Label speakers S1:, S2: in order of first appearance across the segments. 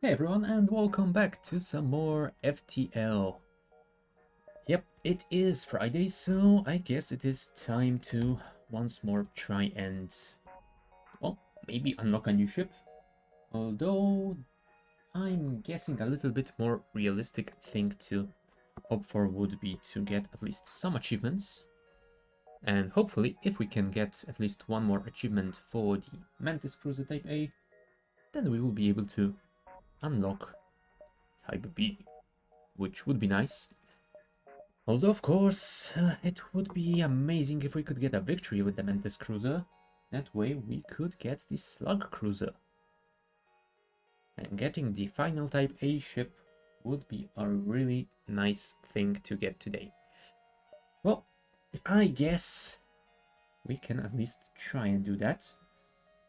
S1: Hey everyone, and welcome back to some more FTL. Yep, it is Friday, so I guess it is time to once more try and, well, maybe unlock a new ship. Although, I'm guessing a little bit more realistic thing to hope for would be to get at least some achievements. And hopefully, if we can get at least one more achievement for the Mantis Cruiser Type A, then we will be able to unlock Type B, which would be nice. Although, of course, it would be amazing if we could get a victory with the Mantis Cruiser. That way we could get the Slug Cruiser. And getting the final Type A ship would be a really nice thing to get today. Well, I guess we can at least try and do that.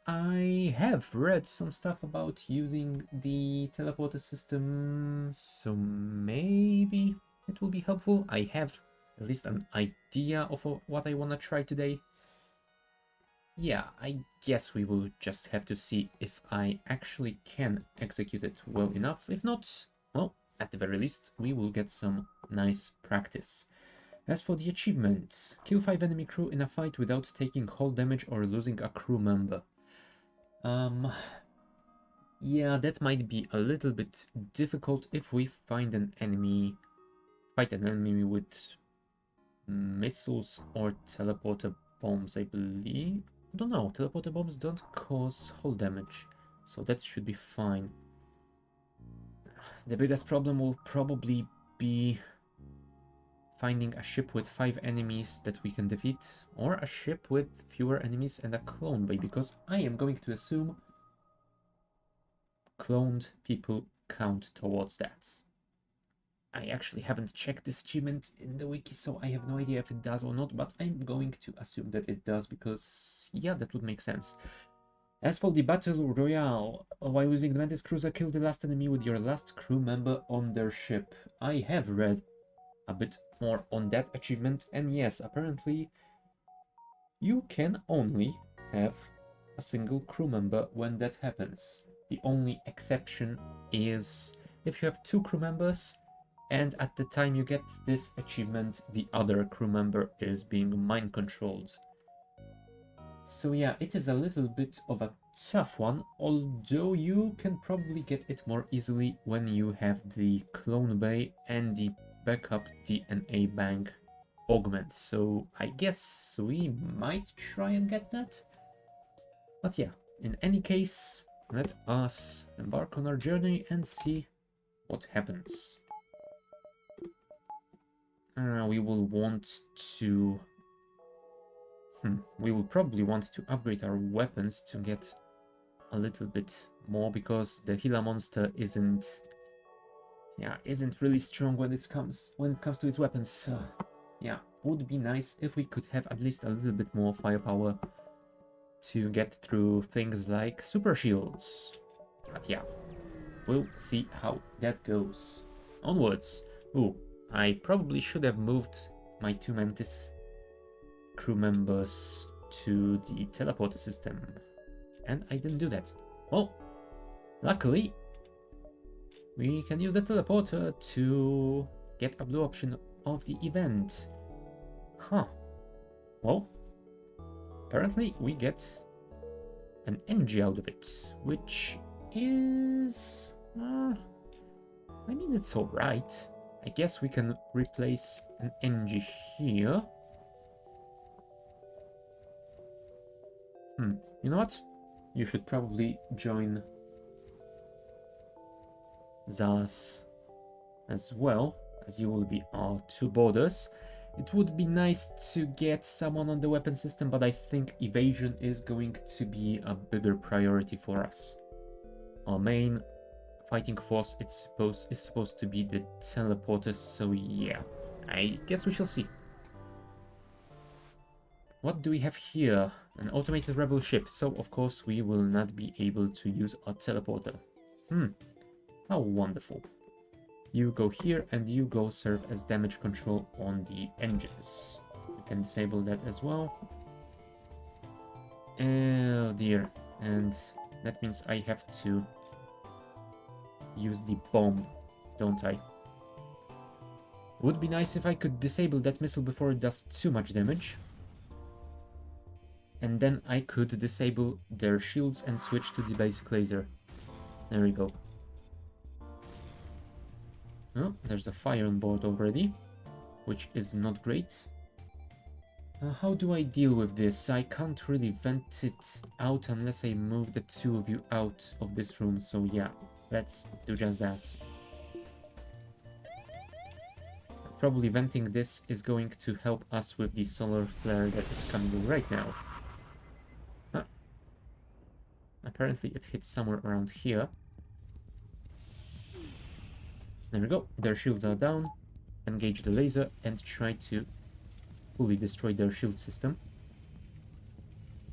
S1: I have read some stuff about using the teleporter system, so maybe it will be helpful. I have at least an idea of what I want to try today. Yeah, I guess we will just have to see if I actually can execute it well enough. If not, well, at the very least, we will get some nice practice. As for the achievement, kill 5 enemy crew in a fight without taking hull damage or losing a crew member. Yeah, that might be a little bit difficult if we fight an enemy with missiles or teleporter bombs, I believe. I don't know, teleporter bombs don't cause hull damage, so that should be fine. The biggest problem will probably be finding a ship with 5 enemies that we can defeat, or a ship with fewer enemies and a clone bay, because I am going to assume cloned people count towards that. I actually haven't checked this achievement in the wiki, so I have no idea if it does or not, but I'm going to assume that it does, because, yeah, that would make sense. As for the Battle Royale, while using the Mantis Cruiser, kill the last enemy with your last crew member on their ship. I have read a bit more on that achievement, and yes, apparently you can only have a single crew member when that happens. The only exception is if you have 2 crew members and at the time you get this achievement, the other crew member is being mind controlled. So yeah, it is a little bit of a tough one, although you can probably get it more easily when you have the clone bay and the backup DNA bank augment. So I guess we might try and get that. But yeah, in any case, let us embark on our journey and see what happens. We will want to... we will probably want to upgrade our weapons to get a little bit more, because the Gila monster isn't really strong when it comes to its weapons. Yeah, would be nice if we could have at least a little bit more firepower to get through things like super shields. But yeah, we'll see how that goes. Onwards. Ooh, I probably should have moved my 2 Mantis crew members to the teleporter system, and I didn't do that. Well, luckily, we can use the teleporter to get a blue option of the event. Huh. Well, apparently we get an energy out of it, which is... I mean, it's alright. I guess we can replace an energy here. You know what? You should probably join Zaz as well, as you will be our 2 borders. It would be nice to get someone on the weapon system, but I think evasion is going to be a bigger priority for us. Our main fighting force is supposed to be the teleporters, so yeah, I guess we shall see. What do we have here? An automated rebel ship, so of course we will not be able to use our teleporter. How wonderful. You go here and you go serve as damage control on the engines. You can disable that as well. Oh dear, and that means I have to use the bomb, don't I? Would be nice if I could disable that missile before it does too much damage. And then I could disable their shields and switch to the basic laser. There we go. Oh, there's a fire on board already, which is not great. How do I deal with this? I can't really vent it out unless I move the two of you out of this room, so yeah, let's do just that. Probably venting this is going to help us with the solar flare that is coming right now. Huh. Apparently it hits somewhere around here. There we go, their shields are down. Engage the laser and try to fully destroy their shield system,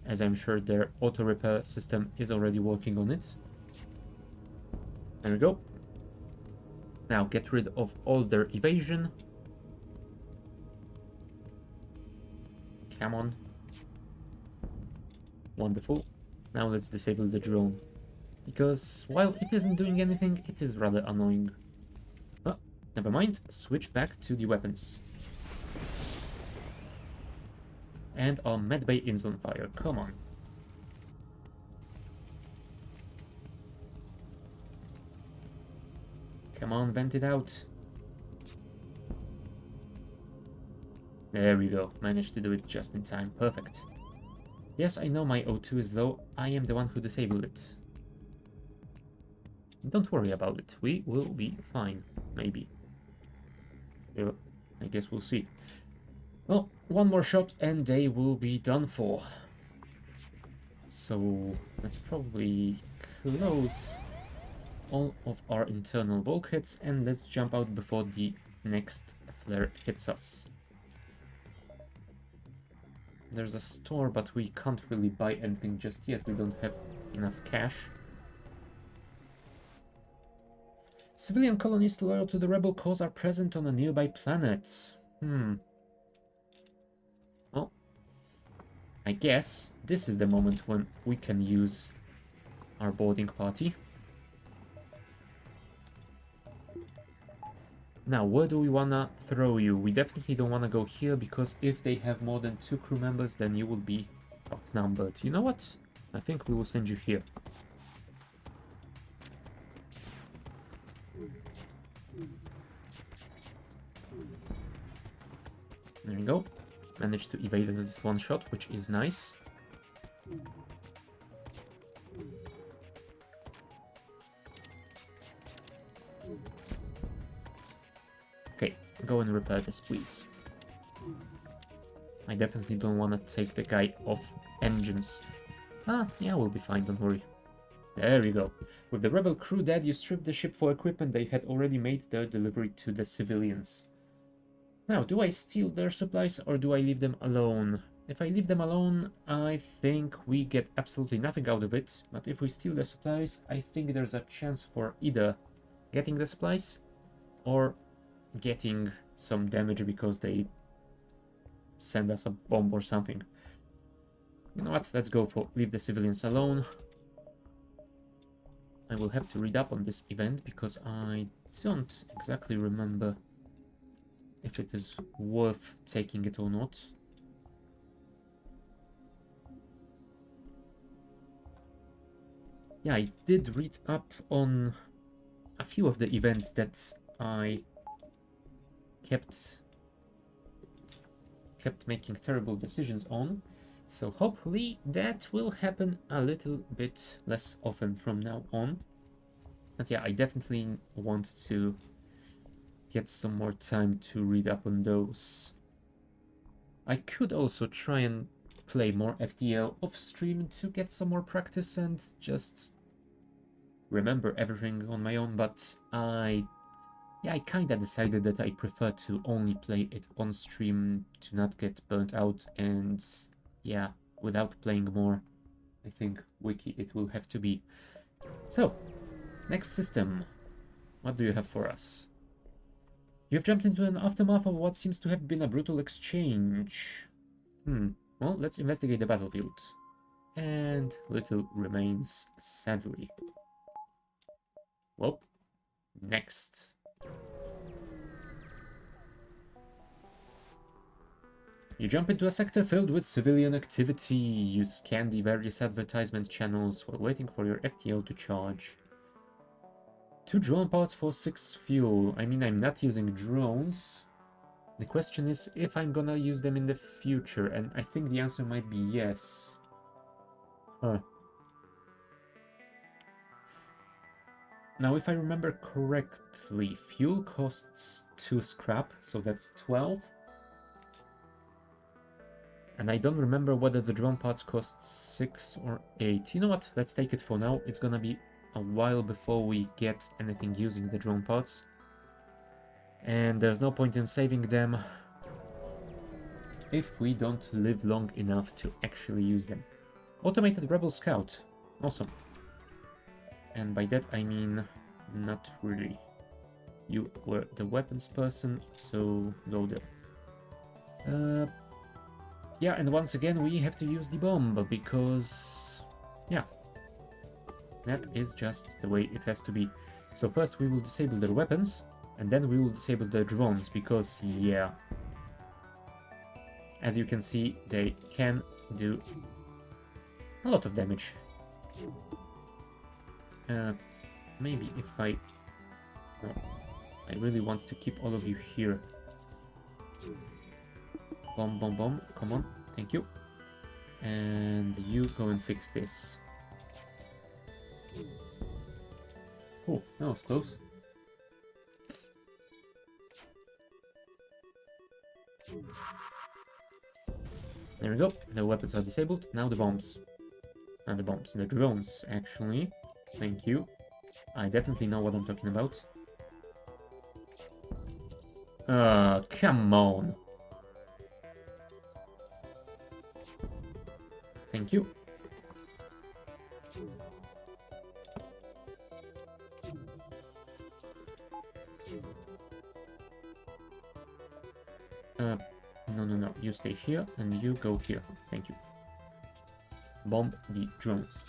S1: as I'm sure their auto repair system is already working on it. There we go. Now get rid of all their evasion. Come on. Wonderful. Now let's disable the drone, because while it isn't doing anything, it is rather annoying. Oh, never mind, switch back to the weapons. And our medbay is on fire, come on. Come on, vent it out. There we go, managed to do it just in time, perfect. Yes, I know my O2 is low, I am the one who disabled it. Don't worry about it, we will be fine, maybe. Yeah, I guess we'll see. Well, one more shot and they will be done for. So let's probably close all of our internal bulkheads and let's jump out before the next flare hits us. There's a store, but we can't really buy anything just yet, we don't have enough cash. Civilian colonists loyal to the rebel cause are present on a nearby planet. Well, I guess this is the moment when we can use our boarding party. Now, where do we wanna throw you? We definitely don't wanna go here, because if they have more than 2 crew members, then you will be outnumbered. You know what? I think we will send you here. There you go. Managed to evade this one shot, which is nice. Okay, go and repair this, please. I definitely don't want to take the guy off engines. Ah, yeah, we'll be fine, don't worry. There we go. With the rebel crew dead, you stripped the ship for equipment they had already made their delivery to the civilians. Now, do I steal their supplies or do I leave them alone? If I leave them alone, I think we get absolutely nothing out of it. But if we steal the supplies, I think there's a chance for either getting the supplies or getting some damage because they send us a bomb or something. You know what? Let's go for leave the civilians alone. I will have to read up on this event because I don't exactly remember if it is worth taking it or not. Yeah, I did read up on a few of the events that I kept making terrible decisions on. So hopefully that will happen a little bit less often from now on. But yeah, I definitely want to get some more time to read up on those. I could also try and play more FTL off stream to get some more practice and just remember everything on my own, but I kinda decided that I prefer to only play it on stream to not get burnt out, and yeah, without playing more, I think wiki it will have to be. So, next system. What do you have for us? You have jumped into an aftermath of what seems to have been a brutal exchange. Well, let's investigate the battlefield. And little remains, sadly. Well, Next. You jump into a sector filled with civilian activity. You scan the various advertisement channels while waiting for your FTL to charge. 2 drone parts for 6 fuel. I mean, I'm not using drones. The question is if I'm gonna use them in the future, and I think the answer might be yes. Huh. Now, if I remember correctly, fuel costs 2 scrap, so that's 12. And I don't remember whether the drone parts cost 6 or 8. You know what? Let's take it for now. It's gonna be a while before we get anything using the drone parts. And there's no point in saving them if we don't live long enough to actually use them. Automated Rebel Scout. Awesome. And by that I mean not really. You were the weapons person, so go there. Yeah, and once again we have to use the bomb because, yeah, that is just the way it has to be. So first we will disable their weapons, and then we will disable their drones because, yeah, as you can see, they can do a lot of damage. Maybe if I... No, I really want to keep all of you here. Bomb, bomb, bomb. Come on. Thank you. And you go and fix this. Oh, that was close. There we go. The weapons are disabled. Now the bombs. Not the bombs. The drones, actually. Thank you. I definitely know what I'm talking about. Come on. Thank you. No. You stay here and you go here. Thank you. Bomb the drones.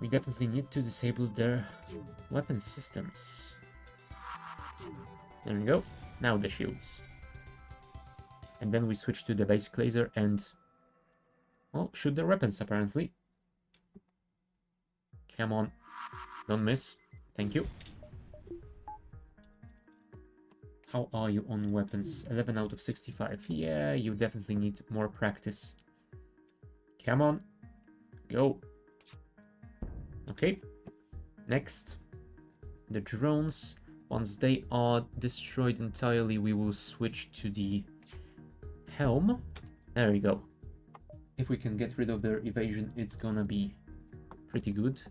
S1: We definitely need to disable their weapon systems. There we go. Now the shields. And then we switch to the basic laser and, well, shoot their weapons apparently. Come on. Don't miss. Thank you. How are you on weapons? 11 out of 65. Yeah, you definitely need more practice. Come on. Go. Okay. Next. The drones. Once they are destroyed entirely, we will switch to the helm. There we go. If we can get rid of their evasion, it's gonna be pretty good.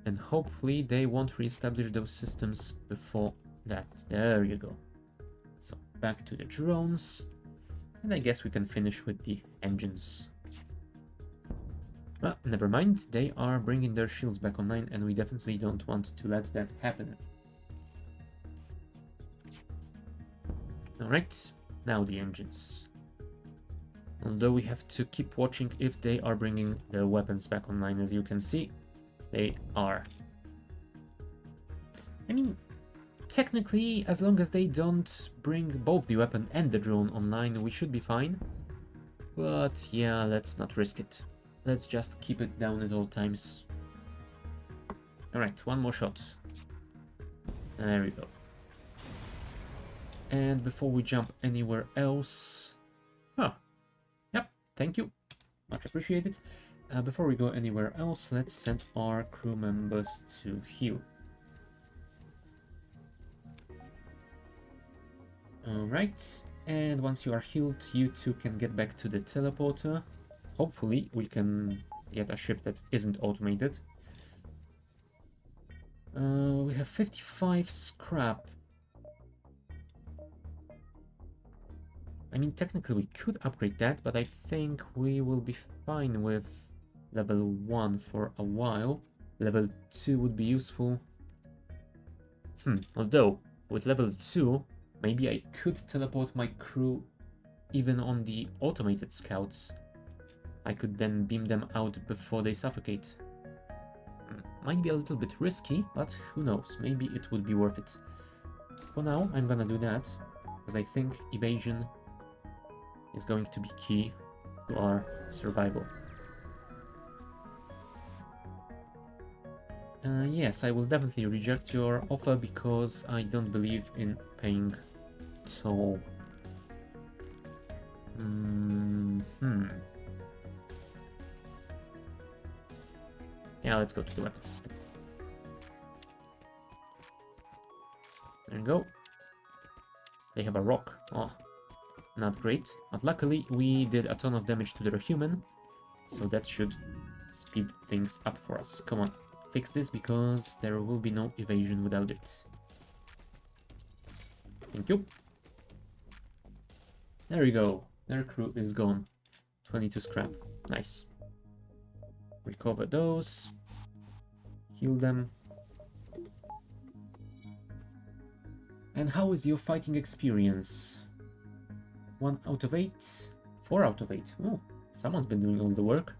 S1: And hopefully they won't reestablish those systems before that. There you go. So back to the drones. And I guess we can finish with the engines. Well, never mind. They are bringing their shields back online and we definitely don't want to let that happen. Alright, now the engines. Although we have to keep watching if they are bringing their weapons back online. As you can see, they are. I mean, technically, as long as they don't bring both the weapon and the drone online, we should be fine. But yeah, let's not risk it. Let's just keep it down at all times. Alright, one more shot. There we go. And before we jump anywhere else... Yep, thank you. Much appreciated. Before we go anywhere else, let's send our crew members to heal. Alright, and once you are healed, you two can get back to the teleporter. Hopefully, we can get a ship that isn't automated. We have 55 scrap. I mean, technically we could upgrade that, but I think we will be fine with level 1 for a while. Level 2 would be useful. Although, with level 2, maybe I could teleport my crew even on the automated scouts. I could then beam them out before they suffocate. Might be a little bit risky, but who knows, maybe it would be worth it. For now, I'm gonna do that, because I think evasion is going to be key to our survival. Yes, I will definitely reject your offer because I don't believe in paying toll. Yeah, let's go to the weapon system. There you go. They have a rock. Oh, not great. But luckily, we did a ton of damage to their human, so that should speed things up for us. Come on, fix this because there will be no evasion without it. Thank you. There we go. Their crew is gone. 22 scrap. Nice. Recover those. Heal them. And how is your fighting experience? 1 out of 8. 4 out of 8. Oh, someone's been doing all the work.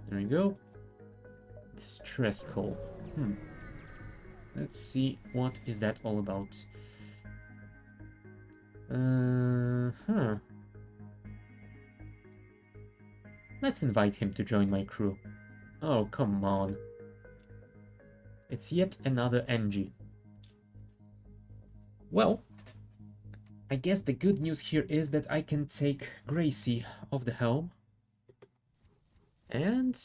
S1: There we go. Distress call. Let's see, what is that all about? Let's invite him to join my crew. Oh, come on. It's yet another NG. Well, I guess the good news here is that I can take Gracie off the helm. And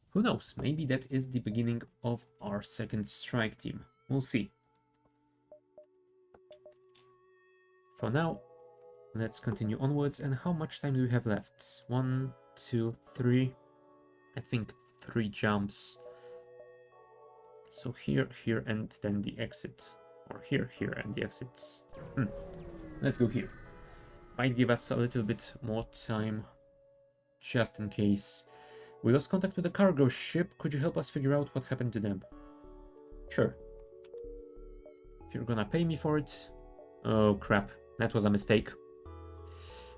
S1: who knows, maybe that is the beginning of our second strike team. We'll see. For now, let's continue onwards. And how much time do we have left? 1, 2, 3. I think 3 jumps. So here, here, and then the exit. Or here, here, and the exit. Let's go here. Might give us a little bit more time, just in case. We lost contact with the cargo ship. Could you help us figure out what happened to them? Sure. If you're gonna pay me for it... Oh, crap. That was a mistake.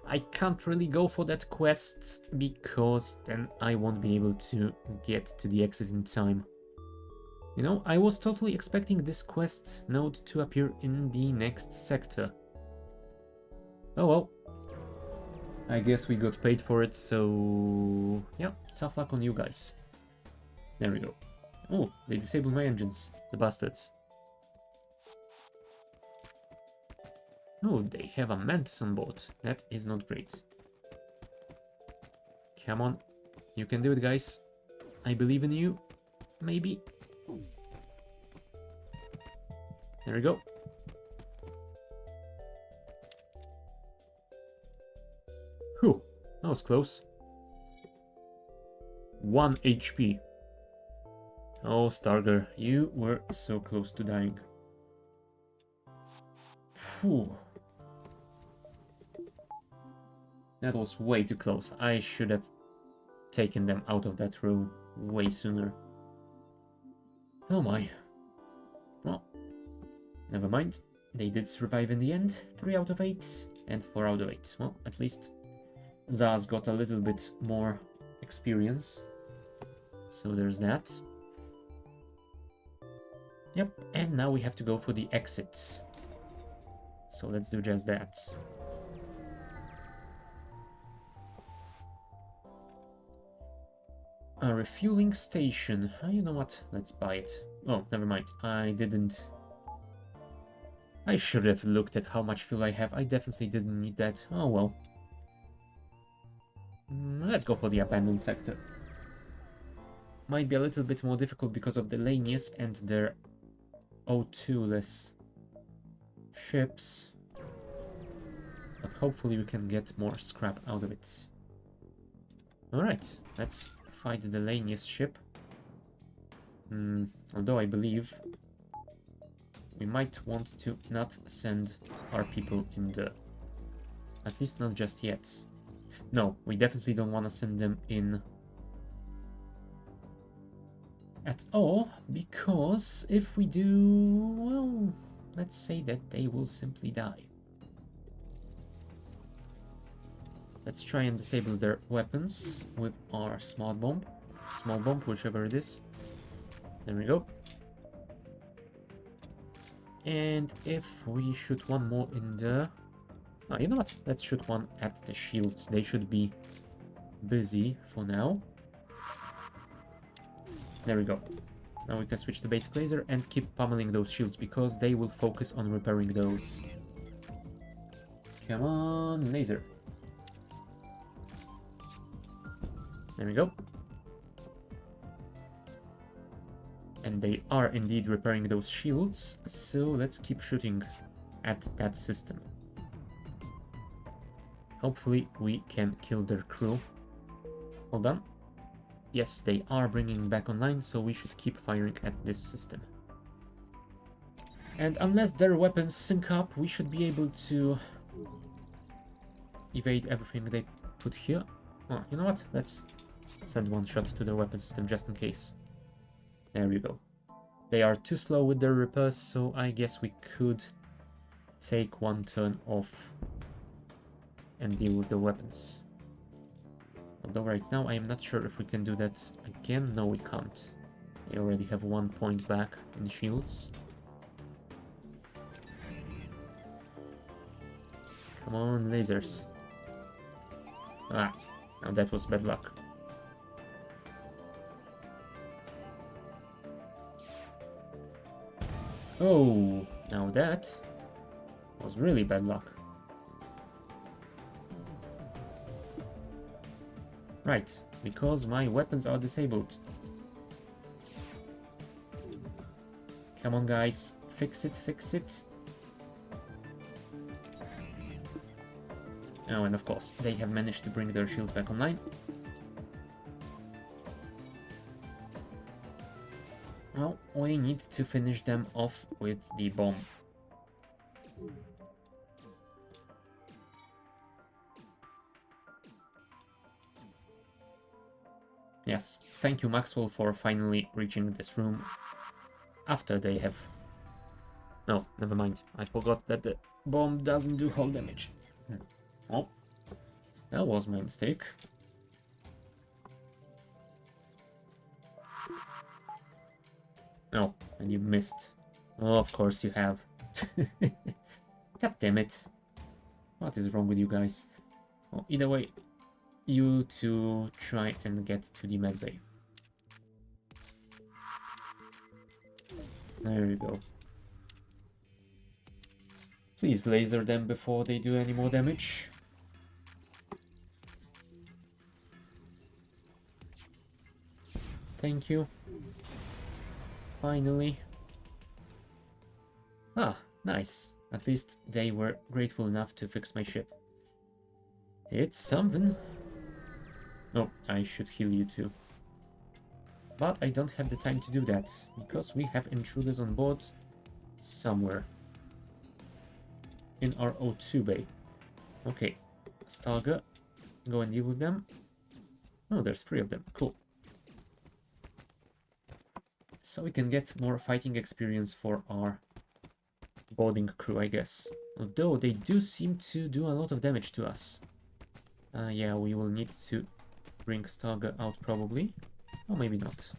S1: I can't really go for that quest, because then I won't be able to get to the exit in time. You know, I was totally expecting this quest node to appear in the next sector. Oh well. I guess we got paid for it, so... yeah, tough luck on you guys. There we go. Oh, they disabled my engines. The bastards. Oh, they have a Mantis on board. That is not great. Come on. You can do it, guys. I believe in you. Maybe. There we go. Whew, that was close. 1 HP. Oh, Starger, you were so close to dying. Whew. That was way too close. I should have taken them out of that row way sooner. Oh my. Well, never mind. They did survive in the end. 3 out of 8 and 4 out of 8. Well, at least Zaz got a little bit more experience. So there's that. Yep, and now we have to go for the exit. So let's do just that. A refueling station. You know what? Let's buy it. Oh, never mind. I didn't... I should have looked at how much fuel I have. I definitely didn't need that. Oh well. Let's go for the abandoned sector. Might be a little bit more difficult because of the Lanius and their O2-less ships. But hopefully we can get more scrap out of it. Alright, let's fight the Lanius ship. Although I believe we might want to not send our people in the... At least not just yet. No, we definitely don't want to send them in at all, because if we do, well, let's say that they will simply die. Let's try and disable their weapons with our small bomb, whichever it is. There we go. And if we shoot one more in the... Oh, you know what? Let's shoot one at the shields. They should be busy for now. There we go. Now we can switch to basic laser and keep pummeling those shields because they will focus on repairing those. Come on, laser. There we go. And they are indeed repairing those shields, so let's keep shooting at that system. Hopefully we can kill their crew. Hold on. Yes, they are bringing back online, so we should keep firing at this system. And unless their weapons sync up, we should be able to evade everything they put here. Oh, you know what? Let's send one shot to their weapon system just in case. There we go. They are too slow with their repairs, so I guess we could take one turn off and deal with the weapons. Although right now I am not sure if we can do that again. No, we can't. They already have 1 point back in shields. Come on, lasers. Ah, now that was bad luck. Oh, now that was really bad luck. Right, because my weapons are disabled. Come on, guys. Fix it, fix it. Oh, and of course, they have managed to bring their shields back online. Well, we need to finish them off with the bomb. Yes, thank you, Maxwell, for finally reaching this room after they have... No, never mind. I forgot that the bomb doesn't do hull damage. Oh, that was my mistake. Oh, and you missed. Oh, of course you have. God damn it. What is wrong with you guys? Well, either way, you two try and get to the medbay. There you go. Please laser them before they do any more damage. Thank you. Finally. Ah, nice. At least they were grateful enough to fix my ship. It's something. Oh, I should heal you too. But I don't have the time to do that, because we have intruders on board somewhere. In our O2 bay. Okay, Starga, go and deal with them. Oh, there's 3 of them. Cool. So we can get more fighting experience for our boarding crew, I guess. Although they do seem to do a lot of damage to us. Yeah, we will need to bring Starga out probably. Or maybe not.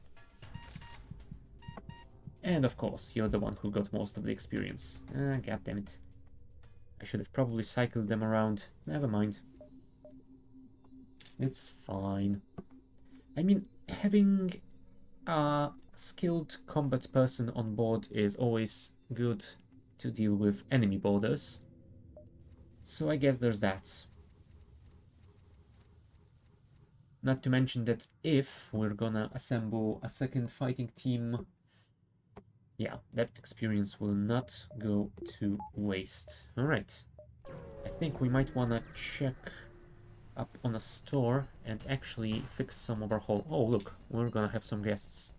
S1: And of course, you're the one who got most of the experience. God damn it. I should have probably cycled them around. Never mind. It's fine. I mean, having a skilled combat person on board is always good to deal with enemy boarders. So I guess there's that. Not to mention that if we're gonna assemble a second fighting team, yeah, that experience will not go to waste. Alright. I think we might wanna check up on a store and actually fix some of our hull. Oh, look, we're gonna have some guests.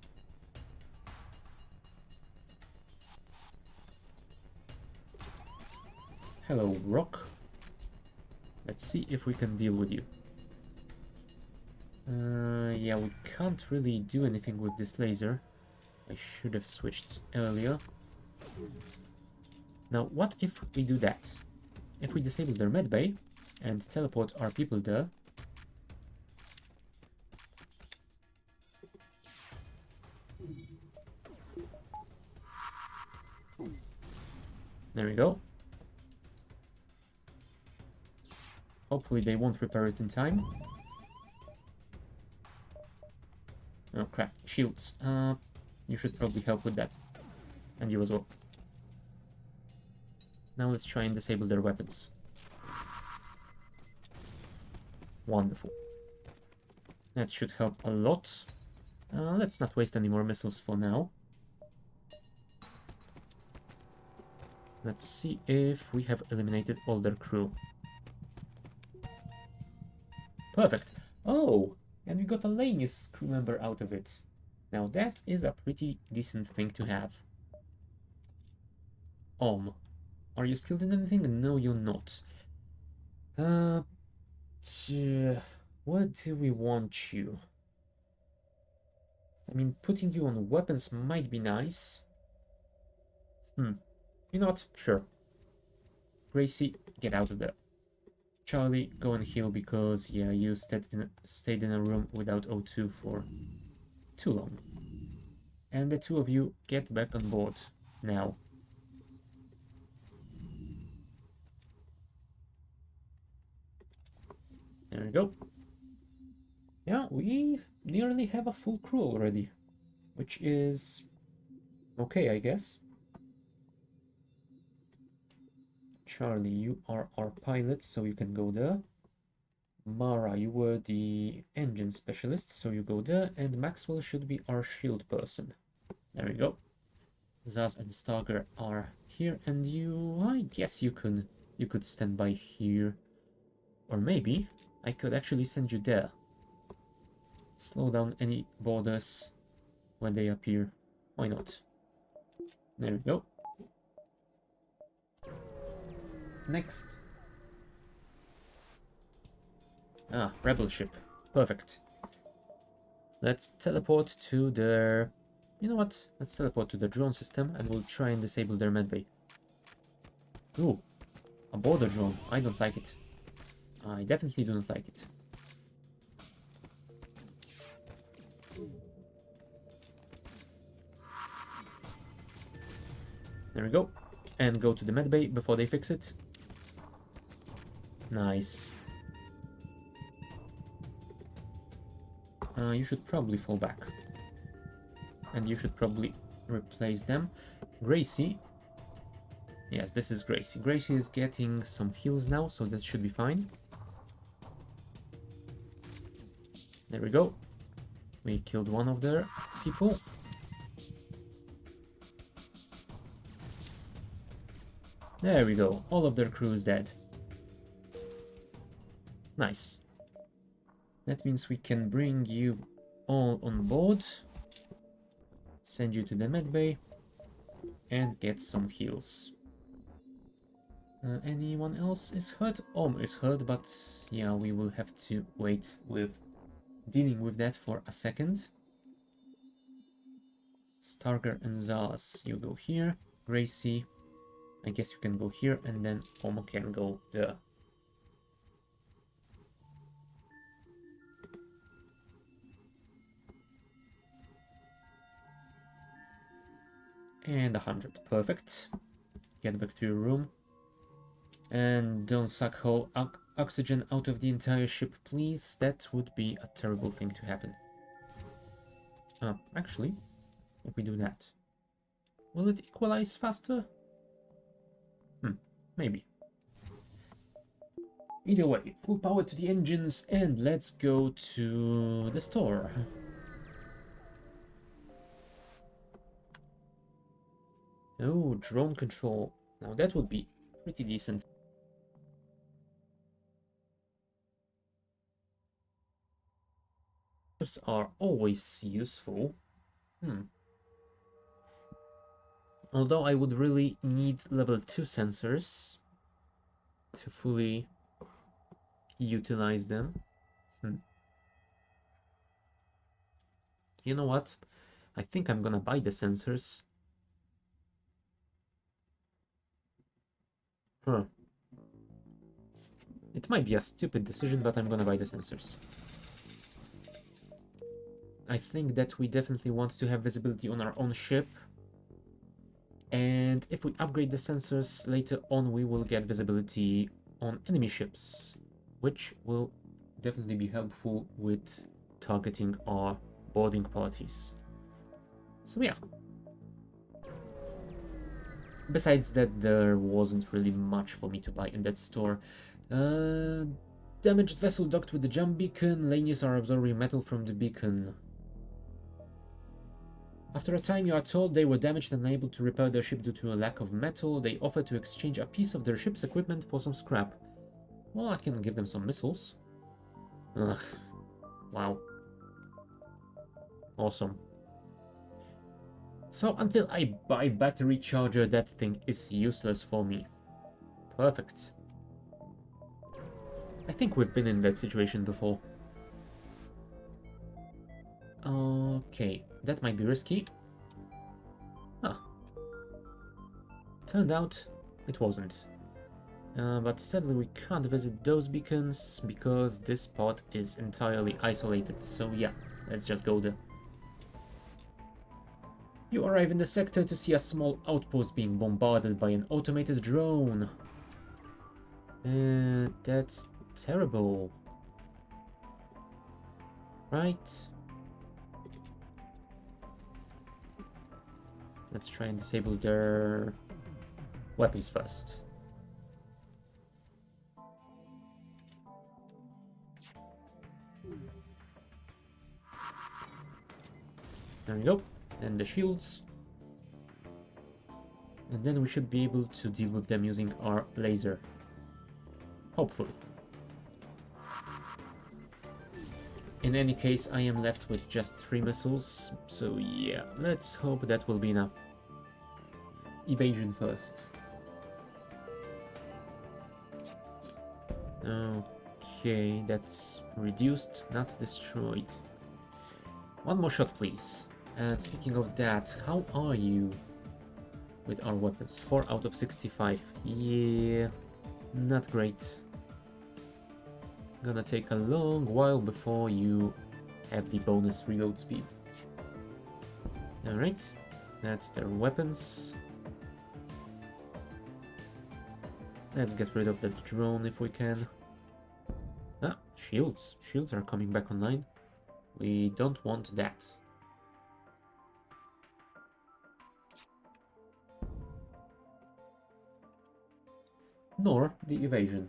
S1: Hello, Rock. Let's see if we can deal with you. Yeah, we can't really do anything with this laser. I should have switched earlier. Now, what if we do that? If we disable their medbay, and teleport our people there. There we go. Hopefully they won't repair it in time. Oh crap, shields. You should probably help with that. And you as well. Now let's try and disable their weapons. Wonderful. That should help a lot. Let's not waste any more missiles for now. Let's see if we have eliminated all their crew. Perfect. Oh, and we got a Lanius crew member out of it. Now that is a pretty decent thing to have. Are you skilled in anything? No, you're not. What do we want you? I mean, putting you on weapons might be nice. You know what? Sure. Gracie, get out of there. Charlie, go and heal because, yeah, you stayed in a room without O2 for too long. And the two of you get back on board now. There we go. Yeah, we nearly have a full crew already, which is okay, I guess. Charlie, you are our pilot, so you can go there. Mara, you were the engine specialist, so you go there. And Maxwell should be our shield person. There we go. Zaz and Starger are here, and you, I guess you could stand by here. Or maybe I could actually send you there. Slow down any borders when they appear. Why not? There we go. Next. Ah, rebel ship. Perfect. Let's teleport to their... You know what? Let's teleport to the drone system and we'll try and disable their medbay. Ooh, a border drone. I don't like it. I definitely do not like it. There we go. And go to the medbay before they fix it. Nice. You should probably fall back. And you should probably replace them. Gracie. Yes, this is Gracie. Gracie is getting some heals now, so that should be fine. There we go. We killed one of their people. There we go. All of their crew is dead. Nice. That means we can bring you all on board. Send you to the medbay. And get some heals. Anyone else is hurt? Is hurt, but yeah, we will have to wait with dealing with that for a second. Starger and Zaz, you go here. Gracie, I guess you can go here, and then Omo can go there. And 100, perfect. Get back to your room. And don't suck whole oxygen out of the entire ship, please. That would be a terrible thing to happen. Actually, if we do that, will it equalize faster? Maybe. Either way, full power to the engines, and let's go to the store. Oh, drone control. Now that would be pretty decent. Those are always useful. Although I would really need level 2 sensors to fully utilize them. You know what? I think I'm gonna buy the sensors. It might be a stupid decision, but I'm gonna buy the sensors. I think that we definitely want to have visibility on our own ship. And if we upgrade the sensors later on, we will get visibility on enemy ships, which will definitely be helpful with targeting our boarding parties. So yeah. Besides that, there wasn't really much for me to buy in that store. Damaged vessel docked with the jump beacon. Lanius are absorbing metal from the beacon. After a time, you are told they were damaged and unable to repair their ship due to a lack of metal. They offer to exchange a piece of their ship's equipment for some scrap. Well, I can give them some missiles. Ugh. Wow. Awesome. So until I buy battery charger, that thing is useless for me. Perfect. I think we've been in that situation before. Okay, that might be risky. Huh. Turned out it wasn't. But sadly we can't visit those beacons because this spot is entirely isolated. So yeah, let's just go there. You arrive in the sector to see a small outpost being bombarded by an automated drone. That's terrible. Right? Let's try and disable their weapons first. There we go. And the shields. And then we should be able to deal with them using our laser. Hopefully. In any case, I am left with just 3 missiles, so yeah, let's hope that will be enough. Evasion first. Okay, that's reduced, not destroyed. One more shot, please. And speaking of that, how are you with our weapons? 4 out of 65. Yeah, not great. Gonna take a long while before you have the bonus reload speed. Alright, that's their weapons. Let's get rid of that drone if we can. Ah, shields. Shields are coming back online. We don't want that. Nor the evasion.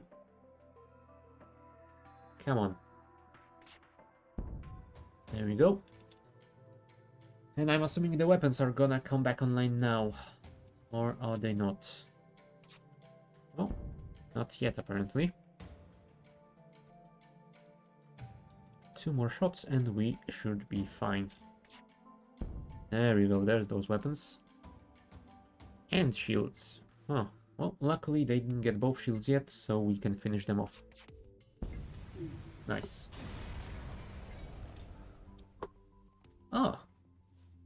S1: Come on. There we go. And I'm assuming the weapons are gonna come back online now. Or are they not? Oh, not yet apparently. 2 more shots and we should be fine. There we go, there's those weapons. And shields. Oh, well, luckily they didn't get both shields yet, so we can finish them off. Nice. Ah,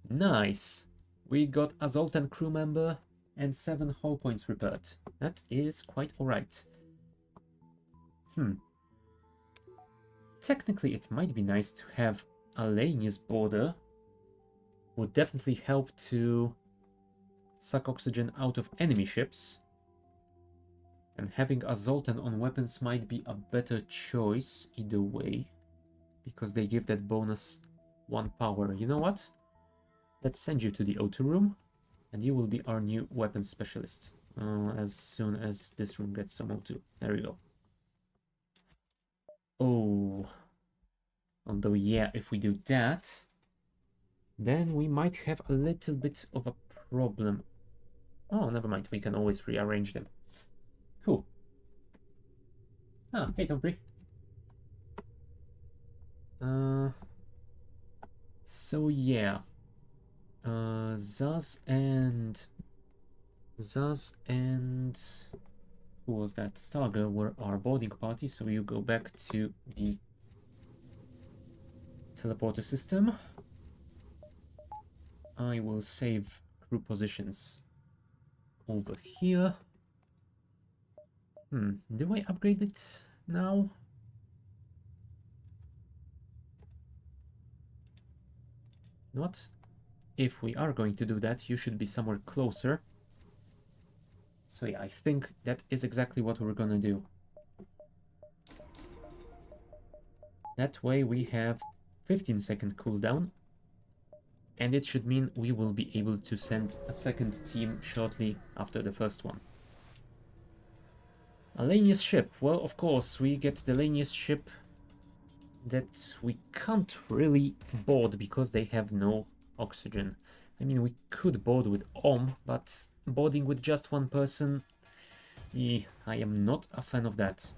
S1: nice. We got a Zoltan crew member and 7 hull points repaired. That is quite alright. Technically, it might be nice to have a Lanius border. Would definitely help to suck oxygen out of enemy ships. And having a Zoltan on weapons might be a better choice either way. Because they give that bonus 1 power. You know what? Let's send you to the O2 room. And you will be our new weapons specialist. As soon as this room gets some O2. There we go. Oh. Although, yeah, if we do that, then we might have a little bit of a problem. Oh, never mind. We can always rearrange them. Cool. Ah, hey, Tompree. So, yeah. Zaz and who was that? Starger were our boarding party, so you go back to the teleporter system. I will save crew positions over here. Do I upgrade it? now. What? If we are going to do that, you should be somewhere closer. So yeah, I think that is exactly what we're gonna do. That way we have 15-second cooldown. And it should mean we will be able to send a second team shortly after the first one. Alania's ship. Well, of course, we get the Alania's ship that we can't really board because they have no oxygen. I mean, we could board with but boarding with just one person, I am not a fan of that.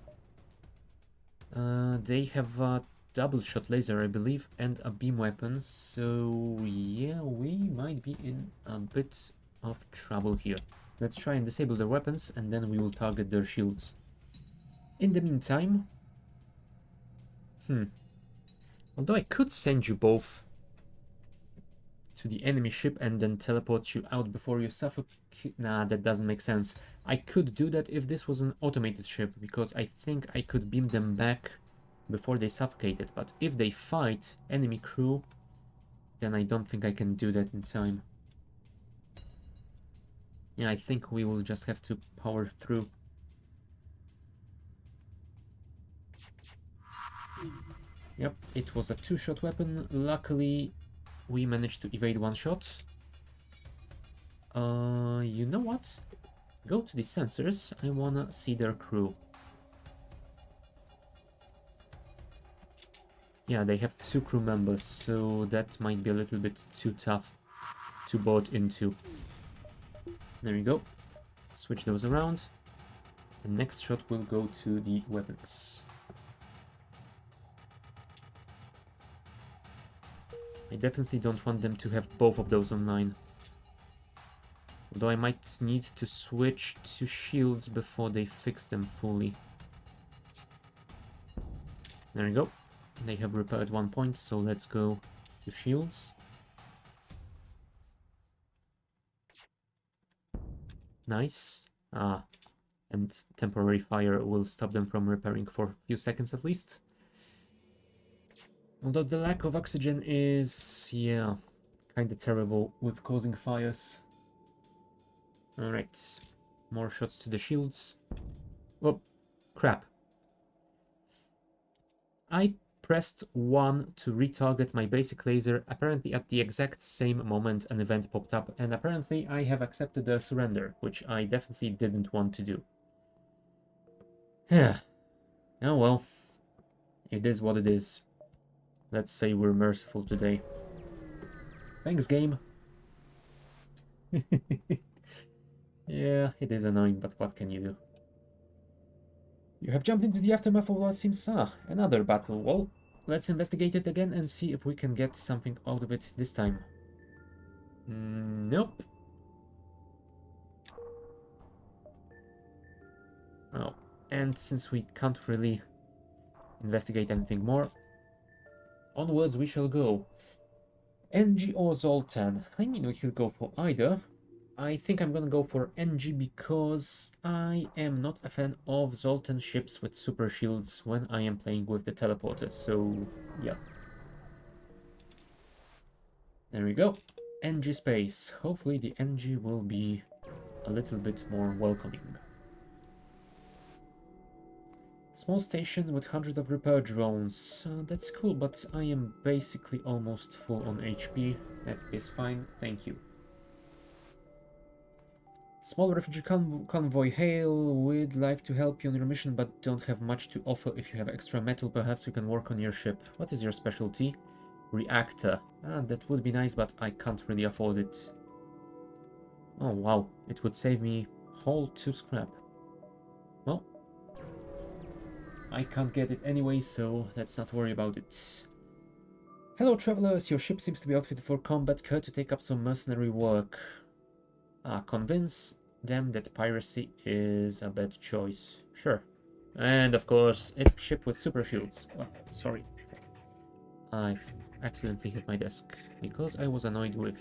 S1: They have a double shot laser, I believe, and a beam weapon, so yeah, we might be in a bit of trouble here. Let's try and disable their weapons, and then we will target their shields. In the meantime, although I could send you both to the enemy ship and then teleport you out before you suffocate. Nah, that doesn't make sense. I could do that if this was an automated ship, because I think I could beam them back before they suffocated. But if they fight enemy crew, then I don't think I can do that in time. Yeah, I think we will just have to power through. Yep, it was a two-shot weapon. Luckily, we managed to evade one shot. You know what? Go to the sensors. I wanna see their crew. Yeah, they have 2 crew members, so that might be a little bit too tough to board into. There you go. Switch those around. The next shot will go to the weapons. I definitely don't want them to have both of those online. Although I might need to switch to shields before they fix them fully. There you go. They have repaired 1 point, so let's go to shields. Nice. And temporary fire will stop them from repairing for a few seconds at least. Although the lack of oxygen is, yeah, kinda terrible with causing fires. Alright, more shots to the shields. Oh, crap. I pressed 1 to retarget my basic laser, apparently at the exact same moment an event popped up, and apparently I have accepted their surrender, which I definitely didn't want to do. Yeah. Oh well. It is what it is. Let's say we're merciful today. Thanks, game. Yeah, it is annoying, but what can you do? You have jumped into the aftermath of what seems another battle. Well, let's investigate it again and see if we can get something out of it this time. Nope. Oh, and since we can't really investigate anything more, onwards we shall go. NG or Zoltan? I mean, we could go for either. I think I'm gonna go for NG because I am not a fan of Zoltan ships with super shields when I am playing with the teleporter, so yeah. There we go. NG space. Hopefully the NG will be a little bit more welcoming. Small station with 100 of repair drones. That's cool, but I am basically almost full on HP. That is fine, thank you. Small refugee convoy, hail. We'd like to help you on your mission, but don't have much to offer. If you have extra metal, perhaps we can work on your ship. What is your specialty? Reactor. That would be nice, but I can't really afford it. Oh wow, it would save me whole 2 scrap. Well, I can't get it anyway, so let's not worry about it. Hello travelers, your ship seems to be outfitted for combat. Care to take up some mercenary work? Convince them that piracy is a bad choice. Sure. And of course, it's a ship with super shields. Oh, sorry. I accidentally hit my desk because I was annoyed with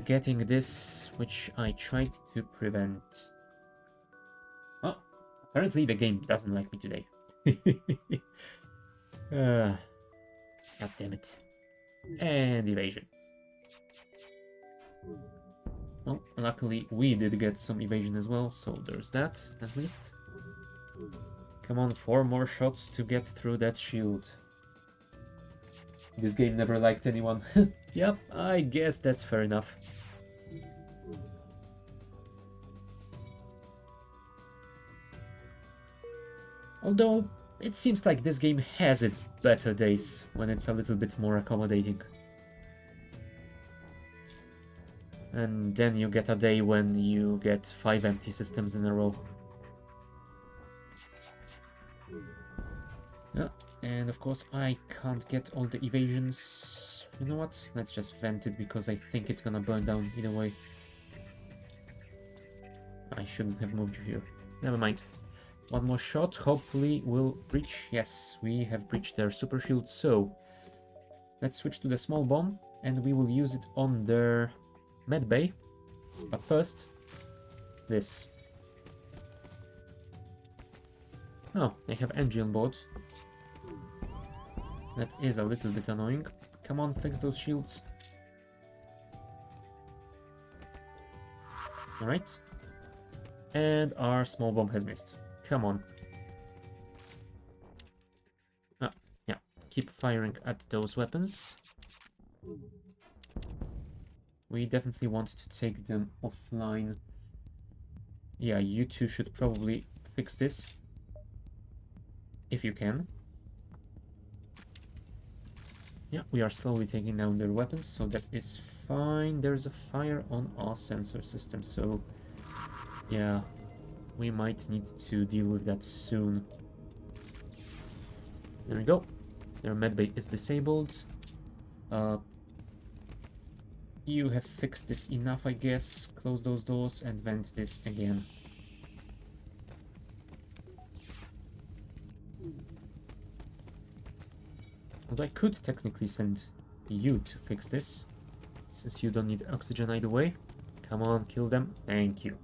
S1: getting this, which I tried to prevent. Oh, Apparently the game doesn't like me today. God damn it. And evasion. Well, luckily we did get some evasion as well, so there's that, at least. Come on, 4 more shots to get through that shield. This game never liked anyone. Yep, I guess that's fair enough. Although, it seems like this game has its better days, when it's a little bit more accommodating. And then you get a day when you get 5 empty systems in a row. Yeah, and of course I can't get all the evasions. You know what? Let's just vent it because I think it's gonna burn down either way. I shouldn't have moved you here. Never mind. One more shot, hopefully we'll breach. Yes, we have breached their super shield, so let's switch to the small bomb and we will use it on their med bay. But first, this. Oh, they have NG on board. That is a little bit annoying. Come on, fix those shields. Alright. And our small bomb has missed. Come on. Ah, yeah. Keep firing at those weapons. We definitely want to take them offline. Yeah, you two should probably fix this. If you can. Yeah, we are slowly taking down their weapons, so that is fine. There's a fire on our sensor system, so yeah, we might need to deal with that soon. There we go. Their medbay is disabled. You have fixed this enough, I guess. Close those doors and vent this again. Although I could technically send you to fix this, since you don't need oxygen either way. Come on, kill them. Thank you.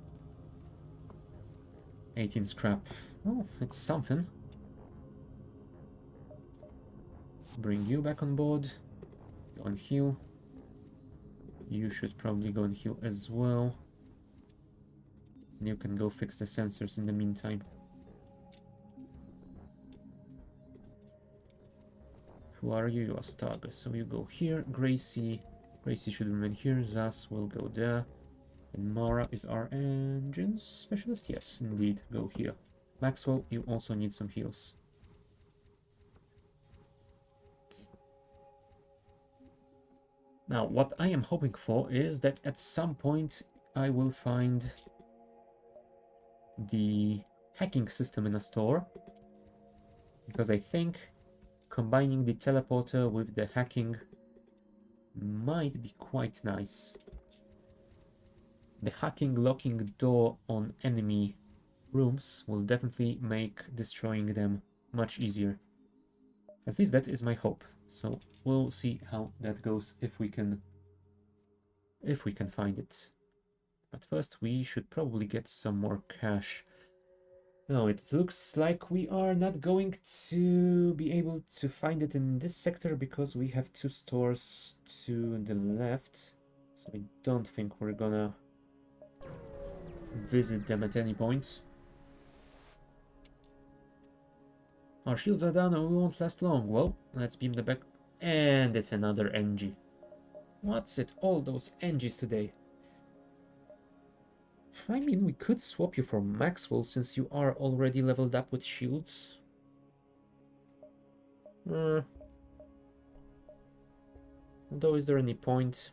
S1: 18 scrap. Oh, it's something. Bring you back on board. Go and heal. You should probably go and heal as well. And you can go fix the sensors in the meantime. Who are you? You are Stargus. So you go here. Gracie. Gracie should remain here. Zas will go there. And Mara is our engines specialist. Yes, indeed. Go here. Maxwell, you also need some heals. Now, what I am hoping for is that at some point I will find the hacking system in a store. Because I think combining the teleporter with the hacking might be quite nice. The hacking locking door on enemy rooms will definitely make destroying them much easier. At least that is my hope. So we'll see how that goes if we can find it. But first we should probably get some more cash. No, it looks like we are not going to be able to find it in this sector because we have 2 stores to the left. So I don't think we're gonna visit them at any point. Our shields are down and we won't last long. Well, let's beam them back. And it's another NG. What's it? All those NGs today. I mean, we could swap you for Maxwell since you are already leveled up with shields. Although, is there any point?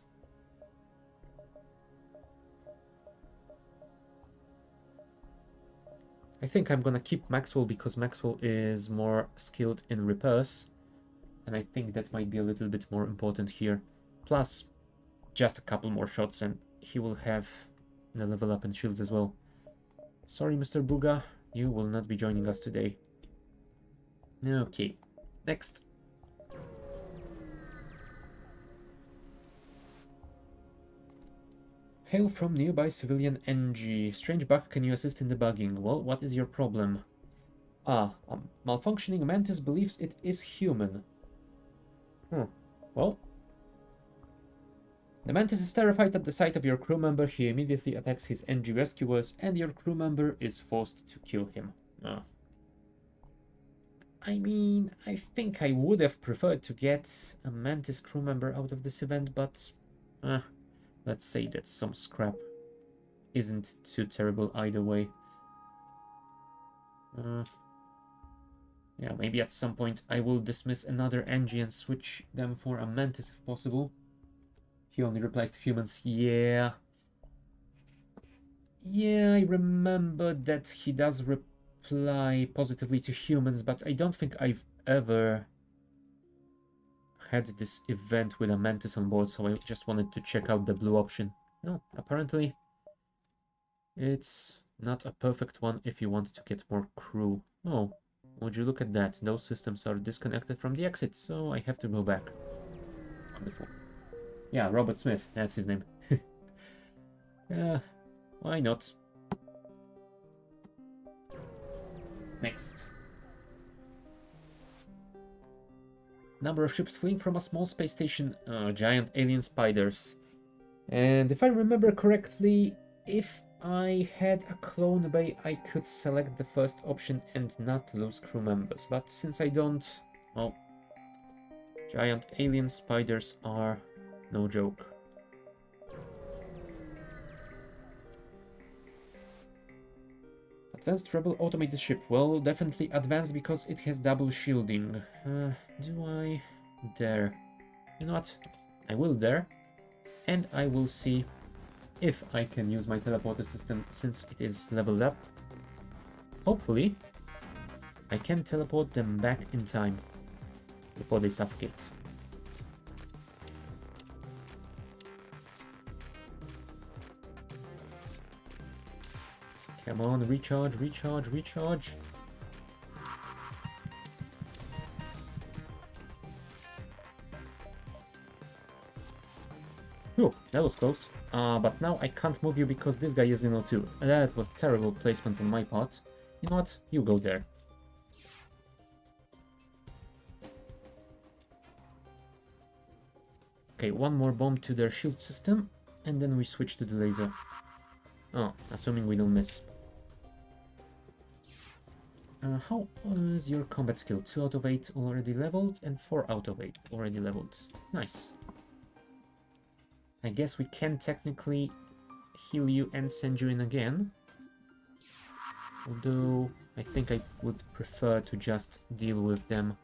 S1: I think I'm gonna keep Maxwell because Maxwell is more skilled in repairs. And I think that might be a little bit more important here. Plus, just a couple more shots and he will have the level up in shields as well. Sorry, Mr. Buga, you will not be joining us today. Okay, next. Hail from nearby civilian NG. Strange bug, can you assist in debugging? Well, what is your problem? Malfunctioning Mantis believes it is human. Well, the Mantis is terrified at the sight of your crew member. He immediately attacks his NG rescuers, and your crew member is forced to kill him. I mean, I think I would have preferred to get a Mantis crew member out of this event, but let's say that some scrap isn't too terrible either way. Yeah, maybe at some point I will dismiss another NG and switch them for a Mantis if possible. He only replies to humans. Yeah, I remember that he does reply positively to humans, but I don't think I've ever had this event with a Mantis on board, so I just wanted to check out the blue option. No, apparently it's not a perfect one if you want to get more crew. Oh, would you look at that? Those systems are disconnected from the exit, so I have to go back. Wonderful. Yeah, Robert Smith, that's his name. Why not? Next. Number of ships fleeing from a small space station. Giant alien spiders. And if I remember correctly, if I had a clone bay, I could select the first option and not lose crew members. But since I don't, well, giant alien spiders are no joke. Advanced Rebel automated ship. Well, definitely advanced because it has double shielding. Do I dare? You know what? I will dare. And I will see if I can use my teleporter system since it is leveled up. Hopefully, I can teleport them back in time before they suffocate. Come on, recharge, recharge, recharge. Oh, that was close. But now I can't move you because this guy is in O2. That was terrible placement on my part. You know what? You go there. Okay, one more bomb to their shield system, and then we switch to the laser. Oh, assuming we don't miss. How is your combat skill? 2 out of 8 already leveled, and 4 out of 8 already leveled. Nice. I guess we can technically heal you and send you in again. Although, I think I would prefer to just deal with them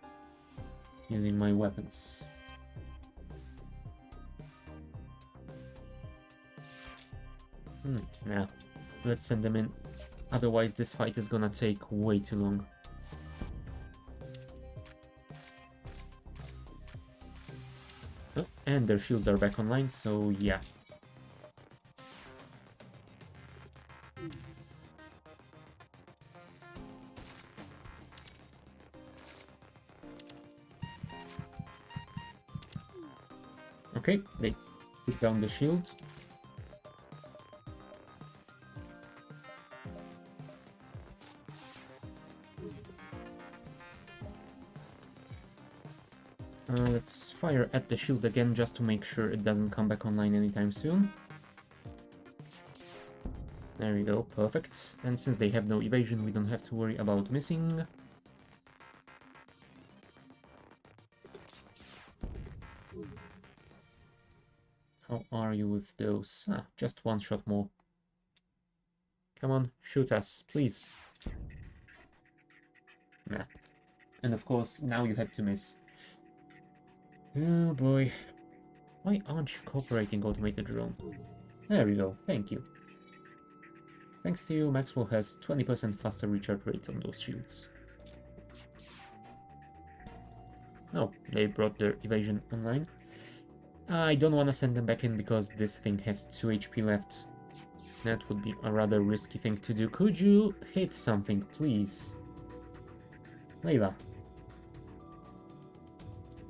S1: using my weapons. Nah, let's send them in. Otherwise, this fight is gonna take way too long. Oh, and their shields are back online, so yeah. Okay, they put down the shield. Let's fire at the shield again just to make sure it doesn't come back online anytime soon. There we go, perfect. And since they have no evasion, we don't have to worry about missing. How are you with those? Just one shot more. Come on, shoot us, please. Nah. And of course, now you had to miss. Oh boy. Why aren't you cooperating, automated drone? There we go, thank you. Thanks to you, Maxwell has 20% faster recharge rate on those shields. Oh, they brought their evasion online. I don't want to send them back in because this thing has 2 HP left. That would be a rather risky thing to do. Could you hit something, please? Layla.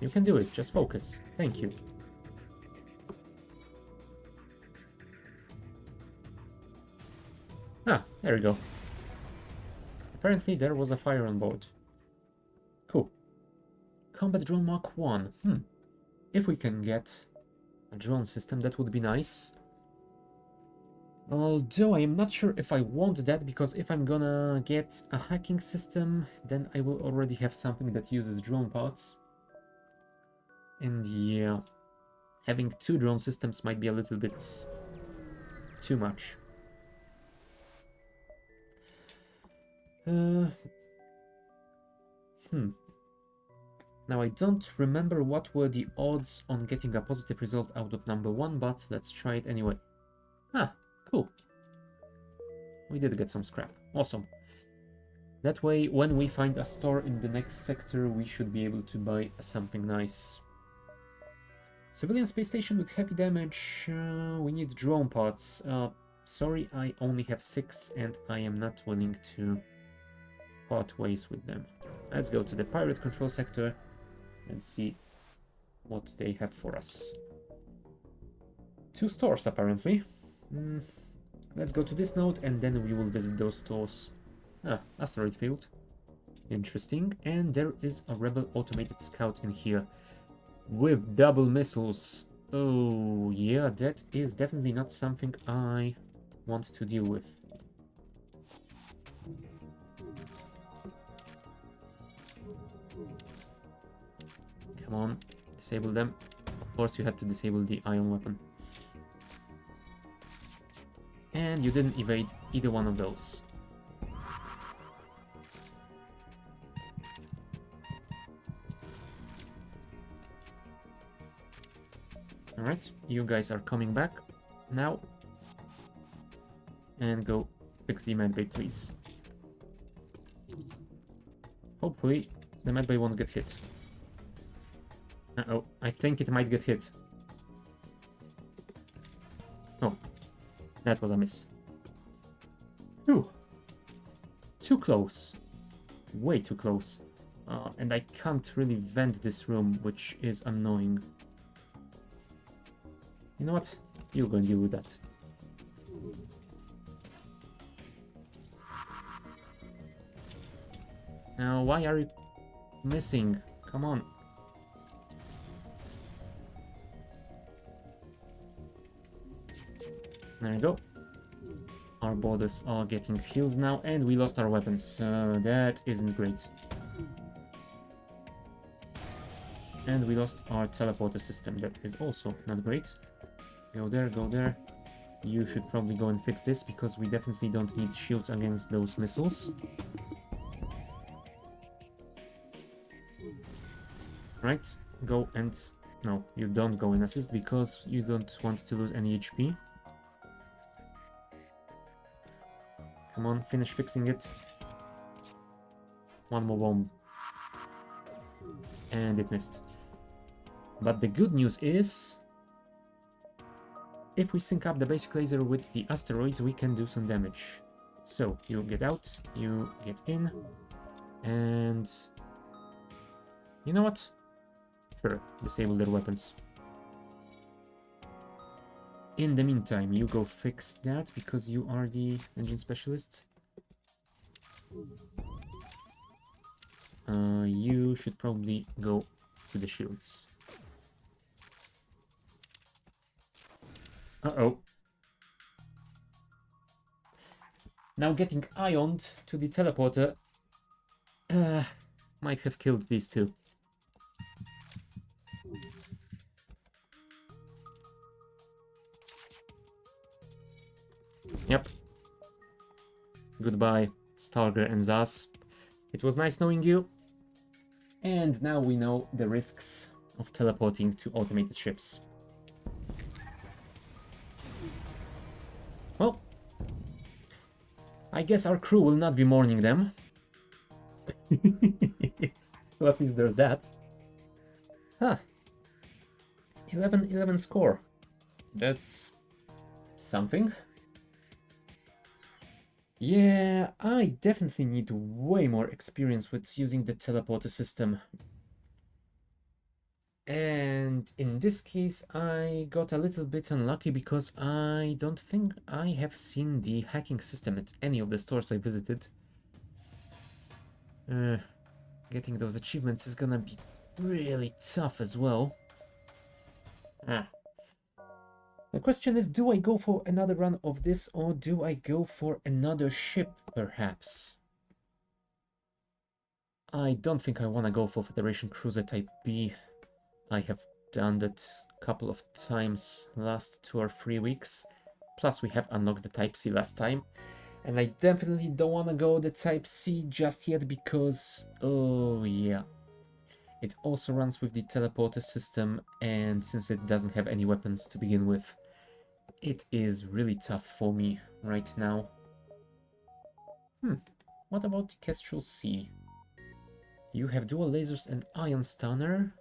S1: You can do it, just focus. Thank you. There we go. Apparently there was a fire on board. Cool. Combat Drone Mark 1. If we can get a drone system, that would be nice. Although I am not sure if I want that, because if I'm gonna get a hacking system, then I will already have something that uses drone parts. And yeah, having 2 drone systems might be a little bit too much. Now I don't remember what were the odds on getting a positive result out of number 1, but let's try it anyway. Cool. We did get some scrap. Awesome. That way, when we find a store in the next sector, we should be able to buy something nice. Civilian space station with heavy damage. We need drone parts. Sorry, I only have 6 and I am not willing to part ways with them. Let's go to the pirate control sector and see what they have for us. 2 stores apparently. Let's go to this node and then we will visit those stores. Asteroid field. Interesting. And there is a rebel automated scout in here with double missiles. Oh yeah, that is definitely not something I want to deal with. Come on, disable them. Of course you have to disable the ion weapon. And you didn't evade either one of those. Alright, you guys are coming back now. And go fix the medbay, please. Hopefully, the medbay won't get hit. Uh-oh, I think it might get hit. Oh, that was a miss. Ooh, too close. Way too close. And I can't really vent this room, which is annoying. You know what? You're going to deal with that. Now, why are you missing? Come on. There we go. Our borders are getting heals now, and we lost our weapons. That isn't great. And we lost our teleporter system. That is also not great. Go there, go there. You should probably go and fix this, because we definitely don't need shields against those missiles. Right, go and... No, you don't go and assist, because you don't want to lose any HP. Come on, finish fixing it. One more bomb. And it missed. But the good news is... if we sync up the basic laser with the asteroids, we can do some damage. So, you get out, you get in, and... you know what? Sure, disable their weapons. In the meantime, you go fix that, because you are the engine specialist. You should probably go to the shields. Uh-oh. Now getting ioned to the teleporter might have killed these two. Yep. Goodbye, Starger and Zaz. It was nice knowing you. And now we know the risks of teleporting to automated ships. Well, I guess our crew will not be mourning them. So at least there's that. Huh. 11-11 score. That's something. Yeah, I definitely need way more experience with using the teleporter system. And in this case, I got a little bit unlucky because I don't think I have seen the hacking system at any of the stores I visited. Uh, Getting those achievements is gonna be really tough as well. Ah. The question is, do I go for another run of this or do I go for another ship, perhaps? I don't think I want to go for Federation Cruiser Type B. I have done that a couple of times last 2 or 3 weeks. Plus we have unlocked the Type C last time. And I definitely don't want to go the Type C just yet because, oh yeah. It also runs with the teleporter system, and since it doesn't have any weapons to begin with, it is really tough for me right now. What about the Kestrel C? You have dual lasers and ion stunner.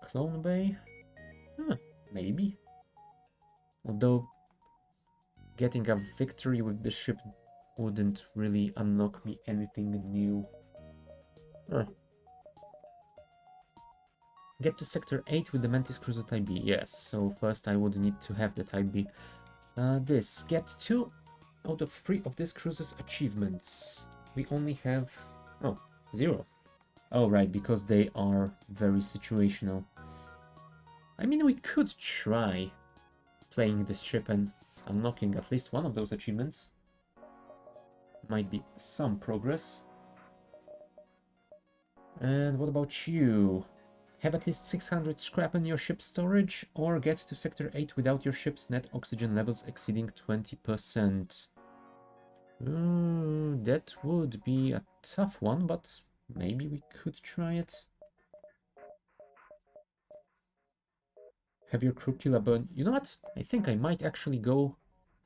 S1: Clone Bay? Maybe. Although, getting a victory with the ship wouldn't really unlock me anything new. Get to Sector 8 with the Mantis Cruiser Type B. Yes, so first I would need to have the Type B. This. Get 2 out of 3 of this cruiser's achievements. We only have... oh, 0. Oh, right, because they are very situational. I mean, we could try playing this ship and unlocking at least one of those achievements. Might be some progress. And what about you? Have at least 600 scrap in your ship's storage, or get to Sector 8 without your ship's net oxygen levels exceeding 20%. That would be a tough one, but maybe we could try it. Have your crew kill a burn. You know what? I think I might actually go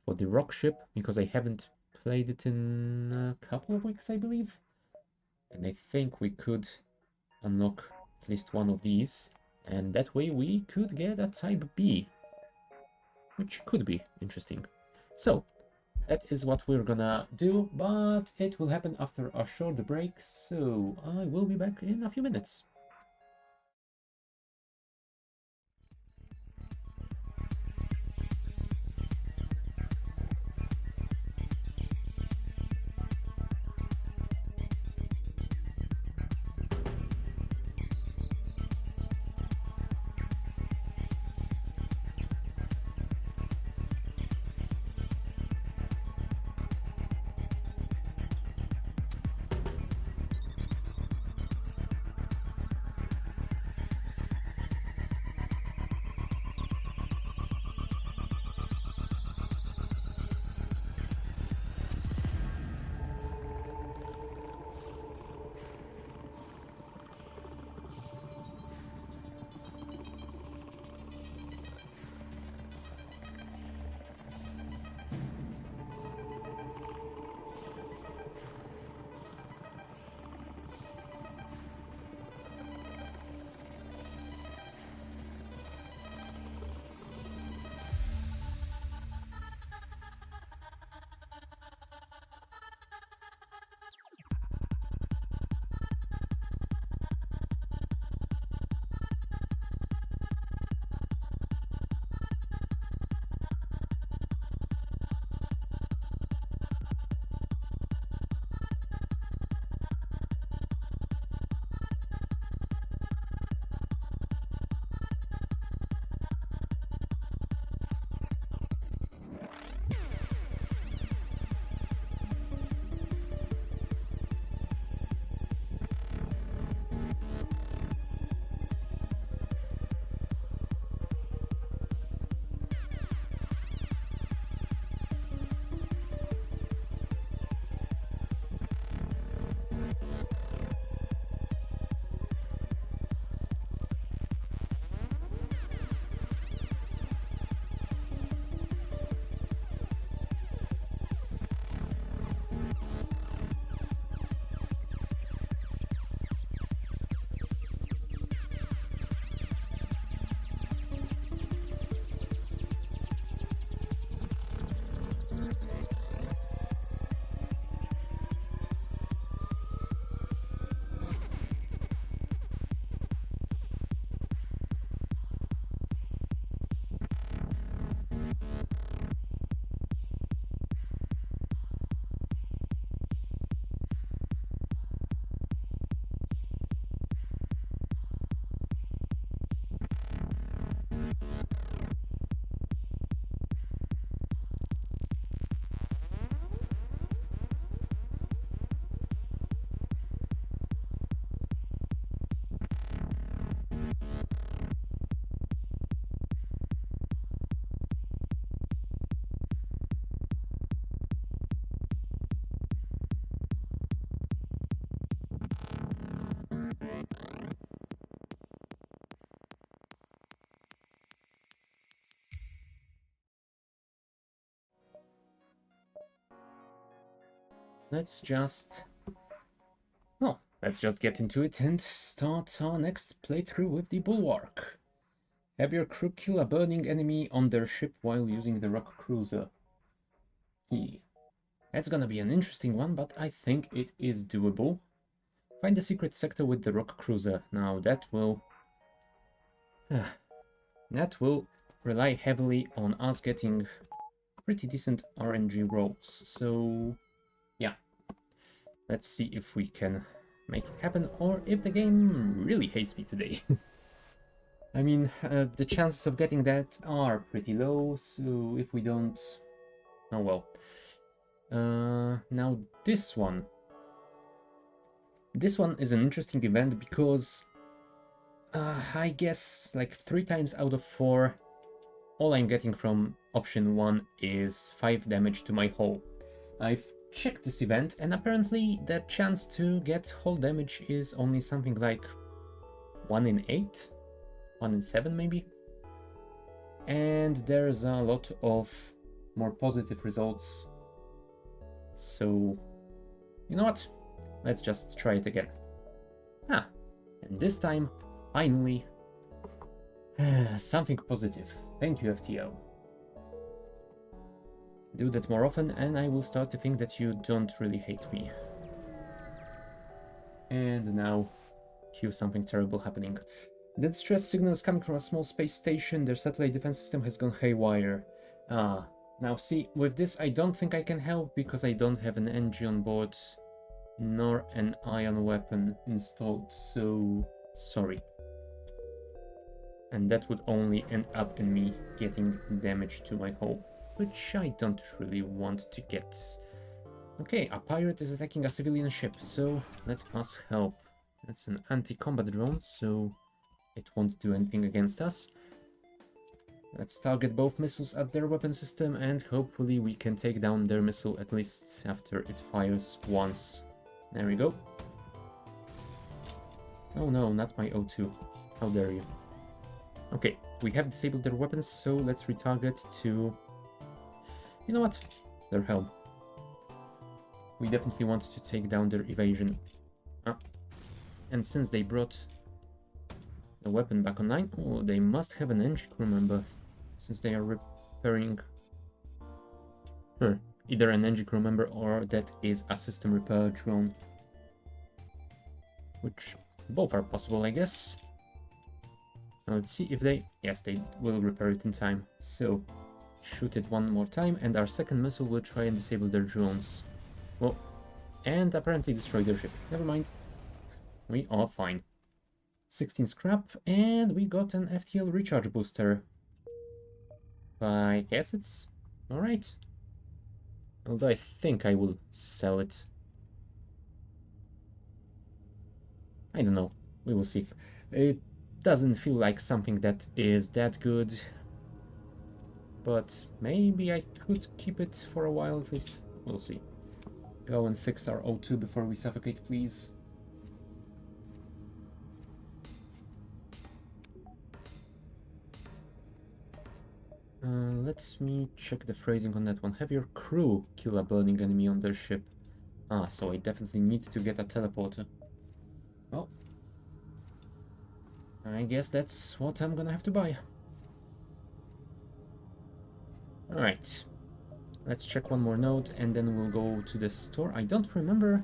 S1: for the rock ship, because I haven't played it in a couple of weeks, I believe. And I think we could unlock at least one of these, and that way we could get a Type B, which could be interesting. So, that is what we're gonna do, but it will happen after a short break, so I will be back in a few minutes. Let's just... Well, let's just get into it and start our next playthrough with the Bulwark. Have your crew kill a burning enemy on their ship while using the Rock Cruiser. That's gonna be an interesting one, but I think it is doable. Find the secret sector with the Rock Cruiser. Now that will... that will rely heavily on us getting pretty decent RNG rolls. So, yeah. Let's see if we can make it happen, or if the game really hates me today. I mean, the chances of getting that are pretty low, so if we don't... Oh well. Now this one. This one is an interesting event because I guess like 3 times out of 4, all I'm getting from option 1 is 5 damage to my hull. I've checked this event, and apparently the chance to get hull damage is only something like 1 in 8? 1 in 7 maybe? And there's a lot of more positive results. So, you know what? Let's just try it again. And this time, finally, something positive. Thank you, FTL. Do that more often, and I will start to think that you don't really hate me. And now, cue something terrible happening. The distress signal is coming from a small space station. Their satellite defense system has gone haywire. Now see, with this I don't think I can help because I don't have an NG on board, nor an ion weapon installed, so sorry. And that would only end up in me getting damage to my hull, which I don't really want to get. Okay, a pirate is attacking a civilian ship, so let us help. That's an anti-combat drone, so it won't do anything against us. Let's target both missiles at their weapon system, and hopefully we can take down their missile at least after it fires once. There we go. Oh no, not my O2. How dare you. Okay, we have disabled their weapons, so let's retarget to... You know what? Their helm. We definitely want to take down their evasion. And since they brought the weapon back online, oh, they must have an NG crew member, since they are repairing... Either an NG crew member or that is a system repair drone. Which both are possible, I guess. Now let's see if they... Yes, they will repair it in time. So, shoot it one more time, and our second missile will try and disable their drones. Well, and apparently destroy their ship. Never mind. We are fine. 16 scrap, and we got an FTL recharge booster. I guess it's alright. Although I think I will sell it. I don't know. We will see. It doesn't feel like something that is that good. But maybe I could keep it for a while at least. We'll see. Go and fix our O2 before we suffocate, please. Let me check the phrasing on that one. Have your crew kill a burning enemy on their ship. So I definitely need to get a teleporter. Well, I guess that's what I'm gonna have to buy. Alright. Let's check one more note and then we'll go to the store. I don't remember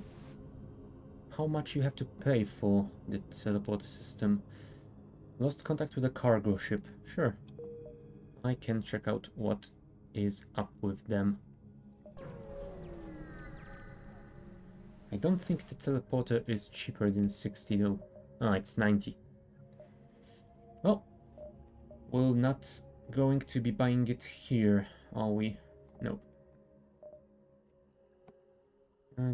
S1: how much you have to pay for the teleporter system. Lost contact with a cargo ship. Sure. I can check out what is up with them. I don't think the teleporter is cheaper than 60 though. It's 90. Well, we're not going to be buying it here, are we? No.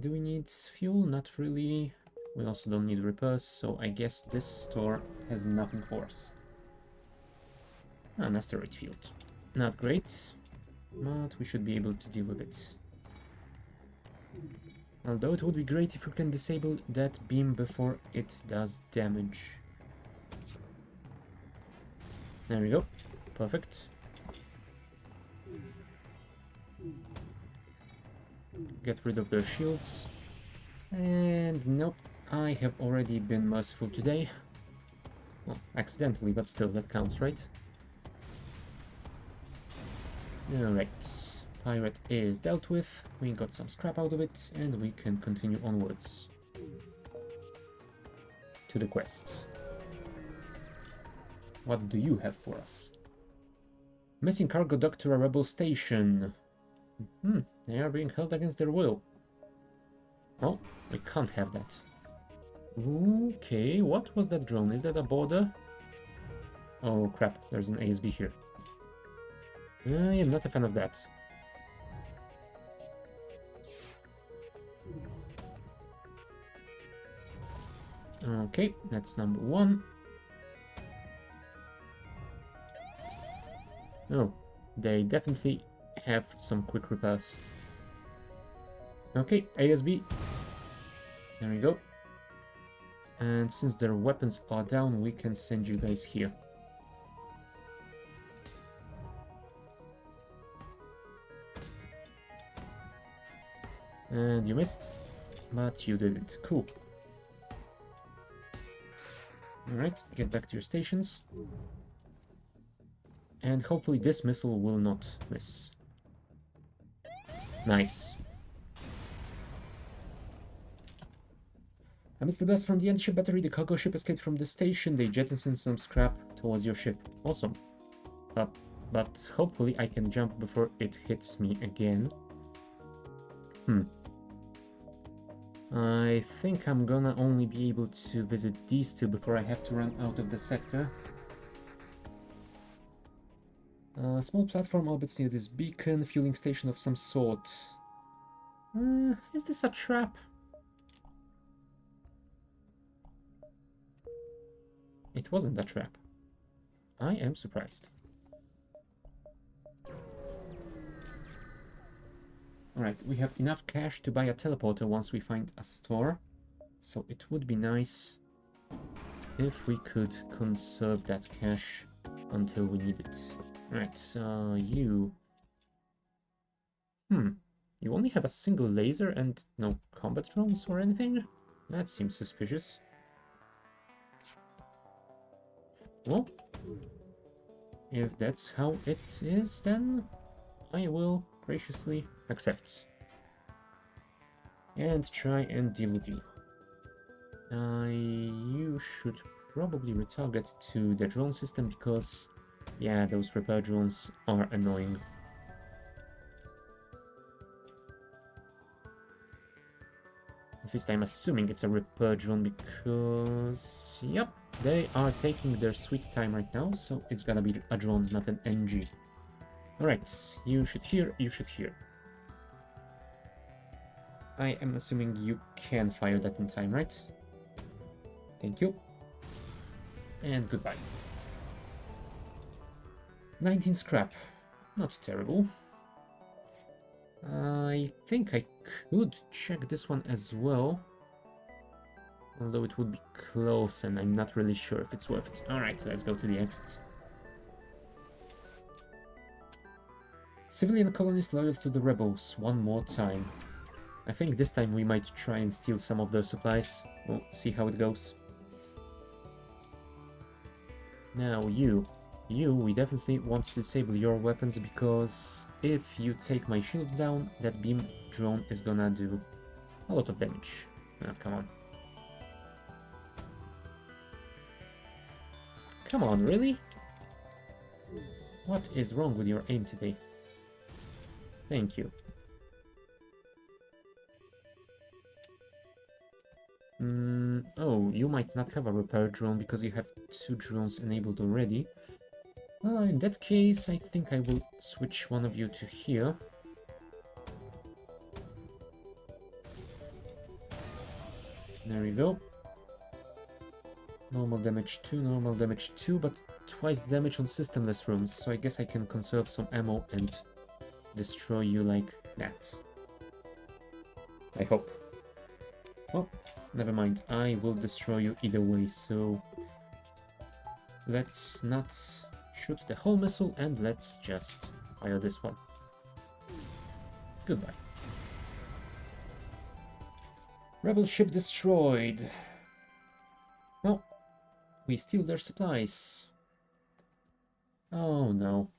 S1: Do we need fuel? Not really. We also don't need repairs, so I guess this store has nothing for us. An asteroid field. Not great, but we should be able to deal with it. Although it would be great if you can disable that beam before it does damage. There we go. Perfect. Get rid of their shields. And nope, I have already been merciful today. Well, accidentally, but still, that counts, right? Alright, pirate is dealt with, we got some scrap out of it, and we can continue onwards to the quest. What do you have for us? Missing cargo docked to a rebel station. They are being held against their will. Oh, we can't have that. Okay, what was that drone? Is that a border? Oh crap, there's an ASB here. I am not a fan of that. Okay, that's number one. Oh, they definitely have some quick repairs. Okay, ASB. There we go. And since their weapons are down, we can send you guys here. And you missed, but you didn't. Cool. Alright, get back to your stations. And hopefully this missile will not miss. Nice. Amidst the blast from the anti-ship battery, the cargo ship escaped from the station. They jettisoned some scrap towards your ship. Awesome. But hopefully I can jump before it hits me again. I think I'm gonna only be able to visit these two before I have to run out of the sector. A small platform orbits near this beacon, fueling station of some sort. Is this a trap? It wasn't a trap. I am surprised. Alright, we have enough cash to buy a teleporter once we find a store. So it would be nice if we could conserve that cash until we need it. Right, you... You only have a single laser and no combat drones or anything? That seems suspicious. Well, if that's how it is, then I will graciously accept. And try and deal with you. You should probably retarget to the drone system because, yeah, those repair drones are annoying. At least I'm assuming it's a repair drone because, yep, they are taking their sweet time right now, so it's gonna be a drone, not an NG. Alright, you should hear, you should hear. I am assuming you can fire that in time, right? Thank you. And goodbye. 19 scrap. Not terrible. I think I could check this one as well. Although it would be close and I'm not really sure if it's worth it. Alright, let's go to the exit. Civilian colonists loyal to the rebels, one more time. I think this time we might try and steal some of their supplies. We'll see how it goes. Now we definitely want to disable your weapons because if you take my shield down, that beam drone is gonna do a lot of damage. Oh, come on. Come on, really? What is wrong with your aim today? Thank you. Oh, you might not have a repair drone because you have 2 drones enabled already. In that case, I think I will switch one of you to here. There we go. Normal damage 2, but twice damage on systemless rooms, so I guess I can conserve some ammo and destroy you like that. I hope. Oh, never mind. I will destroy you either way, so let's not shoot the whole missile and let's just fire this one. Goodbye. Rebel ship destroyed. Well, we steal their supplies. Oh no.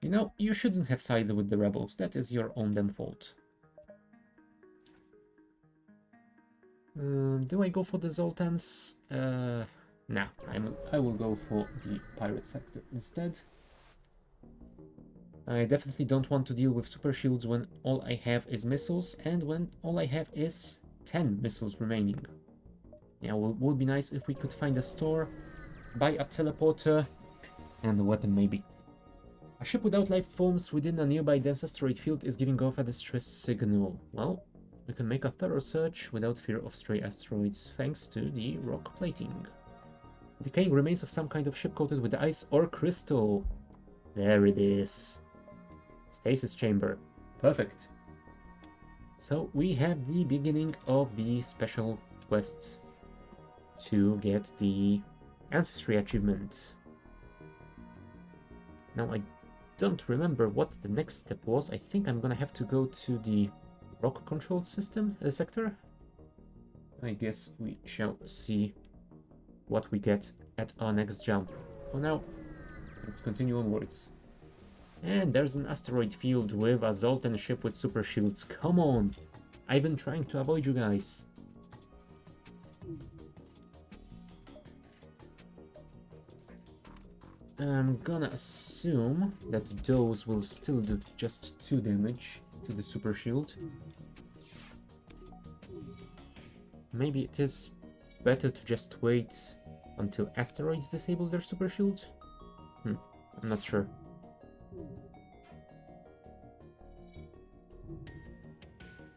S1: You know, you shouldn't have sided with the rebels. That is your own damn fault. Do I go for the Zoltans? Nah, I will go for the pirate sector instead. I definitely don't want to deal with super shields when all I have is missiles and when all I have is 10 missiles remaining. Yeah, would be nice if we could find a store, buy a teleporter, and a weapon maybe. A ship without life forms within a nearby dense asteroid field is giving off a distress signal. Well, we can make a thorough search without fear of stray asteroids, thanks to the rock plating. Decaying remains of some kind of ship coated with ice or crystal. There it is. Stasis chamber. Perfect. So we have the beginning of the special quest to get the ancestry achievement. Now I don't remember what the next step was. I think I'm gonna have to go to the rock control system sector. I guess we shall see what we get at our next jump. For now, let's continue onwards. And there's an asteroid field with a Zoltan ship with super shields. Come on! I've been trying to avoid you guys. I'm gonna assume that those will still do just 2 damage to the super shield. Maybe it is better to just wait until asteroids disable their super shield? I'm not sure.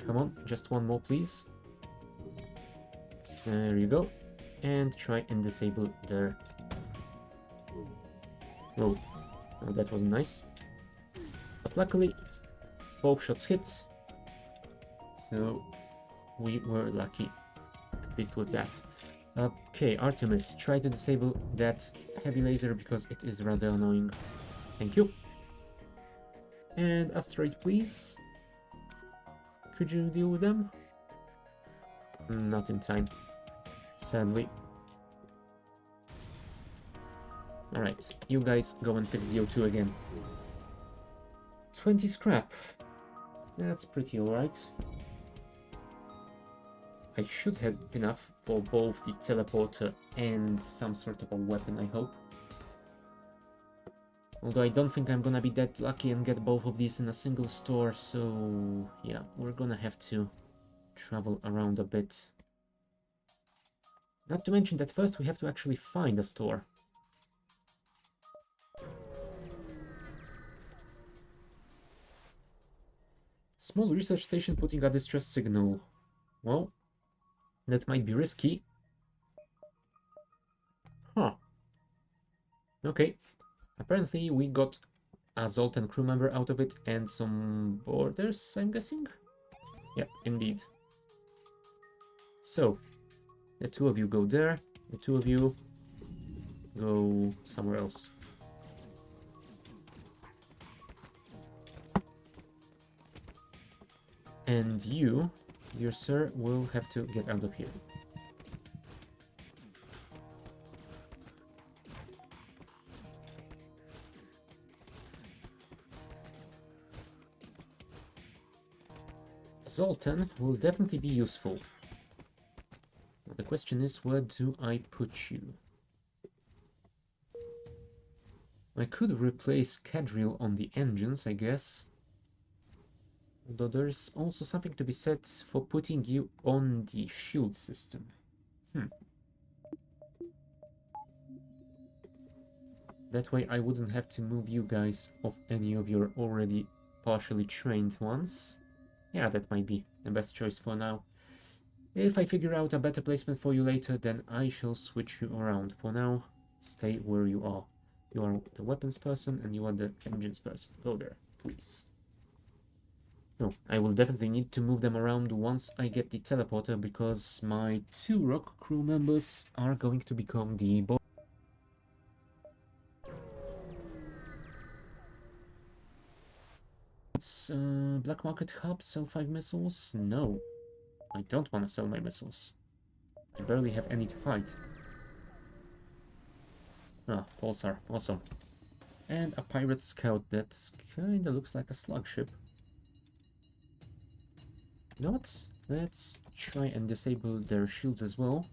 S1: Come on, just one more please. There you go. And try and disable their... Oh, no, that wasn't nice. But luckily, both shots hit. So we were lucky, at least with that. Okay, Artemis, try to disable that heavy laser because it is rather annoying. Thank you. And asteroid, please. Could you deal with them? Not in time, sadly. Alright, you guys go and fix the O2 again. 20 scrap. That's pretty alright. I should have enough for both the teleporter and some sort of a weapon, I hope. Although I don't think I'm gonna be that lucky and get both of these in a single store, so yeah, we're gonna have to travel around a bit. Not to mention that first we have to actually find a store. Small research station putting a distress signal. Well, that might be risky. Huh. Okay. Apparently we got a Zoltan crew member out of it and some boarders, I'm guessing? Yeah, indeed. So, the 2 of you go there, the 2 of you go somewhere else. And you, dear sir, will have to get out of here. Zoltan will definitely be useful. The question is, where do I put you? I could replace Cadriel on the engines, I guess. Although there's also something to be said for putting you on the shield system. That way I wouldn't have to move you guys off any of your already partially trained ones. Yeah, that might be the best choice for now. If I figure out a better placement for you later, then I shall switch you around. For now, stay where you are. You are the weapons person and you are the engines person. Go there, please. No, I will definitely need to move them around once I get the teleporter, because my 2 rock crew members are going to become the boss. Black market hub, sell 5 missiles? No, I don't want to sell my missiles. I barely have any to fight. Ah, Pulsar, awesome. And a pirate scout that kinda looks like a slug ship. You know what? Let's try and disable their shields as well.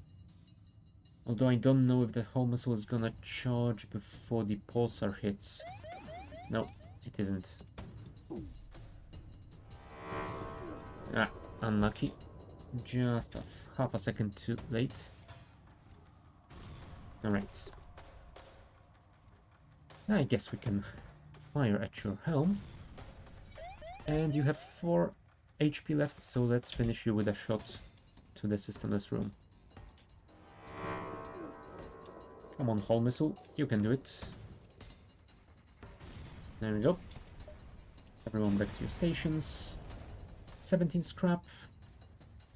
S1: Although I don't know if the hull missile is gonna charge before the pulsar hits. No, it isn't. Ah, unlucky. Just half a second too late. Alright. I guess we can fire at your helm. And you have 4 HP left, so let's finish you with a shot to the systemless room. Come on, hull missile, you can do it. There we go. Everyone back to your stations. 17 scrap,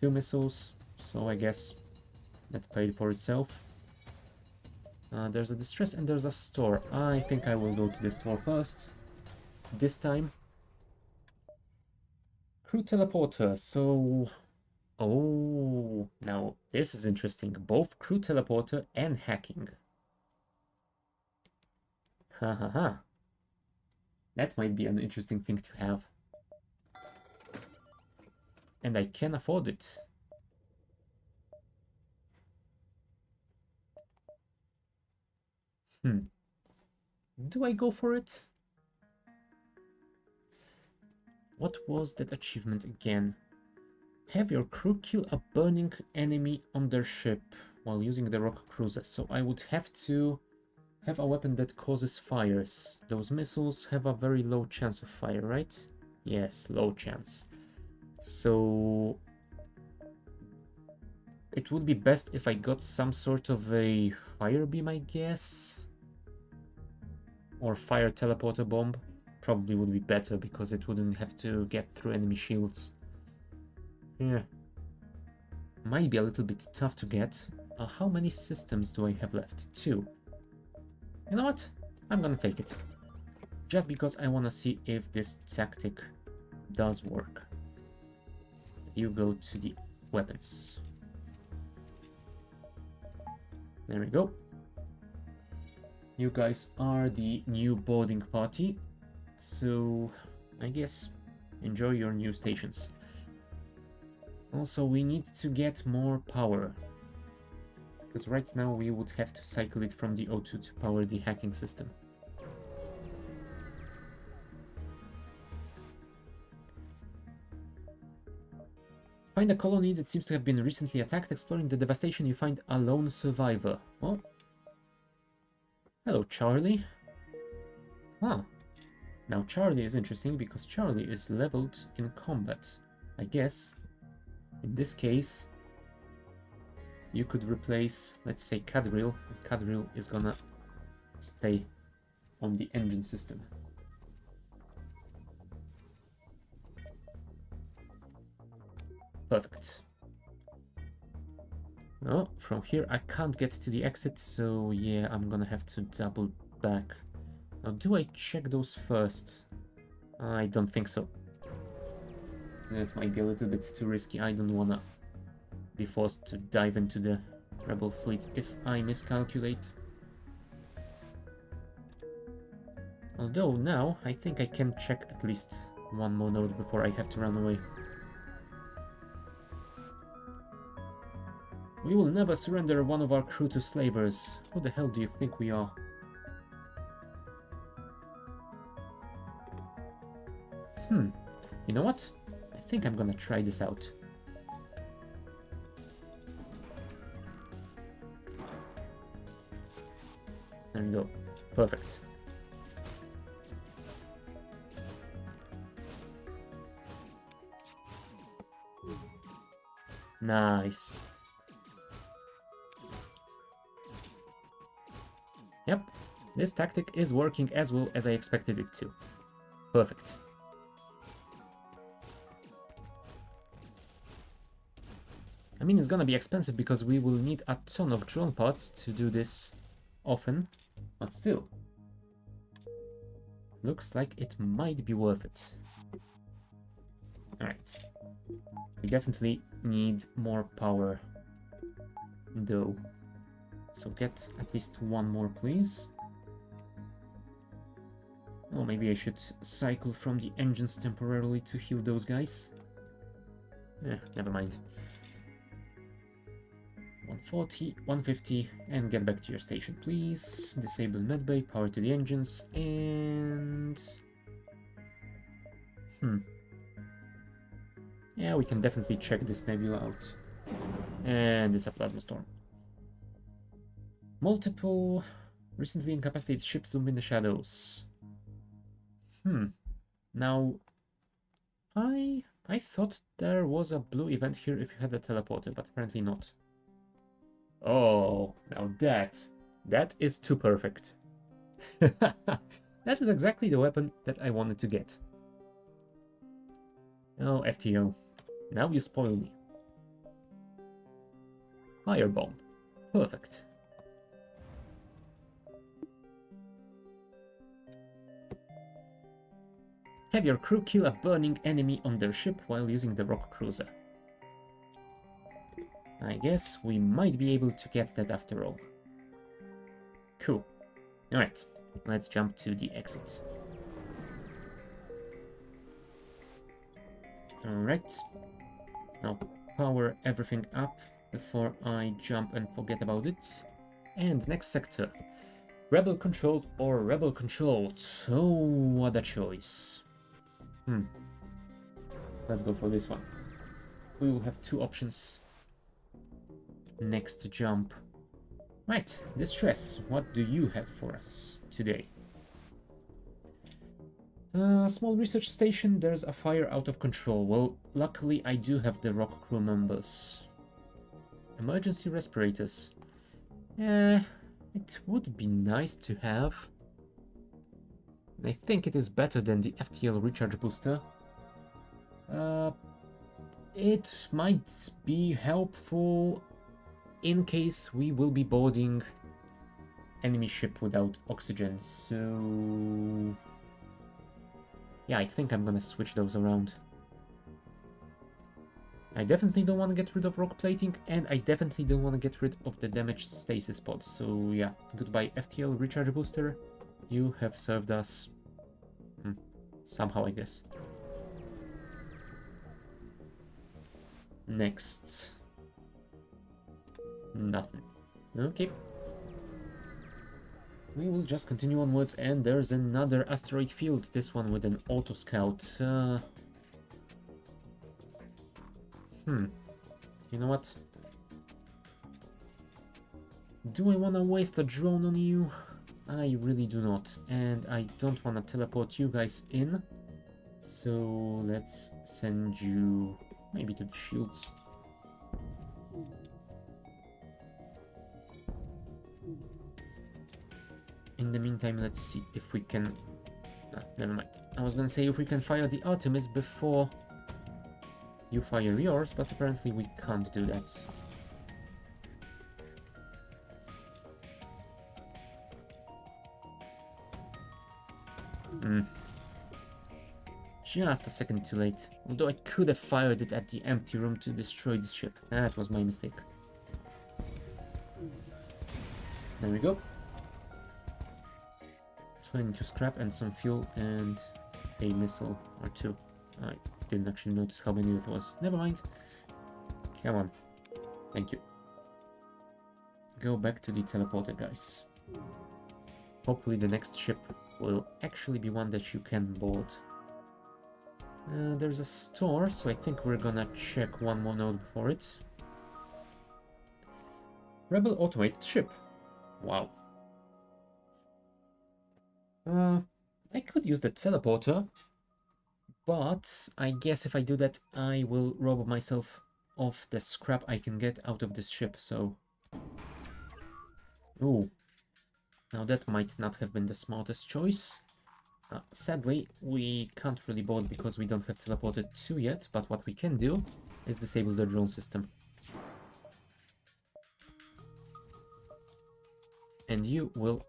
S1: 2 missiles, so I guess that paid for itself. There's a distress and there's a store. I think I will go to the store first. This time. Crew teleporter, so... Oh, now this is interesting. Both crew teleporter and hacking. Ha ha ha. That might be an interesting thing to have. And I can afford it. Do I go for it? What was that achievement again? Have your crew kill a burning enemy on their ship while using the rock cruiser. So I would have to have a weapon that causes fires. Those missiles have a very low chance of fire, right? Yes, low chance. So it would be best if I got some sort of a fire beam, I guess. Or fire teleporter bomb. Probably would be better because it wouldn't have to get through enemy shields. Yeah. Might be a little bit tough to get. How many systems do I have left? 2. You know what? I'm gonna take it. Just because I wanna see if this tactic does work. You go to the weapons. There we go. You guys are the new boarding party. So, I guess, enjoy your new stations. Also, we need to get more power. Because right now we would have to cycle it from the O2 to power the hacking system. Find a colony that seems to have been recently attacked. Exploring the devastation, you find a lone survivor. Oh. Hello, Charlie. Ah. Now Charlie is interesting because Charlie is leveled in combat. I guess, in this case, you could replace, let's say, Cadril. Cadril is gonna stay on the engine system. Perfect. No, from here I can't get to the exit, so yeah, I'm gonna have to double back. Now, do I check those first? I don't think so. That might be a little bit too risky. I don't wanna be forced to dive into the rebel fleet if I miscalculate. Although now I think I can check at least one more node before I have to run away. We will never surrender one of our crew to slavers. Who the hell do you think we are? You know what? I think I'm gonna try this out. There we go. Perfect. Nice. Yep, this tactic is working as well as I expected it to. Perfect. I mean, it's gonna be expensive because we will need a ton of drone pods to do this often, but still. Looks like it might be worth it. Alright. We definitely need more power, though. So get at least one more, please. Oh, maybe I should cycle from the engines temporarily to heal those guys. Never mind. 140, 150, and get back to your station, please. Disable medbay, power to the engines, and... Yeah, we can definitely check this nebula out. And it's a plasma storm. Multiple recently incapacitated ships loom in the shadows. Now, I thought there was a blue event here if you had a teleporter, but apparently not. Oh, now that is too perfect. That is exactly the weapon that I wanted to get. Oh, FTL. Now you spoil me. Firebomb. Perfect. Have your crew kill a burning enemy on their ship while using the rock cruiser. I guess we might be able to get that after all. Cool. Alright, let's jump to the exit. Alright. Now power everything up before I jump and forget about it. And next sector. Rebel controlled or rebel controlled? Oh, what a choice. Let's go for this one. We will have two options. Next jump. Right, distress. What do you have for us today? Small research station, there's a fire out of control. Well, luckily I do have the rock crew members. Emergency respirators. It would be nice to have. I think it is better than the FTL recharge booster. It might be helpful in case we will be boarding enemy ship without oxygen, so... Yeah, I think I'm gonna switch those around. I definitely don't want to get rid of rock plating, and I definitely don't want to get rid of the damaged stasis pod. So yeah, goodbye FTL recharge booster. You have served us. Somehow, I guess. Next. Nothing. Okay. We will just continue onwards, and there's another asteroid field, this one with an auto scout. You know what? Do I want to waste a drone on you? I really do not, and I don't want to teleport you guys in. So let's send you maybe to the shields. In the meantime, let's see if we can... never mind. I was gonna say if we can fire the Artemis before you fire yours, but apparently we can't do that. Just a second too late. Although I could have fired it at the empty room to destroy the ship. That was my mistake. There we go. 22 scrap and some fuel and a missile or two. I didn't actually notice how many it was. Never mind. Come on. Thank you. Go back to the teleporter, guys. Hopefully the next ship will actually be one that you can board. There's a store, so I think we're gonna check one more node before it. Rebel automated ship. Wow. I could use the teleporter, but I guess if I do that, I will rob myself of the scrap I can get out of this ship, so... Ooh. Now that might not have been the smartest choice. Sadly, we can't really board because we don't have teleported 2 yet, but what we can do is disable the drone system. and you will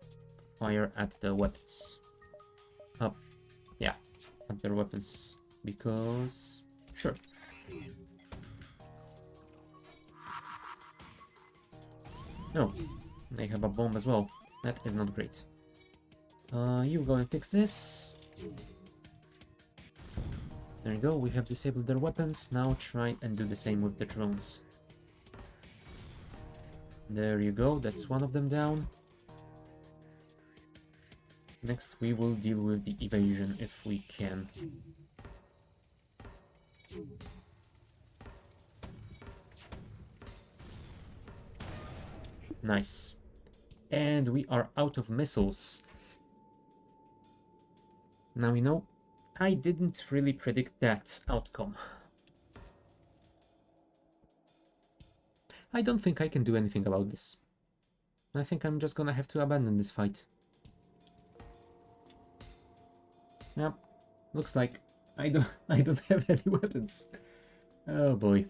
S1: fire at the weapons. Up, yeah, at their weapons, because sure. No, they have a bomb as well. That is not great. You go and fix this. There you go, we have disabled their weapons. Now try and do the same with the drones. There you go, that's one of them down. Next we will deal with the evasion if we can. Nice. And we are out of missiles. Now you know, I didn't really predict that outcome. I don't think I can do anything about this. I think I'm just gonna have to abandon this fight. Yep, looks like I don't have any weapons. Oh boy.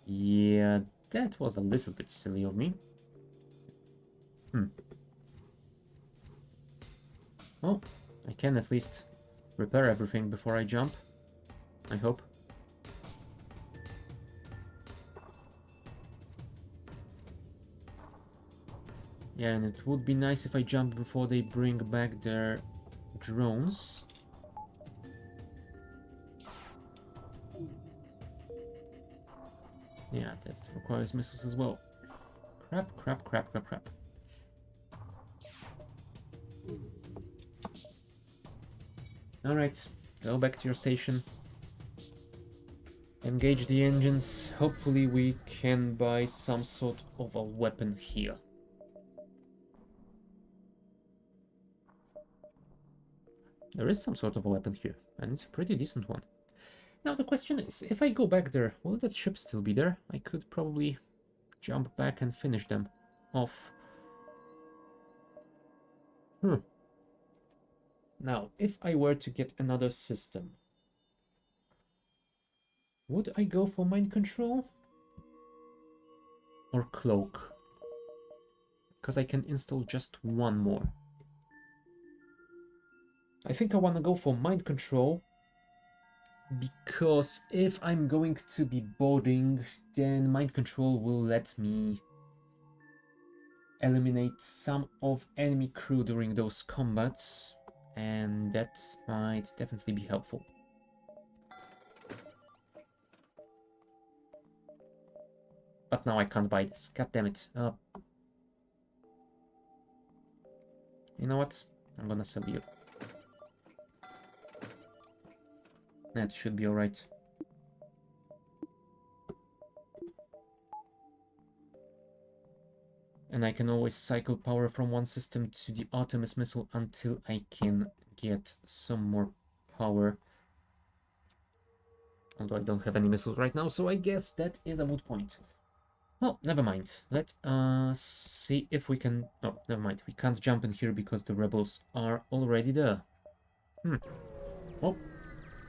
S1: Yeah, that was a little bit silly of me. Well, I can at least repair everything before I jump. I hope. Yeah, and it would be nice if I jump before they bring back their drones. Yeah, that requires missiles as well. Crap, crap, crap, crap, crap. Alright, go back to your station. Engage the engines. Hopefully we can buy some sort of a weapon here. There is some sort of a weapon here, and it's a pretty decent one. Now the question is, if I go back there, will that ship still be there? I could probably jump back and finish them off. Now, if I were to get another system, would I go for mind control? Or cloak? Because I can install just one more. I think I want to go for mind control, because if I'm going to be boarding, then mind control will let me eliminate some of enemy crew during those combats, and that might definitely be helpful. But now I can't buy this. God damn it. You know what? I'm gonna sell you. That should be alright. And I can always cycle power from one system to the Artemis missile until I can get some more power. Although I don't have any missiles right now, so I guess that is a moot point. Well, never mind. Let us see if we can... Oh, never mind. We can't jump in here because the rebels are already there. Well,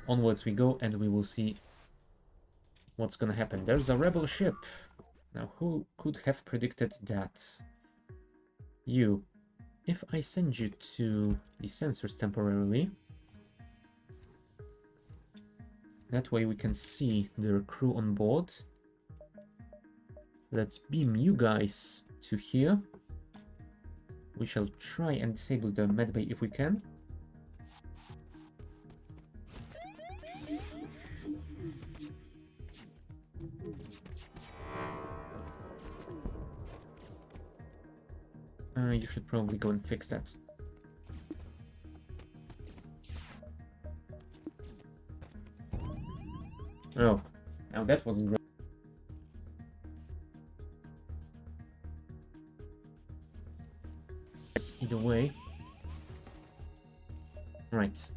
S1: onwards we go and we will see what's gonna happen. There's a rebel ship. Now, who could have predicted that? You. If I send you to the sensors temporarily, that way we can see their crew on board. Let's beam you guys to here. We shall try and disable the medbay if we can. You should probably go and fix that. Oh, now that wasn't great. Either way. Right.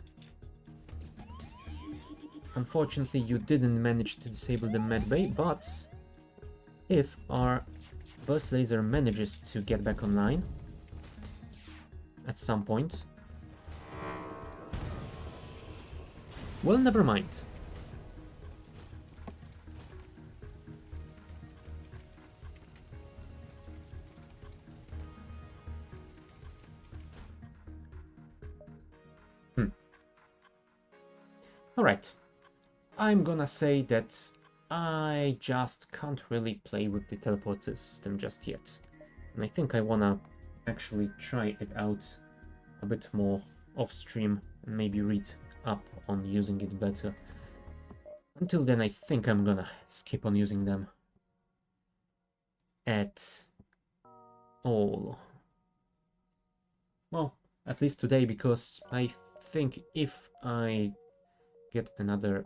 S1: Unfortunately, you didn't manage to disable the medbay, but if our burst laser manages to get back online at some point, well, never mind. Alright, I'm gonna say that I just can't really play with the teleporter system just yet. And I think I wanna actually try it out a bit more off stream and maybe read up on using it better. Until then, I think I'm gonna skip on using them at all. Well, at least today, because I think if I get another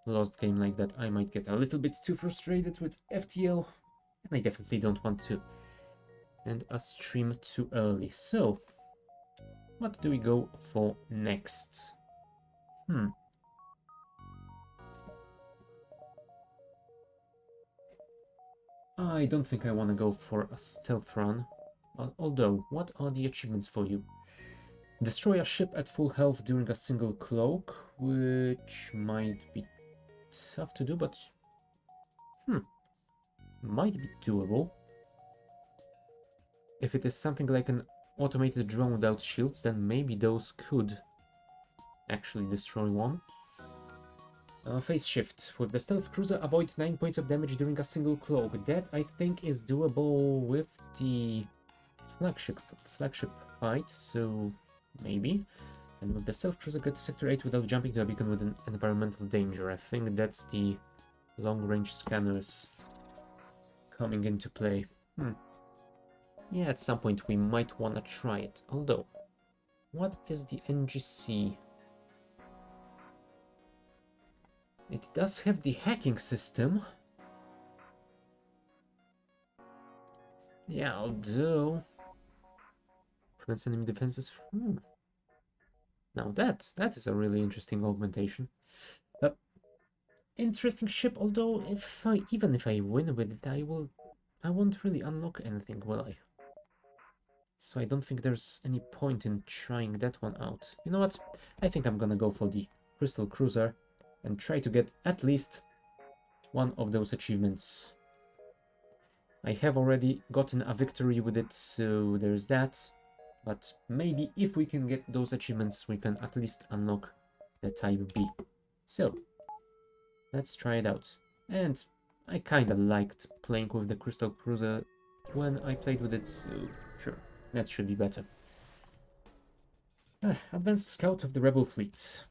S1: lost game like that, I might get a little bit too frustrated with FTL, and I definitely don't want to end a stream too early. So, what do we go for next? I don't think I want to go for a stealth run. Although, what are the achievements for you? Destroy a ship at full health during a single cloak, which might be tough to do, but might be doable. If it is something like an automated drone without shields, then maybe those could actually destroy one. Phase shift. With the stealth cruiser, avoid 9 points of damage during a single cloak. That, I think, is doable with the flagship fight, so maybe. And with the stealth cruiser, get to Sector 8 without jumping to a beacon with an environmental danger. I think that's the long-range scanners coming into play. Yeah, at some point we might want to try it. Although, what is the NGC? It does have the hacking system. Yeah, although... prevents enemy defenses. Now that is a really interesting augmentation. Interesting ship, although even if I win with it, I won't really unlock anything, will I? So I don't think there's any point in trying that one out. You know what? I think I'm gonna go for the Crystal Cruiser and try to get at least one of those achievements. I have already gotten a victory with it, so there's that. But maybe if we can get those achievements, we can at least unlock the Type B. So, let's try it out. And I kinda liked playing with the Crystal Cruiser when I played with it, so sure, that should be better. Advanced Scout of the Rebel Fleet.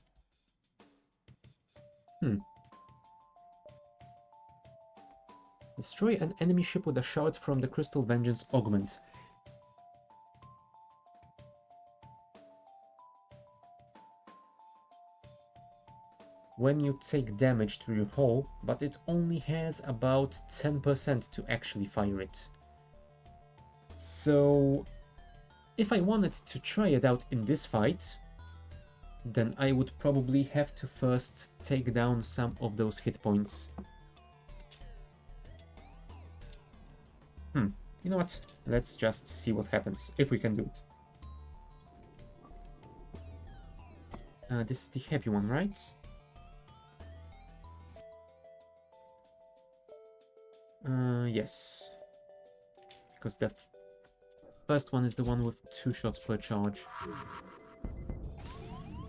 S1: Destroy an enemy ship with a shard from the Crystal Vengeance Augment. When you take damage to your hull, but it only has about 10% to actually fire it. So, if I wanted to try it out in this fight, then I would probably have to first take down some of those hit points. You know what? Let's just see what happens, if we can do it. This is the heavy one, right? Yes. Because the first one is the one with 2 shots per charge.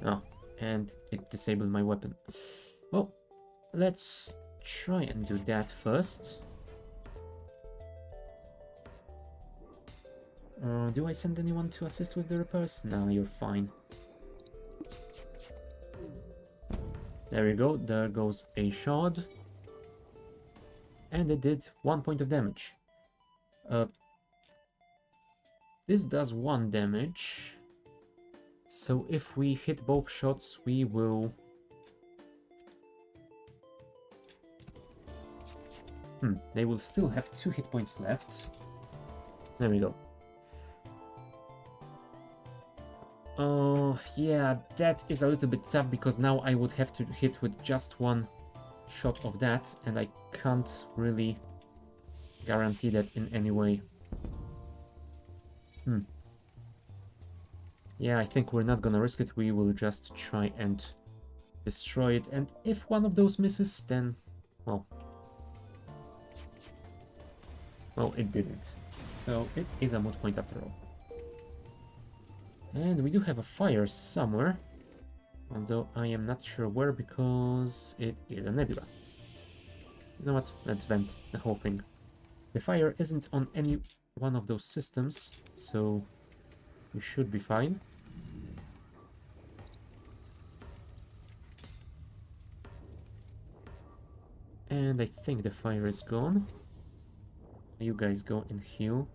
S1: Oh, and it disabled my weapon. Well, let's try and do that first. Do I send anyone to assist with the repairs? No, you're fine. There you go, there goes a shard. And it did 1 point of damage. This does 1 damage. So if we hit both shots, we will... They will still have 2 hit points left. There we go. Oh, yeah, that is a little bit tough, because now I would have to hit with just 1 shot of that, and I can't really guarantee that in any way. Yeah, I think we're not gonna risk it. We will just try and destroy it, and if one of those misses, then, well, it didn't. So it is a moot point after all. And we do have a fire somewhere. Although I am not sure where because it is a nebula. You know what? Let's vent the whole thing. The fire isn't on any one of those systems, so we should be fine. And I think the fire is gone. You guys go and heal.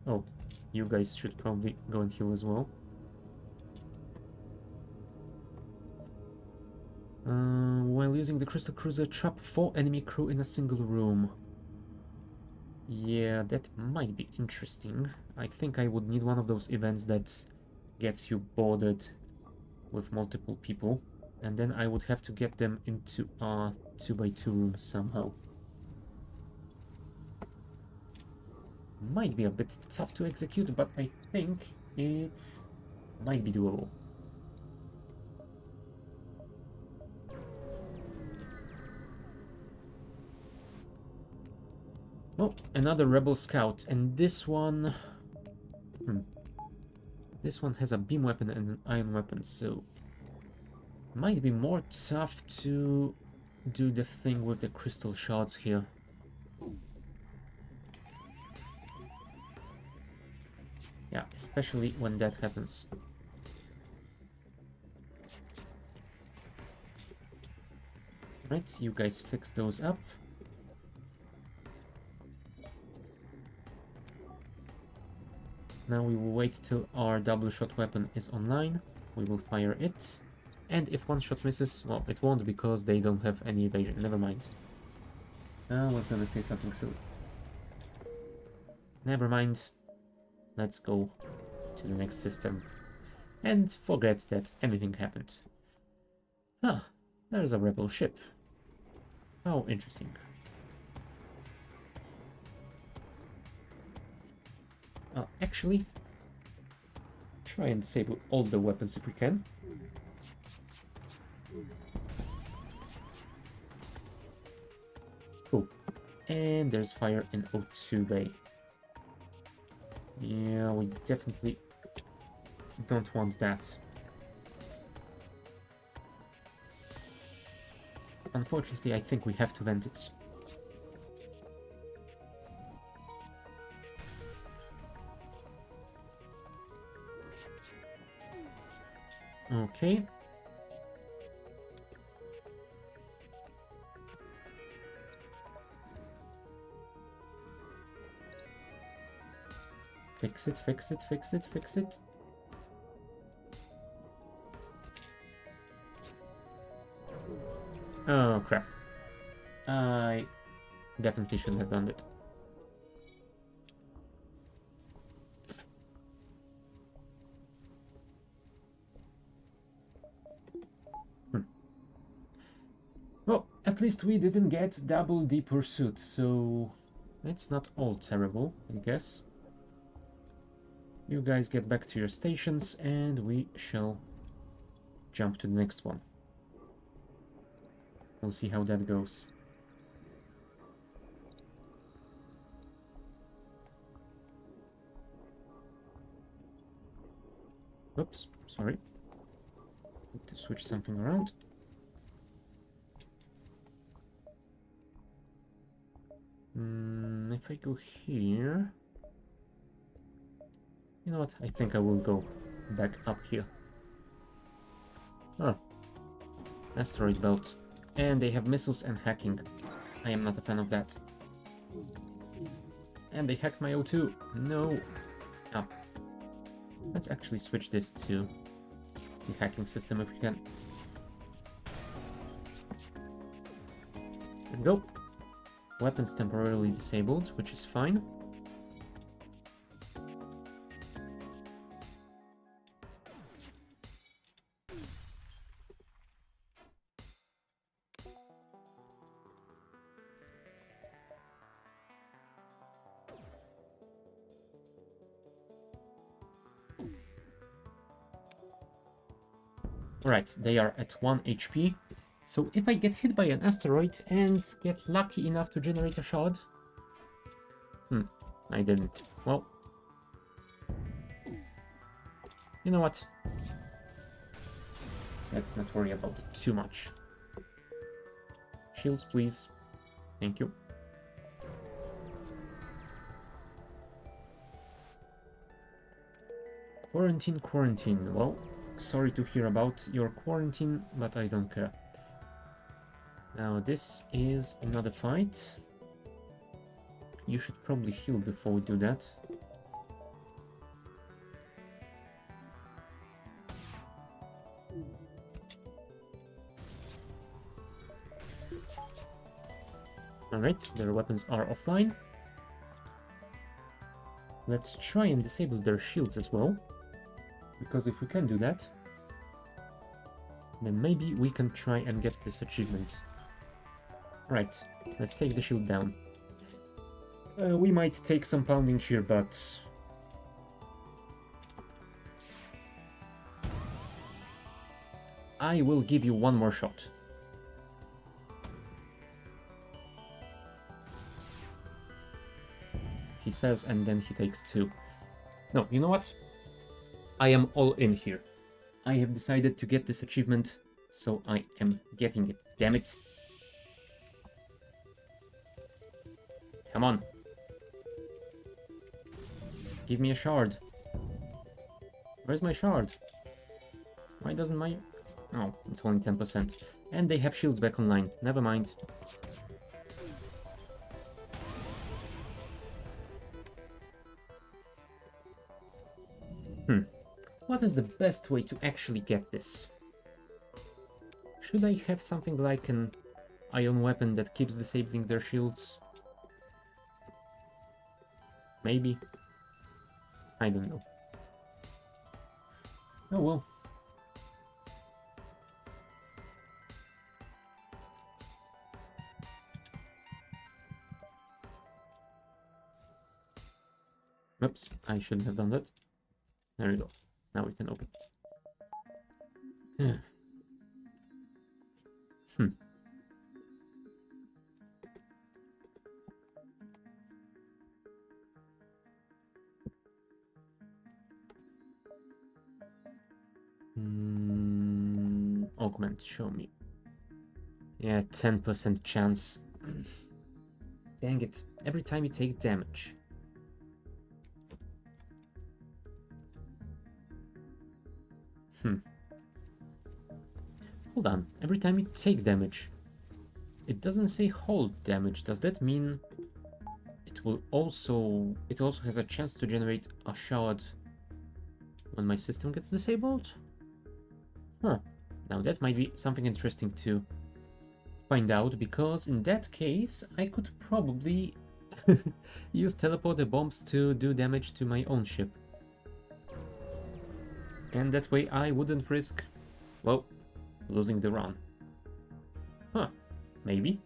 S1: Oh, you guys should probably go and heal as well. While using the Crystal Cruiser, trap 4 enemy crew in a single room. Yeah, that might be interesting. I think I would need one of those events that gets you boarded with multiple people. And then I would have to get them into a 2x2 room somehow. Might be a bit tough to execute, but I think it might be doable. Oh, another Rebel Scout, and this one... This one has a beam weapon and an iron weapon, so... Might be more tough to do the thing with the crystal shards here. Yeah, especially when that happens. Right, you guys fix those up. Now we will wait till our double shot weapon is online. We will fire it. And if one shot misses, well, it won't because they don't have any evasion. Never mind. I was gonna say something silly. Never mind. Let's go to the next system. And forget that anything happened. Ah, there's a rebel ship. How interesting. Actually, try and disable all the weapons if we can. Cool. And there's fire in O2 bay. Yeah, we definitely don't want that. Unfortunately, I think we have to vent it. Okay. Fix it, fix it, fix it, fix it. Oh, crap. I definitely shouldn't have done it. Well, at least we didn't get double D pursuit, so it's not all terrible, I guess. You guys get back to your stations, and we shall jump to the next one. We'll see how that goes. Oops, sorry. Need to switch something around. If I go here... You know what? I think I will go back up here. Oh. Asteroid belt. And they have missiles and hacking. I am not a fan of that. And they hacked my O2. No. Ah. Let's actually switch this to the hacking system if we can. There we go. Weapons temporarily disabled, which is fine. Alright, they are at 1 HP. So if I get hit by an asteroid and get lucky enough to generate a shard... I didn't. Well... You know what? Let's not worry about it too much. Shields, please. Thank you. Quarantine, quarantine. Well, sorry to hear about your quarantine, but I don't care. Now, this is another fight. You should probably heal before we do that. Alright, their weapons are offline. Let's try and disable their shields as well. Because if we can do that, then maybe we can try and get this achievement. Right, let's take the shield down. We might take some pounding here, but... I will give you one more shot. He says, and then he takes 2. No, you know what? I am all in here. I have decided to get this achievement, so I am getting it. Damn it. Come on. Give me a shard. Where's my shard? Why doesn't my... Oh, it's only 10%. And they have shields back online. Never mind. What is the best way to actually get this? Should I have something like an ion weapon that keeps disabling their shields? Maybe. I don't know. Oh well. Oops, I shouldn't have done that. There we go. Now we can open it. Augment, show me. Yeah, 10% chance. Dang it. Every time you take damage. Hold on. Every time you take damage. It doesn't say hold damage. Does that mean it also has a chance to generate a shard when my system gets disabled? Huh. Now that might be something interesting to find out, because in that case I could probably use teleporter bombs to do damage to my own ship. And that way I wouldn't risk, well, losing the run. Huh. Maybe.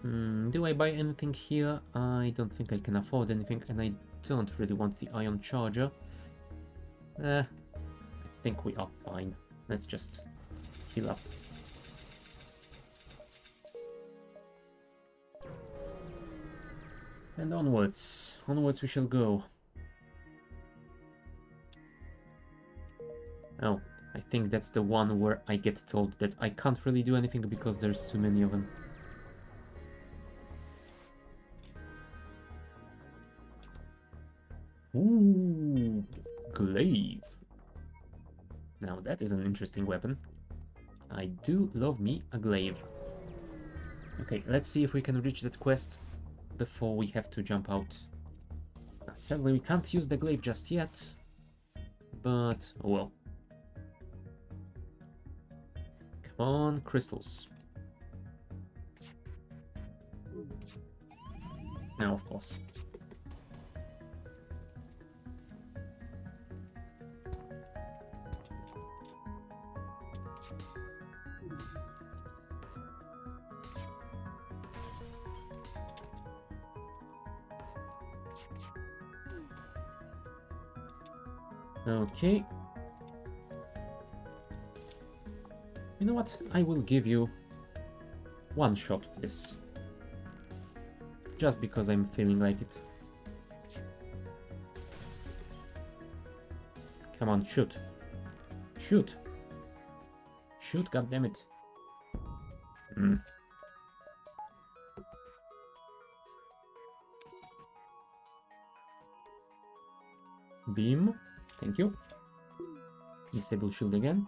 S1: Do I buy anything here? I don't think I can afford anything, and I don't really want the ion charger. I think we are fine. Let's just heal up. And onwards. Onwards we shall go. Oh, I think that's the one where I get told that I can't really do anything because there's too many of them. Ooh, glaive. Now that is an interesting weapon. I do love me a glaive. Okay, let's see if we can reach that quest before we have to jump out. Sadly, we can't use the glaive just yet, but oh well. Come on, crystals. Now, of course. Okay. You know what? I will give you one shot of this. Just because I'm feeling like it. Come on, shoot. Shoot. Shoot, goddammit. Beam. Thank you. Disable shield again.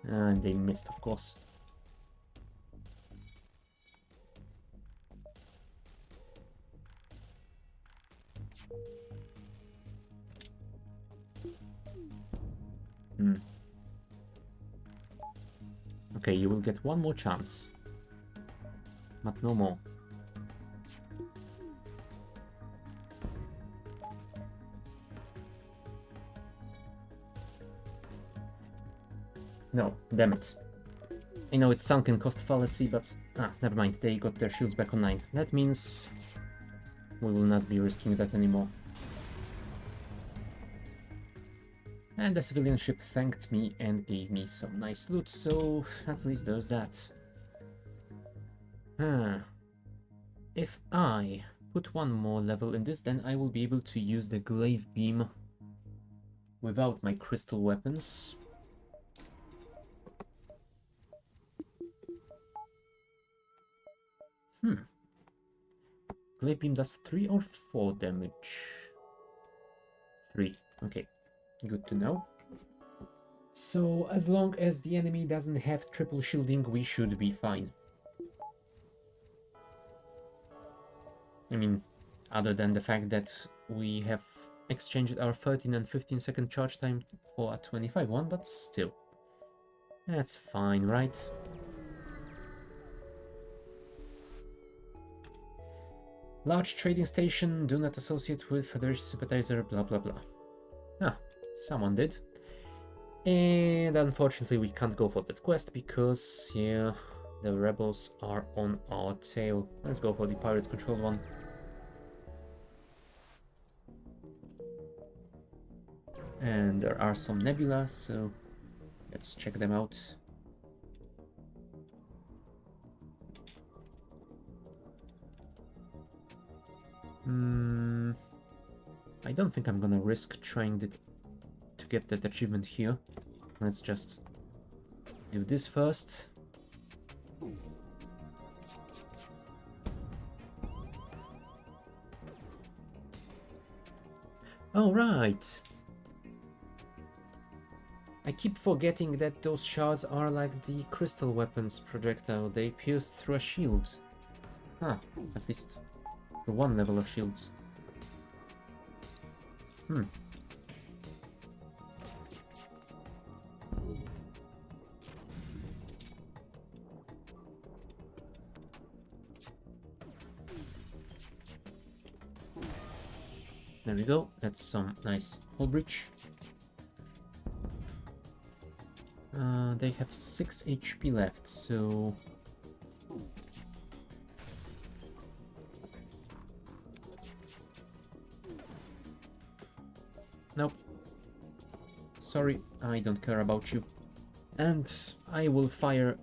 S1: And they missed, of course. Okay, you will get one more chance. But no more. No, damn it. I know it's sunken cost fallacy, but... never mind, they got their shields back online. That means... we will not be risking that anymore. And the civilian ship thanked me and gave me some nice loot, so at least there's that. If I put one more level in this, then I will be able to use the glaive beam without my crystal weapons. Glaive beam does 3 or 4 damage. 3. Okay, good to know. So as long as the enemy doesn't have triple shielding, we should be fine. I mean, other than the fact that we have exchanged our 13 and 15 second charge time for a 25 one, but still. That's fine, right? Large trading station, do not associate with Federation sympathizer, blah blah blah. Someone did. And unfortunately we can't go for that quest because, yeah, the rebels are on our tail. Let's go for the pirate controlled one. And there are some nebula, so let's check them out. I don't think I'm gonna risk trying to get that achievement here. Let's just do this first. All right. I keep forgetting that those shards are like the crystal weapons projectile. They pierce through a shield. At least for one level of shields. There we go. That's some nice hull breach. They have 6 HP left, so... Nope. Sorry, I don't care about you. And I will fire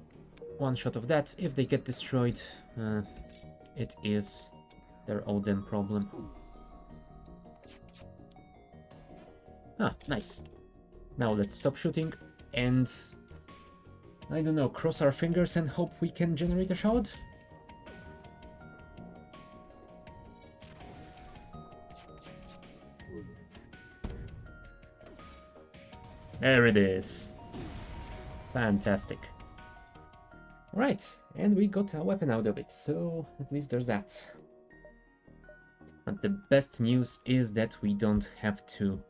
S1: one shot of that. If they get destroyed, it is their own damn problem. Nice. Now let's stop shooting and, I don't know, cross our fingers and hope we can generate a shard? There it is. Fantastic. Right, and we got a weapon out of it, so at least there's that. But the best news is that we don't have to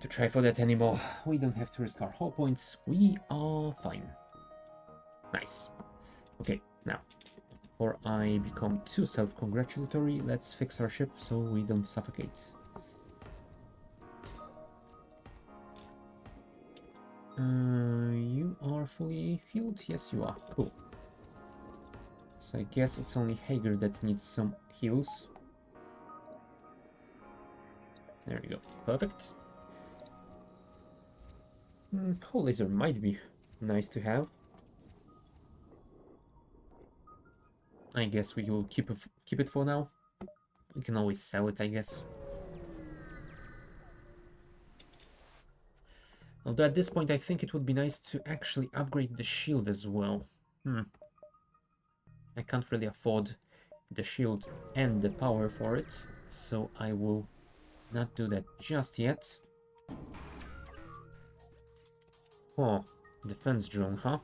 S1: try for that anymore. We don't have to risk our hull points. We are fine. Nice. Okay, now, before I become too self-congratulatory, let's fix our ship so we don't suffocate. You are fully healed? Yes, you are. Cool. So I guess it's only Hager that needs some heals. There we go. Perfect. Hull laser might be nice to have. I guess we will keep it for now. We can always sell it, I guess. Although at this point I think it would be nice to actually upgrade the shield as well. I can't really afford the shield and the power for it, so I will not do that just yet. Oh, defense drone, huh?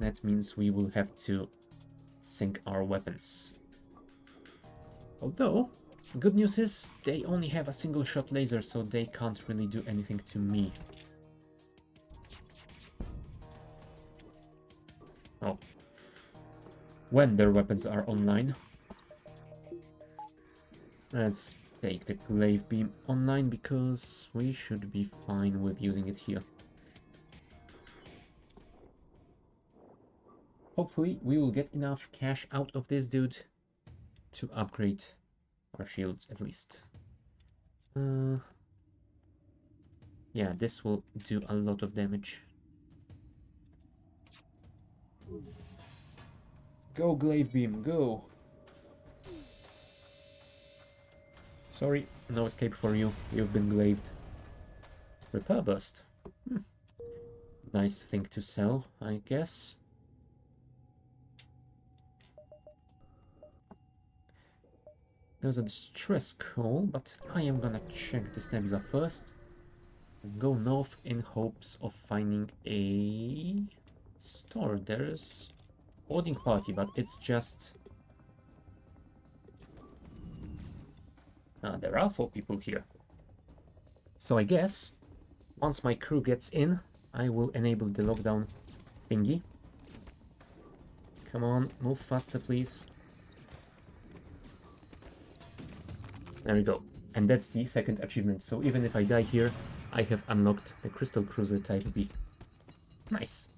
S1: That means we will have to sync our weapons. Although, good news is they only have a single shot laser, so they can't really do anything to me. Oh. When their weapons are online. Let's take the glaive beam online because we should be fine with using it here. Hopefully we will get enough cash out of this dude to upgrade our shields at least. Yeah, this will do a lot of damage. Go, glaive beam, go! Sorry, no escape for you. You've been glaved. Repair burst. Nice thing to sell, I guess. There's a distress call, but I am gonna check this nebula first. And go north in hopes of finding a store. There's boarding party, but it's just... there are 4 people here. So I guess, once my crew gets in, I will enable the lockdown thingy. Come on, move faster, please. There we go. And that's the second achievement. So even if I die here, I have unlocked the Crystal Cruiser Type B. Nice.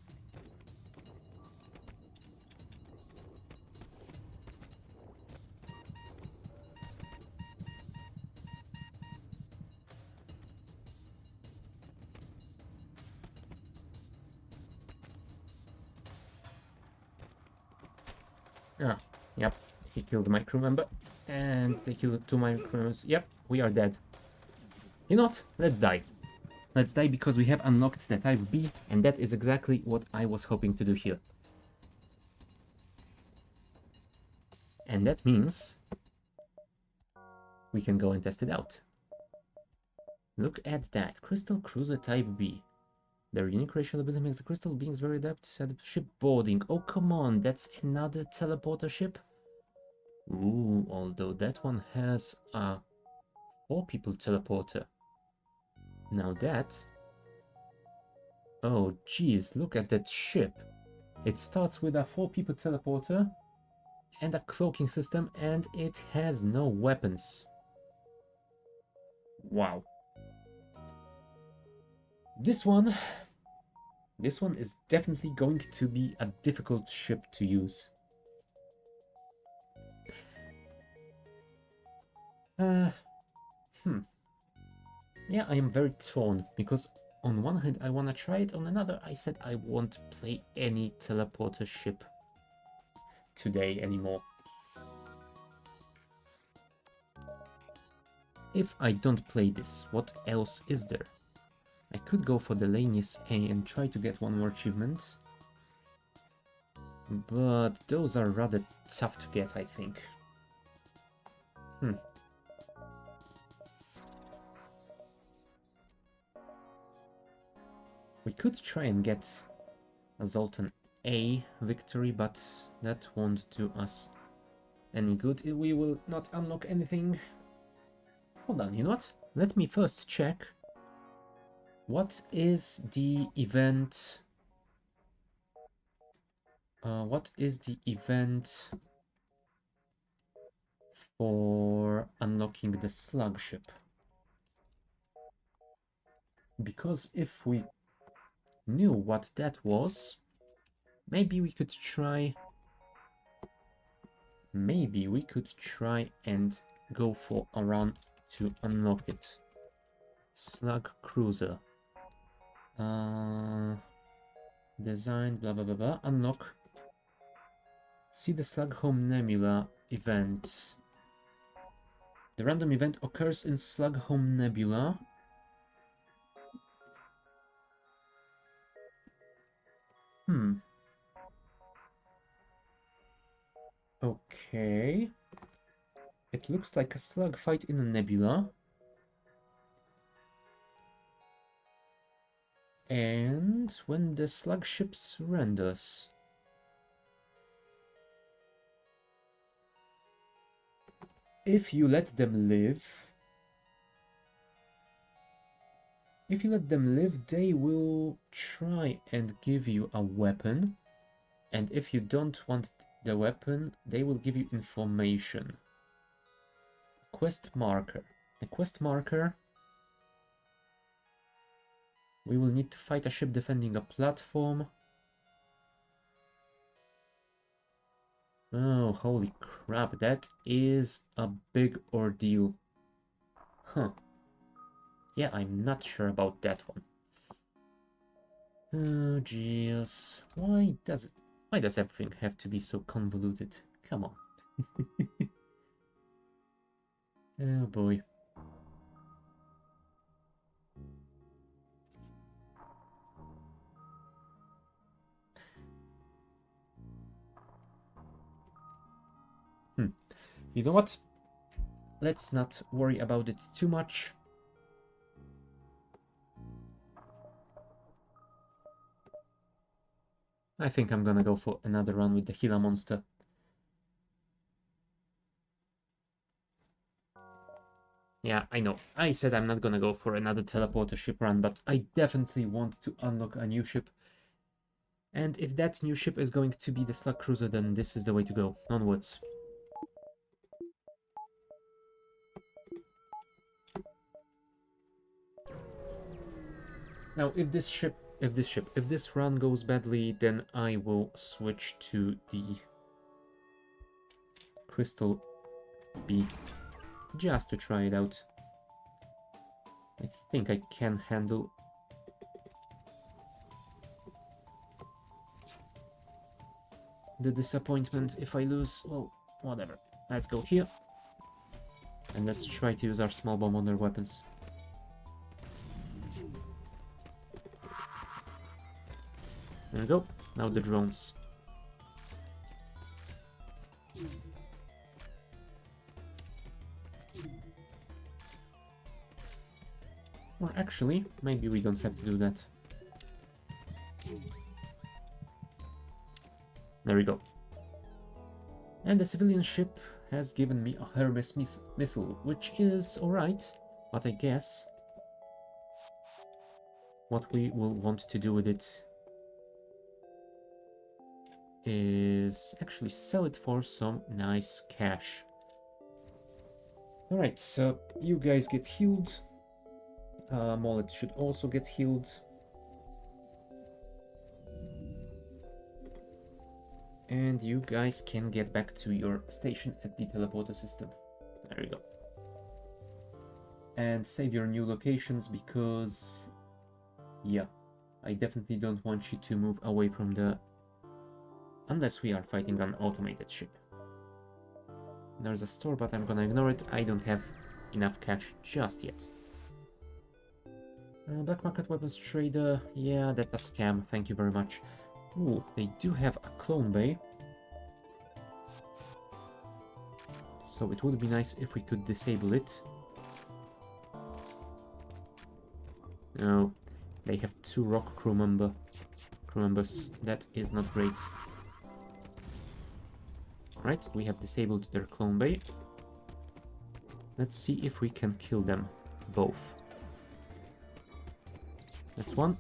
S1: Ah, yep. He killed my crew member. And they killed 2 my crew members. Yep, we are dead. You know what? Let's die. Let's die because we have unlocked the Type B, and that is exactly what I was hoping to do here. And that means we can go and test it out. Look at that. Crystal Cruiser Type B. Their unique racial ability makes the crystal beings very adept at ship boarding. Oh, come on. That's another teleporter ship? Ooh, although that one has a 4-people teleporter. Now that... Oh, geez, look at that ship. It starts with a 4-people teleporter and a cloaking system, and it has no weapons. Wow. This one is definitely going to be a difficult ship to use. Yeah, I am very torn, because on one hand I want to try it, on another I said I won't play any teleporter ship today anymore. If I don't play this, what else is there? I could go for the Lanius A and try to get one more achievement, but those are rather tough to get, I think. We could try and get a Zoltan A victory, but that won't do us any good. We will not unlock anything. Hold on, you know what? Let me first check. What is the event? What is the event for unlocking the slug ship? Because if we knew what that was, maybe we could try... Maybe we could try and go for a run to unlock it. Slug Cruiser. Design, blah blah blah blah. Unlock. See the Slug Home Nebula event. The random event occurs in Slug Home Nebula. Hmm. Okay. It looks like a slug fight in a nebula. And when the slug ship surrenders. If you let them live, they will try and give you a weapon. And if you don't want the weapon, they will give you information. Quest marker. The quest marker. We will need to fight a ship defending a platform. Oh, holy crap. That is a big ordeal. Huh. Yeah, I'm not sure about that one. Oh, jeez. Why does everything have to be so convoluted? Come on. Oh, boy. You know what? Let's not worry about it too much. I think I'm gonna go for another run with the Gila monster. Yeah, I know. I said I'm not gonna go for another teleporter ship run, but I definitely want to unlock a new ship. And if that new ship is going to be the Slug Cruiser, then this is the way to go. Onwards. Now, if this run goes badly, then I will switch to the Crystal B, just to try it out. I think I can handle the disappointment if I lose. Well, whatever. Let's go here. And let's try to use our small bomb on their weapons. There we go. Now the drones. Or actually, maybe we don't have to do that. There we go. And the civilian ship has given me a Hermes missile, which is alright, but I guess what we will want to do with it is actually sell it for some nice cash. Alright, so you guys get healed. Mollet should also get healed. And you guys can get back to your station at the teleporter system. There we go. And save your new locations because, yeah, I definitely don't want you to move away from the... Unless we are fighting an automated ship. There's a store, but I'm gonna ignore it. I don't have enough cash just yet. Black market weapons trader. Yeah, that's a scam. Thank you very much. Ooh, they do have a clone bay. So it would be nice if we could disable it. No, they have 2 rock crew members. That is not great. Right, we have disabled their clone bay. Let's see if we can kill them both. That's one.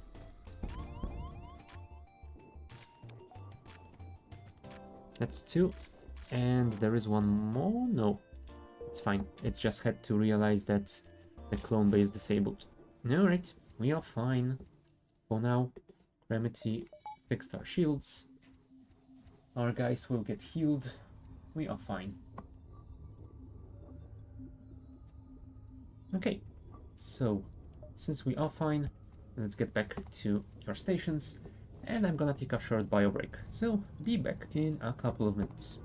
S1: That's 2. And there is one more? No, it's fine. It's just had to realize that the clone bay is disabled. Alright, we are fine. For now, Remedy fixed our shields. Our guys will get healed. We are fine. Okay, so since we are fine, let's get back to your stations. And I'm gonna take a short bio break. So be back in a couple of minutes.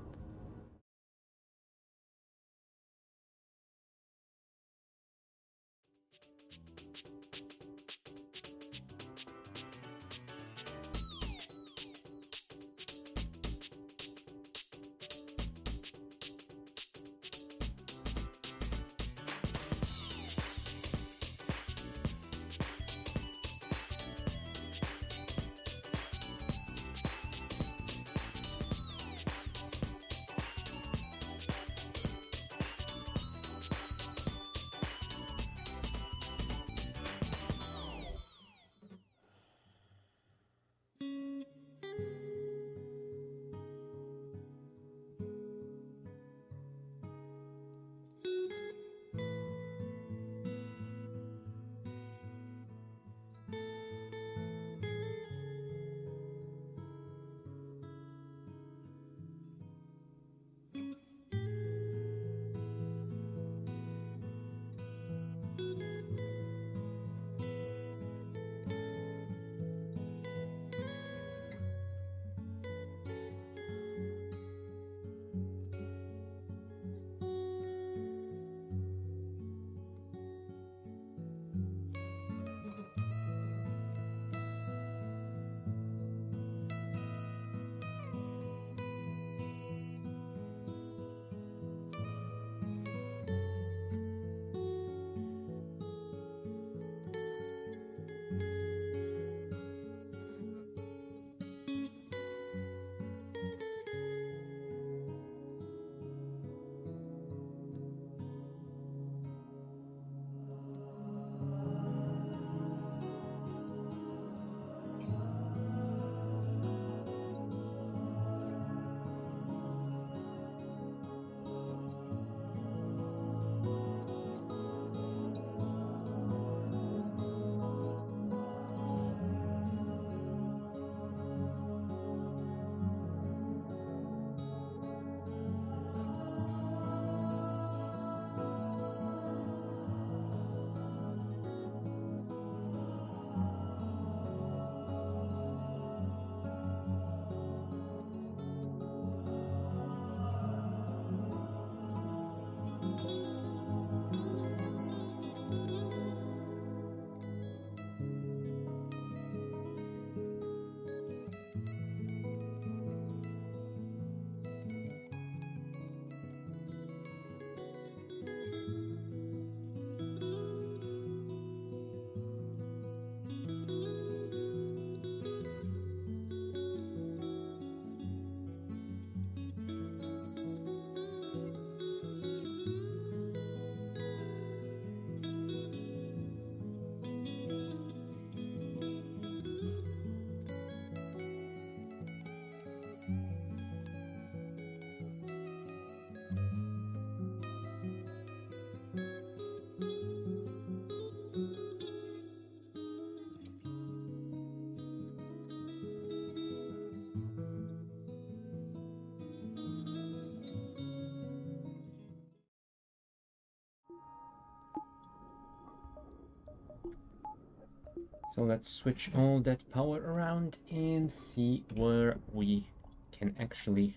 S1: So let's switch all that power around and see where we can actually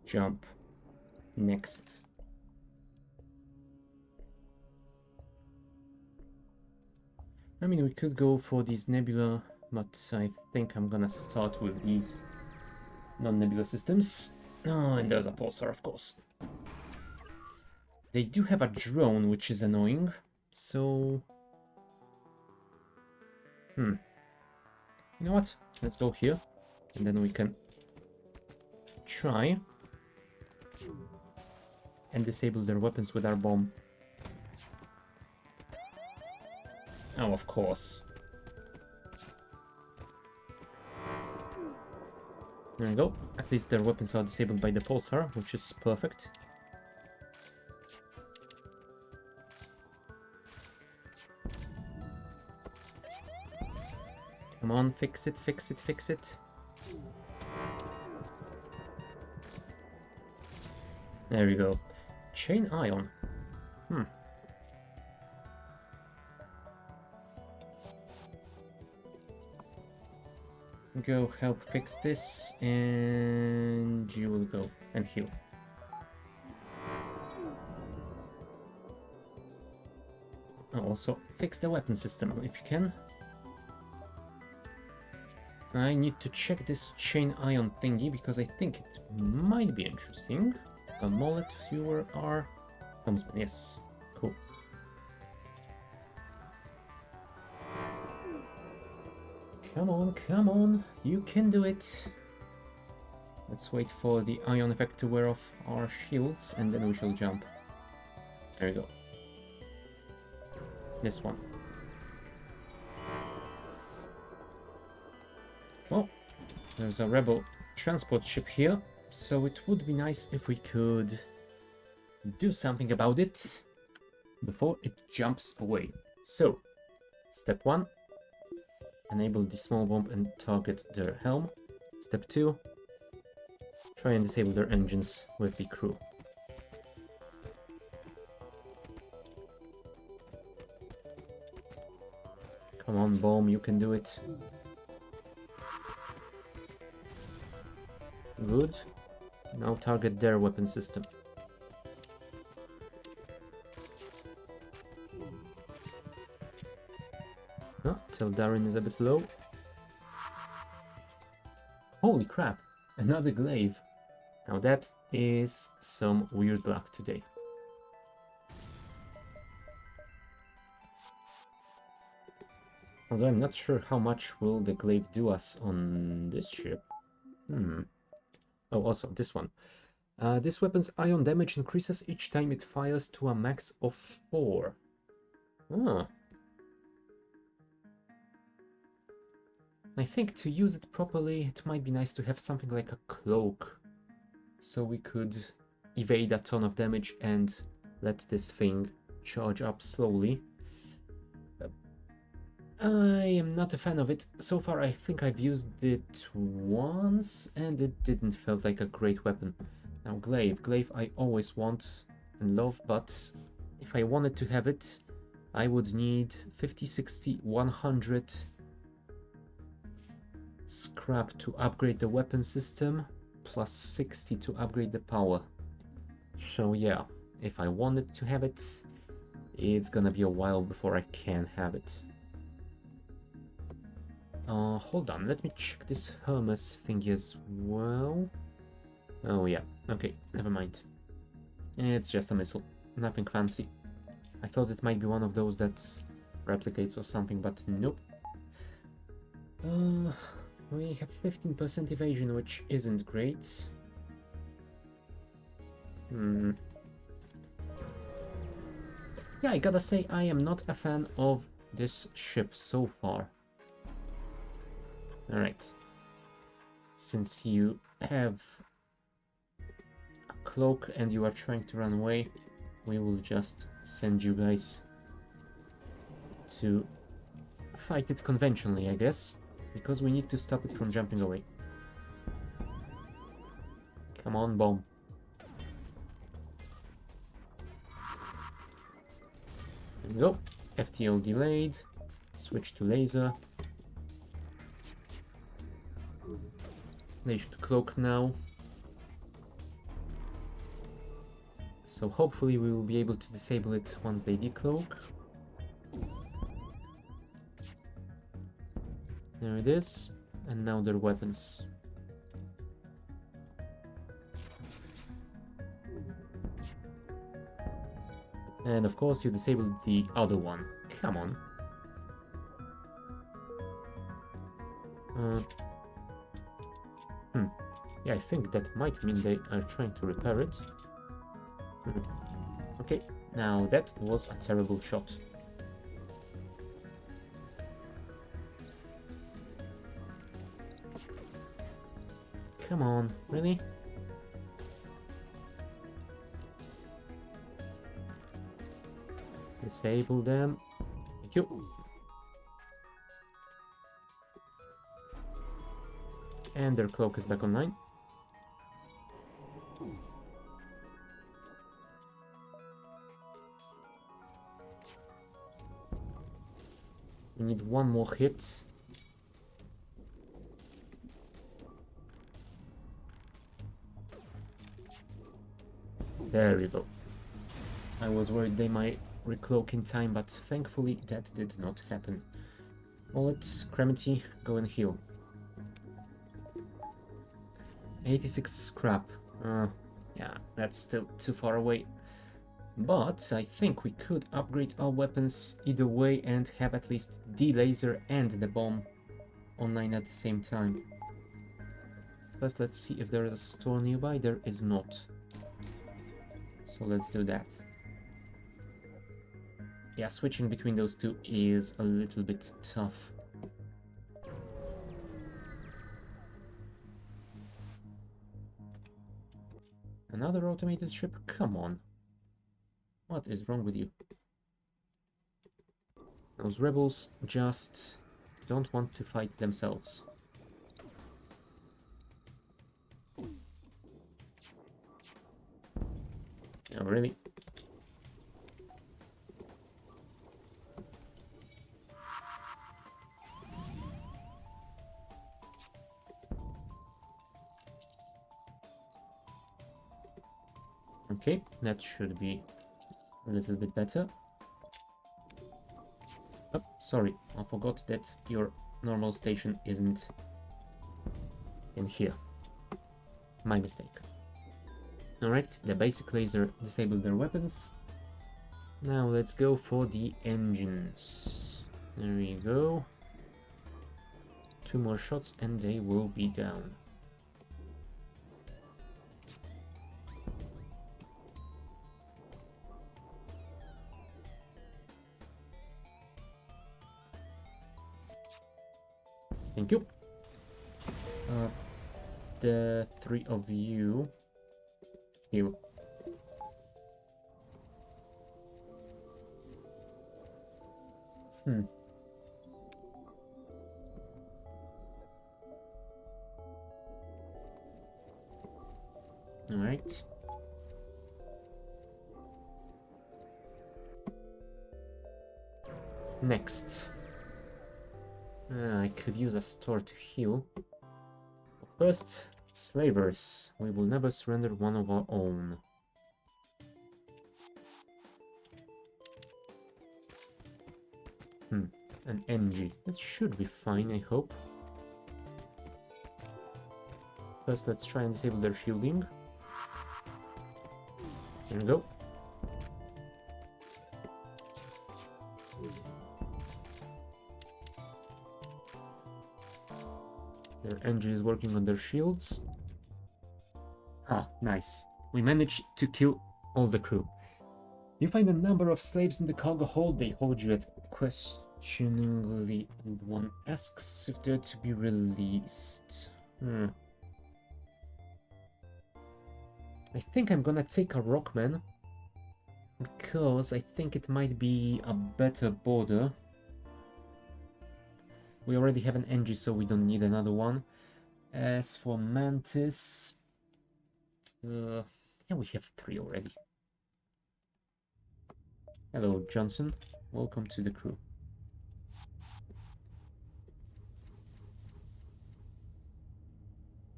S1: jump next. I mean, we could go for these nebula, but I think I'm gonna start with these non-nebula systems. Oh, and there's a pulsar, of course. They do have a drone, which is annoying, so... You know what? Let's go here, and then we can try and disable their weapons with our bomb. Oh, of course. There we go. At least their weapons are disabled by the pulsar, which is perfect. Come on, fix it, fix it, fix it. There we go. Chain ion. Go help fix this, and you will go and heal. Also, fix the weapon system if you can. I need to check this chain ion thingy because I think it might be interesting. A mullet, viewer, R. Helmsman, yes. Cool. Come on, come on. You can do it. Let's wait for the ion effect to wear off our shields and then we shall jump. There we go. This one. Well, there's a rebel transport ship here, so it would be nice if we could do something about it before it jumps away. So, step 1, enable the small bomb and target their helm. Step 2, try and disable their engines with the crew. Come on, bomb, you can do it. Good. Now target their weapon system. Oh, Teldarin is a bit low. Holy crap! Another glaive. Now that is some weird luck today. Although I'm not sure how much will the glaive do us on this ship. Oh, also, this one. This weapon's ion damage increases each time it fires to a max of 4. Ah. I think to use it properly, it might be nice to have something like a cloak. So we could evade a ton of damage and let this thing charge up slowly. I am not a fan of it. So far I think I've used it once and it didn't feel like a great weapon. Now glaive. Glaive I always want and love, but if I wanted to have it, I would need 50, 60, 100 scrap to upgrade the weapon system, plus 60 to upgrade the power. So yeah, if I wanted to have it, it's gonna be a while before I can have it. Hold on, let me check this Hermes thing as well. Oh yeah, okay, never mind. It's just a missile, nothing fancy. I thought it might be one of those that replicates or something, but nope. We have 15% evasion, which isn't great. Yeah, I gotta say, I am not a fan of this ship so far. Alright. Since you have a cloak and you are trying to run away, we will just send you guys to fight it conventionally, I guess, because we need to stop it from jumping away. Come on, bomb. There we go. FTL delayed. Switch to laser. They should cloak now. So hopefully we will be able to disable it once they decloak. There it is. And now their weapons. And of course you disabled the other one. Come on. Yeah, I think that might mean they are trying to repair it. Okay, now that was a terrible shot. Come on, really? Disable them. Thank you. And their cloak is back online. We need one more hit. There we go. I was worried they might recloak in time, but thankfully that did not happen. Wallet, Cremity, go and heal. 86 scrap. Yeah, that's still too far away. But I think we could upgrade our weapons either way and have at least the laser and the bomb online at the same time. First, let's see if there is a store nearby. There is not. So let's do that. Yeah, switching between those two is a little bit tough. Another automated ship? Come on. What is wrong with you? Those rebels just don't want to fight themselves. Oh, really? Okay, that should be a little bit better. Oh, sorry, I forgot that your normal station isn't in here. My mistake. Alright, the basic laser disabled their weapons. Now let's go for the engines. There we go. 2 more shots and they will be down. Thank you. The 3 of you. You. All right. Next. I could use a store to heal. First, slavers. We will never surrender one of our own. An NG. That should be fine, I hope. First, let's try and disable their shielding. There we go. Their engine is working on their shields. Ah, nice. We managed to kill all the crew. You find a number of slaves in the cargo hold. They hold you at questioningly, and one asks if they're to be released. I think I'm gonna take a Rockman, because I think it might be a better border. We already have an NG, so we don't need another one. As for Mantis... yeah, we have 3 already. Hello, Johnson. Welcome to the crew.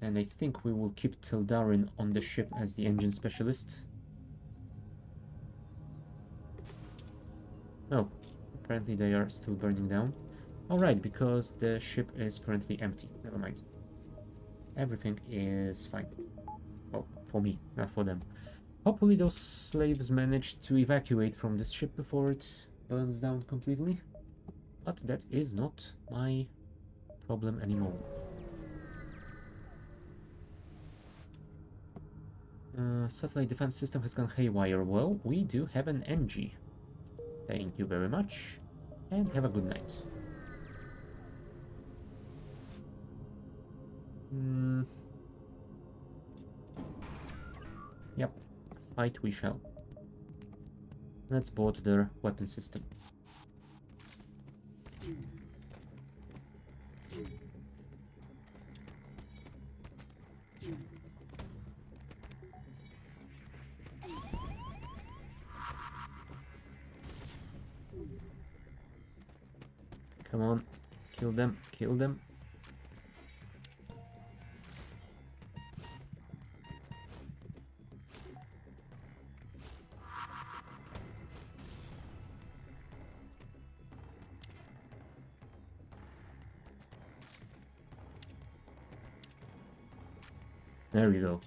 S1: And I think we will keep Tildarin on the ship as the engine specialist. Oh, apparently they are still burning down. Alright, because the ship is currently empty. Never mind. Everything is fine. Well, for me, not for them. Hopefully those slaves manage to evacuate from this ship before it burns down completely. But that is not my problem anymore. Satellite defense system has gone haywire. Well, we do have an NG. Thank you very much, and have a good night. Yep, fight we shall. Let's board their weapon system. Come on, kill them, kill them. There we go.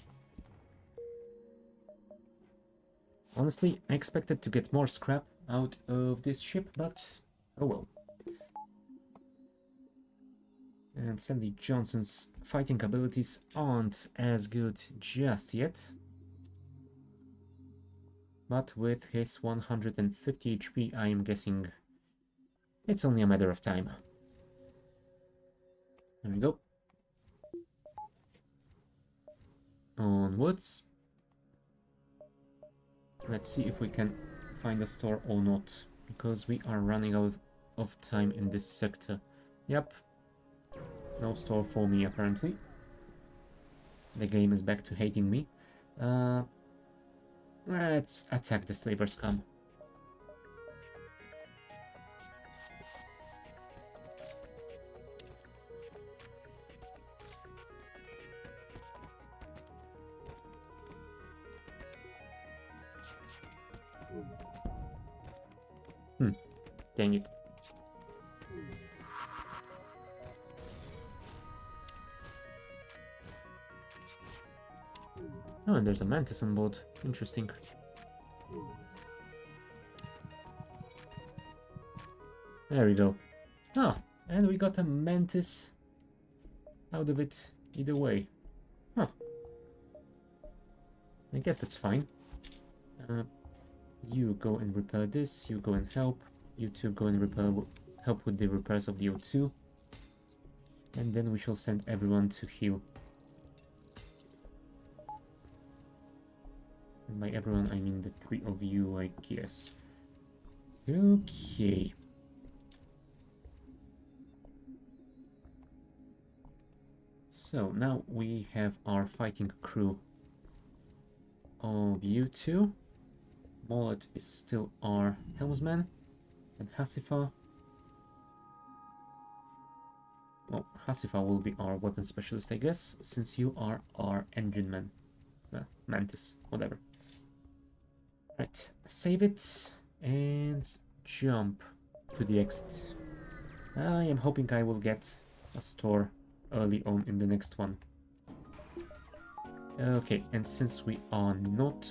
S1: Honestly, I expected to get more scrap out of this ship, but oh well. And Sandy Johnson's fighting abilities aren't as good just yet. But with his 150 HP, I am guessing it's only a matter of time. There we go. Onwards. Let's see if we can find a store or not, because we are running out of time in this sector. Yep. No store for me, apparently. The game is back to hating me. Let's attack the slaver scum. Dang it. Oh, and there's a Mantis on board. Interesting. There we go. Ah, and we got a Mantis out of it either way. Huh. I guess that's fine. You go and repair this, you go and help. You two go and help with the repairs of the O2. And then we shall send everyone to heal. And by everyone, I mean the three of you, I guess. Okay. So now we have our fighting crew of you two. Mollet is still our helmsman. And Hasifa. Well, Hasifa will be our weapon specialist, I guess, since you are our engine man. Mantis, whatever. Right, save it and jump to the exit. I am hoping I will get a store early on in the next one. Okay, and since we are not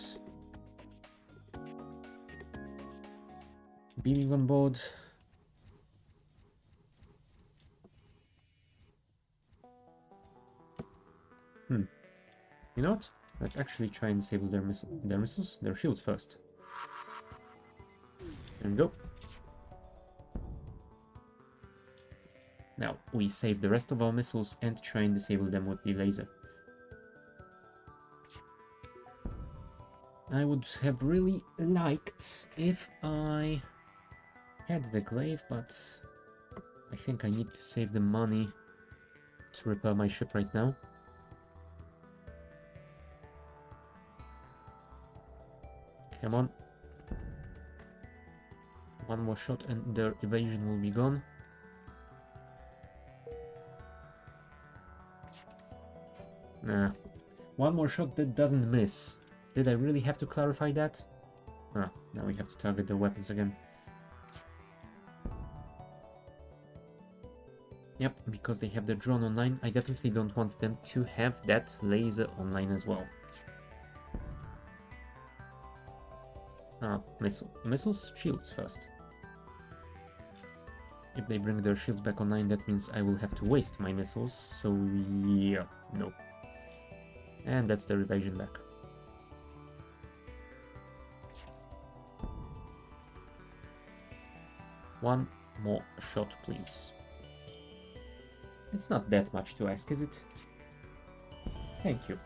S1: beaming on board, you know what? Let's actually try and disable their shields first. There we go. Now we save the rest of our missiles and try and disable them with the laser. I would have really liked if I had the glaive, but I think I need to save the money to repair my ship right now. Come on. One more shot and their evasion will be gone. Nah. One more shot that doesn't miss. Did I really have to clarify that? Ah, now we have to target the weapons again. Yep, because they have the drone online, I definitely don't want them to have that laser online as well. Ah, missiles? Shields first. If they bring their shields back online, that means I will have to waste my missiles, so yeah, no. And that's the evasion back. One more shot, please. It's not that much to ask, is it? Thank you.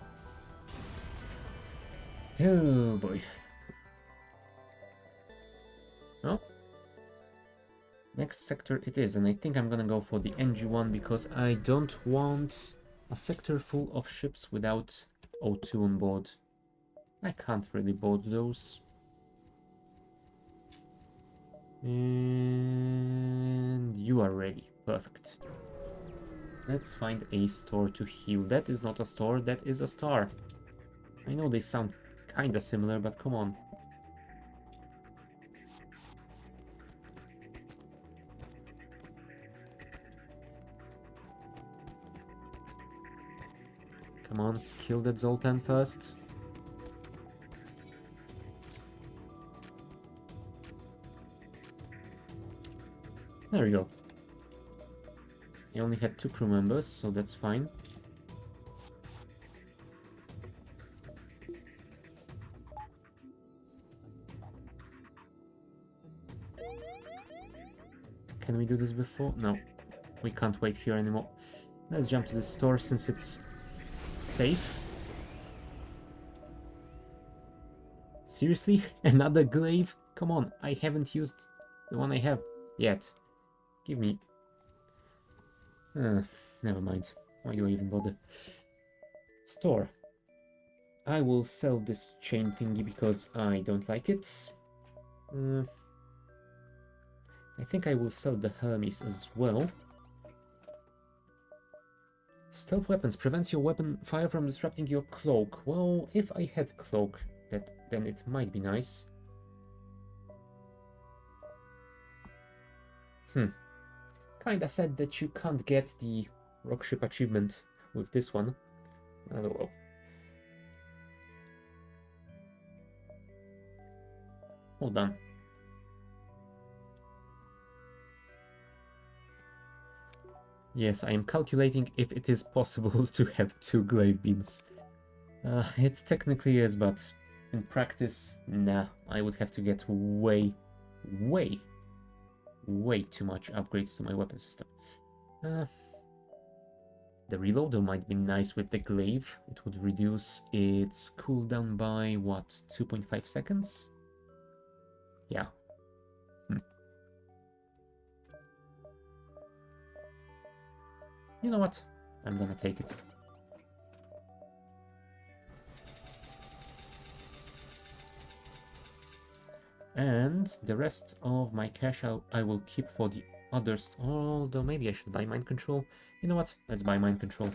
S1: Oh boy. Oh. Next sector it is, and I think I'm gonna go for the NG one because I don't want a sector full of ships without O2 on board. I can't really board those. And you are ready. Perfect. Let's find a store to heal. That is not a store, that is a star. I know they sound kinda similar, but come on. Come on, kill that Zoltan first. There we go. I only had 2 crew members, so that's fine. Can we do this before? No, we can't wait here anymore. Let's jump to the store since it's safe. Seriously? Another glaive? Come on, I haven't used the one I have yet. Give me... never mind. Why do I even bother? Store. I will sell this chain thingy because I don't like it. I think I will sell the Hermes as well. Stealth weapons prevents your weapon fire from disrupting your cloak. Well, if I had cloak, then it might be nice. Kinda sad that you can't get the rockship achievement with this one. Oh well. Hold on. Yes, I am calculating if it is possible to have 2 glaive beams. It technically is, but in practice, nah. I would have to get way too much upgrades to my weapon system. The reloader might be nice with the glaive. It would reduce its cooldown by, what, 2.5 seconds? Yeah. You know what? I'm gonna take it. And the rest of my cash I will keep for the others, although maybe I should buy mind control. You know what? Let's buy mind control.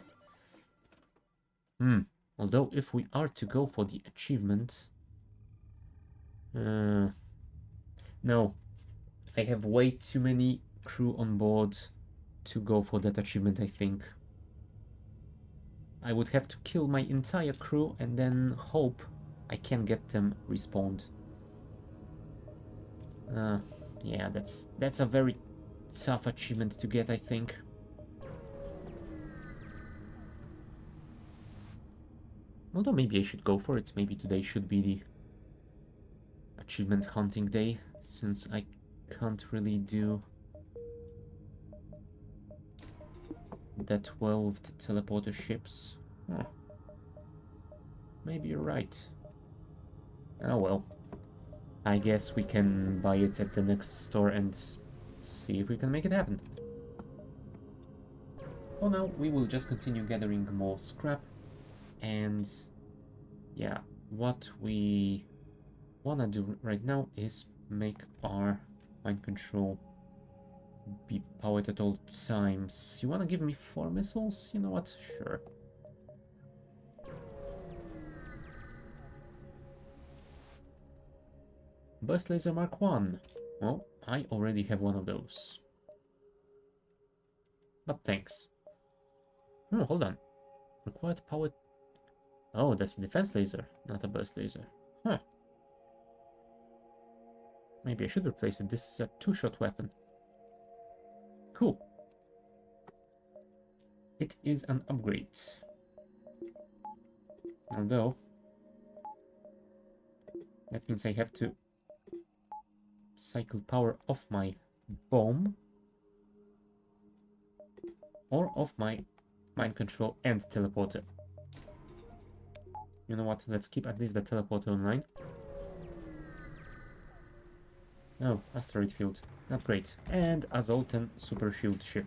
S1: Although if we are to go for the achievement... no. I have way too many crew on board to go for that achievement, I think. I would have to kill my entire crew and then hope I can get them respawned. Yeah, that's a very tough achievement to get, I think. Although maybe I should go for it. Maybe today should be the achievement hunting day, since I can't really do that well with the teleporter ships. Maybe you're right. Oh well. I guess we can buy it at the next store and see if we can make it happen. For now, we will just continue gathering more scrap. And yeah, what we wanna do right now is make our mind control be powered at all times. You wanna give me 4 missiles? You know what? Sure. Burst Laser Mark 1. Well, I already have one of those. But thanks. Oh, hold on. Required power... Oh, that's a defense laser, not a burst laser. Huh. Maybe I should replace it. This is a two-shot weapon. Cool. It is an upgrade. Although... that means I have to cycle power off my bomb. Or off my mind control and teleporter. You know what? Let's keep at least the teleporter online. Oh, asteroid field. Not great. And Azoltan super shield ship.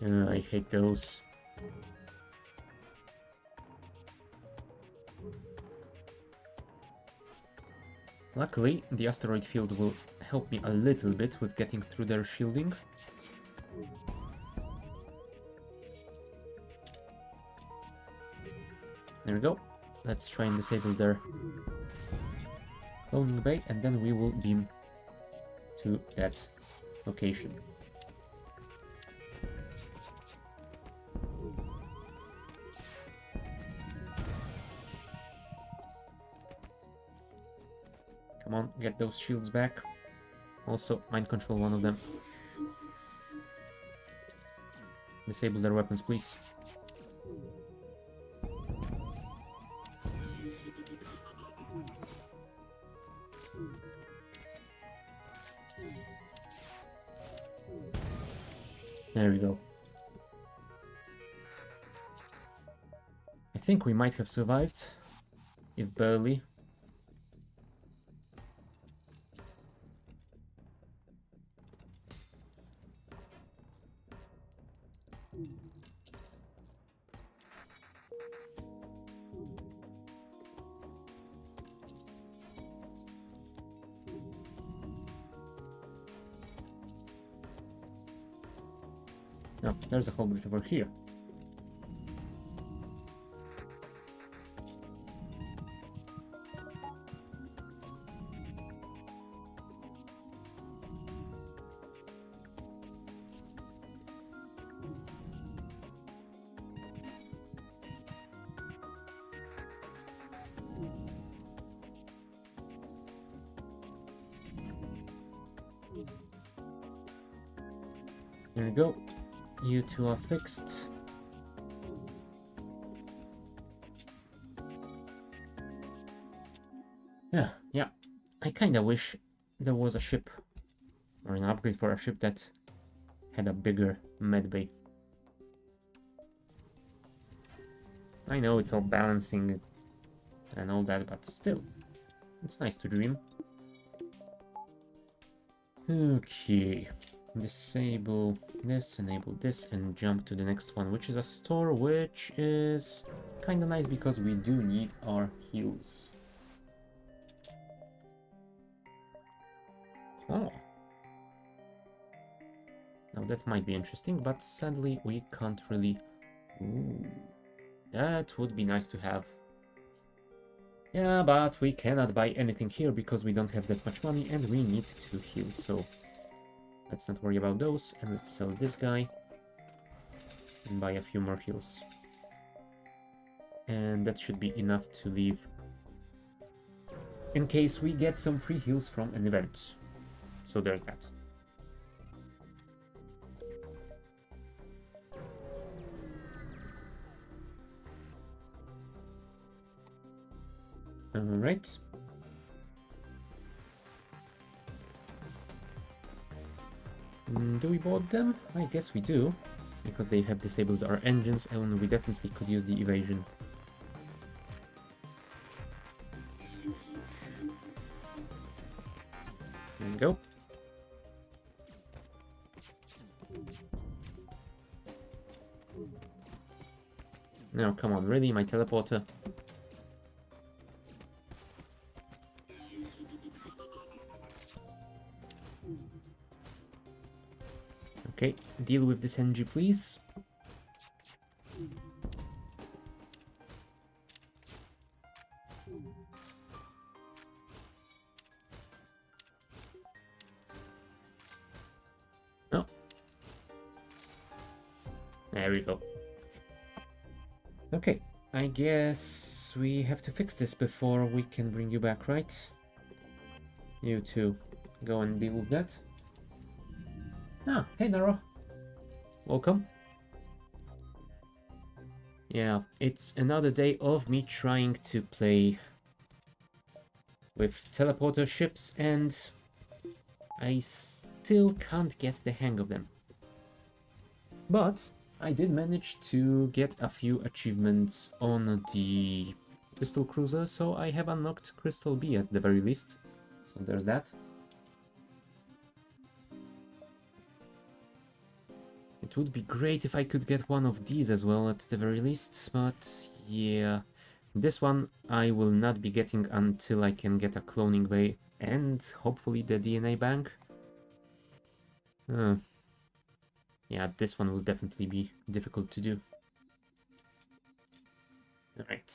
S1: I hate those. Luckily, the asteroid field will help me a little bit with getting through their shielding. There we go. Let's try and disable their loading bay, and then we will beam to that location. Come on, get those shields back. Also, mind control one of them. Disable their weapons, please. There we go. I think we might have survived, if barely. No, there's a whole bridge over here. There we go. You two are fixed. Yeah. I kinda wish there was a ship, or an upgrade for a ship that had a bigger medbay. I know it's all balancing and all that, but still, it's nice to dream. Okay. Disable this, enable this, and jump to the next one, which is a store, which is kind of nice because we do need our heals. Oh. Now that might be interesting, but sadly we can't really... Ooh. That would be nice to have. Yeah, but we cannot buy anything here because we don't have that much money and we need to heal, so... Let's not worry about those, and let's sell this guy and buy a few more heals. And that should be enough to leave in case we get some free heals from an event. So there's that. Alright. Do we board them? I guess we do, because they have disabled our engines and we definitely could use the evasion. There we go. Now, come on, really, my teleporter? Okay, deal with this energy, please. There we go. Okay, I guess we have to fix this before we can bring you back, right? You two, go and deal with that. Ah, hey Naro. Welcome. Yeah, it's another day of me trying to play with teleporter ships, and I still can't get the hang of them. But I did manage to get a few achievements on the Crystal Cruiser, so I have unlocked Crystal B at the very least. So there's that. It would be great if I could get one of these as well at the very least, but yeah. This one I will not be getting until I can get a cloning bay and hopefully the DNA bank. Yeah, this one will definitely be difficult to do. Alright,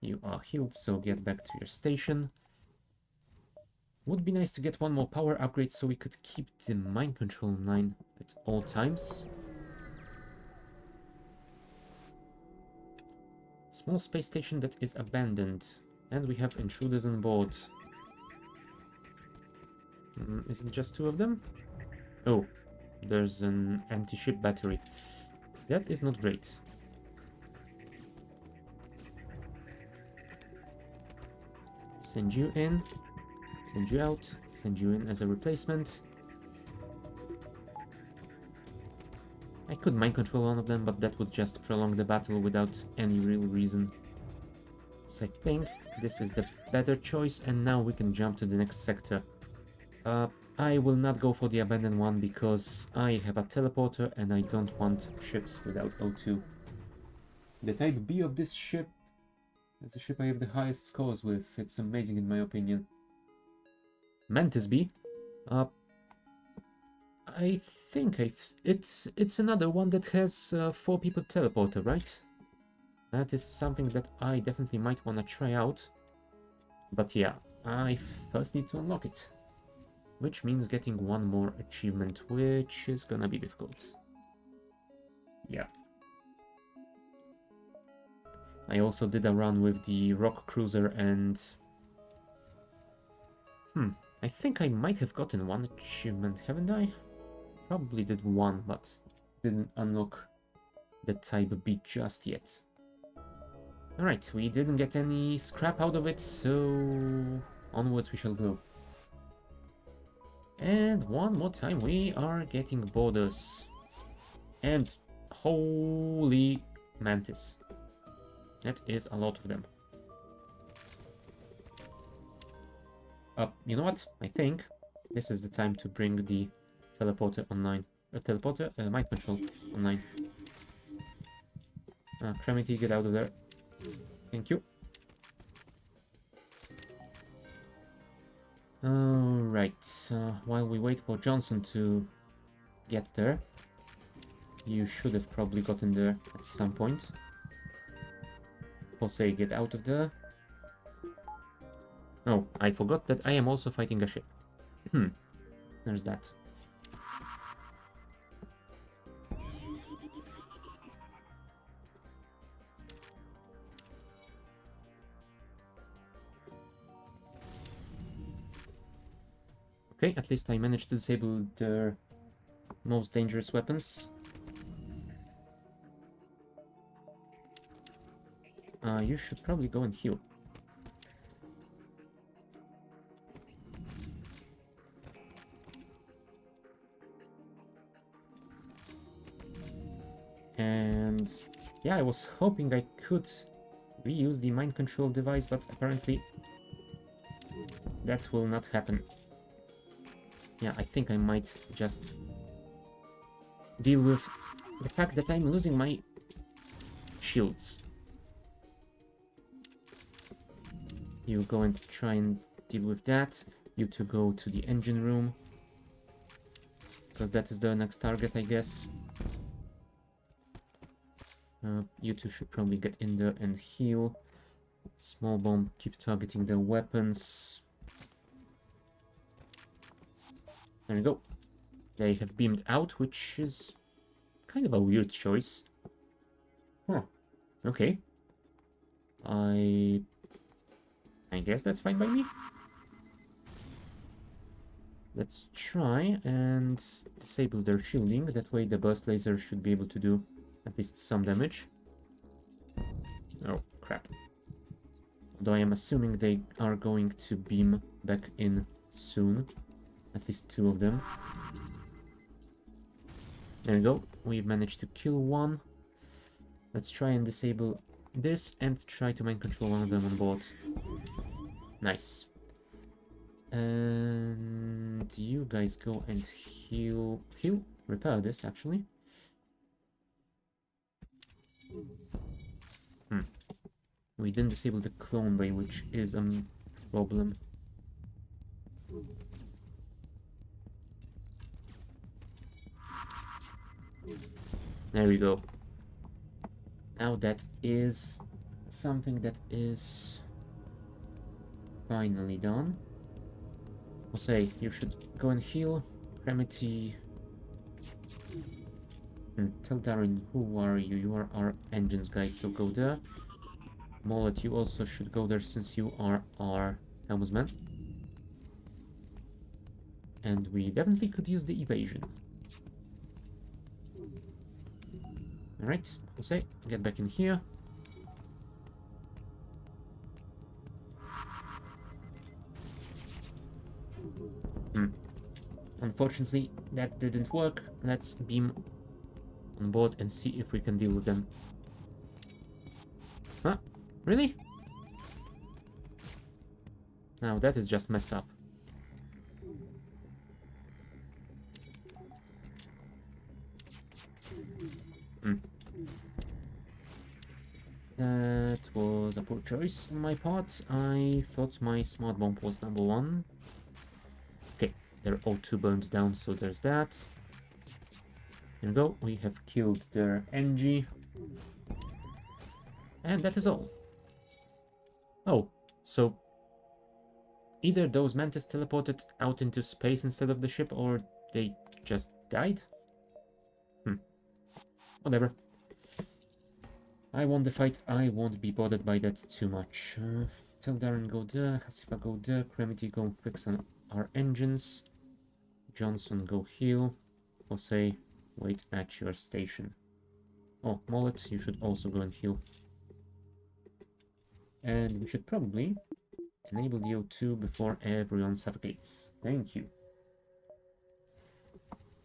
S1: you are healed, so get back to your station. Would be nice to get one more power upgrade so we could keep the mind control 9 at all times. Small space station that is abandoned. And we have intruders on board. Is it just 2 of them? Oh, there's an anti-ship battery. That is not great. Send you in. Send you out. Send you in as a replacement. I could mind control one of them, but that would just prolong the battle without any real reason. So I think this is the better choice, and now we can jump to the next sector. I will not go for the abandoned one because I have a teleporter and I don't want ships without O2. The type B of this ship is the ship I have the highest scores with. It's amazing in my opinion. Mantis B. I think it's another one that has 4 people teleporter, right? That is something that I definitely might want to try out. But yeah, I first need to unlock it. Which means getting one more achievement, which is gonna be difficult. Yeah. I also did a run with the Rock Cruiser and... I think I might have gotten one achievement, haven't I? Probably did one, but didn't unlock the Type B just yet. Alright, we didn't get any scrap out of it, so onwards we shall go. And one more time we are getting borders. And holy Mantis. That is a lot of them. You know what? I think this is the time to bring the teleporter online. Mind control online. Cremity, get out of there. Thank you. Alright, while we wait for Johnson to get there, you should have probably gotten there at some point. Jose, get out of there. Oh, I forgot that I am also fighting a ship. There's that. Okay, at least I managed to disable their most dangerous weapons. You should probably go and heal. And yeah, I was hoping I could reuse the mind control device, but apparently that will not happen. Yeah, I think I might just deal with the fact that I'm losing my shields. You go and try and deal with that. You two go to the engine room, because that is the next target, I guess. You two should probably get in there and heal. Small bomb, keep targeting their weapons. There we go. They have beamed out, which is kind of a weird choice. Huh. Okay. I guess that's fine by me. Let's try and disable their shielding. That way the burst laser should be able to do at least some damage. Oh, crap. Although I am assuming they are going to beam back in soon. At least 2 of them. There we go. We've managed to kill one. Let's try and disable this and try to mind control one of them on board. Nice. And you guys go and heal, repair this actually. We didn't disable the clone bay, which is a problem. There we go. Now that is something that is finally done. I'll say you should go and heal. Remedy. Tell Darren, who are you? You are our engines guy, so go there. Mollet, you also should go there since you are our helmsman. And we definitely could use the evasion. Alright, Jose, get back in here. Unfortunately, that didn't work. Let's beam on board and see if we can deal with them. Huh? Really? Now that is just messed up. That was a poor choice on my part. I thought my smart bomb was #1. Okay, they're O2 burned down, so there's that. There we go, we have killed their NG. And that is all. Oh, so either those Mantis teleported out into space instead of the ship, or they just died? Whatever. I won the fight, I won't be bothered by that too much. Tell Darren go there, Hasifa go there, Cremity go fix on our engines, Johnson go heal, Jose wait at your station. Oh, Mollet, you should also go and heal. And we should probably enable the O2 before everyone suffocates. Thank you.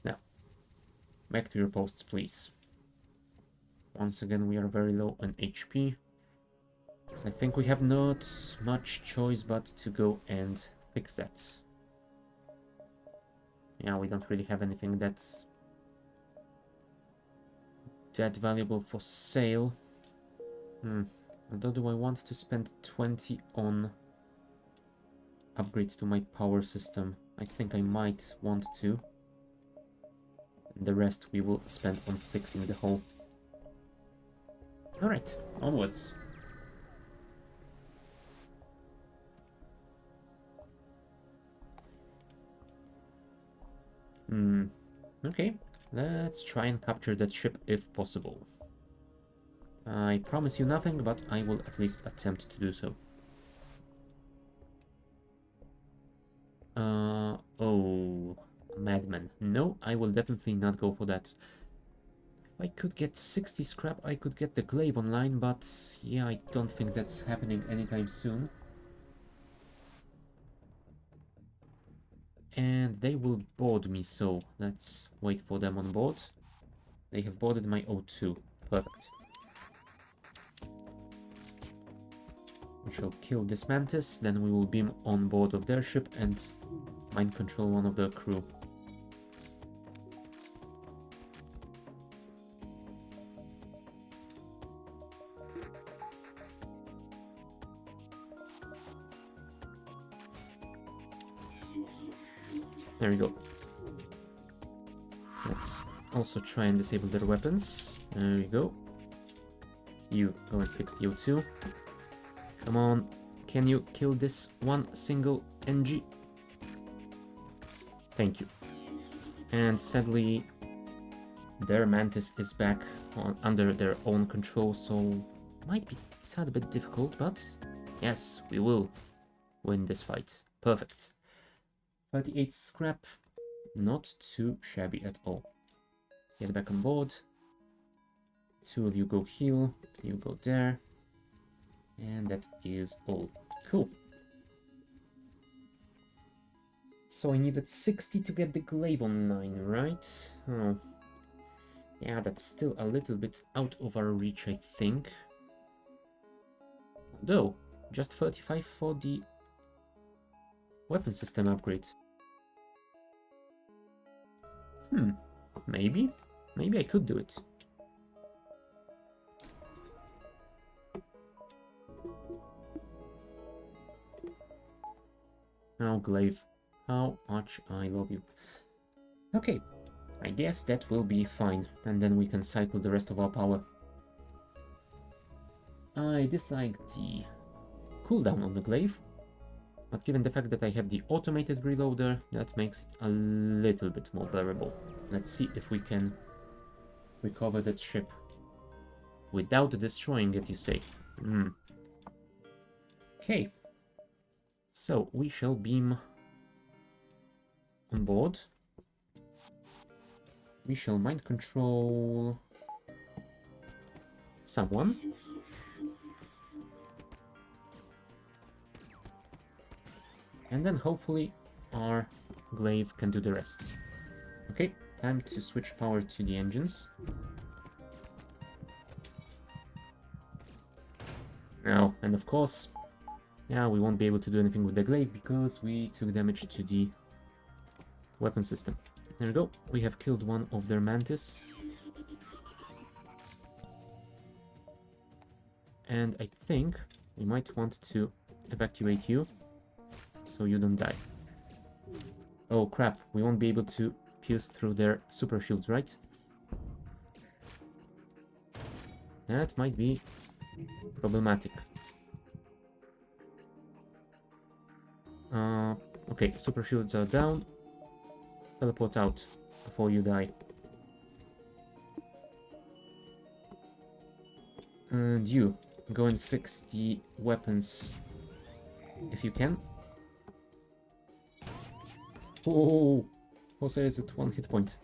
S1: Now, back to your posts, please. Once again, we are very low on HP. So I think we have not much choice but to go and fix that. Yeah, we don't really have anything that's that valuable for sale. Although do I want to spend 20 on upgrade to my power system? I think I might want to. The rest we will spend on fixing the hull. Alright, onwards. Okay, let's try and capture that ship if possible. I promise you nothing, but I will at least attempt to do so. Oh, madman. No, I will definitely not go for that. If I could get 60 scrap, I could get the glaive online, but yeah, I don't think that's happening anytime soon. And they will board me, so let's wait for them on board. They have boarded my O2. Perfect. We shall kill this Mantis, then we will beam on board of their ship and mind control one of their crew. There we go. Let's also try and disable their weapons. There we go. You go and fix the O2. Come on, can you kill this one single NG? Thank you. And sadly, their Mantis is back under their own control, so it might be a tad bit difficult, but yes, we will win this fight. Perfect. 38 scrap, not too shabby at all. Get back on board. 2 of you go heal, you go there, and that is all. Cool. So I needed 60 to get the glaive online, right? Oh. Yeah, that's still a little bit out of our reach, I think. Though, just 35 for the weapon system upgrade. Maybe? Maybe I could do it. Oh, glaive. How much I love you. Okay, I guess that will be fine, and then we can cycle the rest of our power. I dislike the cooldown on the glaive, but given the fact that I have the automated reloader, that makes it a little bit more bearable. Let's see if we can recover that ship without destroying it, you say. Okay, so we shall beam on board. We shall mind control someone. And then hopefully our glaive can do the rest. Okay, time to switch power to the engines. Now, and of course, yeah, we won't be able to do anything with the glaive because we took damage to the weapon system. There we go, we have killed one of their Mantis. And I think we might want to evacuate you so you don't die. Oh crap, we won't be able to pierce through their super shields, right? That might be problematic. Okay, super shields are down. Teleport out before you die. And you, go and fix the weapons if you can. Oh, Jose is at 1 hit point.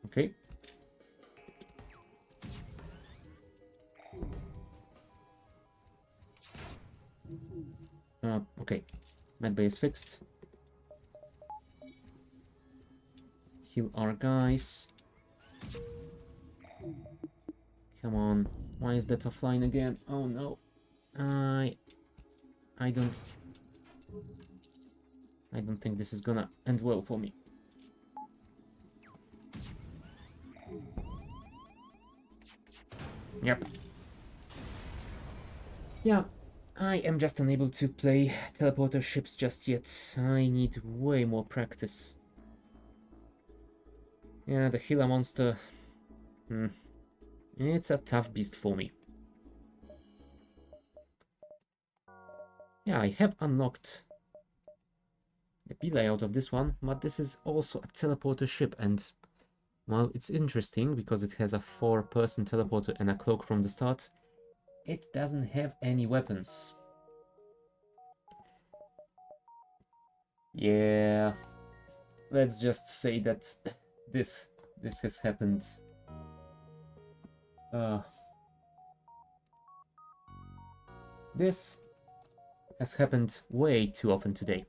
S1: Okay. Okay. Medbay is fixed. Heal our guys. Come on. Why is that offline again? Oh no. I don't think this is gonna end well for me. Yep. Yeah, I am just unable to play teleporter ships just yet. I need way more practice. Yeah, the Gila monster. It's a tough beast for me. Yeah, I have unlocked the B layout of this one, but this is also a teleporter ship, and well, it's interesting because it has a 4-person teleporter and a cloak from the start. It doesn't have any weapons. Yeah, let's just say that this has happened. This has happened way too often today.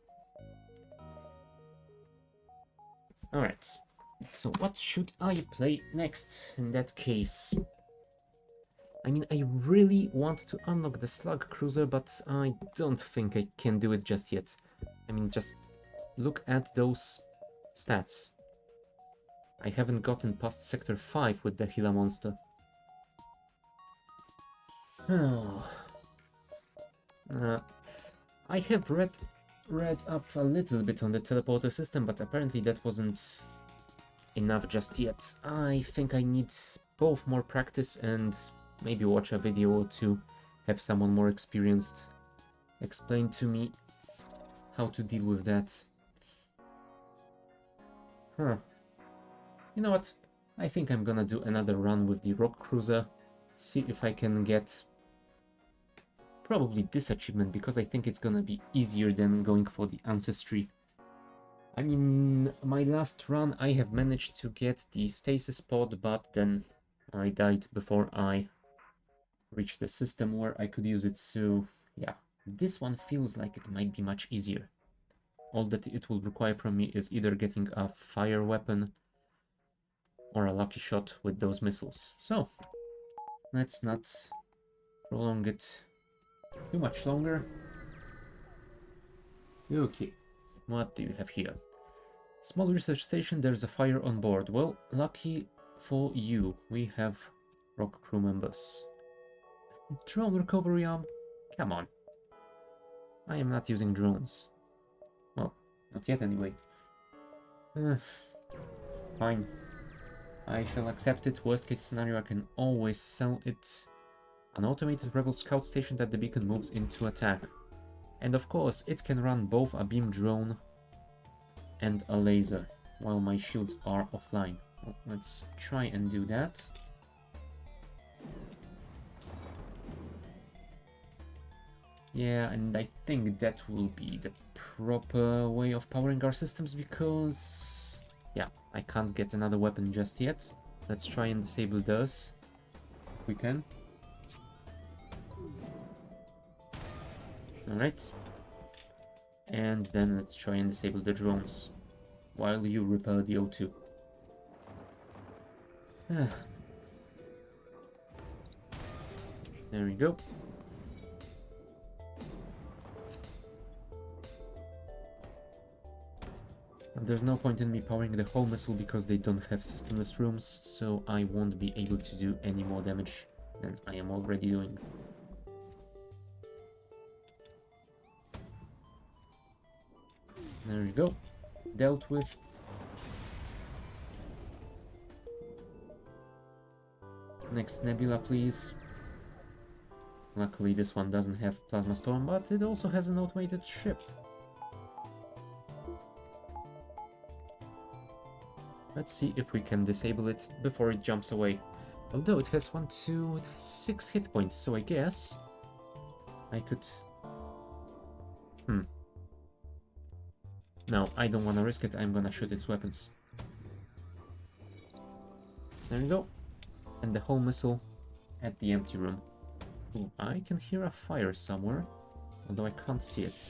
S1: Alright, so what should I play next in that case? I mean, I really want to unlock the Slug Cruiser, but I don't think I can do it just yet. I mean, just look at those stats. I haven't gotten past Sector 5 with the Gila monster. I have read up a little bit on the teleporter system, but apparently that wasn't enough just yet. I think I need both more practice and maybe watch a video or two, have someone more experienced explain to me how to deal with that. Huh. You know what? I think I'm gonna do another run with the Rock Cruiser. See if I can get probably this achievement, because I think it's gonna be easier than going for the Ancestry. I mean, my last run I have managed to get the stasis pod, but then I died before I reached the system where I could use it, so yeah. This one feels like it might be much easier. All that it will require from me is either getting a fire weapon or a lucky shot with those missiles. So, let's not prolong it too much longer. Okay, what do you have here? Small research station, there's a fire on board. Well, lucky for you, we have rock crew members. Drone recovery arm? Come on. I am not using drones. Well, not yet anyway. Fine. I shall accept it. Worst case scenario, I can always sell it. An automated rebel scout station that the beacon moves into attack. And of course, it can run both a beam drone and a laser while my shields are offline. Well, let's try and do that. Yeah, and I think that will be the proper way of powering our systems, because yeah, I can't get another weapon just yet. Let's try and disable those if we can. Alright. And then let's try and disable the drones while you repair the O2. There we go. And there's no point in me powering the whole missile because they don't have systemless rooms, so I won't be able to do any more damage than I am already doing. There we go. Dealt with. Next nebula, please. Luckily this one doesn't have plasma storm, but it also has an automated ship. Let's see if we can disable it before it jumps away. Although it has 6 hit points, so I guess I could... No, I don't want to risk it. I'm gonna shoot its weapons. There we go. And the whole missile at the empty room. Ooh, I can hear a fire somewhere, although I can't see it.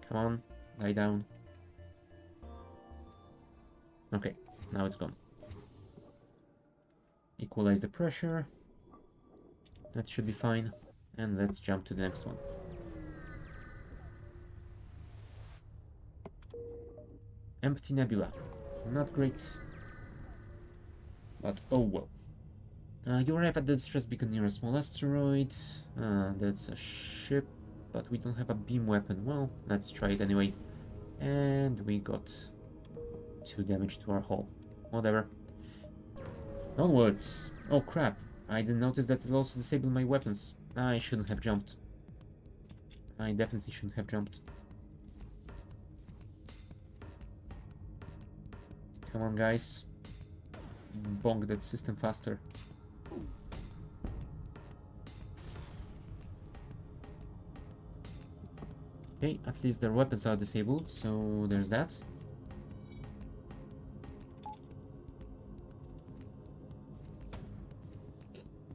S1: Come on, lie down. Okay, now it's gone. Equalize the pressure. That should be fine. And let's jump to the next one. Empty nebula. Not great. But oh well. You arrive at the distress beacon near a small asteroid. That's a ship, but we don't have a beam weapon. Well, let's try it anyway. And we got 2 damage to our hull. Whatever. Onwards. Oh crap. I didn't notice that it also disabled my weapons. I shouldn't have jumped. I definitely shouldn't have jumped. Come on, guys. Bonk that system faster. Okay, at least their weapons are disabled, so there's that.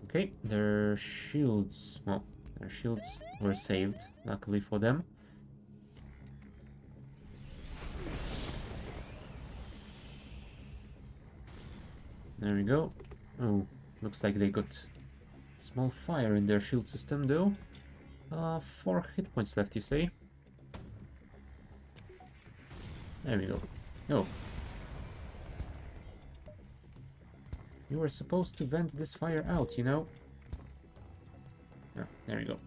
S1: Okay, their shields, well, their shields were saved, luckily for them. There we go. Oh, looks like they got small fire in their shield system though. 4 hit points left, you say? There we go. Oh. You were supposed to vent this fire out, you know? Ah, there we go.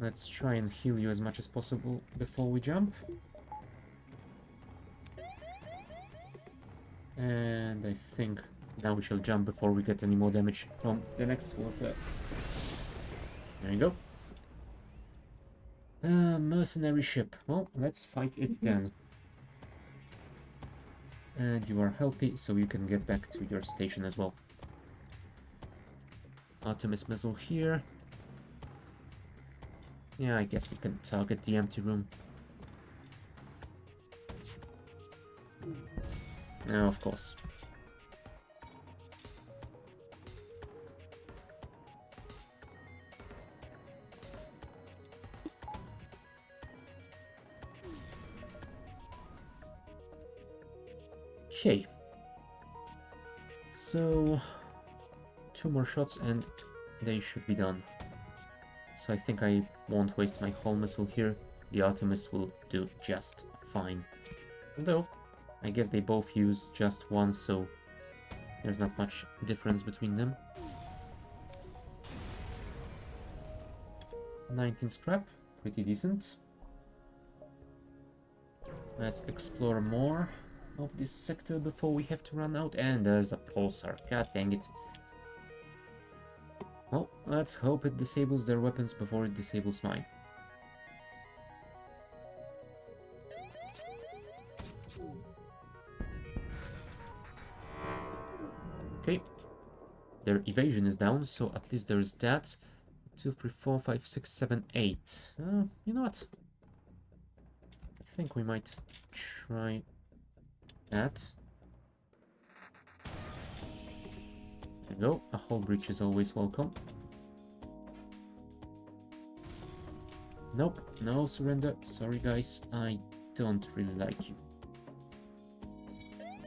S1: Let's try and heal you as much as possible before we jump. And I think Now we shall jump before we get any more damage from the next warfare. There you go. Mercenary ship. Well, let's fight it then. And you are healthy, so you can get back to your station as well. Artemis missile here. Yeah, I guess we can target the empty room. No, of course. Okay. So, 2 more shots and they should be done. So I think I won't waste my hull missile here. The Artemis will do just fine. Although, I guess they both use just one, so there's not much difference between them. 19 scrap, pretty decent. Let's explore more of this sector before we have to run out. And there's a pulsar, god dang it. Well, let's hope it disables their weapons before it disables mine. Okay, their evasion is down, so at least there's that. 2, 3, 4, 5, 6, 7, 8. You know what? I think we might try that. There you go. A hull breach is always welcome. Nope, no surrender. Sorry guys, I don't really like you.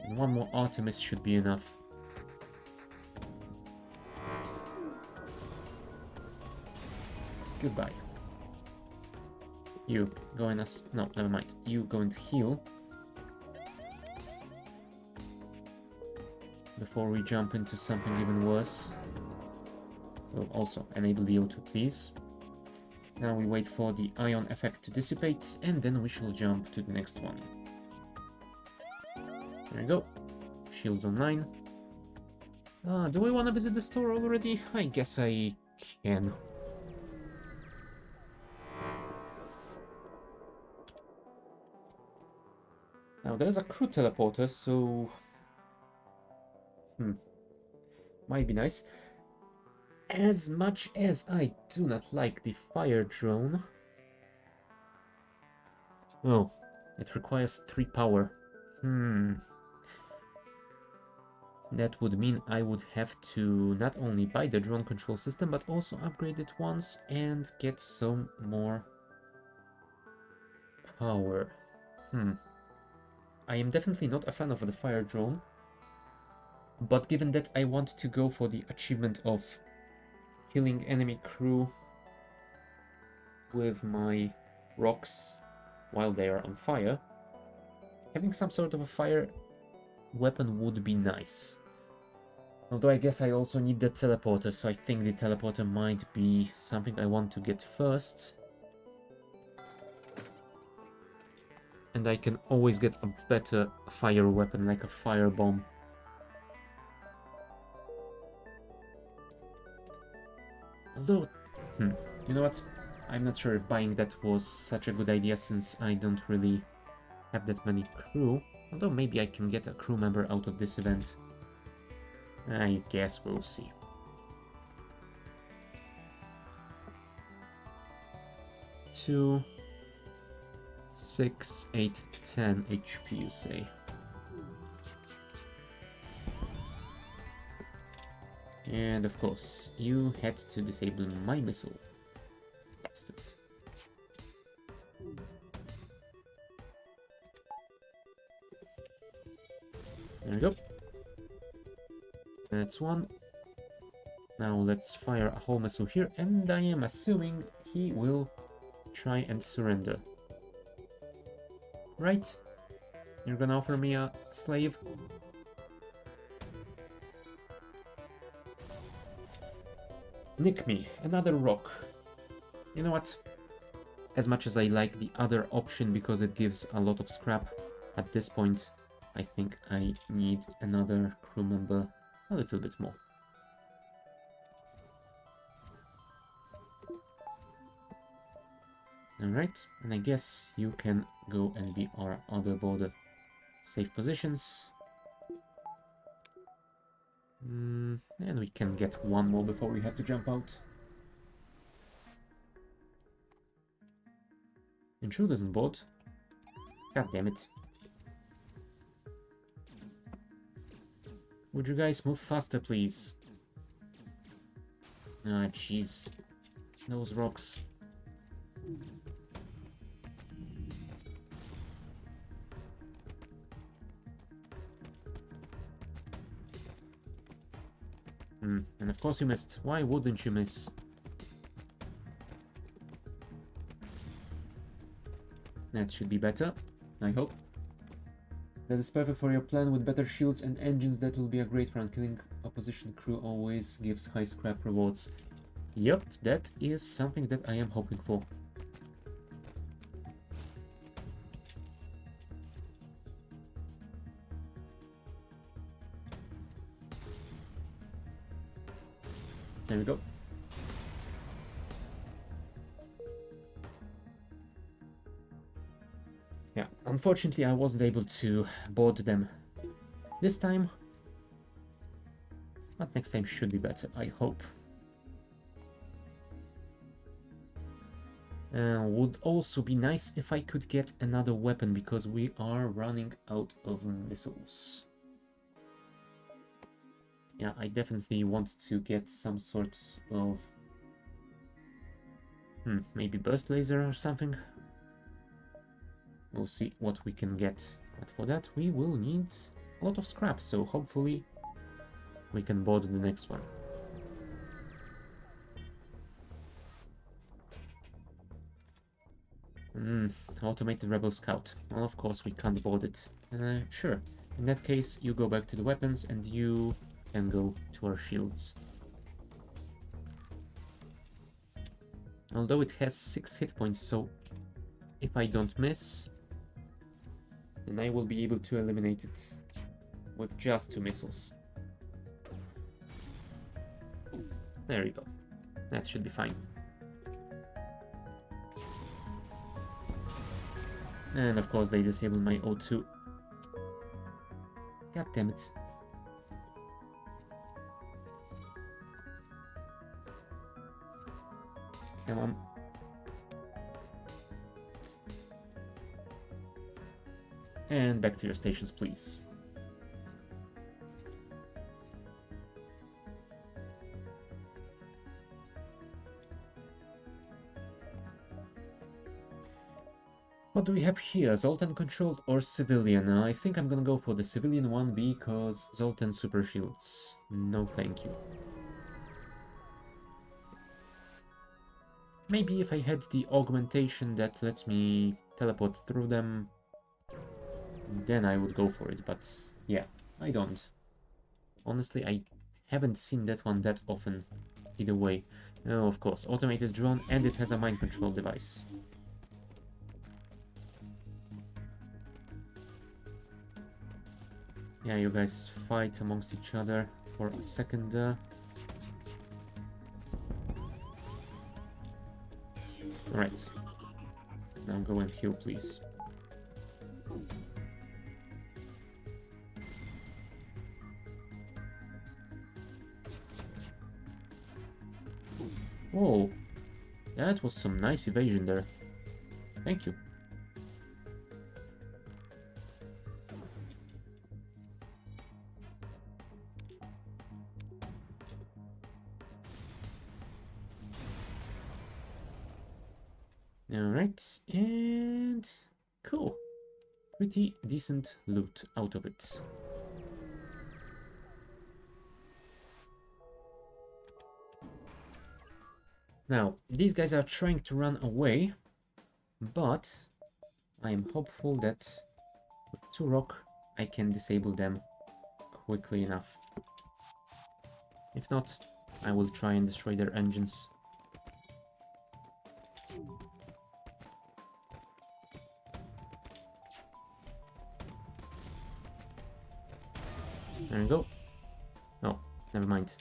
S1: And one more Artemis should be enough. Goodbye. You go and no, never mind. You go and heal before we jump into something even worse. Well, also enable the O2, please. Now we wait for the ion effect to dissipate, and then we shall jump to the next one. There you go. Shields online. Do I want to visit the store already? I guess I can. Now there's a crew teleporter, so might be nice. As much as I do not like the fire drone. Oh, it requires 3 power. That would mean I would have to not only buy the drone control system, but also upgrade it once and get some more power. I am definitely not a fan of the fire drone, but given that I want to go for the achievement of killing enemy crew with my rocks while they are on fire, having some sort of a fire weapon would be nice. Although I guess I also need the teleporter, so I think the teleporter might be something I want to get first. And I can always get a better fire weapon, like a fire bomb. Although, you know what? I'm not sure if buying that was such a good idea, since I don't really have that many crew. Although maybe I can get a crew member out of this event. I guess we'll see. Two, 6, 8, 10 HP, you say? And of course, you had to disable my missile. Bastard. There we go. That's one. Now let's fire a whole missile here, and I am assuming he will try and surrender. Right? You're gonna offer me a slave? Nick me, another rock. You know what? As much as I like the other option because it gives a lot of scrap, at this point I think I need another crew member a little bit more. Alright, and I guess you can go and be our other border safe positions. And we can get one more before we have to jump out. Intruders on board. God damn it. Would you guys move faster, please? Ah, jeez. Those rocks. And of course you missed. Why wouldn't you miss? That should be better, I hope. That is perfect for your plan. With better shields and engines, that will be a great run. Killing opposition crew always gives high scrap rewards. Yep, that is something that I am hoping for. There we go. Yeah, unfortunately I wasn't able to board them this time. But next time should be better, I hope. Would also be nice if I could get another weapon, because we are running out of missiles. Yeah, I definitely want to get some sort of... maybe burst laser or something. We'll see what we can get. But for that we will need a lot of scrap, so hopefully we can board the next one. Automated Rebel Scout. Well, of course we can't board it. Sure. In that case, you go back to the weapons and you can go to our shields. Although it has 6 hit points, so if I don't miss, then I will be able to eliminate it with just 2 missiles. There you go. That should be fine. And of course they disabled my O2. God damn it. Come on. And back to your stations, please. What do we have here? Zoltan controlled or civilian? I think I'm gonna go for the civilian one because Zoltan super shields. No thank you. Maybe if I had the augmentation that lets me teleport through them, then I would go for it, but yeah, I don't. Honestly, I haven't seen that one that often either way. Oh, of course, automated drone, and it has a mind control device. Yeah, you guys fight amongst each other for a second. Alright. Now go and heal, please. Whoa. That was some nice evasion there. Thank you. Alright, and cool. Pretty decent loot out of it. Now, these guys are trying to run away, but I am hopeful that with 2 rock I can disable them quickly enough. If not, I will try and destroy their engines. There we go. Oh, Never mind.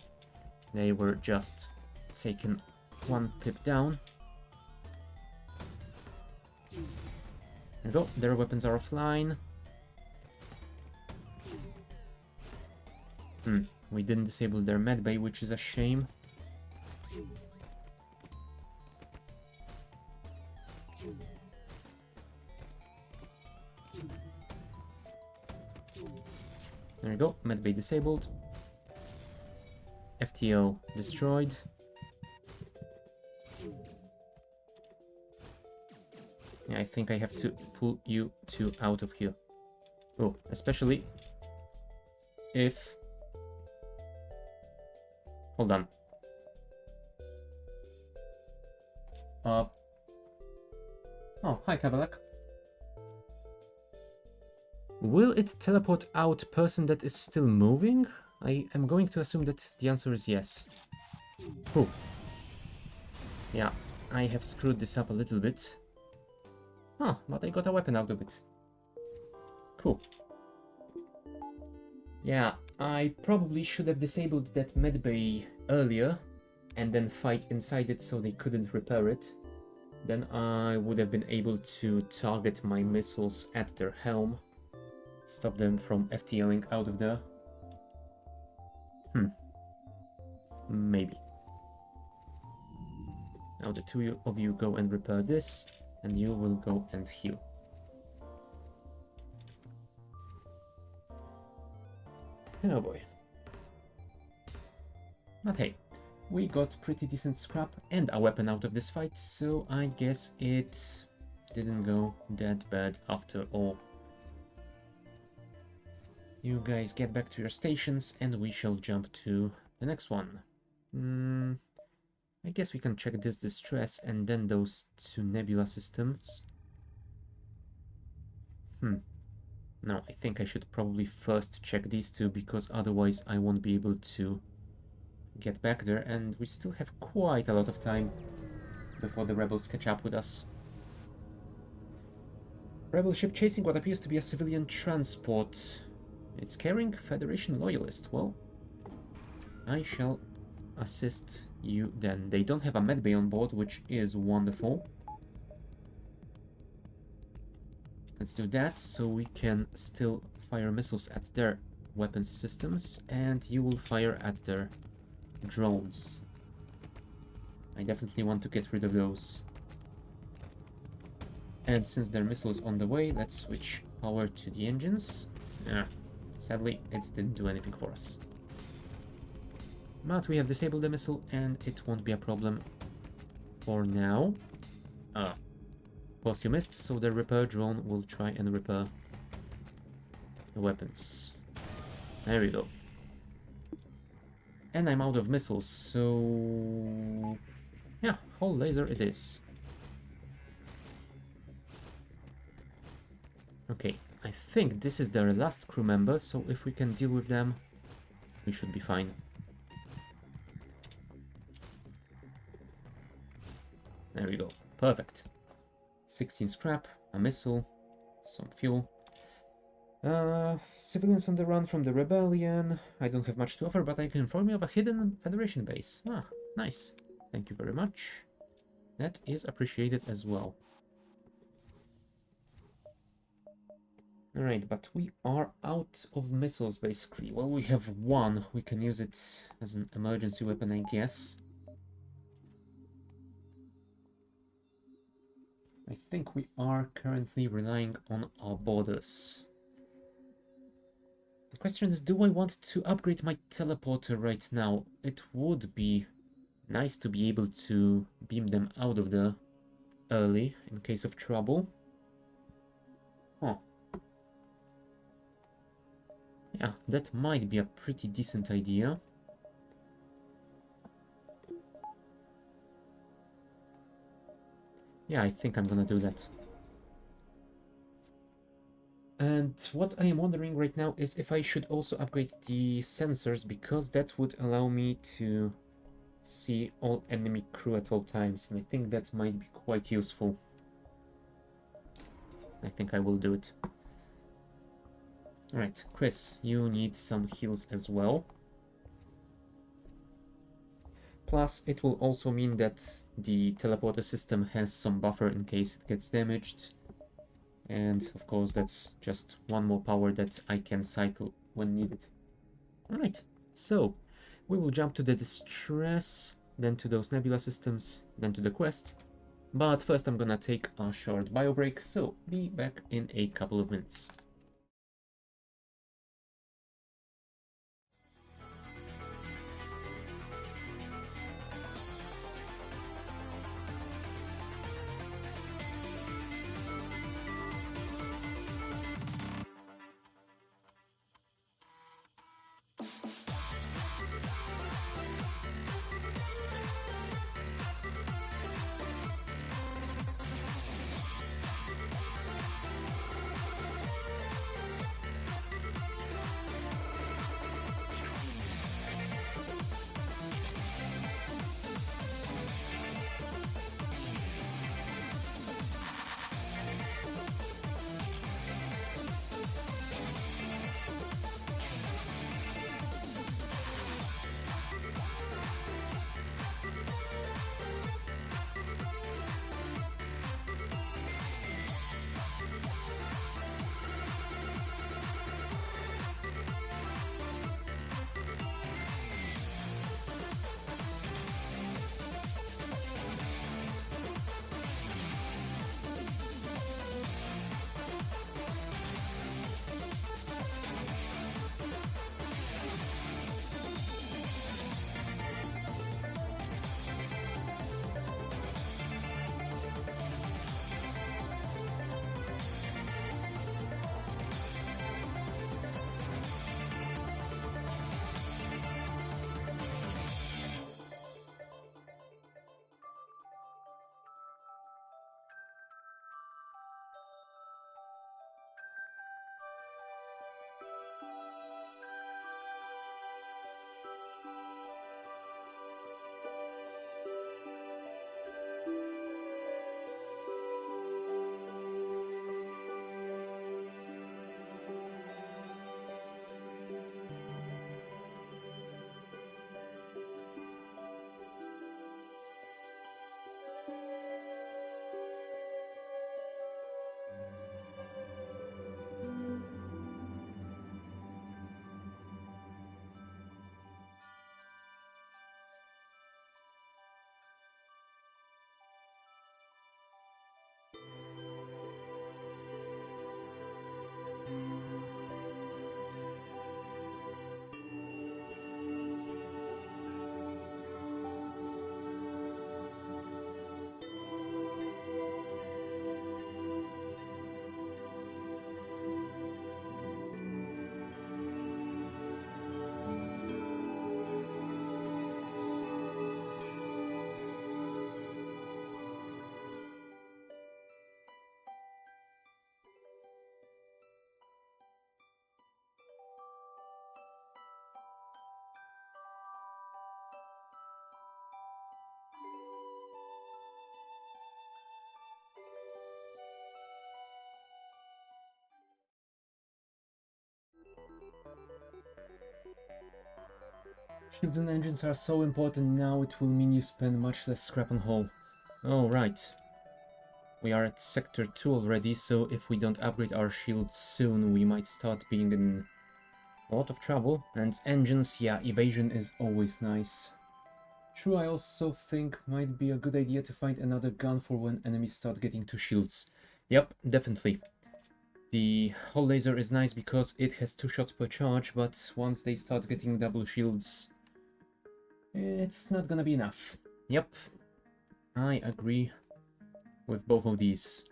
S1: They were just taken one pip down. There we go. Their weapons are offline. We didn't disable their medbay, which is a shame. There we go. Medbay disabled. FTL destroyed. Yeah, I think I have to pull you two out of here. Oh, especially if... Hold on. Oh, hi, Kavalak. Will it teleport out person that is still moving? I am going to assume that the answer is yes. Oh. Yeah, I have screwed this up a little bit. Huh, but I got a weapon out of it. Cool. Yeah, I probably should have disabled that medbay earlier and then fight inside it so they couldn't repair it. Then I would have been able to target my missiles at their helm. Stop them from FTLing out of there. Maybe. Now the two of you go and repair this, and you will go and heal. Oh boy. But hey, we got pretty decent scrap and a weapon out of this fight, so I guess it didn't go that bad after all. You guys get back to your stations and we shall jump to the next one. I guess we can check this distress and then those two nebula systems. No, I think I should probably first check these two because otherwise I won't be able to get back there, and we still have quite a lot of time before the rebels catch up with us. Rebel ship chasing what appears to be a civilian transport. It's carrying Federation loyalist. Well, I shall assist you then. They don't have a medbay on board, which is wonderful. Let's do that so we can still fire missiles at their weapons systems, and you will fire at their drones. I definitely want to get rid of those. And since their missile is on the way, let's switch power to the engines. Sadly, it didn't do anything for us. But we have disabled the missile and it won't be a problem for now. Of course you missed, so the repair drone will try and repair the weapons. There we go. And I'm out of missiles, so... yeah, whole laser it is. Okay, I think this is their last crew member, so if we can deal with them, we should be fine. There we go. Perfect. 16 scrap, a missile, some fuel. Civilians on the run from the rebellion. I don't have much to offer, but I can inform you of a hidden Federation base. Ah, nice. Thank you very much. That is appreciated as well. Alright, but we are out of missiles, basically. Well, we have one. We can use it as an emergency weapon, I guess. I think we are currently relying on our borders. The question is, do I want to upgrade my teleporter right now? It would be nice to be able to beam them out of there early in case of trouble. Huh. Yeah, that might be a pretty decent idea. Yeah, I think I'm gonna do that. And what I am wondering right now is if I should also upgrade the sensors, because that would allow me to see all enemy crew at all times, and I think that might be quite useful. I think I will do it. Alright, Chris, you need some heals as well. Plus, it will also mean that the teleporter system has some buffer in case it gets damaged. And of course, that's just one more power that I can cycle when needed. Alright, so we will jump to the distress, then to those nebula systems, then to the quest. But first I'm gonna take a short bio break, so be back in a couple of minutes. Shields and engines are so important now, it will mean you spend much less scrap on hull. Oh, right. We are at Sector 2 already, so if we don't upgrade our shields soon, we might start being in a lot of trouble. And engines, yeah, evasion is always nice. True, I also think might be a good idea to find another gun for when enemies start getting to shields. Yep, definitely. The hull laser is nice because it has 2 shots per charge, but once they start getting double shields, it's not gonna be enough. Yep, I agree with both of these.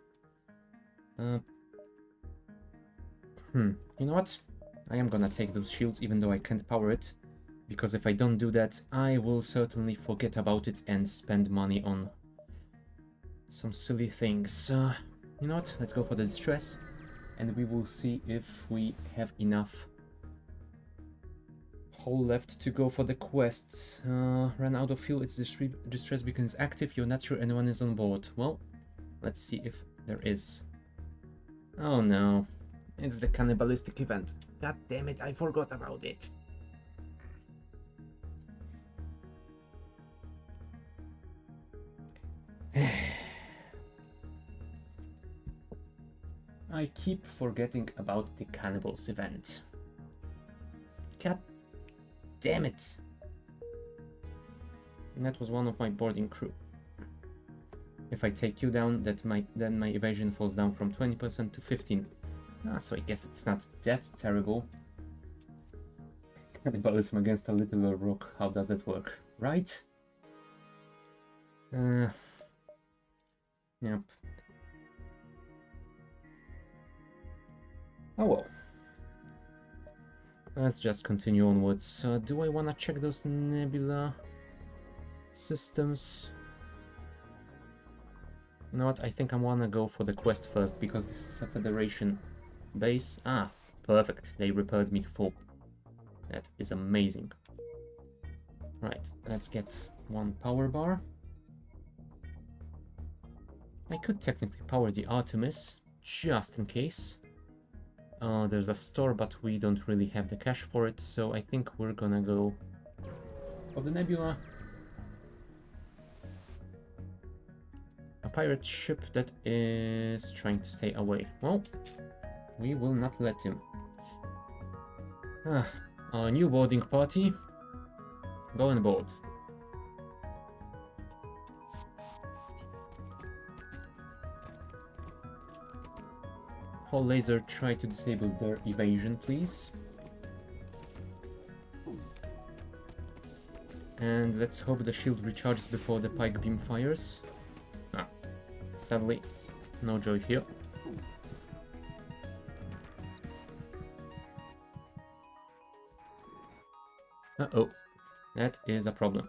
S1: You know what? I am gonna take those shields even though I can't power it, because if I don't do that, I will certainly forget about it and spend money on some silly things. You know what? Let's go for the distress, and we will see if we have enough hull left to go for the quests. Run out of fuel, its distress beacon is active, you're not sure anyone is on board. Well, let's see if there is. Oh no, it's the cannibalistic event. God damn it, I forgot about it. I keep forgetting about the cannibals event. God damn it! And that was one of my boarding crew. If I take you down, then my evasion falls down from 20% to 15%. So I guess it's not that terrible. Cannibalism against a little rock, how does that work? Right? Yep. Oh well. Let's just continue onwards. Do I want to check those nebula systems? You know what, I think I want to go for the quest first, because this is a Federation base. Ah, perfect. They repaired me to full. That is amazing. Right, let's get one power bar. I could technically power the Artemis, just in case. There's a store, but we don't really have the cash for it, so I think we're gonna go for the Nebula. A pirate ship that is trying to stay away. Well, we will not let him. Our new boarding party. Go on board. Hull laser, try to disable their evasion, please. And let's hope the shield recharges before the pike beam fires. Sadly, no joy here. Uh-oh, that is a problem.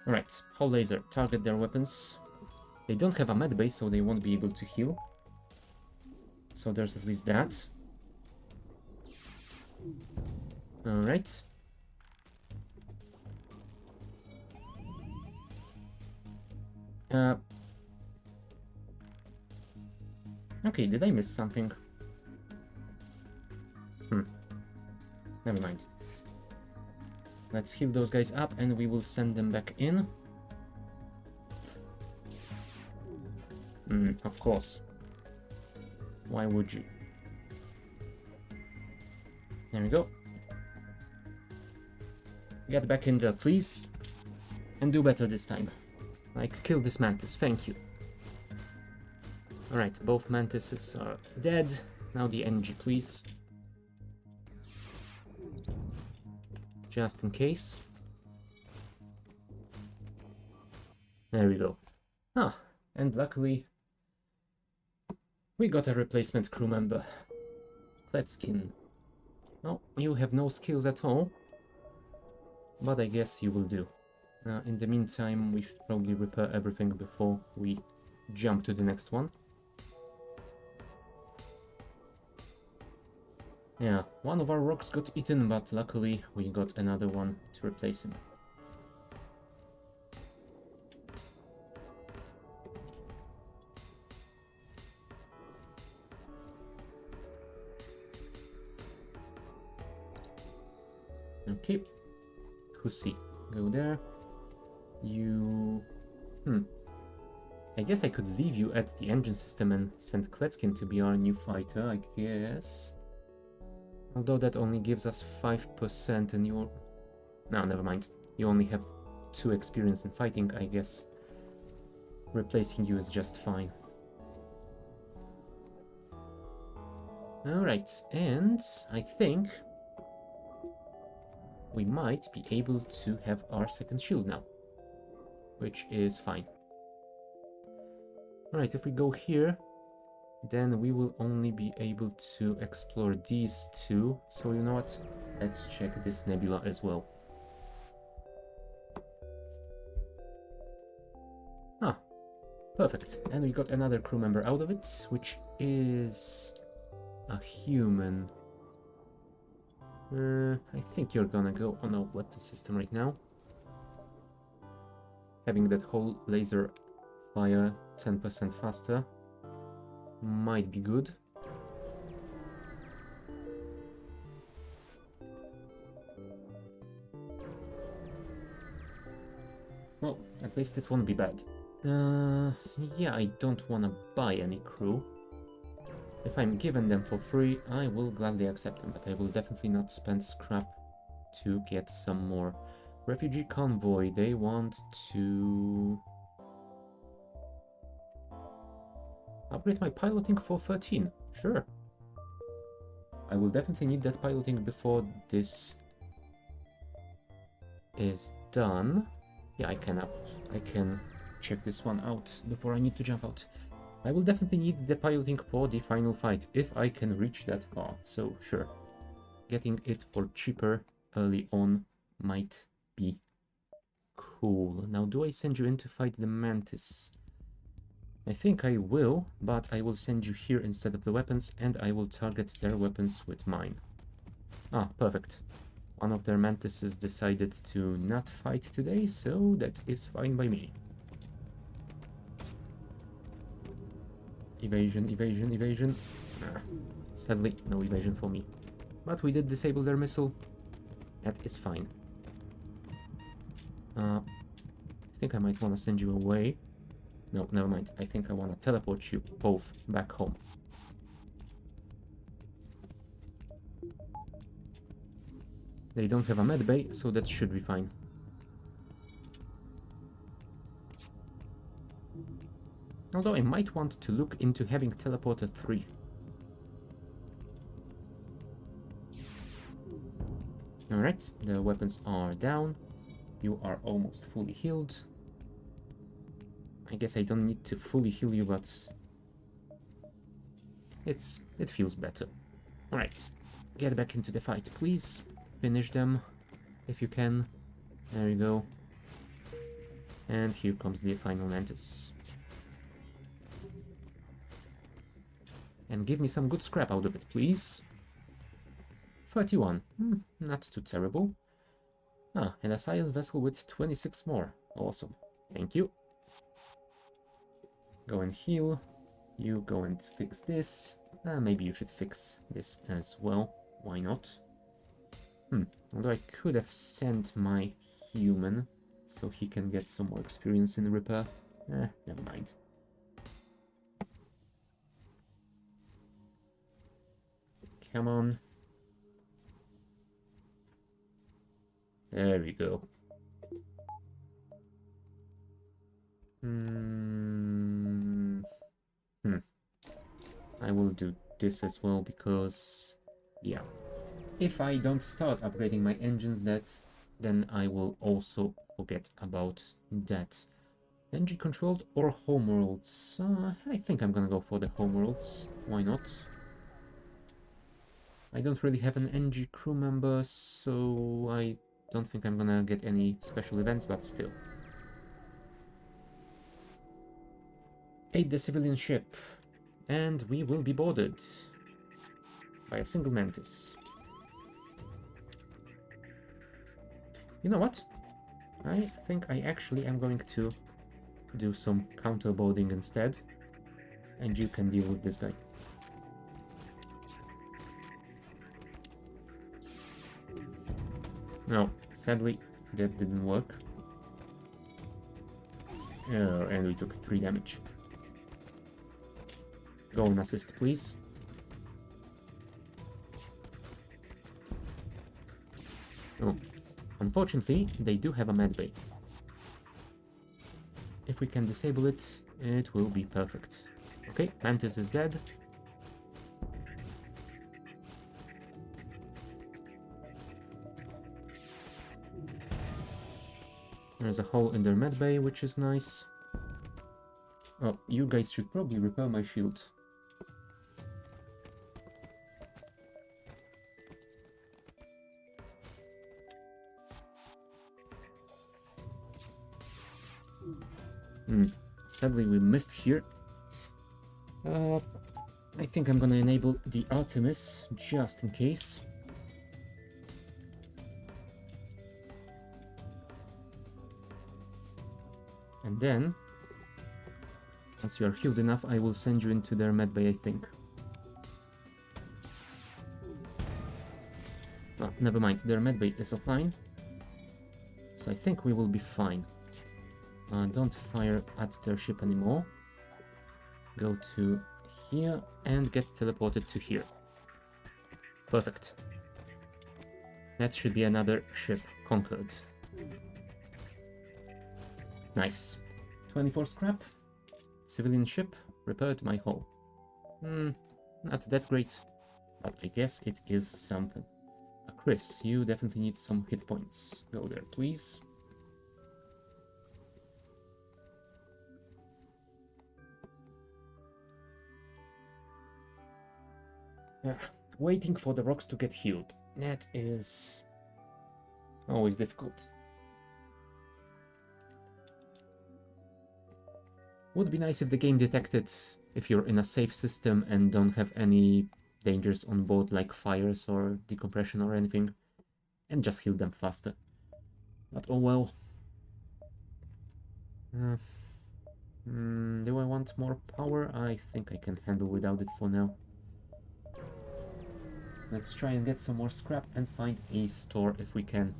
S1: Alright, hull laser, target their weapons. They don't have a med base, so they won't be able to heal. So there's at least that. Alright. Okay, did I miss something? Never mind. Let's heal those guys up and we will send them back in. Of course. Why would you? There we go. Get back in there, please. And do better this time. Like, kill this mantis, thank you. Alright, both mantises are dead. Now the energy, please. Just in case. There we go. And luckily we got a replacement crew member. Kletskin. Oh, you have no skills at all. But I guess you will do. In the meantime, we should probably repair everything before we jump to the next one. Yeah, one of our rocks got eaten, but luckily we got another one to replace him. Okay, Kusi, go there. You... I guess I could leave you at the engine system and send Kletskin to be our new fighter, I guess. Although that only gives us 5% and you're... No, never mind. You only have 2 experience in fighting, I guess. Replacing you is just fine. Alright, and I think we might be able to have our second shield now, which is fine. Alright, if we go here, then we will only be able to explore these two. So you know what? Let's check this nebula as well. Perfect. And we got another crew member out of it, which is a human. I think you're gonna go on a weapon system right now. Having that whole laser fire 10% faster might be good. Well, at least it won't be bad. Yeah, I don't want to buy any crew. If I'm given them for free, I will gladly accept them, but I will definitely not spend scrap to get some more. Refugee convoy, they want to upgrade my piloting for 13. Sure. I will definitely need that piloting before this is done. Yeah, I can check this one out before I need to jump out. I will definitely need the piloting for the final fight if I can reach that far. So sure, getting it for cheaper early on might be cool. Now, do I send you in to fight the Mantis? I think I will, but I will send you here instead of the weapons, and I will target their weapons with mine. Ah, perfect. One of their Mantises decided to not fight today, so that is fine by me. Evasion, evasion, evasion. Ah, sadly, no evasion for me. But we did disable their missile. That is fine. I think I might want to send you away. No, never mind. I think I want to teleport you both back home. They don't have a med bay, so that should be fine. Although I might want to look into having teleporter 3. Alright, the weapons are down. You are almost fully healed. I guess I don't need to fully heal you, but it feels better. Alright, get back into the fight, please. Finish them, if you can. There you go. And here comes the final Mantis. And give me some good scrap out of it, please. 31. Not too terrible. Ah, and a science vessel with 26 more. Awesome. Thank you. Go and heal. You go and fix this. Maybe you should fix this as well. Why not? Although I could have sent my human so he can get some more experience in repair. Never mind. Come on. There we go. I will do this as well because, yeah. If I don't start upgrading my engines, then I will also forget about that. NG controlled or homeworlds? I think I'm gonna go for the homeworlds. Why not? I don't really have an NG crew member, so I don't think I'm gonna get any special events, but still. Aid the civilian ship, and we will be boarded by a single Mantis. You know what? I think I actually am going to do some counter boarding instead, and you can deal with this guy. No, sadly, that didn't work. Oh, and we took 3 damage. Go and assist, please. Oh, unfortunately, they do have a medbay. If we can disable it, it will be perfect. Okay, Mantis is dead. There's a hole in their medbay, which is nice. Oh, you guys should probably repair my shield. Sadly, we missed here. I think I'm gonna enable the Artemis, just in case. And then, once you are healed enough, I will send you into their medbay, I think. Oh, never mind, their medbay is offline. So I think we will be fine. don't fire at their ship anymore. Go to here and get teleported to here. Perfect. That should be another ship conquered. Nice. 24 scrap. Civilian ship. Repaired my hull. Not that great, but I guess it is something. Chris, you definitely need some hit points. Go there, please. Waiting for the rocks to get healed. That is always difficult. Would be nice if the game detected if you're in a safe system and don't have any dangers on board like fires or decompression or anything, and just heal them faster. But oh well. Do I want more power? I think I can handle without it for now. Let's try and get some more scrap and find a store if we can.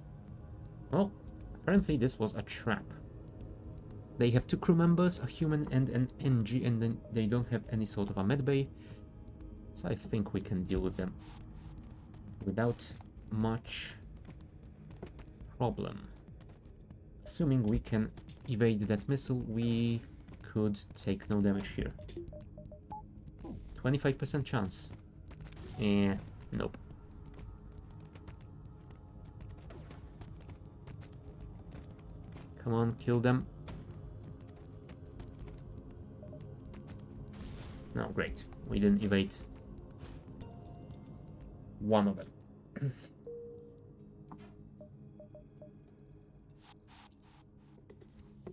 S1: Well, apparently this was a trap. They have 2 crew members, a human and an NG, and then they don't have any sort of a medbay. So I think we can deal with them without much problem. Assuming we can evade that missile, we could take no damage here. 25% chance. Nope. Come on, kill them. No, great. We didn't evade one of them.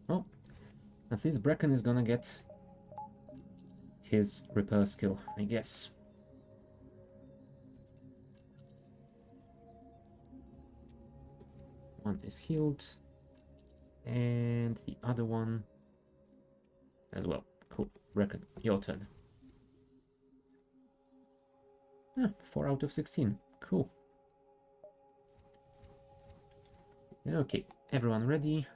S1: Oh, at least Bracken is gonna get his repair skill, I guess. One is healed, and the other one as well. Cool. Bracken, your turn. 4 out of 16. Cool. Okay, everyone ready?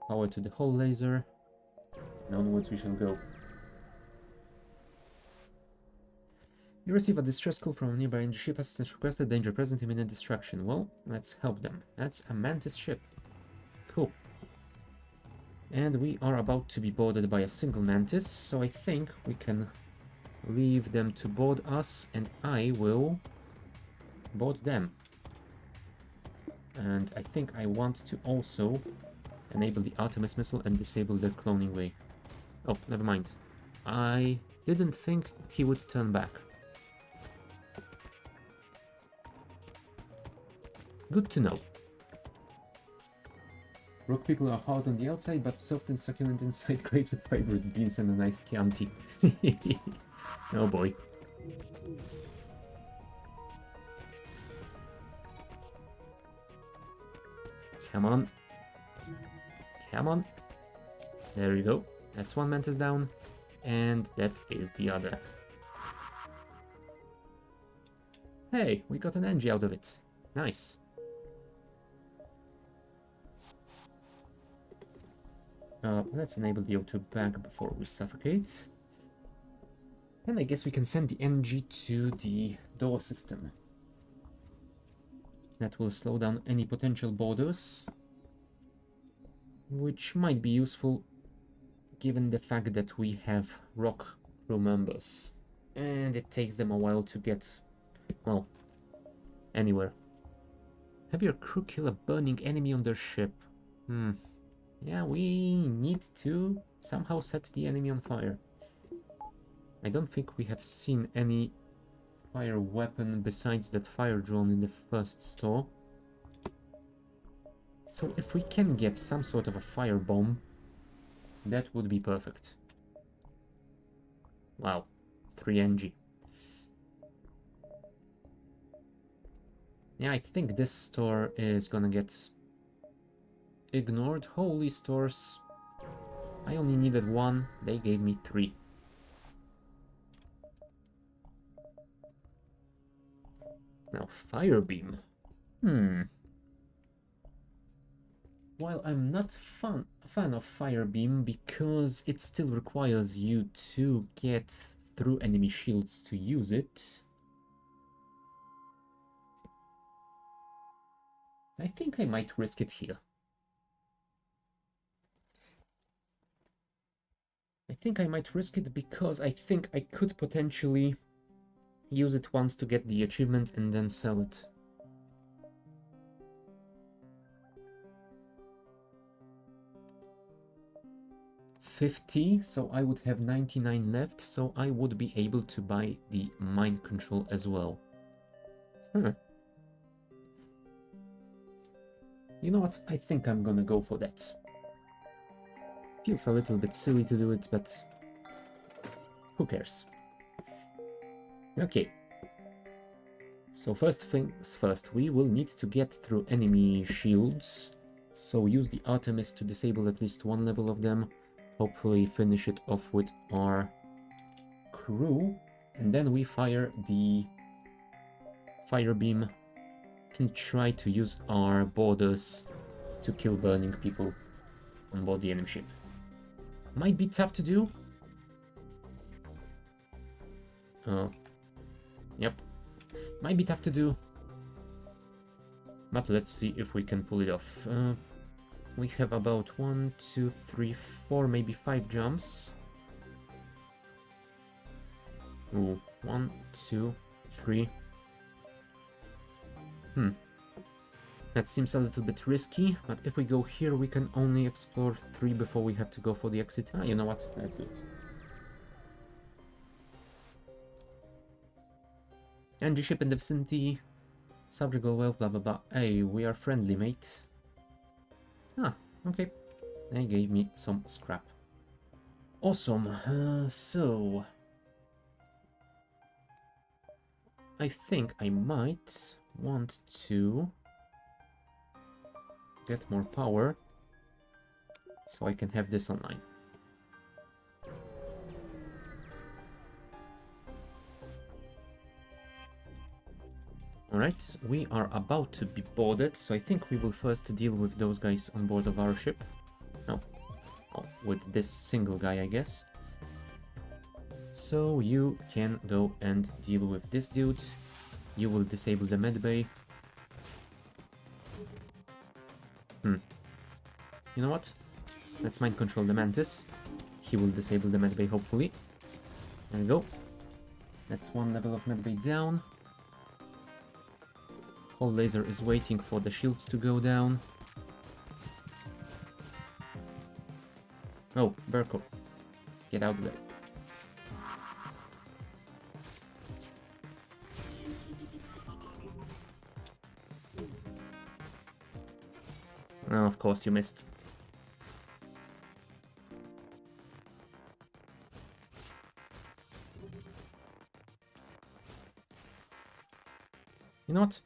S1: Power to the hull laser. And onwards we shall go. You receive a distress call from a nearby NG ship. Assistance requested. Danger present. Imminent destruction. Well, let's help them. That's a Mantis ship. Cool. And we are about to be boarded by a single Mantis, so I think we can leave them to board us, and I will board them. And I think I want to also enable the Artemis missile and disable their cloning ray. Oh, never mind. I didn't think he would turn back. Good to know. Rock people are hard on the outside, but soft and succulent inside, great with favorite beans and a nice Chianti. Oh boy. Come on. Come on. There you go. That's one Mantis down. And that is the other. Hey, we got an NG out of it. Nice. Let's enable the O2 back before we suffocate. And I guess we can send the NG to the door system. That will slow down any potential boarders, which might be useful given the fact that we have rock crew members. And it takes them a while to get, well, anywhere. Have your crew kill a burning enemy on their ship. Yeah, we need to somehow set the enemy on fire. I don't think we have seen any fire weapon besides that fire drone in the first store. So if we can get some sort of a fire bomb, that would be perfect. Wow, 3 NG. Yeah, I think this store is gonna get ignored. Holy stores. I only needed 1, they gave me 3. Now, fire beam. while I'm not a fan of Fire Beam because it still requires you to get through enemy shields to use it, I think I might risk it here. I think I might risk it because I think I could potentially use it once to get the achievement and then sell it. $50, so I would have 99 left, so I would be able to buy the mind control as well. You know what? I think I'm gonna go for that. Feels a little bit silly to do it, but who cares? Okay. So first things first, we will need to get through enemy shields. So use the Artemis to disable at least one level of them. Hopefully finish it off with our crew. And then we fire the Fire Beam. Can try to use our borders to kill burning people on board the enemy ship. Might be tough to do. Yep. Might be tough to do. But let's see if we can pull it off. We have about 1, 2, 3, 4, maybe 5 jumps. Ooh, 1, 2, 3. That seems a little bit risky, but if we go here, we can only explore 3 before we have to go for the exit. Ah, you know what? Let's do it. Energy ship in the vicinity. Subjugal wealth, blah blah blah. Hey, we are friendly, mate. Ah, okay. They gave me some scrap. Awesome. So I think I might want to get more power so I can have this online. Alright, we are about to be boarded, so I think we will first deal with those guys on board of our ship. No. Oh, with this single guy, I guess. So you can go and deal with this dude. You will disable the medbay. You know what? Let's mind control the Mantis. He will disable the medbay, hopefully. There we go. That's one level of medbay down. Whole laser is waiting for the shields to go down. Oh, Burko. Get out of there. Oh, of course you missed. You know what?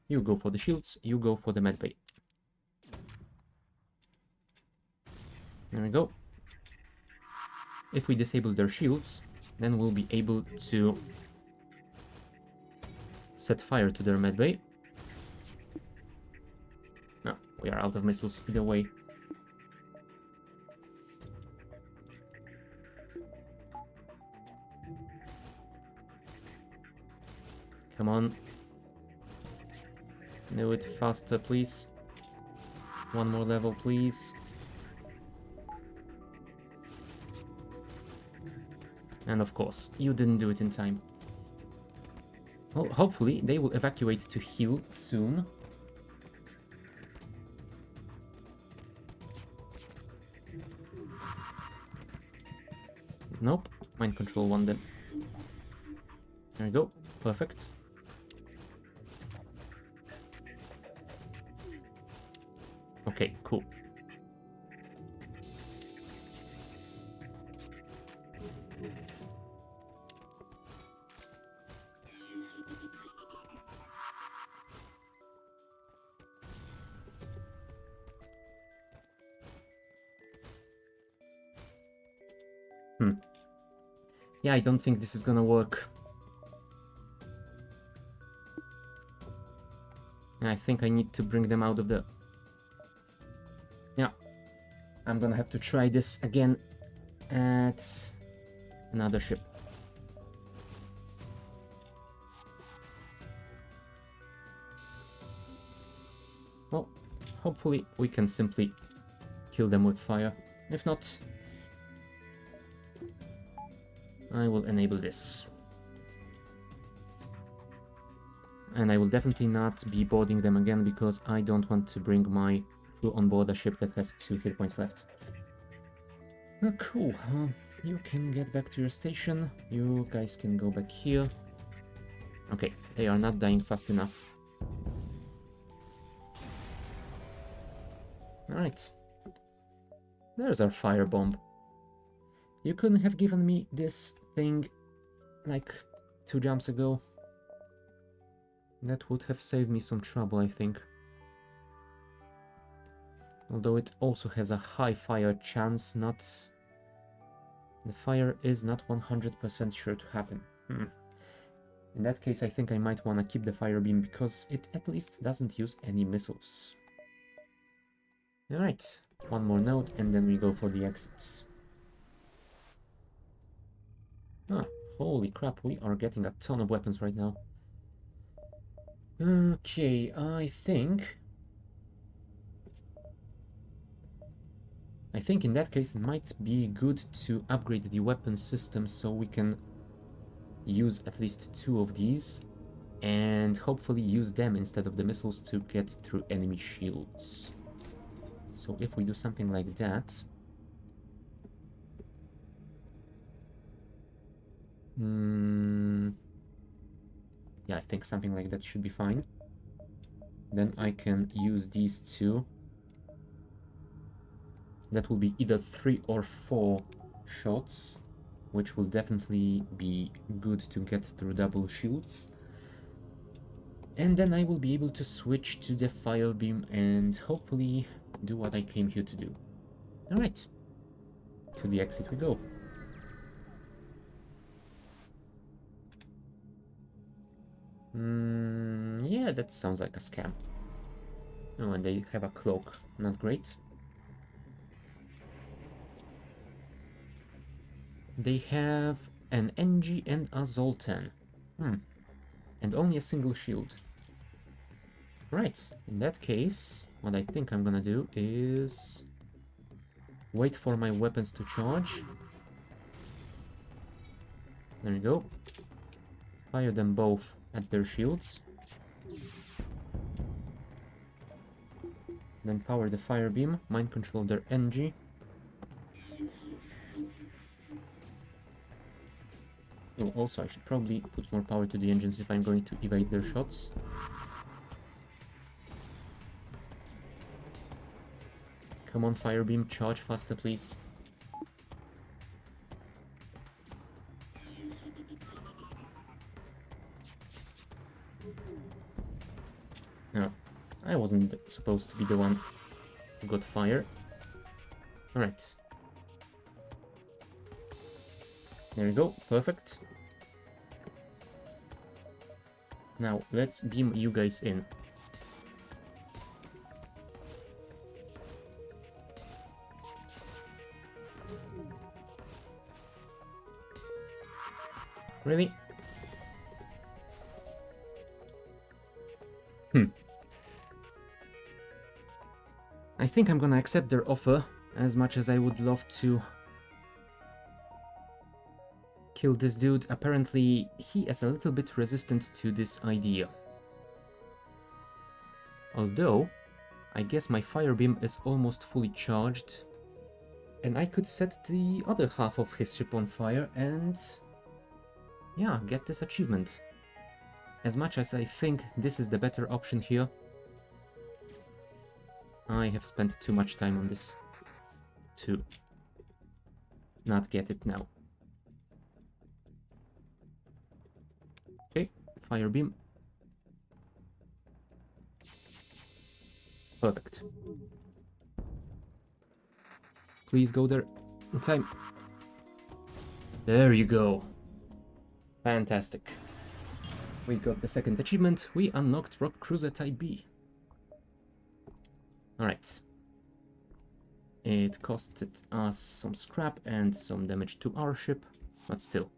S1: You go for the shields, you go for the medbay. There we go. If we disable their shields, then we'll be able to set fire to their medbay. No, we are out of missiles either way. Come on. Do it faster, please. One more level, please. And of course, you didn't do it in time. Well, hopefully they will evacuate to heal soon. Nope. Mind control one then. There we go. Perfect. Okay, cool. Yeah, I don't think this is gonna work. I think I need to bring them out of the... I'm gonna have to try this again at another ship. Well, hopefully we can simply kill them with fire. If not, I will enable this. And I will definitely not be boarding them again because I don't want to bring my crew on board a ship that has 2 hit points left. Cool. You can get back to your station. You guys can go back here. Okay, they are not dying fast enough. Alright. There's our firebomb. You couldn't have given me this thing like 2 jumps ago. That would have saved me some trouble, I think. Although it also has a high fire chance, not... The fire is not 100% sure to happen. In that case, I think I might want to keep the fire beam because it at least doesn't use any missiles. Alright, one more node and then we go for the exits. Holy crap, we are getting a ton of weapons right now. Okay, I think in that case it might be good to upgrade the weapon system so we can use at least 2 of these and hopefully use them instead of the missiles to get through enemy shields. So if we do something like that... yeah, I think something like that should be fine. Then I can use these 2. That will be either 3 or 4 shots, which will definitely be good to get through double shields. And then I will be able to switch to the fire beam and hopefully do what I came here to do. Alright, to the exit we go. Yeah, that sounds like a scam. Oh, and they have a cloak. Not great. They have an NG and a Zoltan. And only a single shield. Right, in that case, what I think I'm gonna do is wait for my weapons to charge. There we go. Fire them both at their shields. Then power the fire beam, mind control their NG. Oh, also I should probably put more power to the engines if I'm going to evade their shots. Come on, fire beam, charge faster, please. No, I wasn't supposed to be the one who got fire. Alright. There we go, perfect. Now, let's beam you guys in. Really? I think I'm gonna accept their offer, as much as I would love to kill this dude. Apparently, he is a little bit resistant to this idea. Although, I guess my fire beam is almost fully charged, and I could set the other half of his ship on fire and, yeah, get this achievement. As much as I think this is the better option here, I have spent too much time on this to not get it now. Okay, fire beam. Perfect. Please go there in time. There you go. Fantastic. We got the second achievement. We unlocked Rock Cruiser Type B. Alright. It costed us some scrap and some damage to our ship, but still.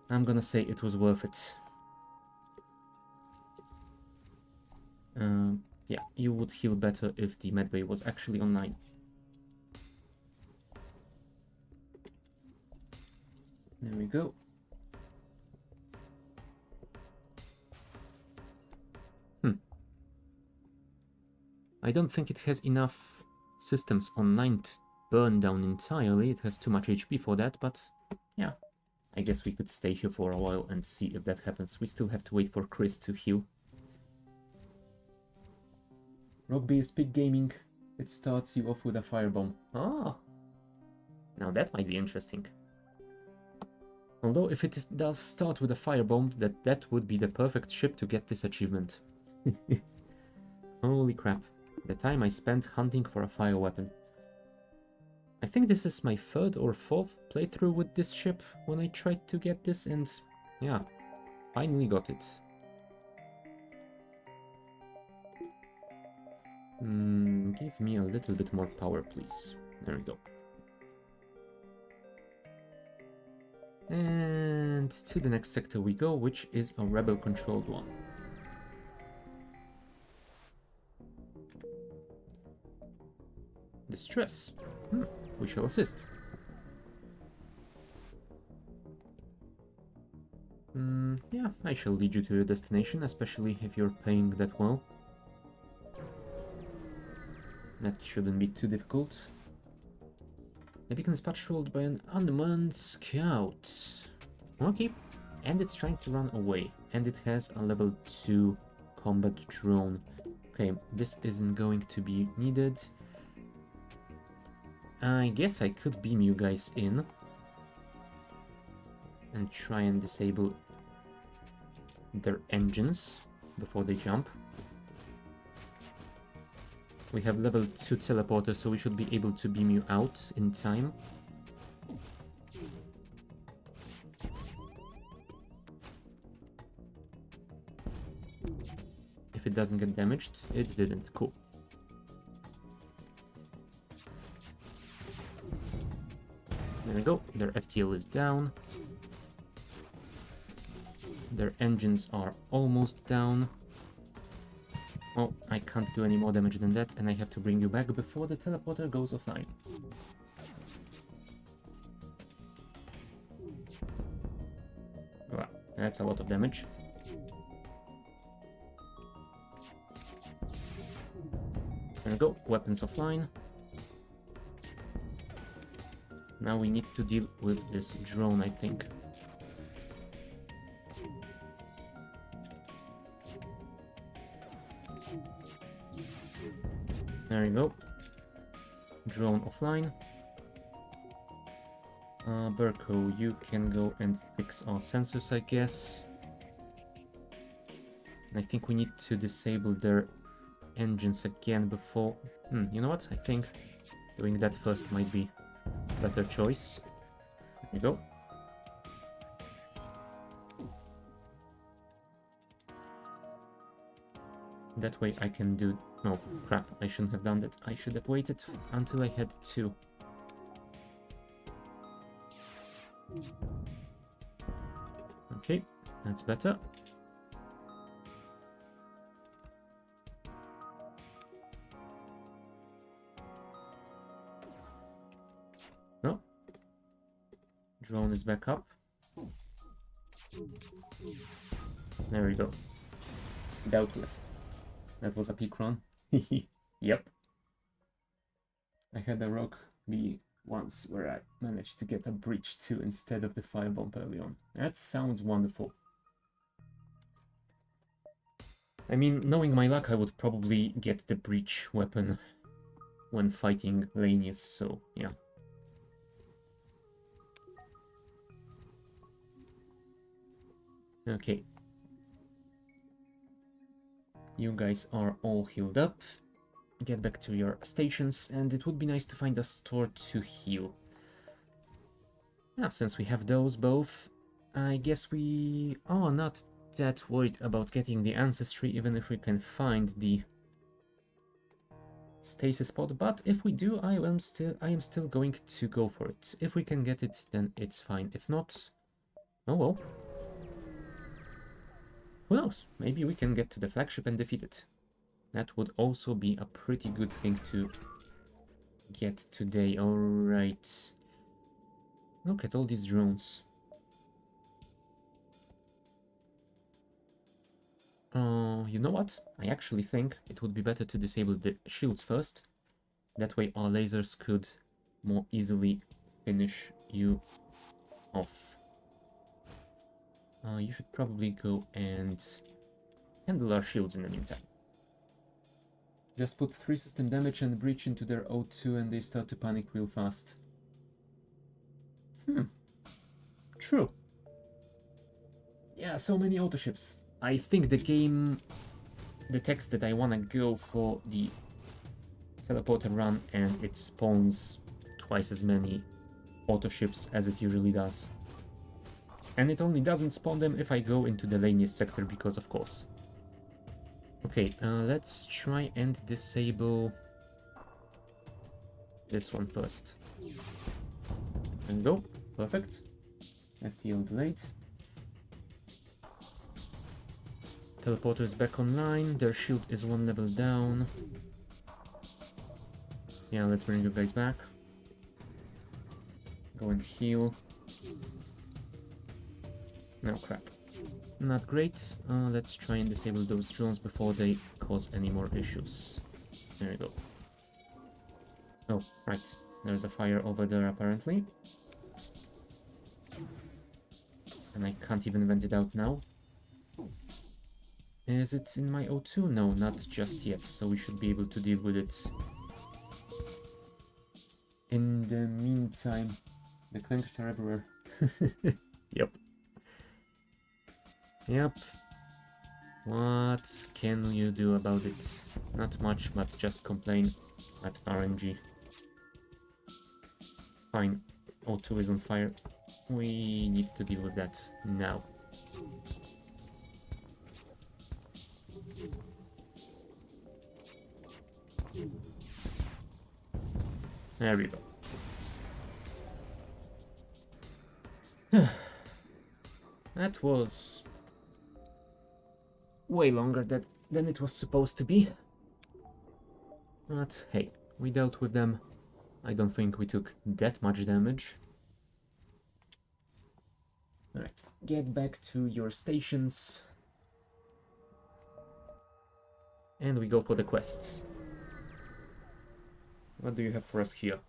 S1: I'm gonna say it was worth it. Yeah, you would heal better if the medbay was actually online. There we go. I don't think it has enough systems online to burn down entirely. It has too much HP for that, but yeah. I guess we could stay here for a while and see if that happens. We still have to wait for Chris to heal. Rugby is Speed Gaming. It starts you off with a firebomb. Ah! Now that might be interesting. Although if it does start with a firebomb, that would be the perfect ship to get this achievement. Holy crap. The time I spent hunting for a fire weapon. I think this is my third or fourth playthrough with this ship when I tried to get this, and yeah, finally got it. Give me a little bit more power, please. There we go. And to the next sector we go, which is a rebel-controlled one. Distress. We shall assist. Yeah, I shall lead you to your destination, especially if you're paying that well. That shouldn't be too difficult. The beacon is patrolled by an unmanned scout. Okay, and it's trying to run away, and it has a level 2 combat drone. Okay, this isn't going to be needed. I guess I could beam you guys in and try and disable their engines before they jump. We have level 2 teleporter, so we should be able to beam you out in time. If it doesn't get damaged, it didn't. Cool. There we go, their FTL is down. Their engines are almost down. Oh, I can't do any more damage than that, and I have to bring you back before the teleporter goes offline. Wow, that's a lot of damage. There we go, weapons offline. Now we need to deal with this drone, I think. There you go. Drone offline. Burko, you can go and fix our sensors, I guess. I think we need to disable their engines again before... you know what? I think doing that first might be a better choice. There you go. That way I can do... Oh, crap, I shouldn't have done that. I should have waited until I had 2. Okay, that's better. No. Drone is back up. There we go. Dealt with. That was a peak run. Yep. I had a rock bee once where I managed to get a breach too instead of the firebomb early on. That sounds wonderful. I mean, knowing my luck, I would probably get the breach weapon when fighting Lanius, so yeah. Okay. You guys are all healed up. Get back to your stations, and it would be nice to find a store to heal. Yeah, since we have those both, I guess we are not that worried about getting the ancestry, even if we can find the stasis pod, but if we do, I am still going to go for it. If we can get it, then it's fine. If not, oh well. Who knows? Maybe we can get to the flagship and defeat it. That would also be a pretty good thing to get today. Alright. Look at all these drones. You know what? I actually think it would be better to disable the shields first. That way our lasers could more easily finish you off. You should probably go and handle our shields in the meantime. Just put 3 system damage and breach into their O2 and they start to panic real fast. True. Yeah, so many auto ships. I think the game detects that I wanna go for the teleporter run and it spawns twice as many auto ships as it usually does. And it only doesn't spawn them if I go into the laniest sector, because of course. Okay, let's try and disable this one first. And go. Perfect. FTL delayed. Teleporter is back online. Their shield is 1 level down. Yeah, let's bring you guys back. Go and heal. No, crap. Not great. Let's try and disable those drones before they cause any more issues. There we go. Oh, right. There's a fire over there apparently. And I can't even vent it out now. Is it in my O2? No, not just yet, so we should be able to deal with it. In the meantime, the clankers are everywhere. Yep. Yep. What can you do about it? Not much, but just complain at RNG. Fine. O2 is on fire. We need to deal with that now. There we go. That was way longer than it was supposed to be. But hey, we dealt with them. I don't think we took that much damage. Alright, get back to your stations. And we go for the quests. What do you have for us here?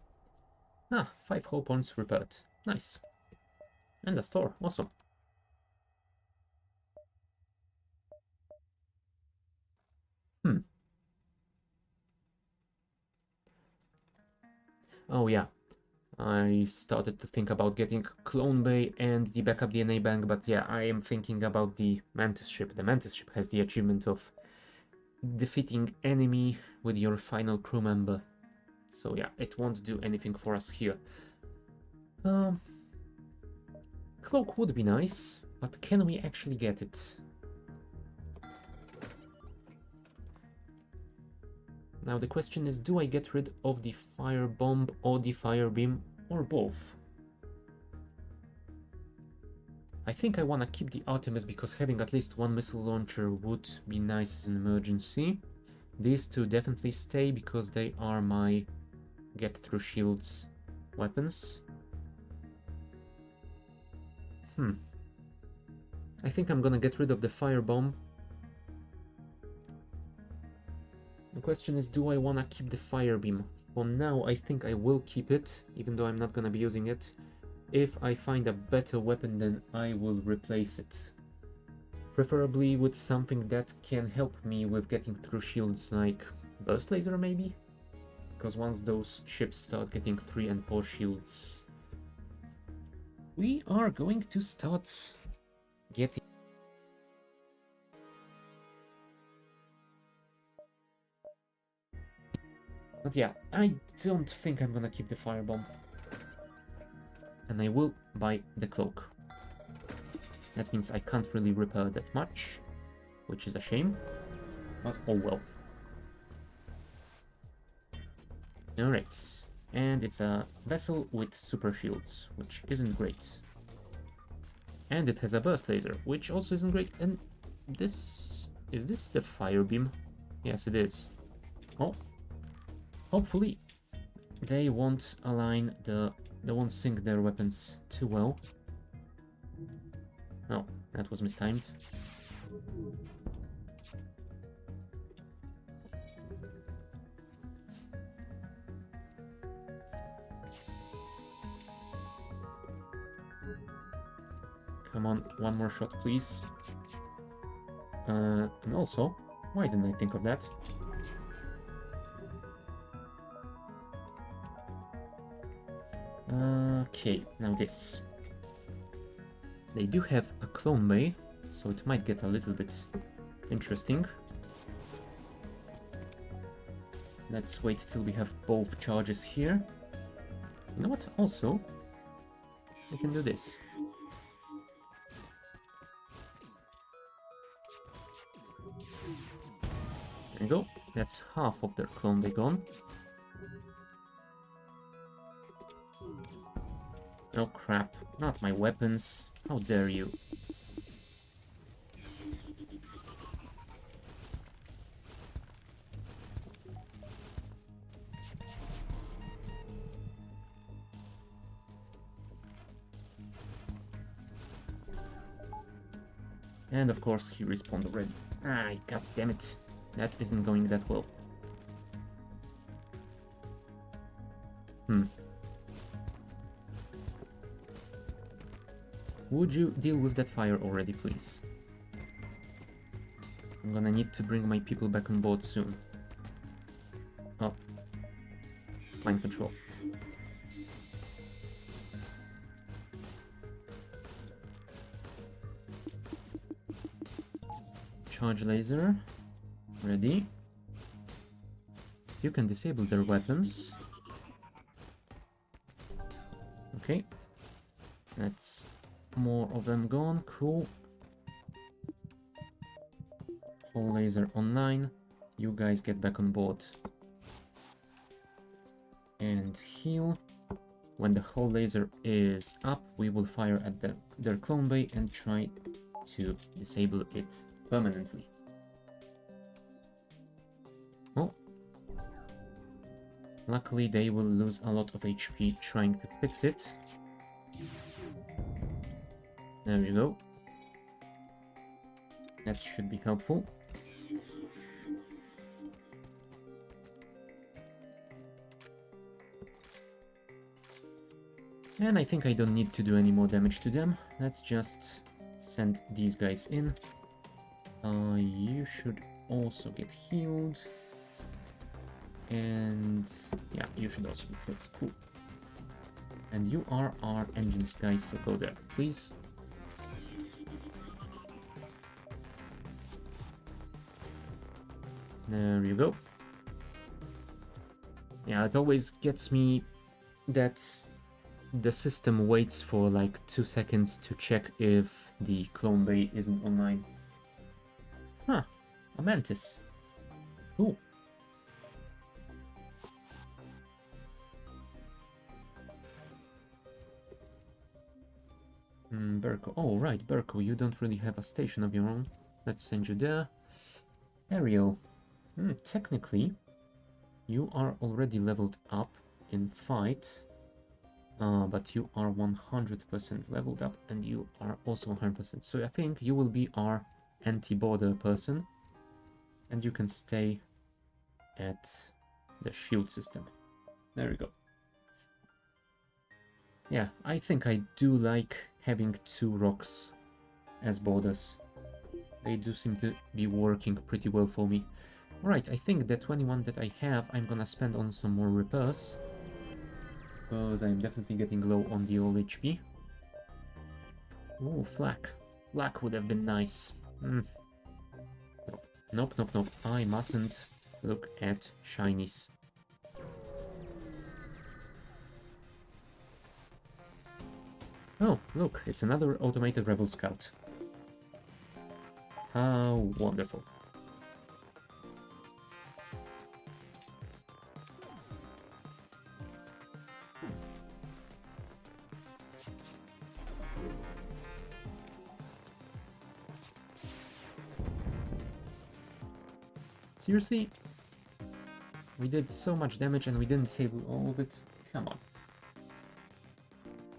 S1: Ah, 5 hull points repaired. Nice. And a store, awesome. Oh yeah, I started to think about getting Clone Bay and the backup DNA bank, but yeah, I am thinking about the Mantis ship. The Mantis ship has the achievement of defeating enemy with your final crew member. So yeah, it won't do anything for us here. Cloak would be nice, but can we actually get it? Now the question is, do I get rid of the fire bomb or the fire beam, or both? I think I want to keep the Artemis because having at least 1 missile launcher would be nice as an emergency. These two definitely stay because they are my get through shields weapons. I think I'm gonna get rid of the fire bomb. The question is, do I want to keep the fire beam? For now, I think I will keep it, even though I'm not gonna be using it. If I find a better weapon, then I will replace it. Preferably with something that can help me with getting through shields, like burst laser maybe? Because once those ships start getting 3 and 4 shields, we are going to start getting... But yeah, I don't think I'm gonna keep the firebomb. And I will buy the cloak. That means I can't really repair that much, which is a shame, but oh well. Alright. And it's a vessel with super shields, which isn't great. And it has a burst laser, which also isn't great. And this... is this the fire beam? Yes, it is. Oh. Hopefully they won't align they won't sync their weapons too well. Oh, that was mistimed. Come on, one more shot, please. And also, why didn't I think of that? Okay, now this. They do have a clone bay, so it might get a little bit interesting. Let's wait till we have both charges here. You know what? Also, we can do this. There you go. That's half of their clone bay gone. Oh crap, not my weapons. How dare you? And of course he respawned already. Ah, god damn it. That isn't going that well. Would you deal with that fire already, please? I'm gonna need to bring my people back on board soon. Oh. Mind control. Charge laser. Ready. You can disable their weapons. Okay. That's more of them gone. Cool. Whole laser online. You guys get back on board. And heal. When the whole laser is up, we will fire at their clone bay and try to disable it permanently. Oh. Luckily, they will lose a lot of HP trying to fix it. There you go. That should be helpful. And I think I don't need to do any more damage to them. Let's just send these guys in. You should also get healed. And yeah, you should also be healed. Cool. And you are our engines guys, so go there, please. There you go. Yeah, it always gets me that the system waits for like 2 seconds to check if the clone bay isn't online. Huh, a Mantis. Cool. Berko. Oh, right, Berko, you don't really have a station of your own. Let's send you there. Ariel. Technically, you are already leveled up in fight. But you are 100% leveled up, and you are also 100%. So I think you will be our anti-border person, and you can stay at the shield system. There we go. Yeah, I think I do like having 2 rocks as borders. They do seem to be working pretty well for me. Alright, I think the 21 that I have, I'm gonna spend on some more repairs. Because I'm definitely getting low on the old HP. Oh, flak. Flak would have been nice. Nope, nope, nope. I mustn't look at shinies. Oh, look, it's another automated rebel scout. How wonderful. Seriously? We did so much damage and we didn't disable all of it? Come on.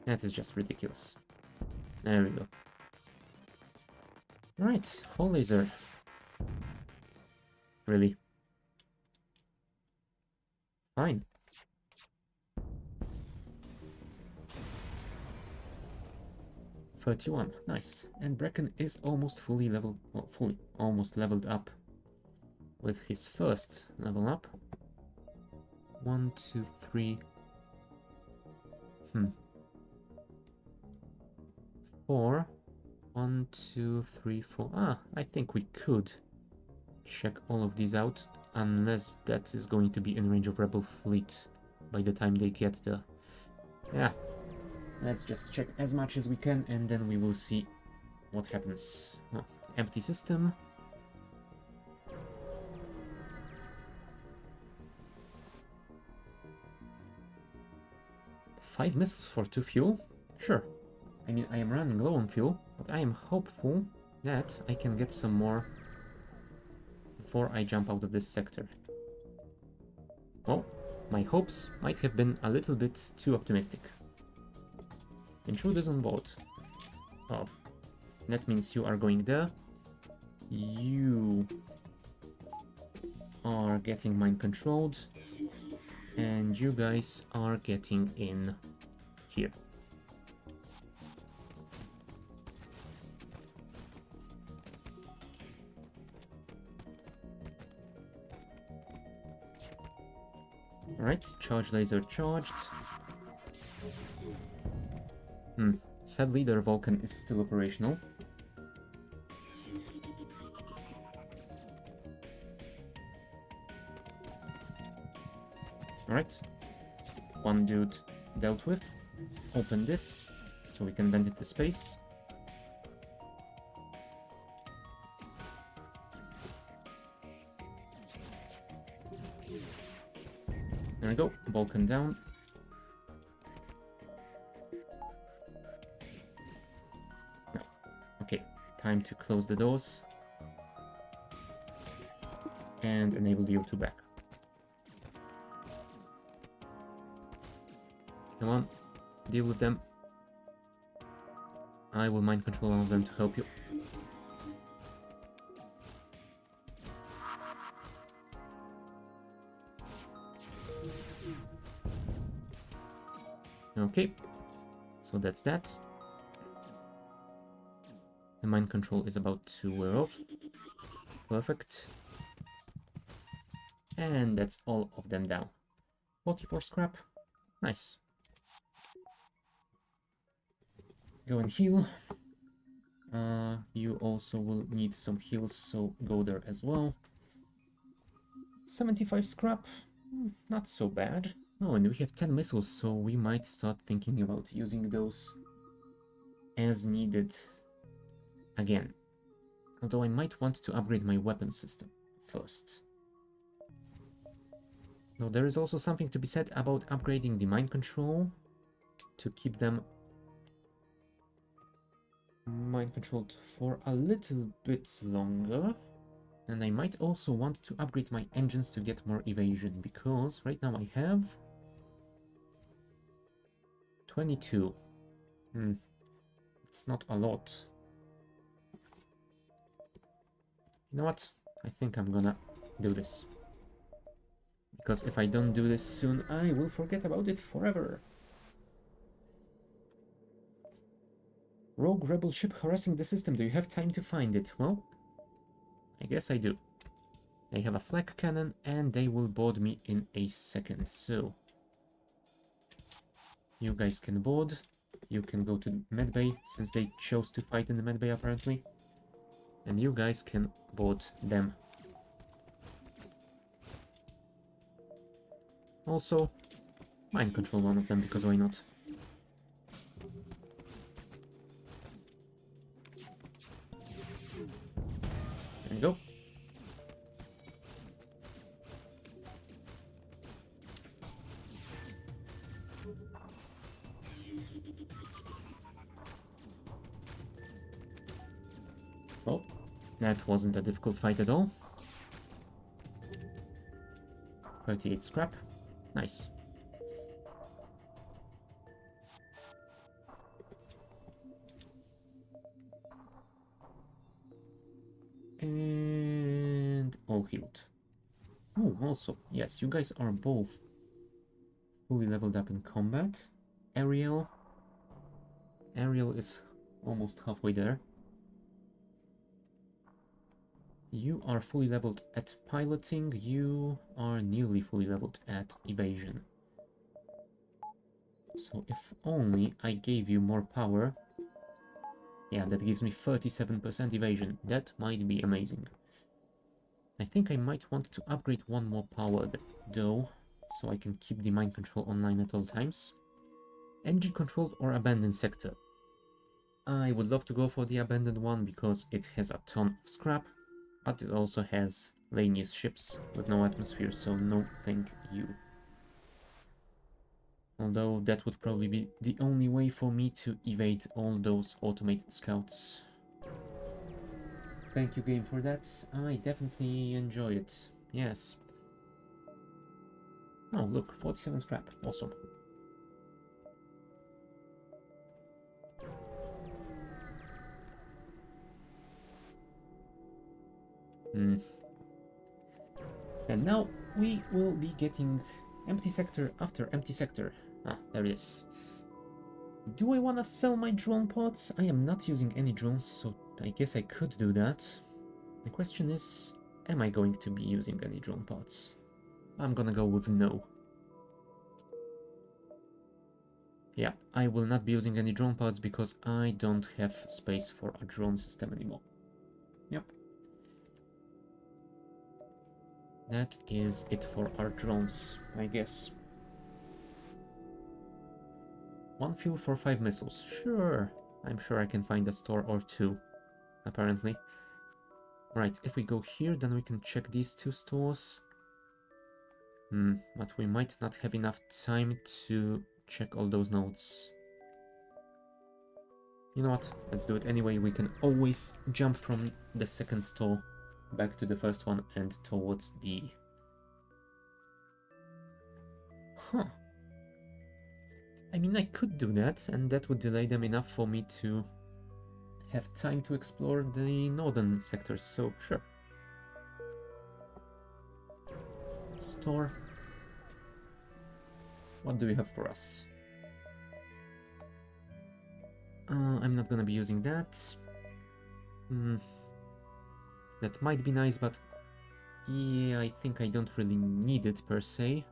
S1: That is just ridiculous. There we go. Right, whole laser. Really? Fine. $31, nice. And Bracken is almost fully leveled, well, almost leveled up with his first level up. 1, 2, 3. 4. 1, 2, 3, 4. Ah, I think we could check all of these out, unless that is going to be in range of Rebel Fleet by the time they get the... Yeah, let's just check as much as we can, and then we will see what happens. Oh, empty system. Five missiles for 2 fuel? Sure. I mean, I am running low on fuel, but I am hopeful that I can get some more before I jump out of this sector. Oh, my hopes might have been a little bit too optimistic. Intruders on board. Oh, that means you are going there. You are getting mind controlled. And you guys are getting in here. Alright, charge laser charged. Sadly, their Vulcan is still operational. Alright, one dude dealt with. Open this, so we can vent it to space. There we go, Vulcan down. No. Okay, time to close the doors. And enable the O2 back. Come on, deal with them. I will mind control all of them to help you. Okay, so that's that. The mind control is about to wear off. Perfect. And that's all of them down. 44 scrap. Nice. Go and heal. You also will need some heals, so go there as well. 75 scrap. Not so bad. Oh, and we have 10 missiles, so we might start thinking about using those as needed again. Although I might want to upgrade my weapon system first. Now, there is also something to be said about upgrading the mind control to keep them mind controlled for a little bit longer. And I might also want to upgrade my engines to get more evasion, because right now I have 22. It's not a lot. You know what? I think I'm gonna do this. Because if I don't do this soon, I will forget about it forever. Rogue rebel ship harassing the system. Do you have time to find it? Well, I guess I do. They have a flak cannon and they will board me in a second, so you guys can board. You can go to medbay, since they chose to fight in the medbay apparently. And you guys can board them. Also, mind control one of them, because why not? There you go. Oh, that wasn't a difficult fight at all. 38 scrap. Nice. And all healed. Oh, also, yes, you guys are both fully leveled up in combat. Ariel. Ariel is almost halfway there. You are fully leveled at piloting. You are nearly fully leveled at evasion. So if only I gave you more power. Yeah, that gives me 37% evasion. That might be amazing. I think I might want to upgrade one more power though, so I can keep the mind control online at all times. Engine controlled or abandoned sector. I would love to go for the abandoned one because it has a ton of scrap, but it also has lanius ships with no atmosphere, so no thank you. Although that would probably be the only way for me to evade all those automated scouts. Thank you, game, for that. I definitely enjoy it. Yes. Oh, look, 47 scrap. Awesome. Hmm. And now we will be getting empty sector after empty sector. Ah, there it is. Do I want to sell my drone pods? I am not using any drones, so I guess I could do that. The question is, am I going to be using any drone pods? I'm gonna go with no. Yeah, I will not be using any drone pods because I don't have space for a drone system anymore. Yep. That is it for our drones, I guess. 1 fuel for 5 missiles. Sure. I'm sure I can find a store or two, apparently. Right, if we go here, then we can check these 2 stores. But we might not have enough time to check all those nodes. You know what? Let's do it anyway. We can always jump from the second store back to the first one and towards the... Huh. I mean, I could do that, and that would delay them enough for me to have time to explore the northern sectors, so sure. Store. What do you have for us? I'm not gonna be using that. That might be nice, but yeah, I think I don't really need it per se.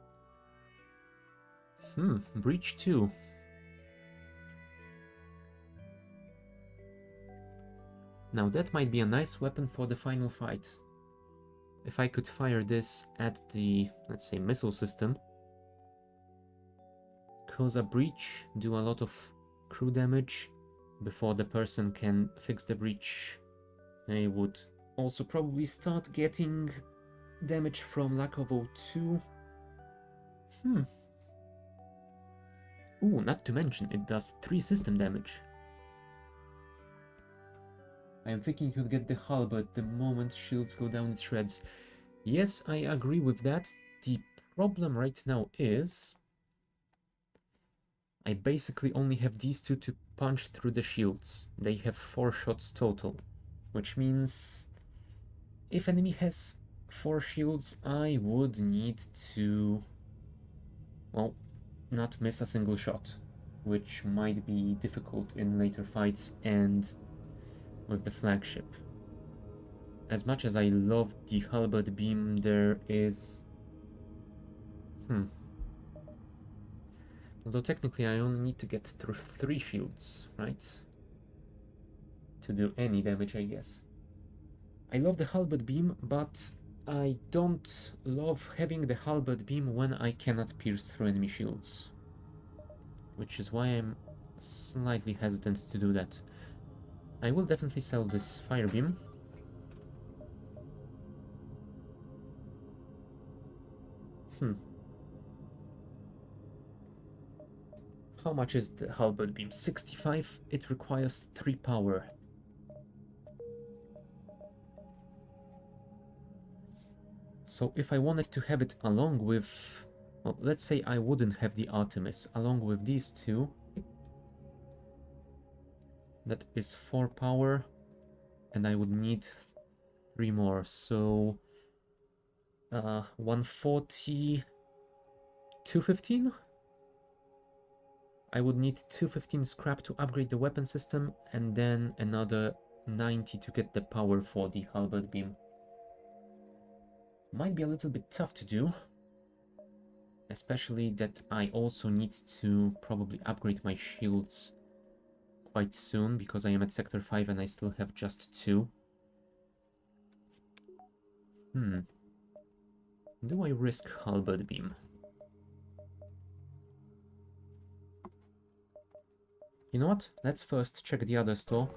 S1: Breach 2. Now that might be a nice weapon for the final fight. If I could fire this at the, let's say, missile system, cause a breach, do a lot of crew damage before the person can fix the breach. They would also probably start getting damage from lack of O2. Ooh, not to mention, it does 3 system damage. I'm thinking you'll get the hull, but the moment shields go down, it shreds. Yes, I agree with that. The problem right now is I basically only have these 2 to punch through the shields. They have 4 shots total, which means if enemy has 4 shields, I would need to, well, not miss a single shot, which might be difficult in later fights and with the flagship. As much as I love the halberd beam, there is... Although technically I only need to get through 3 shields, right? To do any damage, I guess. I love the halberd beam, but I don't love having the halberd beam when I cannot pierce through enemy shields. Which is why I'm slightly hesitant to do that. I will definitely sell this fire beam. How much is the halberd beam? 65. It requires 3 power. So if I wanted to have it along with... Well, let's say I wouldn't have the Artemis. Along with these two... That is 4 power. And I would need 3 more. So... 140... 215? I would need 215 scrap to upgrade the weapon system, and then another 90 to get the power for the halberd beam. Might be a little bit tough to do, especially that I also need to probably upgrade my shields quite soon, because I am at sector 5 and I still have just 2. Do I risk halberd beam? You know what? Let's first check the other store.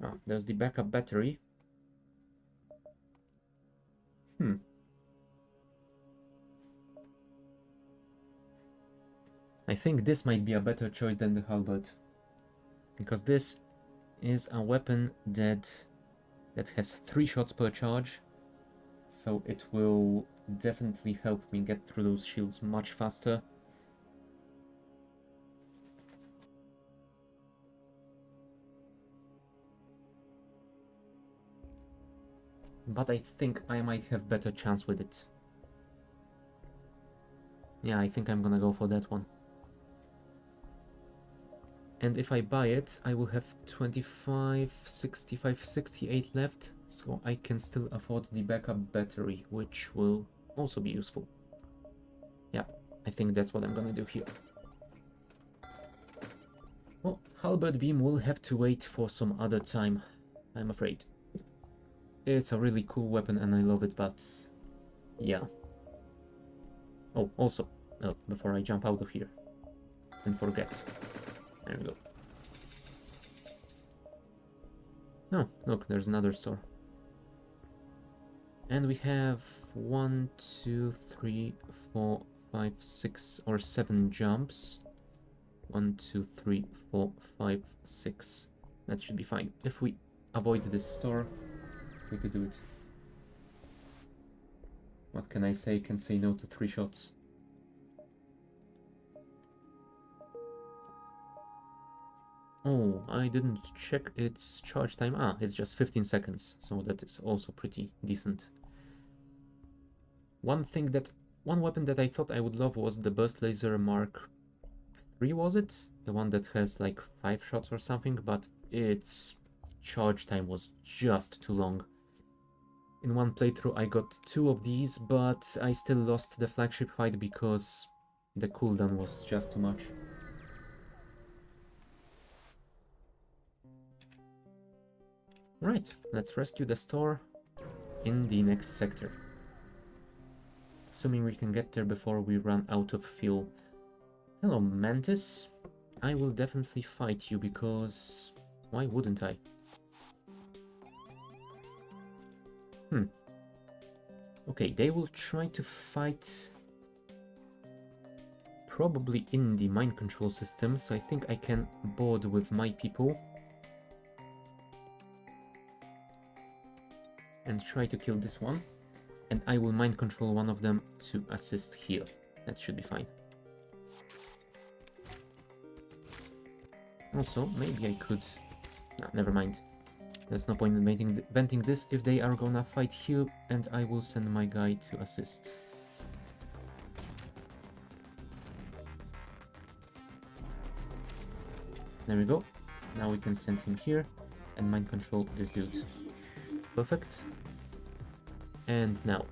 S1: Ah, there's the backup battery. I think this might be a better choice than the halberd, because this is a weapon that has 3 shots per charge, so it will definitely help me get through those shields much faster. But I think I might have better chance with it. Yeah, I think I'm gonna go for that one. And if I buy it, I will have 25, 65, 68 left, so I can still afford the backup battery, which will also be useful. Yeah, I think that's what I'm gonna do here. Well, halberd beam will have to wait for some other time, I'm afraid. It's a really cool weapon and I love it, but yeah. Oh, also, before I jump out of here and forget. There we go. Oh, look, there's another store. And we have 1, 2, 3, 4, 5, 6 or 7 jumps. 1, 2, 3, 4, 5, 6. That should be fine. If we avoid this store, we could do it. What can I say? Can say no to 3 shots. Oh, I didn't check its charge time. Ah, it's just 15 seconds, so that is also pretty decent. One weapon that I thought I would love was the Burst Laser Mark 3, was it? The one that has like 5 shots or something, but its charge time was just too long. In one playthrough I got 2 of these, but I still lost the flagship fight because the cooldown was just too much. Right, let's rescue the store in the next sector. Assuming we can get there before we run out of fuel. Hello, Mantis. I will definitely fight you because... why wouldn't I? Okay, they will try to fight... probably in the mind control system, so I think I can board with my people. And try to kill this one. And I will mind control one of them to assist here. That should be fine. Also, maybe I could... no, never mind. There's no point in venting this if they are gonna fight here, and I will send my guy to assist. There we go. Now we can send him here and mind control this dude. Perfect. And now.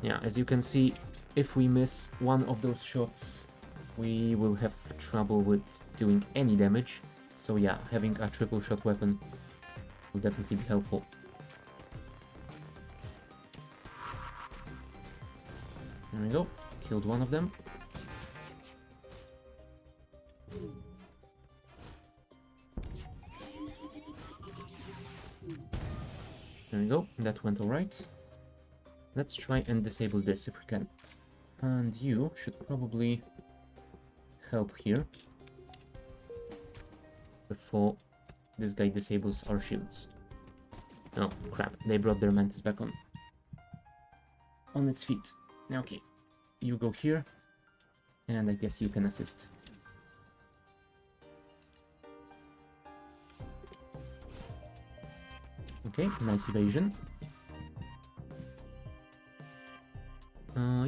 S1: Yeah, as you can see, if we miss one of those shots, we will have trouble with doing any damage. So yeah, having a triple shot weapon will definitely be helpful. There we go, killed one of them. There we go, that went alright. Let's try and disable this if we can. And you should probably help here. before this guy disables our shields. Oh, crap. They brought their Mantis back on its feet. Okay, you go here, and I guess you can assist. Okay, nice evasion.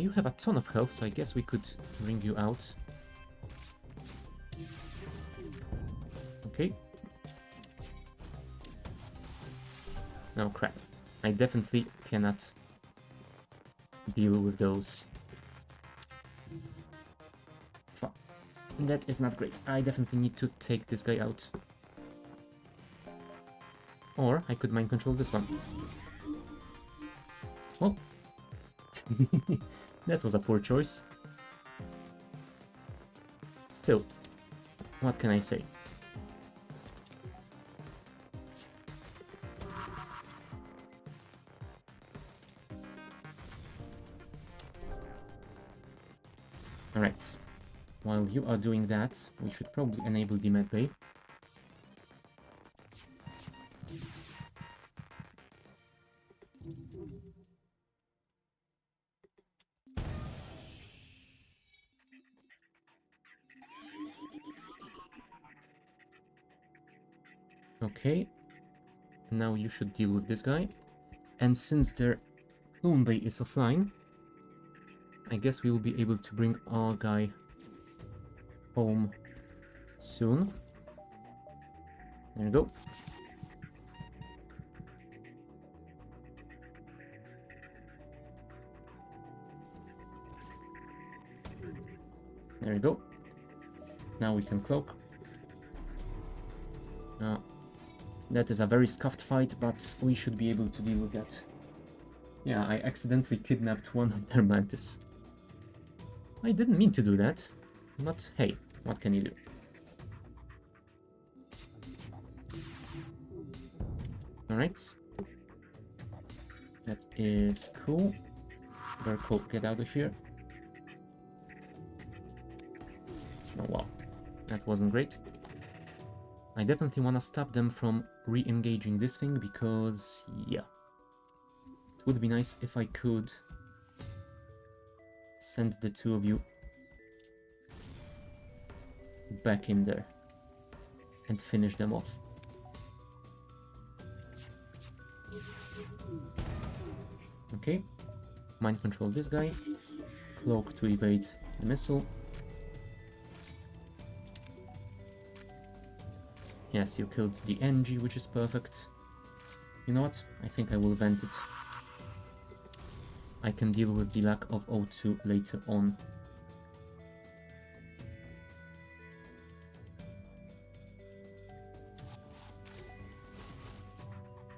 S1: You have a ton of health, so I guess we could bring you out. Okay. Oh crap. I definitely cannot deal with those. Fuck. That is not great. I definitely need to take this guy out. Or I could mind control this one. Oh. That was a poor choice. Still, what can I say? Alright, while you are doing that, we should probably enable the med bay. Okay, now you should deal with this guy. And since their clone bay is offline, I guess we will be able to bring our guy home soon. There we go. There we go. Now we can cloak. That is a very scuffed fight, but we should be able to deal with that. Yeah, I accidentally kidnapped one of their Mantis. I didn't mean to do that, but hey, what can you do? Alright. That is cool. Very cool, get out of here. Oh wow, that wasn't great. I definitely want to stop them from re-engaging this thing because, yeah. It would be nice if I could send the two of you back in there and finish them off. Okay, mind control this guy, cloak to evade the missile. Yes, you killed the NG, which is perfect. You know what? I think I will vent it. I can deal with the lack of O2 later on.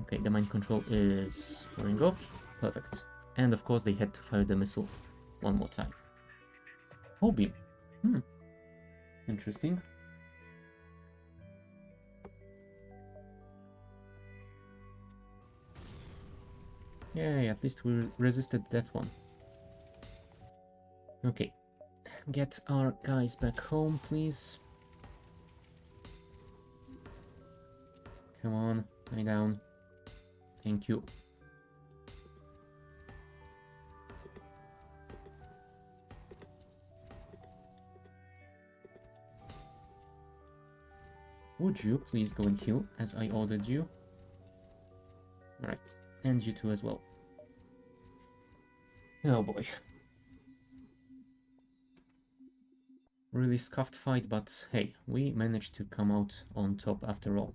S1: Okay, the mind control is wearing off. Perfect. And of course they had to fire the missile one more time. Oh, beam. Interesting. Yay, at least we resisted that one. Okay, get our guys back home, please. Come on, lie down. Thank you. Would you please go and heal as I ordered you? Alright, and you two as well. Oh boy. Really scuffed fight, but hey, we managed to come out on top after all.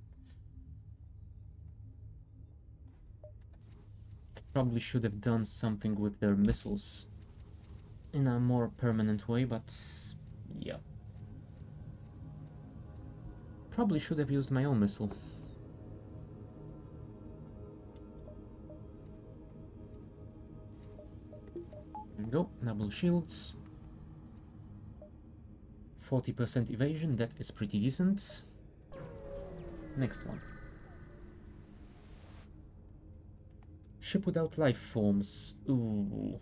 S1: Probably should have done something with their missiles in a more permanent way, but yeah. Probably should have used my own missile. There we go, double shields. 40% evasion, that is pretty decent. Next one. Ship without life forms. Ooh.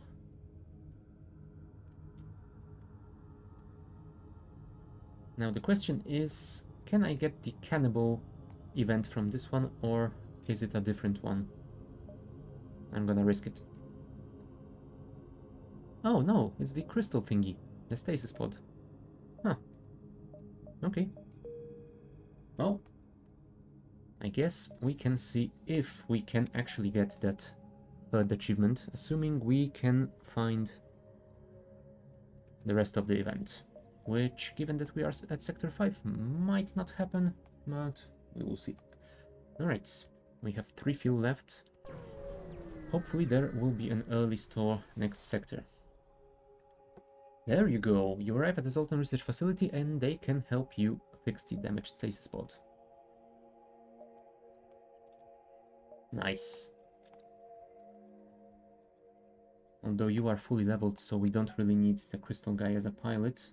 S1: Now the question is, Can I get the cannibal event from this one, or is it a different one? I'm gonna risk it. Oh no, it's the crystal thingy, the stasis pod. Huh. Okay. Well, I guess we can see if we can actually get that third achievement, assuming we can find the rest of the event. Which, given that we are at Sector 5, might not happen, but we will see. Alright, we have 3 fuel left. Hopefully there will be an early store next sector. There you go, you arrive at the Zoltan Research Facility and they can help you fix the damaged stasis pod. Nice. Although you are fully leveled, so we don't really need the crystal guy as a pilot.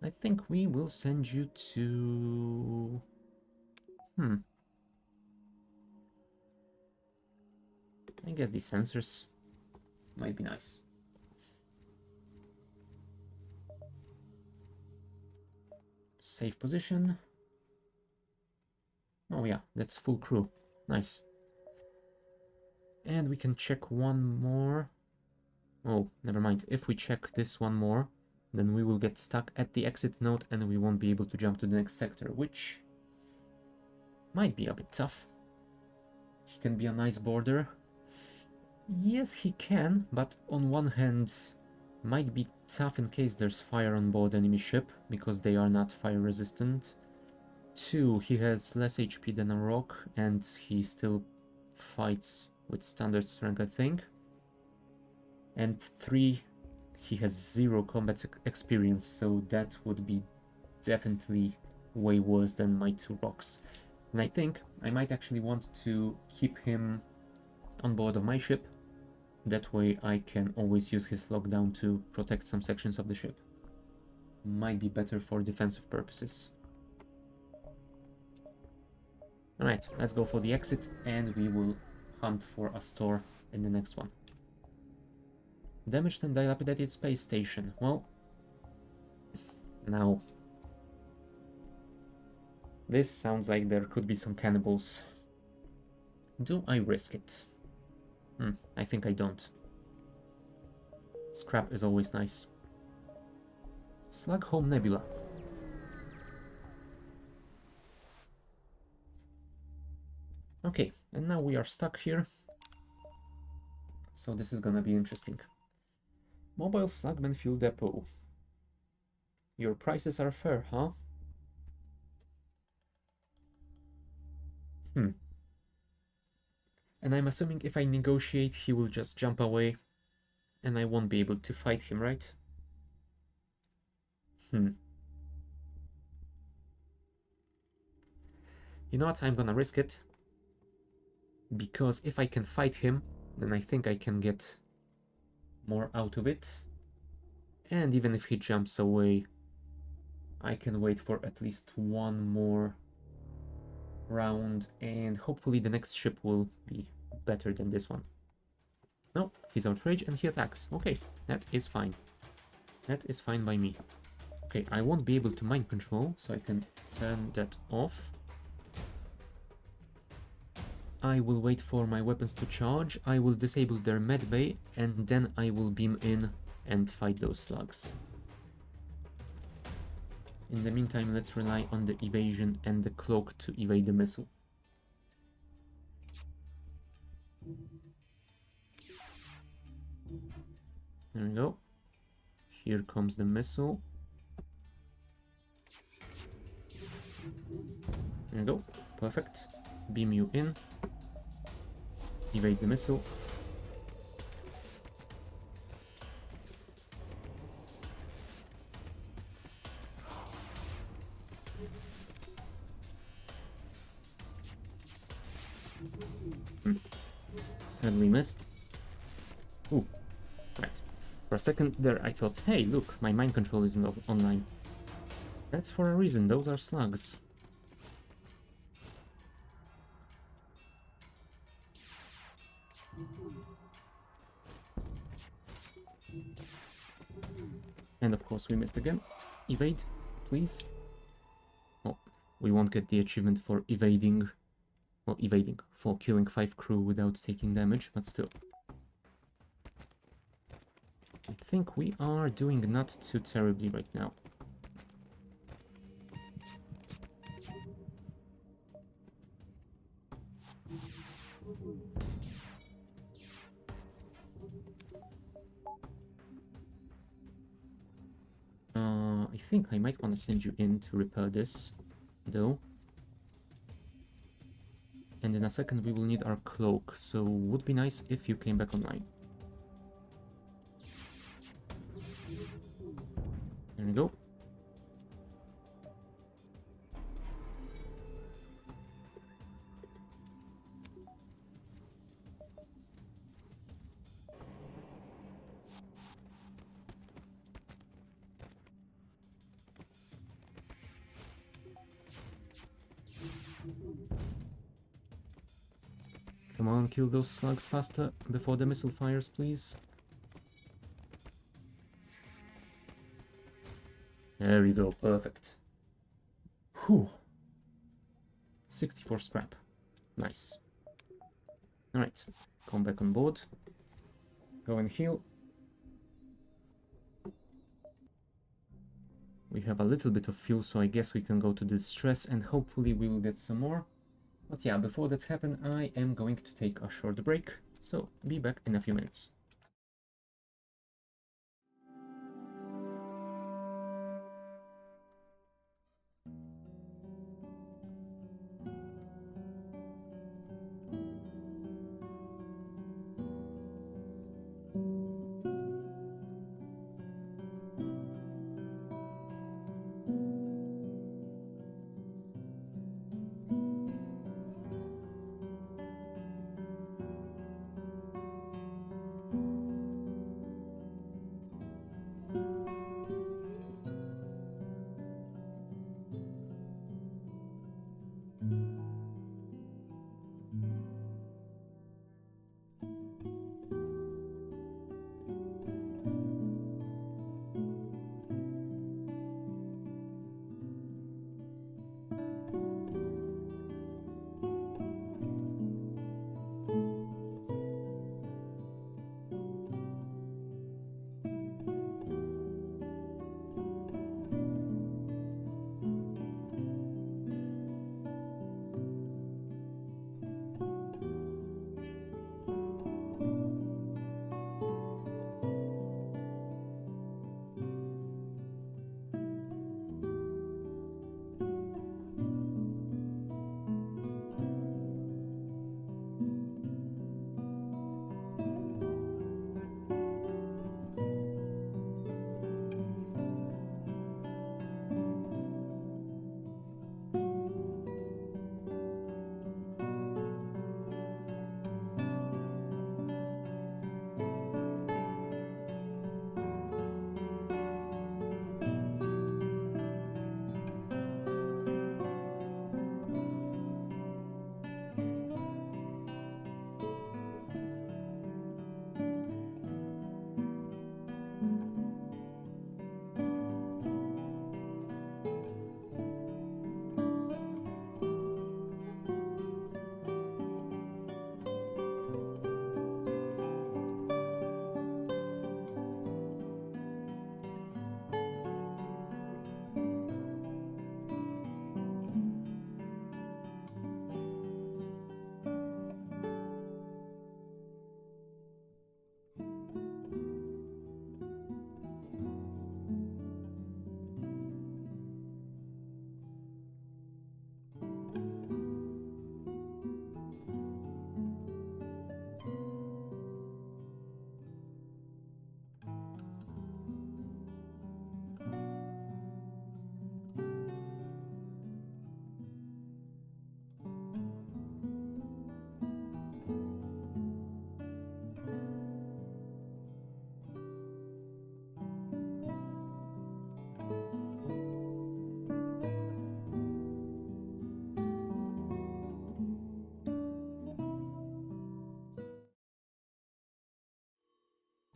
S1: I think we will send you to... I guess the sensors might be nice. Safe position. Oh yeah, that's full crew. Nice. And we can check one more. Oh, never mind. If we check this one more, then we will get stuck at the exit node and we won't be able to jump to the next sector, which might be a bit tough. He can be a nice border. Yes, he can, but on one hand, might be tough in case there's fire on board enemy ship, because they are not fire resistant. 2, he has less HP than a rock, and he still fights with standard strength, I think. And 3, he has 0 combat experience, so that would be definitely way worse than my 2 rocks. And I think I might actually want to keep him on board of my ship. That way I can always use his lockdown to protect some sections of the ship. Might be better for defensive purposes. Alright, let's go for the exit and we will hunt for a store in the next one. Damaged and dilapidated space station. Well, now this sounds like there could be some cannibals. Do I risk it? I think I don't. Scrap is always nice. Slughome Nebula. Okay, and now we are stuck here. So this is gonna be interesting. Mobile Slugman Fuel Depot. Your prices are fair, huh? And I'm assuming if I negotiate, he will just jump away and I won't be able to fight him, right? You know what? I'm gonna risk it. Because if I can fight him, then I think I can get more out of it. And even if he jumps away, I can wait for at least one more round, and hopefully the next ship will be better than this one. No, he's outraged and he attacks. Okay, that is fine. That is fine by me. Okay, I won't be able to mind control, so I can turn that off. I will wait for my weapons to charge, I will disable their medbay, and then I will beam in and fight those slugs. In the meantime, let's rely on the evasion and the cloak to evade the missile. There we go. Here comes the missile. There we go. Perfect. Beam you in. Evade the missile. Sadly missed. Ooh, right. For a second there I thought, hey look, my mind control isn't online. That's for a reason, those are slugs. And of course we missed again. Evade, please. Oh, We won't get the achievement for evading, well, evading, for killing 5 crew without taking damage, but still. I think we are doing not too terribly right now. I think I might want to send you in to repair this, though. And in a second we will need our cloak, so would be nice if you came back online. There we go. Come on, kill those slugs faster before the missile fires, please. There we go, perfect. Whew. 64 scrap. Nice. Alright, come back on board. Go and heal. We have a little bit of fuel, so I guess we can go to distress and hopefully we will get some more. But yeah, before that happens, I am going to take a short break, so be back in a few minutes.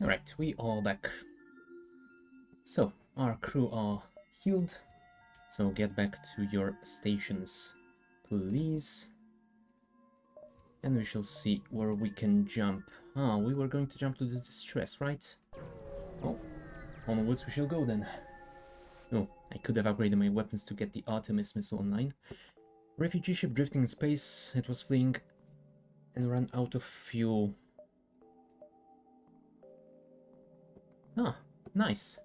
S1: Alright, we are back. So, our crew are healed, So get back to your stations, please. And we shall see where we can jump. Ah, we were going to jump to this distress, right? Oh, onwards we shall go then. Oh, I could have upgraded my weapons to get the Artemis missile online. Refugee ship drifting in space. It was fleeing and ran out of fuel. Ah, nice.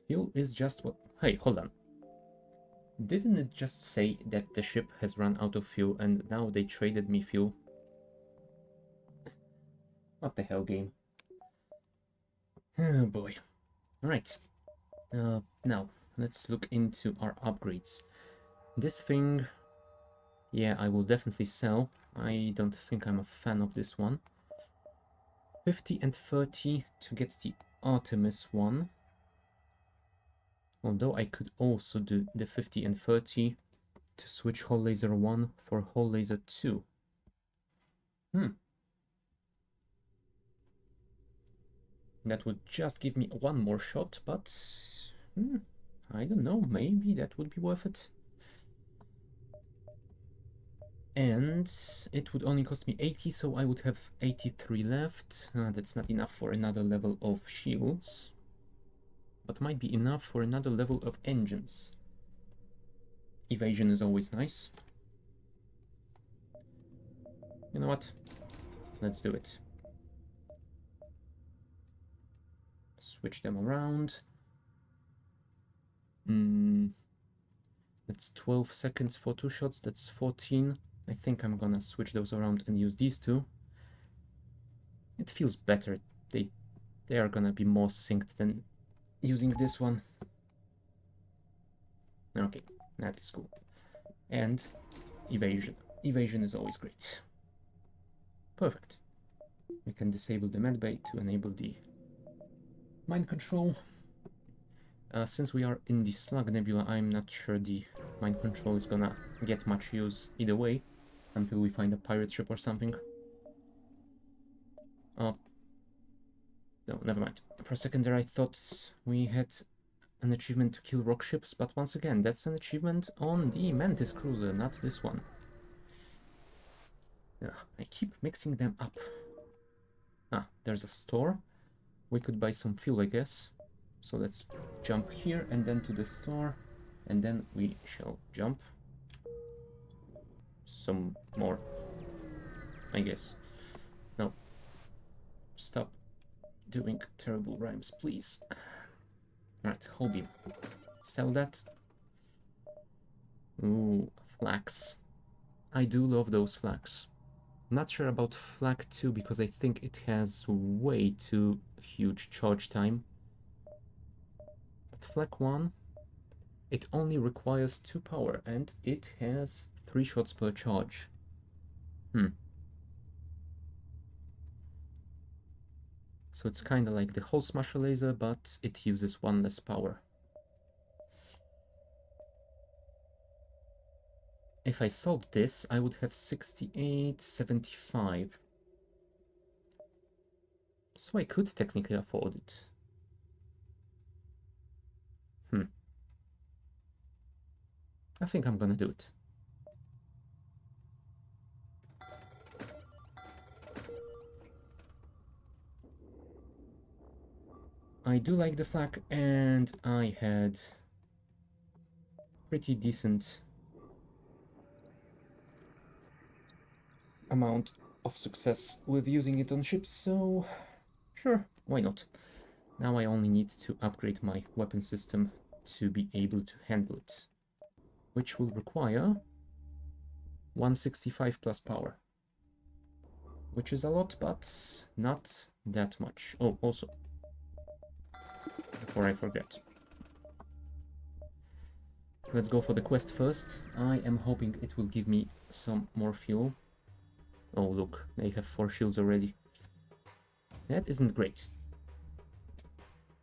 S1: Fuel is just what... Hey, hold on. Didn't it just say that the ship has run out of fuel and now they traded me fuel? What the hell, game? Oh boy. Alright. Now, let's look into our upgrades. This thing... Yeah, I will definitely sell. I don't think I'm a fan of this one. 50 and 30 to get the Artemis one. Although I could also do the 50 and 30 to switch Hull Laser 1 for Hull Laser 2. That would just give me one more shot, but I don't know, maybe that would be worth it. And it would only cost me 80, so I would have 83 left. That's not enough for another level of shields, but might be enough for another level of engines. Evasion is always nice. You know what? Let's do it. Switch them around. That's 12 seconds for 2 shots, that's 14. I think I'm gonna switch those around and use these two. It feels better. They are gonna be more synced than using this one. Okay, that is cool. And evasion. Evasion is always great. Perfect. We can disable the medbay to enable the mind control. Since we are in the Slug Nebula, I'm not sure the mind control is gonna get much use either way, until we find a pirate ship or something. Oh. No, never mind. For a second there I thought we had an achievement to kill rock ships, but once again, that's an achievement on the Mantis cruiser, not this one. Yeah, I keep mixing them up. Ah, there's a store. We could buy some fuel, I guess. So let's jump here and then to the store, and then we shall jump. Some more, I guess. No. Stop doing terrible rhymes, please. Alright, Hobby. Sell that. Ooh, flax. I do love those flax. Not sure about flag 2 because I think it has way too huge charge time. But flag 1, it only requires 2 power and it has 3 shots per charge. So it's kinda like the Hull Smasher laser, but it uses 1 less power. If I sold this, I would have 68.75. So I could technically afford it. I think I'm gonna do it. I do like the flag, and I had pretty decent amount of success with using it on ships, so sure, why not? Now I only need to upgrade my weapon system to be able to handle it, which will require 165 plus power, which is a lot, but not that much. Oh, also, before I forget, let's go for the quest first. I am hoping it will give me some more fuel. Oh, look, they have 4 shields already. That isn't great.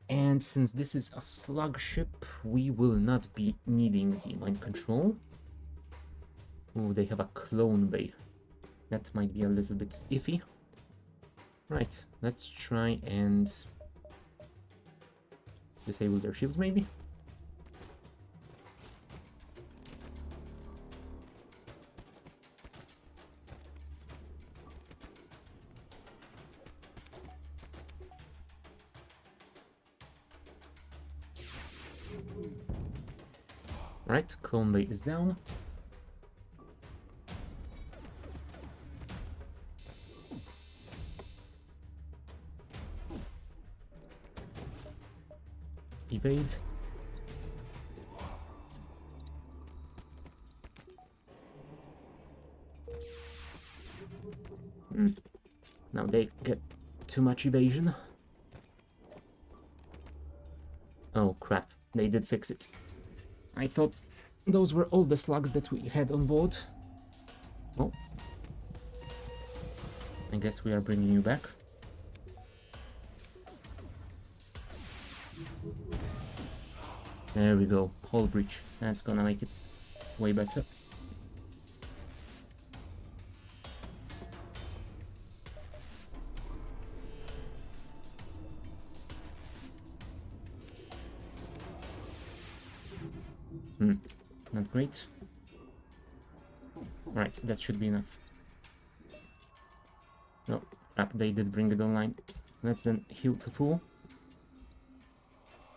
S1: And since this is a slug ship, we will not be needing the mind control. Oh, they have a clone bay. That might be a little bit iffy. Right, let's try and disable their shields, maybe. Right, clone bay is down. Evade. Now they get too much evasion. Oh crap, they did fix it. I thought those were all the slugs that we had on board. Oh. I guess we are bringing you back. There we go, hull breach. That's gonna make it way better. Not great. Right, that should be enough. No, crap, they did bring it online. Let's then heal to full.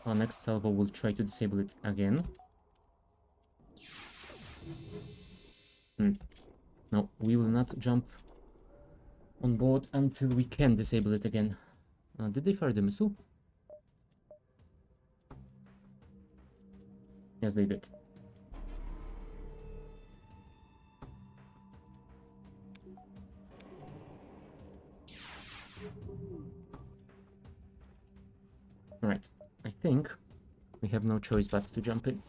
S1: Our next salvo will try to disable it again. No, we will not jump on board until we can disable it again. Did they fire the missile? Yes, they did. Alright, I think we have no choice but to jump in.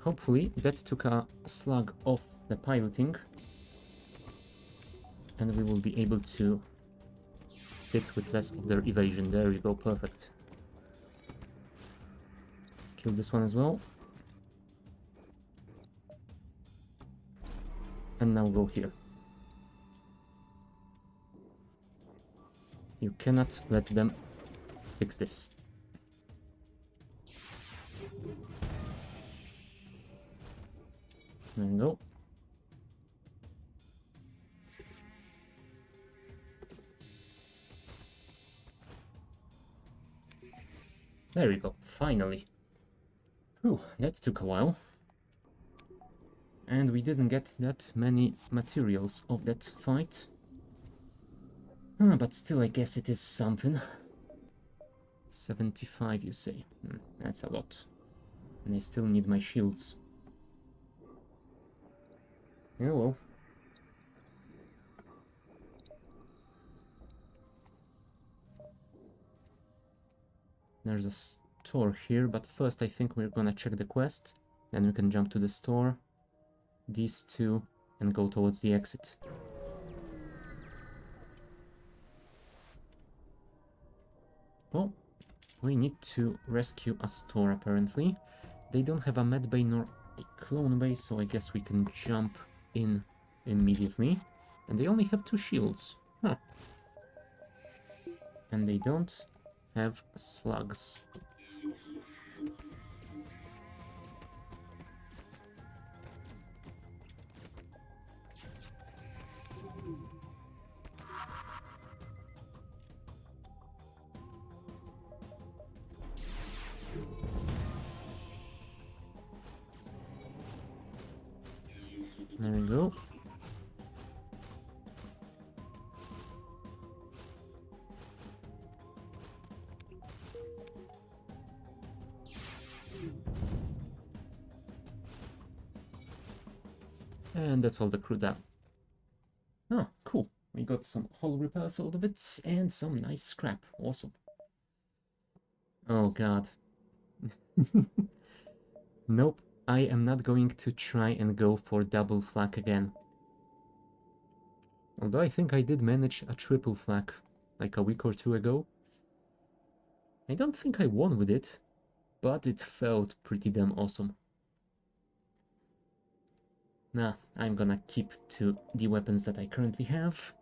S1: Hopefully that took a slug off the piloting and we will be able to hit with less of their evasion. There we go, perfect. Kill this one as well. And now go here. You cannot let them fix this. There we go. There we go, finally. Whew, that took a while. And we didn't get that many materials of that fight. But still, I guess it is something. 75, you say? That's a lot. And I still need my shields. Yeah, well. There's a store here, but first I think we're gonna check the quest. Then we can jump to the store. These two, and go towards the exit. Well, we need to rescue a store apparently. They don't have a med bay nor a clone bay, so I guess we can jump in immediately. And they only have 2 shields. Huh. And they don't have slugs. There we go. And that's all the crew down. Oh, cool. We got some hull repairs out of it and some nice scrap. Awesome. Oh god. Nope. I am not going to try and go for double flak again. Although I think I did manage a triple flak like a week or 2 ago. I don't think I won with it, but it felt pretty damn awesome. Nah, I'm gonna keep to the weapons that I currently have.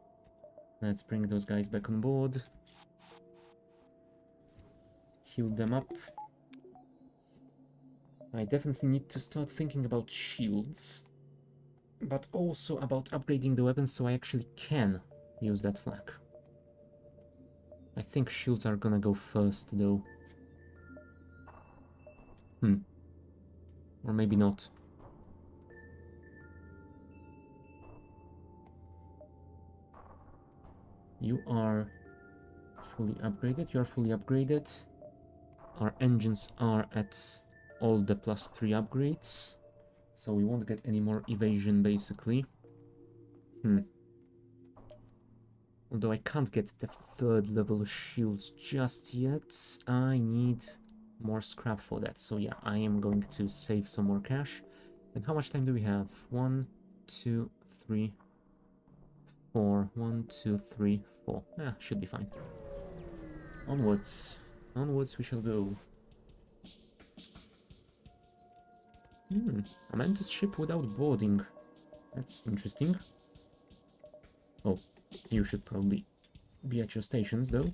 S1: Let's bring those guys back on board. Heal them up. I definitely need to start thinking about shields, but also about upgrading the weapons so I actually can use that flak. I think shields are gonna go first, though. Or maybe not. You are fully upgraded. You are fully upgraded. Our engines are at all the +3 upgrades. So we won't get any more evasion, basically. Although I can't get the 3rd level shields just yet. I need more scrap for that. So yeah, I am going to save some more cash. And how much time do we have? 1, 2, 3, 4. 1, 2, 3, 4. Ah, should be fine. Onwards. Onwards we shall go. A Mantis ship without boarding. That's interesting. Oh, you should probably be at your stations, though.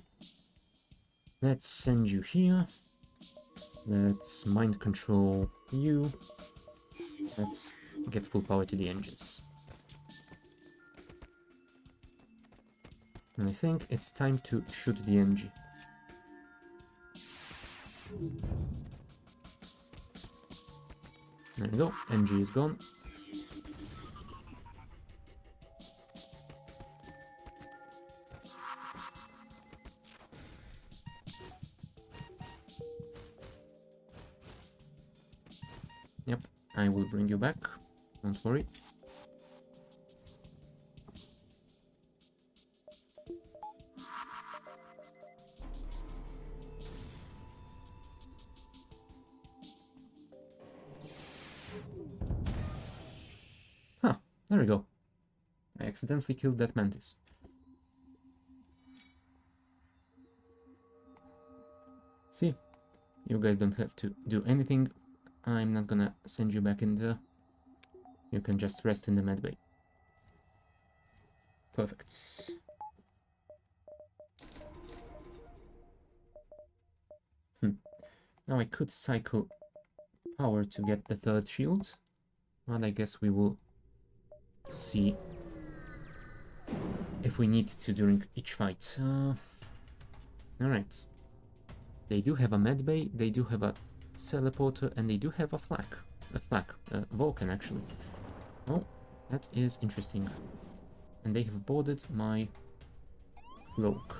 S1: Let's send you here. Let's mind control you. Let's get full power to the engines. And I think it's time to shoot the NG. There we go, NG is gone. Yep, I will bring you back, don't worry. Huh, there we go. I accidentally killed that Mantis. See, you guys don't have to do anything. I'm not gonna send you back in there. You can just rest in the medbay. Perfect. Now I could cycle power to get the 3rd shield, but I guess we will see if we need to during each fight. Alright. They do have a medbay, they do have a teleporter, and they do have a flak. A Vulcan, actually. Oh, that is interesting. And they have boarded my cloak.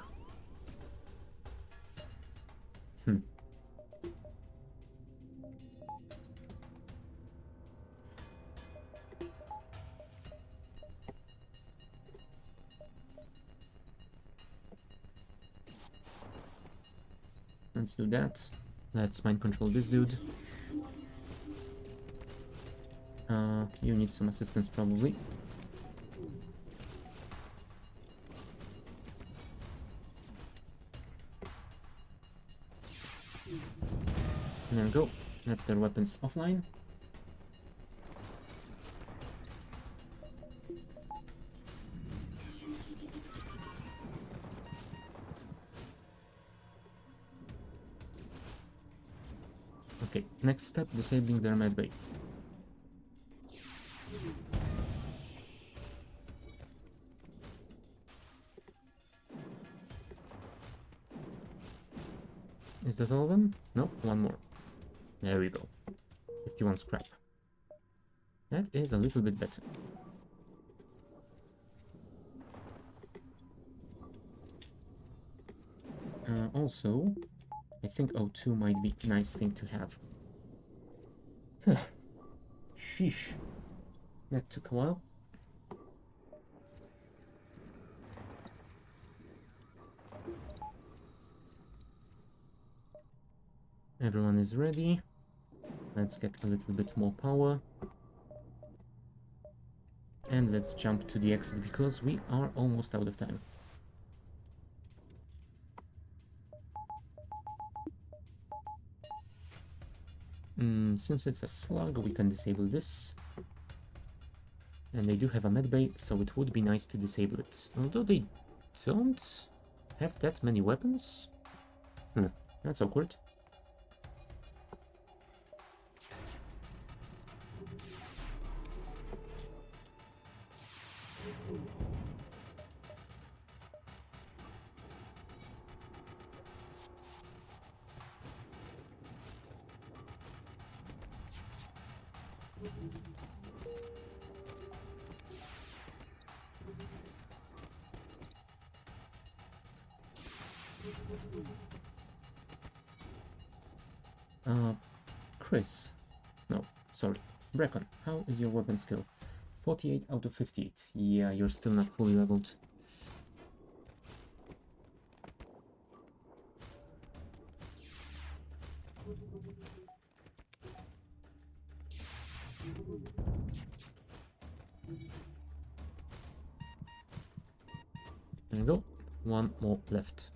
S1: Let's do that. Let's mind control this dude. You need some assistance, probably. There we go. That's their weapons offline. Okay, next step, disabling their medbay. Is that all of them? No, one more. There we go. 51 scrap. That is a little bit better. Also, I think O2 might be a nice thing to have. Sheesh. That took a while. Everyone is ready. Let's get a little bit more power. And let's jump to the exit because we are almost out of time. Since it's a slug, we can disable this. And they do have a medbay, so it would be nice to disable it. Although they don't have that many weapons. That's awkward. Chris. No, sorry. Brecon, how is your weapon skill? 48 out of 58. Yeah, you're still not fully leveled. There you go. One more left.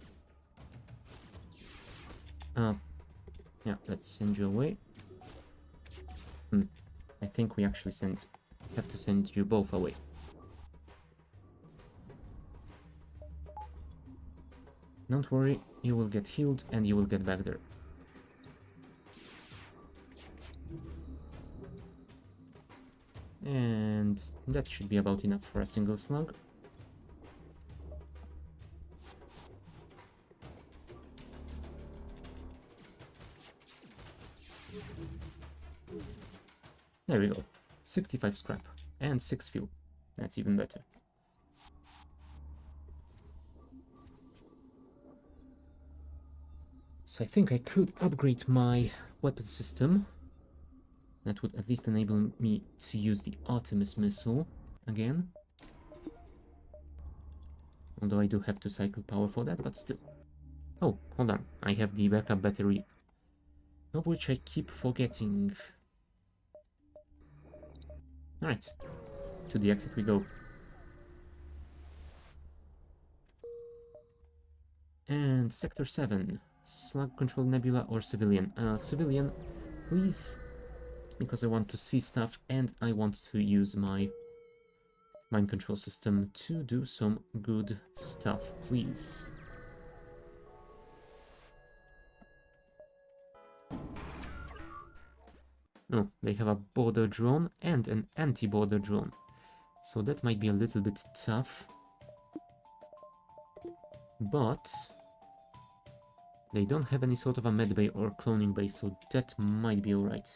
S1: Yeah, let's send you away. I think we actually have to send you both away. Don't worry, you will get healed and you will get back there. And that should be about enough for a single slug. There we go. 65 scrap and 6 fuel. That's even better. So I think I could upgrade my weapon system. That would at least enable me to use the Artemis missile again. Although I do have to cycle power for that, but still. Oh, hold on. I have the backup battery, of which I keep forgetting. Alright, to the exit we go. And Sector 7, Slug Control Nebula or Civilian? Civilian, please, because I want to see stuff and I want to use my mind control system to do some good stuff, please. Oh, they have a border drone and an anti-border drone. So that might be a little bit tough. But they don't have any sort of a med bay or cloning bay, so that might be alright.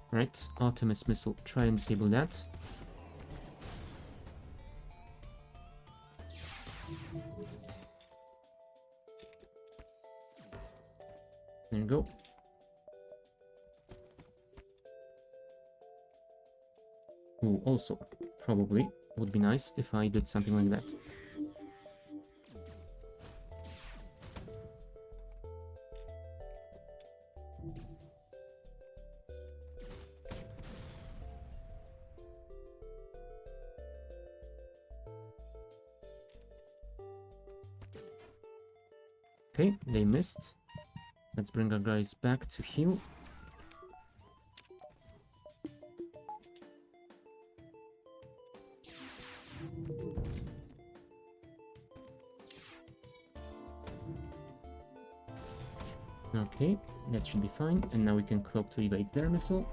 S1: Right, Artemis missile, try and disable that. There you go. Ooh, also, probably would be nice if I did something like that. Okay, they missed. Let's bring our guys back to heal. Okay, that should be fine. And now we can cloak to evade their missile.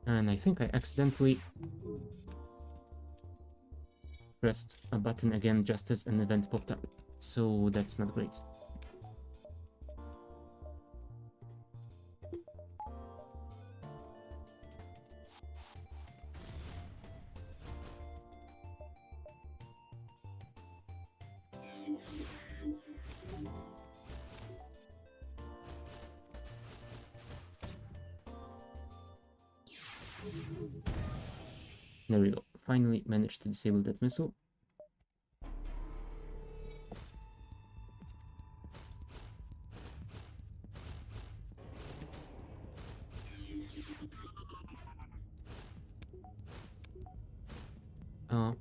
S1: And I think I accidentally pressed a button again just as an event popped up. So that's not great. There we go. Finally managed to disable that missile.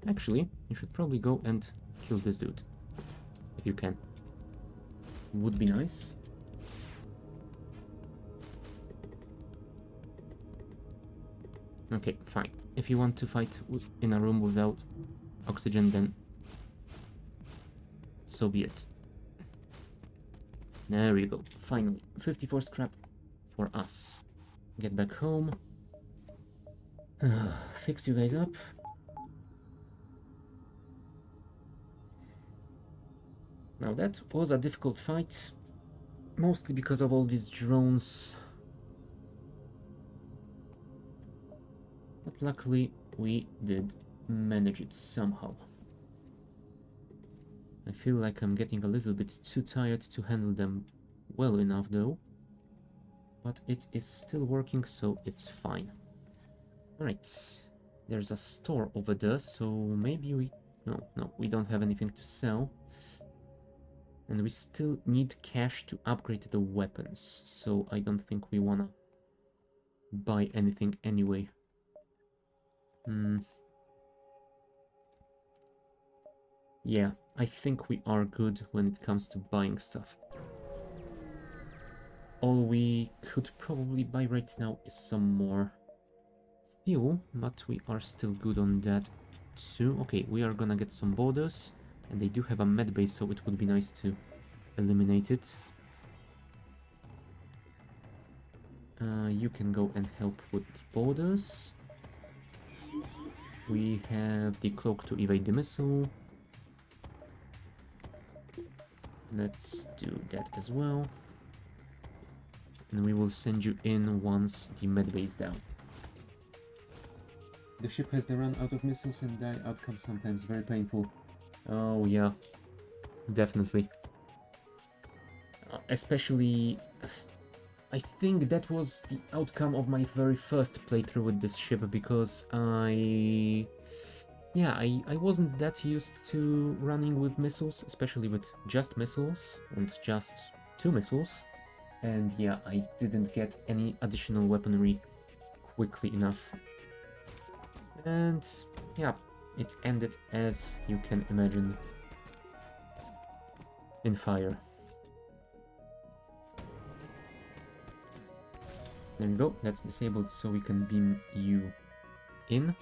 S1: Actually, you should probably go and kill this dude, if you can. would be nice. Okay, fine. If you want to fight in a room without oxygen, then so be it. There we go. Finally, 54 scrap for us. Get back home. Fix you guys up. Now that was a difficult fight, mostly because of all these drones. But luckily, we did manage it somehow. I feel like I'm getting a little bit too tired to handle them well enough though. But it is still working, so it's fine. Alright, there's a store over there, so maybe we... No, we don't have anything to sell. And we still need cash to upgrade the weapons, so I don't think we wanna buy anything anyway. Yeah, I think we are good when it comes to buying stuff. All we could probably buy right now is some more fuel, but we are still good on that too. Okay, we are gonna get some borders, and they do have a med base, so it would be nice to eliminate it. You can go and help with the borders. We have the cloak to evade the missile. Let's do that as well. And we will send you in once the medbay is down. The ship has the run out of missiles and die outcome sometimes very painful. Oh yeah, definitely. Especially, I think that was the outcome of my very first playthrough with this ship, because I wasn't that used to running with missiles, especially with just missiles and just 2 missiles. And yeah, I didn't get any additional weaponry quickly enough. And yeah, it ended as you can imagine, in fire. There you go, that's disabled, so we can beam you in.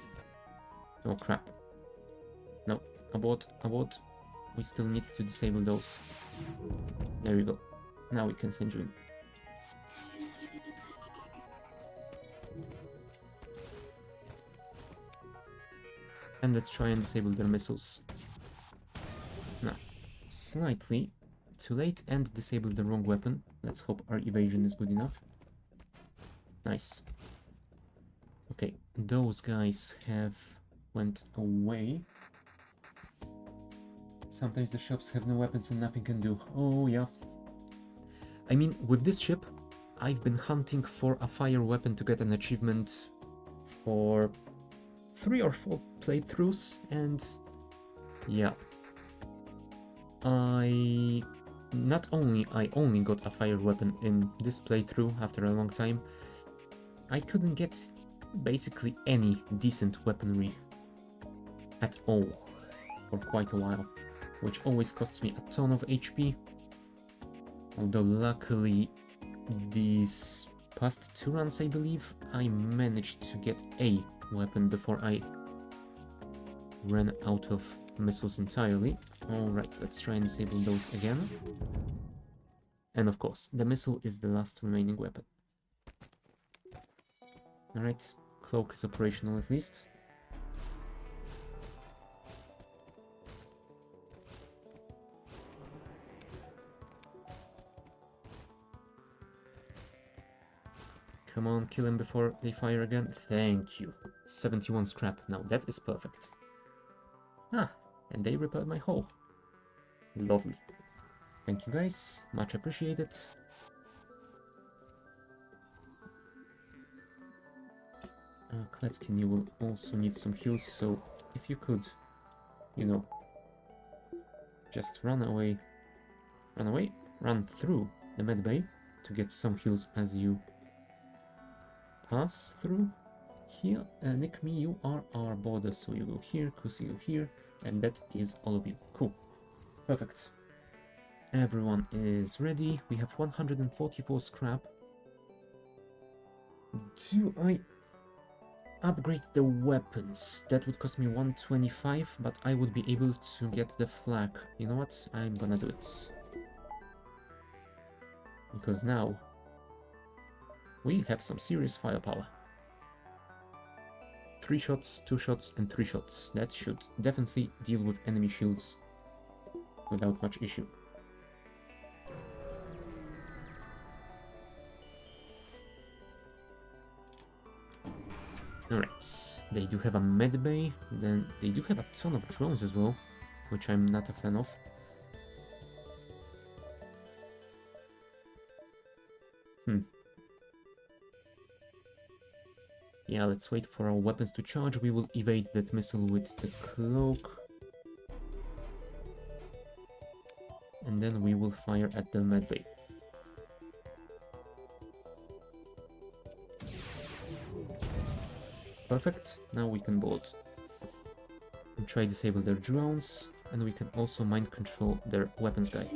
S1: Oh crap. No, abort. We still need to disable those. There you go. Now we can send you in. And let's try and disable their missiles. Nah, slightly too late and disable the wrong weapon. Let's hope our evasion is good enough. Nice. Okay, those guys have went away. Sometimes the shops have no weapons and nothing can do. Oh yeah. I mean, with this ship, I've been hunting for a fire weapon to get an achievement for 3 or 4 playthroughs, and yeah, I only got a fire weapon in this playthrough after a long time. I couldn't get basically any decent weaponry at all for quite a while, which always costs me a ton of HP. Although luckily these past 2 runs, I believe, I managed to get a weapon before I ran out of missiles entirely. Alright, let's try and disable those again. And of course, the missile is the last remaining weapon. Alright, cloak is operational at least. Come on, kill him before they fire again. Thank you. 71 scrap. Now that is perfect. Ah, and they repaired my hull. Lovely. Thank you guys. Much appreciated. Kletskin, you will also need some heals, so if you could, you know, just run through the medbay to get some heals as you pass through here. Nick me, you are our border, so you go here, Kusi, you here, and that is all of you. Cool. Perfect. Everyone is ready. We have 144 scrap. Do I upgrade the weapons? That would cost me 125, but I would be able to get the flag. You know what? I'm gonna do it. Because now we have some serious firepower. 3 shots, 2 shots, and 3 shots. That should definitely deal with enemy shields without much issue. Alright, they do have a medbay, then they do have a ton of drones as well, which I'm not a fan of. Yeah, let's wait for our weapons to charge. We will evade that missile with the cloak. And then we will fire at the medbay. Perfect. Now we can bolt and try disable their drones, and we can also mind control their weapons guy.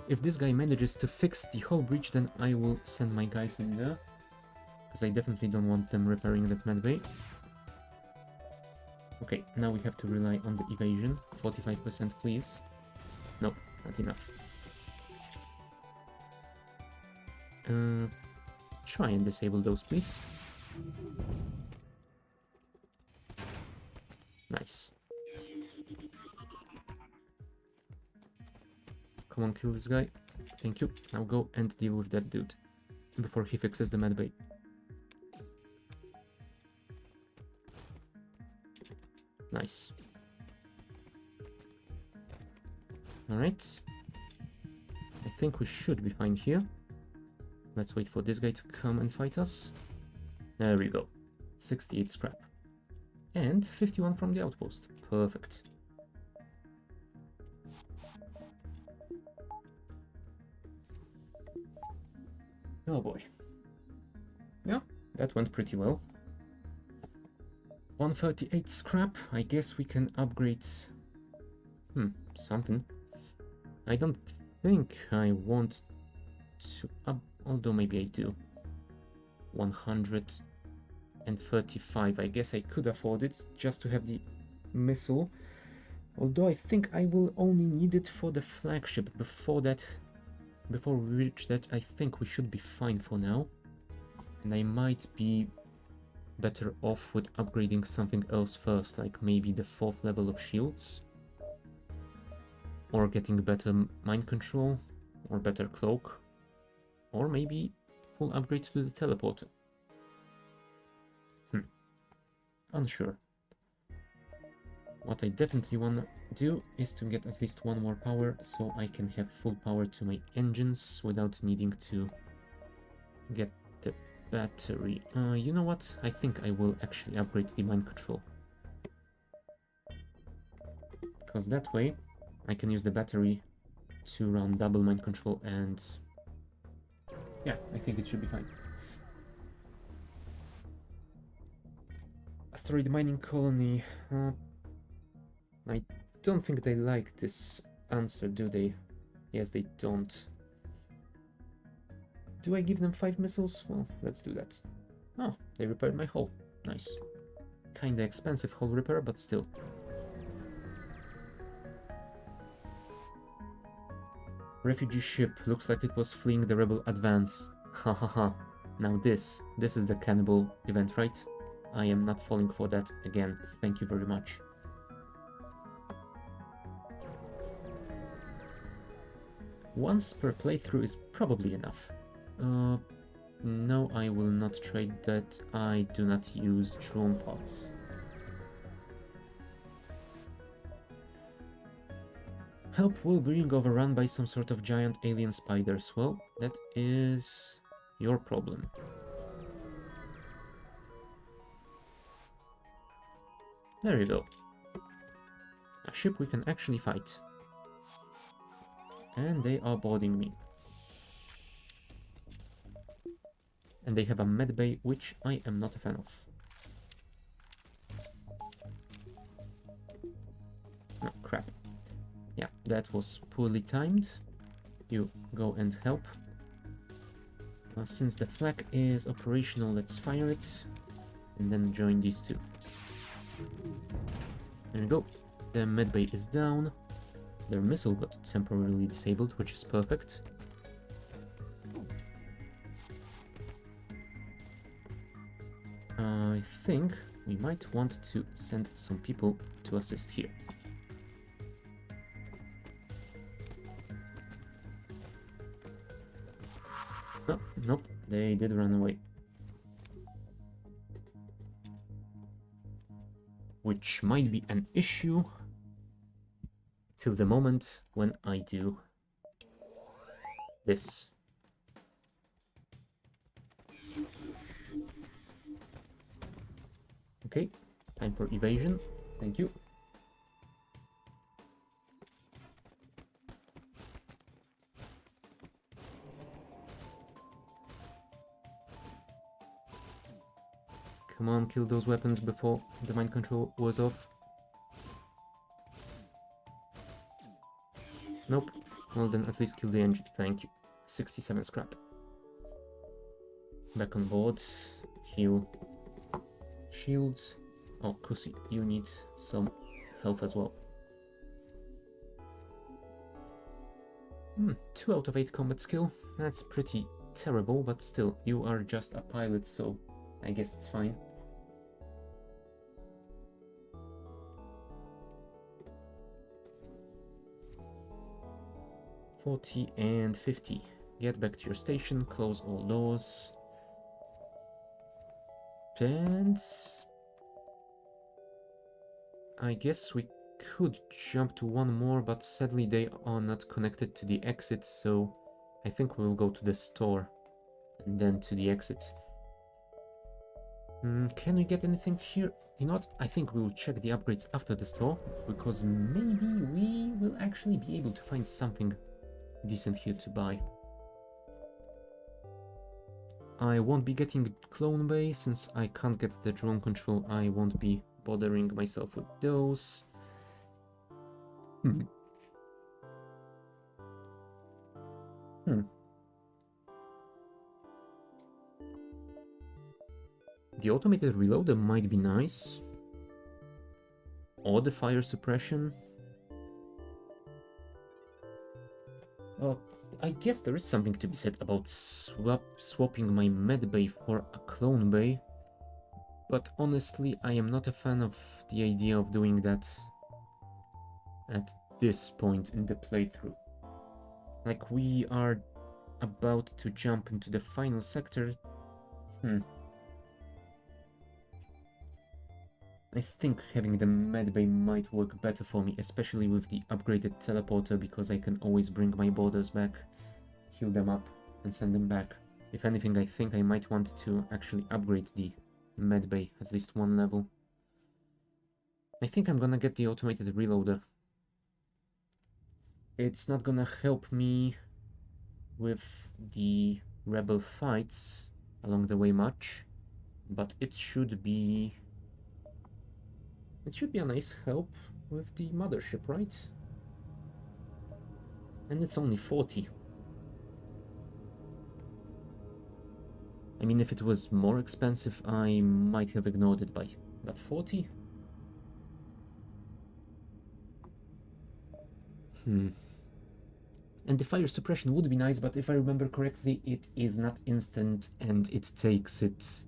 S1: If this guy manages to fix the whole breach, then I will send my guys in there, because I definitely don't want them repairing that medbay. Okay, now we have to rely on the evasion. 45%, please. Nope, not enough. Try and disable those, please. Nice. Come on, kill this guy. Thank you. Now go and deal with that dude before he fixes the medbay. Nice. Alright. I think we should be fine here. Let's wait for this guy to come and fight us. There we go. 68 scrap. And 51 from the outpost. Perfect. Oh boy. Yeah, that went pretty well. 138 scrap. I guess we can upgrade something. I don't think I want to although maybe I do. 135. I guess I could afford it just to have the missile. Although I think I will only need it for the flagship. Before we reach that, I think we should be fine for now. And I might be better off with upgrading something else first, like maybe the 4th level of shields. Or getting better mind control, or better cloak. Or maybe full upgrade to the teleporter. Unsure. What I definitely want to do is to get at least 1 more power, so I can have full power to my engines without needing to get the battery. You know what? I think I will actually upgrade the mind control. Because that way I can use the battery to run double mind control, and yeah, I think it should be fine. Asteroid mining colony. I don't think they like this answer, do they? Yes, they don't. Do I give them 5 missiles? Well, let's do that. Oh, they repaired my hull. Nice. Kinda expensive hull repair, but still. Refugee ship. Looks like it was fleeing the rebel advance. Ha ha ha. Now this is the cannibal event, right? I am not falling for that again. Thank you very much. Once per playthrough is probably enough. No, I will not trade that. I do not use drone pods. Help will being overrun by some sort of giant alien spiders. Well, that is your problem. There you go. A ship we can actually fight. And they are boarding me. And they have a medbay, which I am not a fan of. that was poorly timed. You go and help. Since the flag is operational, let's fire it and then join these two. There we go. The medbay is down. Their missile got temporarily disabled, which is perfect. I think we might want to send some people to assist here. Oh, nope, they did run away. Which might be an issue till the moment when I do this. Okay, time for evasion. Thank you. Come on, kill those weapons before the mind control was off. Nope. Well then, at least kill the engine. Thank you. 67 scrap. Back on board. Heal. Shields. Oh, Kusi, you need some health as well. 2 out of 8 combat skill. That's pretty terrible, but still, you are just a pilot, so I guess it's fine. $40 and $50. Get back to your station, close all doors. And I guess we could jump to one more, but sadly they are not connected to the exit, so I think we'll go to the store and then to the exit. Can we get anything here? You know what? I think we'll check the upgrades after the store, because maybe we will actually be able to find something decent here to buy. I won't be getting clone bay since I can't get the drone control. I won't be bothering myself with those. The automated reloader might be nice. Or the fire suppression. I guess there is something to be said about swapping my med bay for a clone bay. But honestly, I am not a fan of the idea of doing that at this point in the playthrough. Like, we are about to jump into the final sector. I think having the medbay might work better for me, especially with the upgraded teleporter, because I can always bring my boarders back, heal them up, and send them back. If anything, I think I might want to actually upgrade the medbay at least one level. I think I'm gonna get the automated reloader. It's not gonna help me with the rebel fights along the way much, but it should be a nice help with the mothership, right? And it's only 40. I mean, if it was more expensive, I might have ignored it but 40? And the fire suppression would be nice, but if I remember correctly, it is not instant and it takes it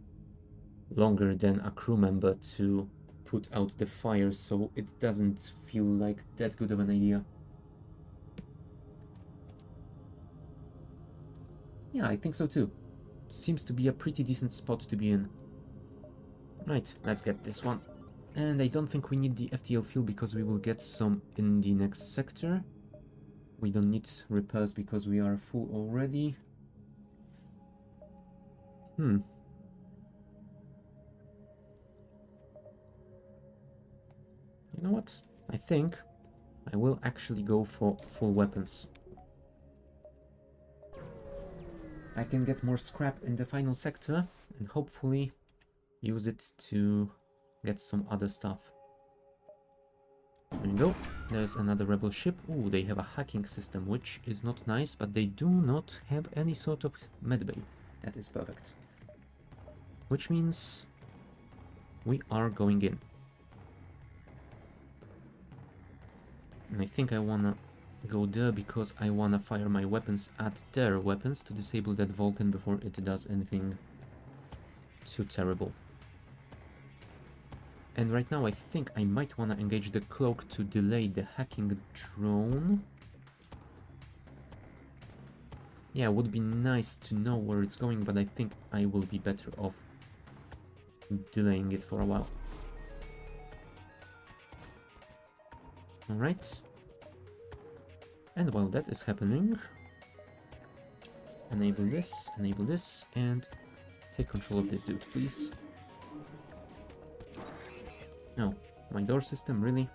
S1: longer than a crew member to put out the fire, so it doesn't feel like that good of an idea. Yeah, I think so too. Seems to be a pretty decent spot to be in. Right, let's get this one. And I don't think we need the FTL fuel because we will get some in the next sector. We don't need repairs because we are full already. You know what? I think I will actually go for full weapons. I can get more scrap in the final sector and hopefully use it to get some other stuff. There you go. There's another rebel ship. Ooh, they have a hacking system, which is not nice, but they do not have any sort of medbay. That is perfect. Which means we are going in. And I think I wanna go there because I wanna fire my weapons at their weapons to disable that Vulcan before it does anything too terrible. And right now I think I might wanna engage the cloak to delay the hacking drone. Yeah, it would be nice to know where it's going, but I think I will be better off delaying it for a while. Alright. And while that is happening, enable this, and take control of this dude, please. No, my door system, really?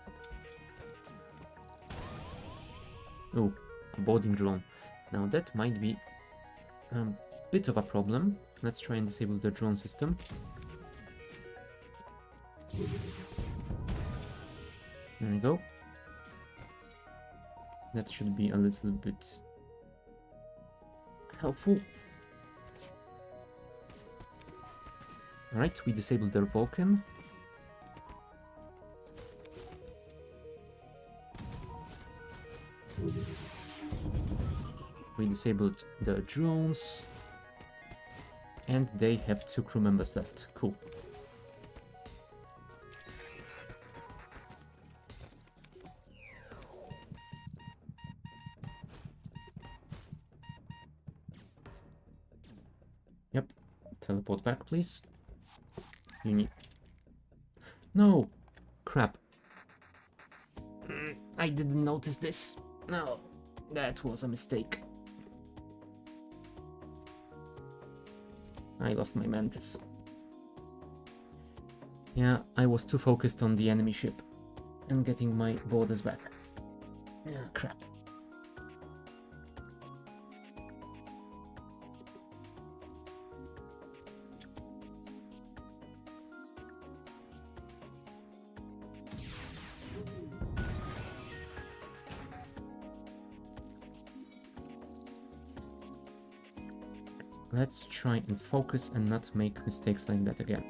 S1: Oh, a boarding drone. Now that might be a bit of a problem. Let's try and disable the drone system. There we go. That should be a little bit helpful. Alright, we disabled their Vulcan. We disabled the drones. And they have 2 crew members left. Cool. Yep. Teleport back, please. You need... No! Crap. I didn't notice this. No, that was a mistake. I lost my Mantis. Yeah, I was too focused on the enemy ship and getting my borders back. Yeah, crap. Let's try and focus and not make mistakes like that again.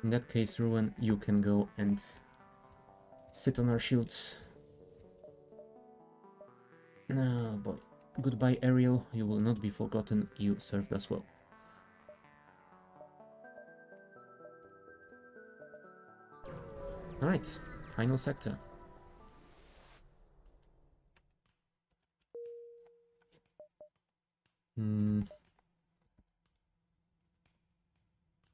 S1: In that case, Ruin, you can go and sit on our shields. Oh boy. Goodbye, Ariel. You will not be forgotten. You served us well. Alright, final sector.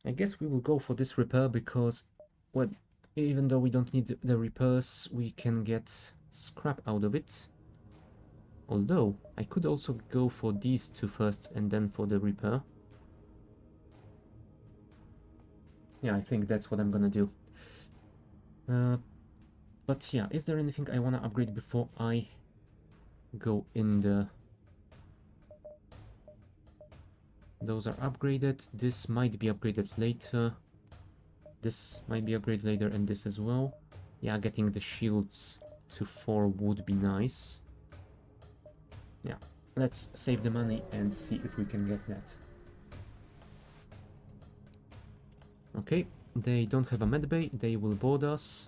S1: I guess we will go for this repair because, well, even though we don't need the repairs, we can get scrap out of it. Although, I could also go for these 2 first and then for the repair. Yeah, I think that's what I'm gonna do. But yeah, is there anything I wanna upgrade before I go in the... Those are upgraded. This might be upgraded later. This might be upgraded later, and this as well. Yeah, getting the shields to 4 would be nice. Yeah, let's save the money and see if we can get that. Okay, they don't have a medbay, they will board us.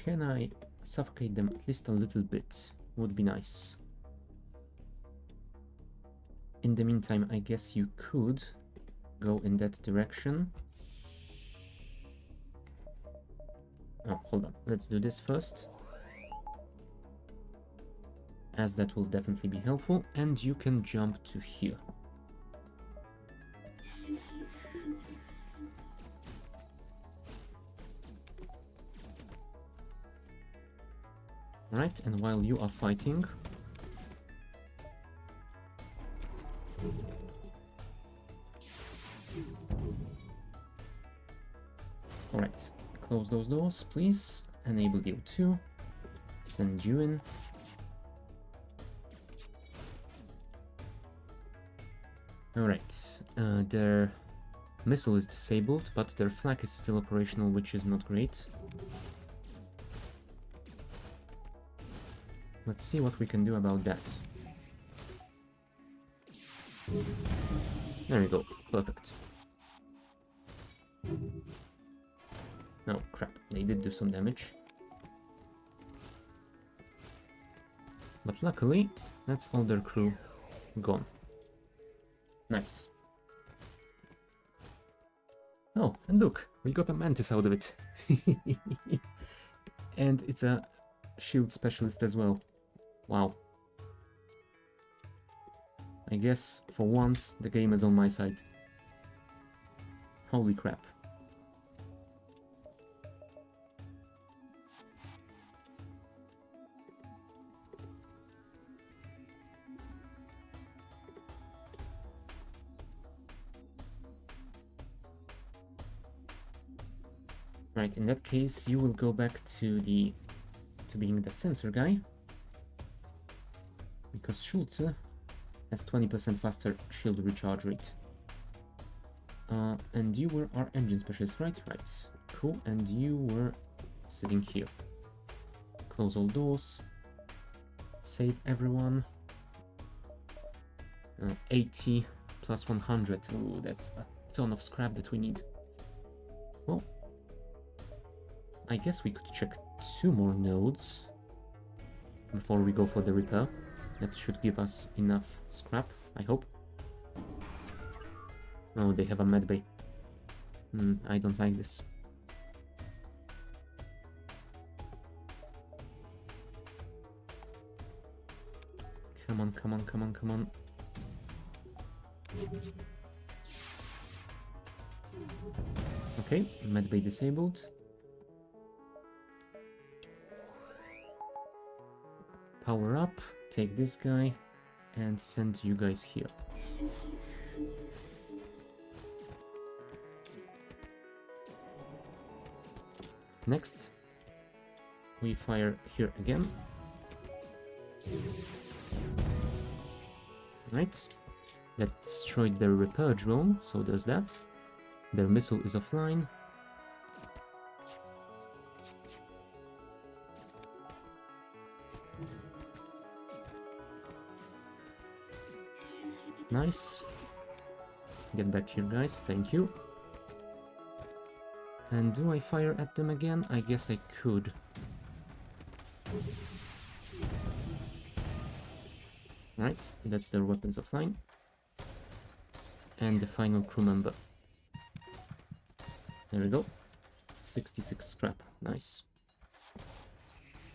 S1: Can I suffocate them at least a little bit? Would be nice. In the meantime, I guess you could go in that direction. Oh, hold on. Let's do this first, as that will definitely be helpful. And you can jump to here. Right, and while you are fighting, Close those doors, please. Enable the O2. Send you in. Alright, their missile is disabled, but their flak is still operational, which is not great. Let's see what we can do about that. There we go, perfect. Oh crap, they did do some damage. But luckily, that's all their crew gone. Nice. Oh, and look, we got a Mantis out of it. And it's a shield specialist as well. Wow. I guess, for once, the game is on my side. Holy crap. Right, in that case, you will go back to being the sensor guy. Because Schultz has 20% faster shield recharge rate. And you were our engine specialist, right? Right. Cool, and you were sitting here. Close all doors. Save everyone. 80 plus 100. Ooh, that's a ton of scrap that we need. Well, I guess we could check 2 more nodes before we go for the repair. That should give us enough scrap, I hope. Oh, they have a medbay. I don't like this. Come on, come on, come on, come on. Okay, medbay disabled. Power up, take this guy, and send you guys here. Next, we fire here again. Right, that destroyed their repair drone, so there's that. Their missile is offline. Nice. Get back here, guys. Thank you. And do I fire at them again? I guess I could. Right, that's their weapons offline. And the final crew member. There we go. 66 scrap. Nice.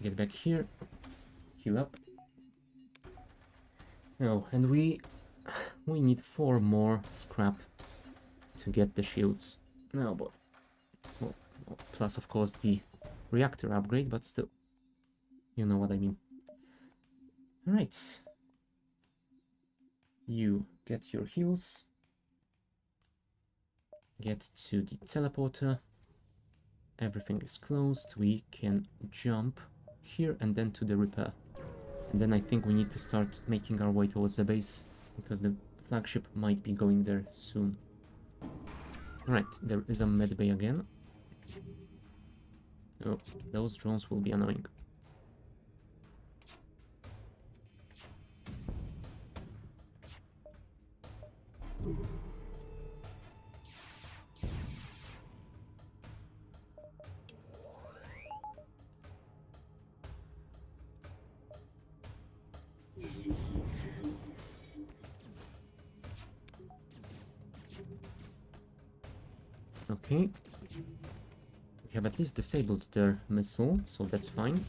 S1: Get back here. Heal up. Oh, and we need 4 more scrap to get the shields. Oh boy. Well, plus of course the reactor upgrade, but still. You know what I mean. Alright. You get your heals. Get to the teleporter. Everything is closed. We can jump here and then to the repair. And then I think we need to start making our way towards the base, because the flagship might be going there soon. Right, there is a medbay again. Oh, those drones will be annoying. Okay. We have at least disabled their missile, so that's fine.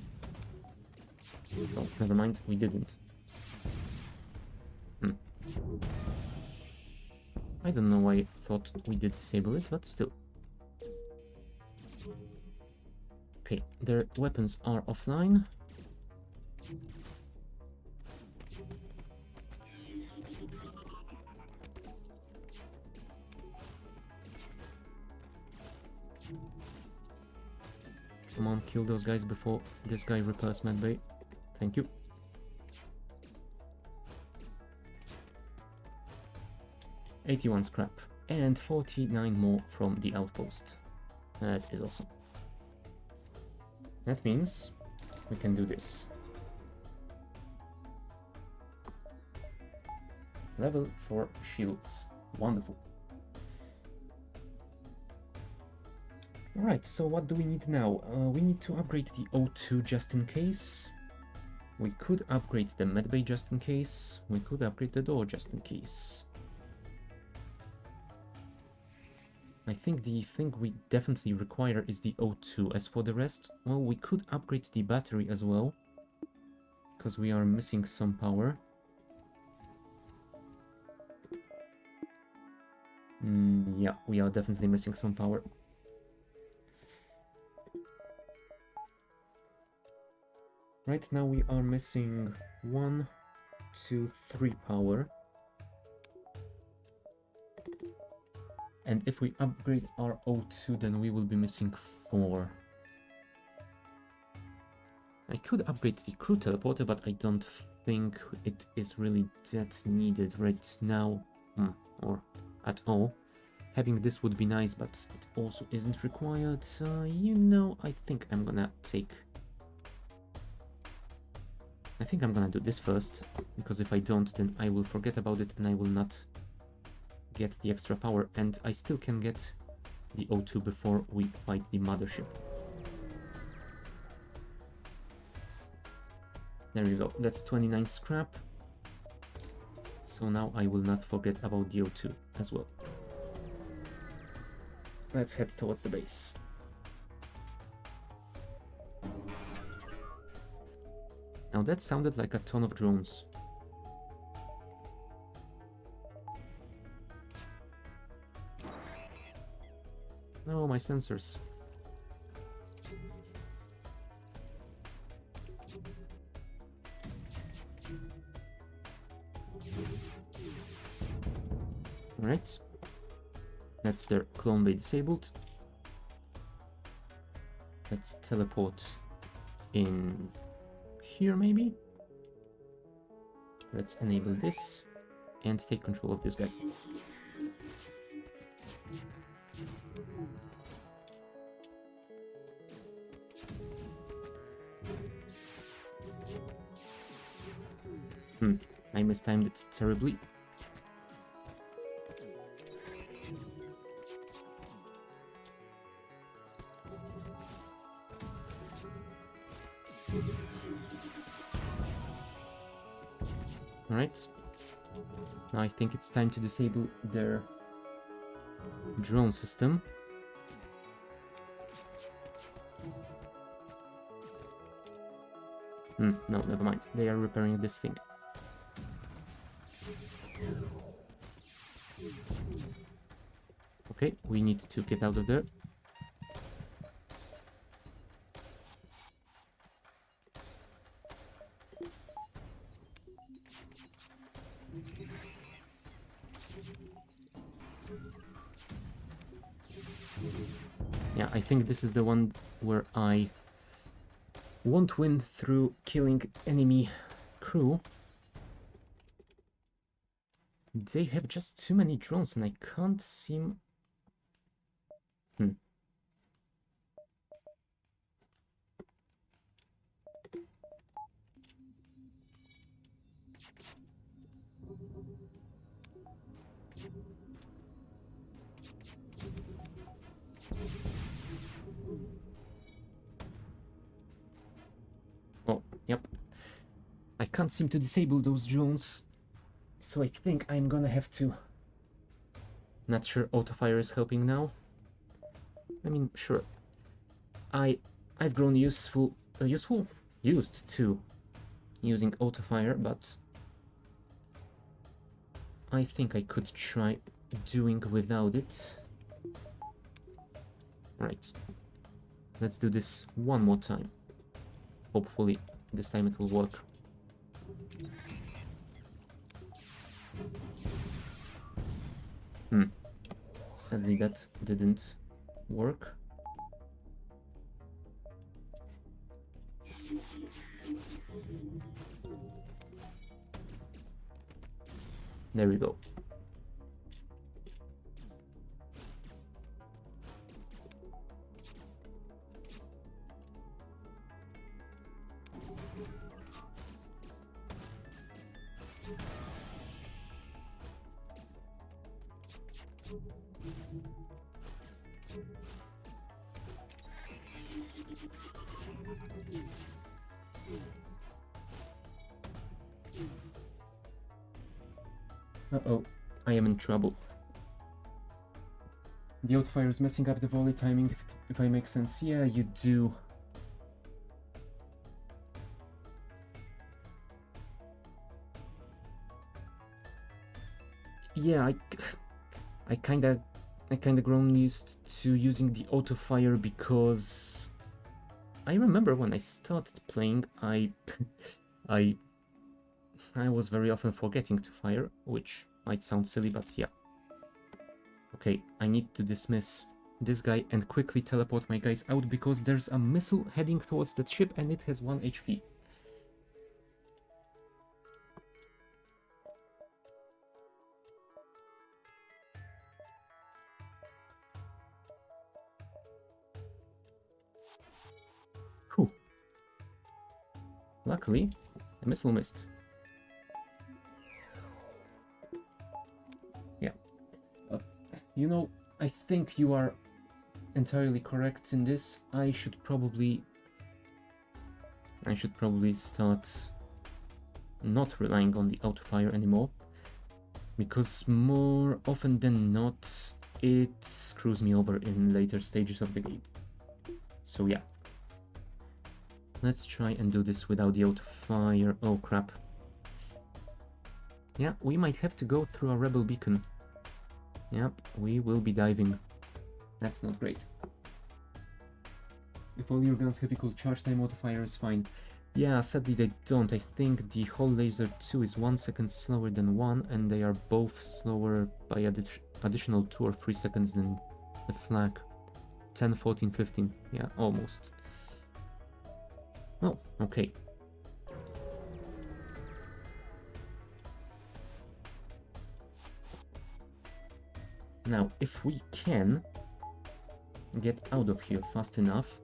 S1: Oh, never mind, we didn't. I don't know why I thought we did disable it, but still. Okay, their weapons are offline. Come on, kill those guys before this guy repairs medbay. Thank you. $81 scrap and 49 more from the outpost. That is awesome. That means we can do this. Level 4 shields. Wonderful. Alright, so what do we need now? We need to upgrade the O2 just in case. We could upgrade the medbay just in case. We could upgrade the door just in case. I think the thing we definitely require is the O2. As for the rest, well, we could upgrade the battery as well, because we are missing some power. Yeah, we are definitely missing some power. Right now we are missing 1, 2, 3 power. And if we upgrade our O2, then we will be missing 4. I could upgrade the crew teleporter, but I don't think it is really that needed right now, or at all. Having this would be nice, but it also isn't required. You know, I think I'm gonna do this first, because if I don't, then I will forget about it and I will not get the extra power, and I still can get the O2 before we fight the mothership. There you go, that's 29 scrap. So now I will not forget about the O2 as well. Let's head towards the base. Now that sounded like a ton of drones. Oh, my sensors. Alright. That's their clone bay disabled. Let's teleport in here maybe. Let's enable this and take control of this guy. I mistimed it terribly. Alright. Now I think it's time to disable their drone system. No, never mind. They are repairing this thing. Okay, we need to get out of there. Yeah, I think this is the one where I won't win through killing enemy crew. They have just too many drones and I can't seem... Oh, yep. I can't seem to disable those drones, so I think I'm gonna have to... Not sure autofire is helping now. I mean, sure. I've grown used to using autofire, but I think I could try doing without it. Right. Let's do this one more time. Hopefully, this time it will work. Sadly, that didn't work. There we go. Uh-oh, I am in trouble. The autofire is messing up the volley timing, if I make sense. Yeah, you do. Yeah, I kinda grown used to using the autofire because I remember when I started playing, I was very often forgetting to fire, which might sound silly, but yeah. Okay, I need to dismiss this guy and quickly teleport my guys out because there's a missile heading towards that ship and it has 1 HP. Whew. Luckily, the missile missed. Yeah. You know, I think you are entirely correct in this. I should probably start not relying on the autofire anymore, because more often than not it screws me over in later stages of the game. So yeah, let's try and do this without the autofire. Oh crap. Yeah, we might have to go through a rebel beacon. Yep, we will be diving. That's not great. If all your guns have equal charge time, autofire is fine. Yeah, sadly they don't. I think the Hull Laser 2 is 1 second slower than 1, and they are both slower by additional 2 or 3 seconds than the Flak. 10, 14, 15. Yeah, almost. Oh, okay. Now, if we can get out of here fast enough,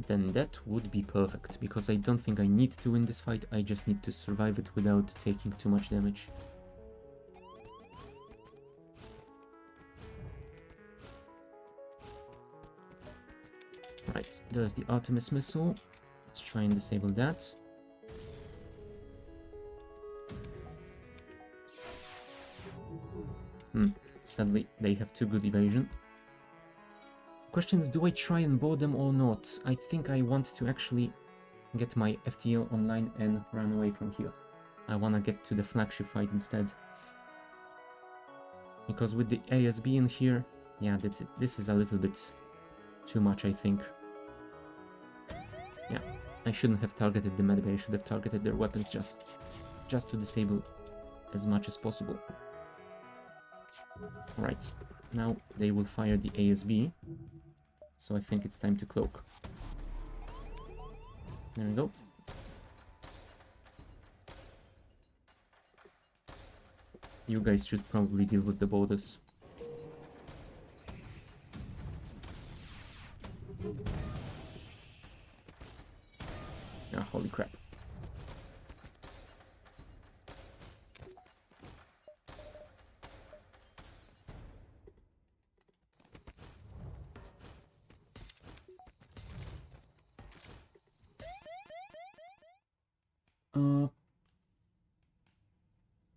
S1: then that would be perfect, because I don't think I need to win this fight, I just need to survive it without taking too much damage. Right, there's the Artemis missile. Let's try and disable that. Sadly, they have too good evasion. Question is, do I try and board them or not? I think I want to actually get my FTL online and run away from here. I want to get to the flagship fight instead. Because with the ASB in here, yeah, this is a little bit too much, I think. Yeah, I shouldn't have targeted the medbay, I should have targeted their weapons just to disable as much as possible. Right, now they will fire the ASB, so I think it's time to cloak. There we go. You guys should probably deal with the borders. Ah, holy crap.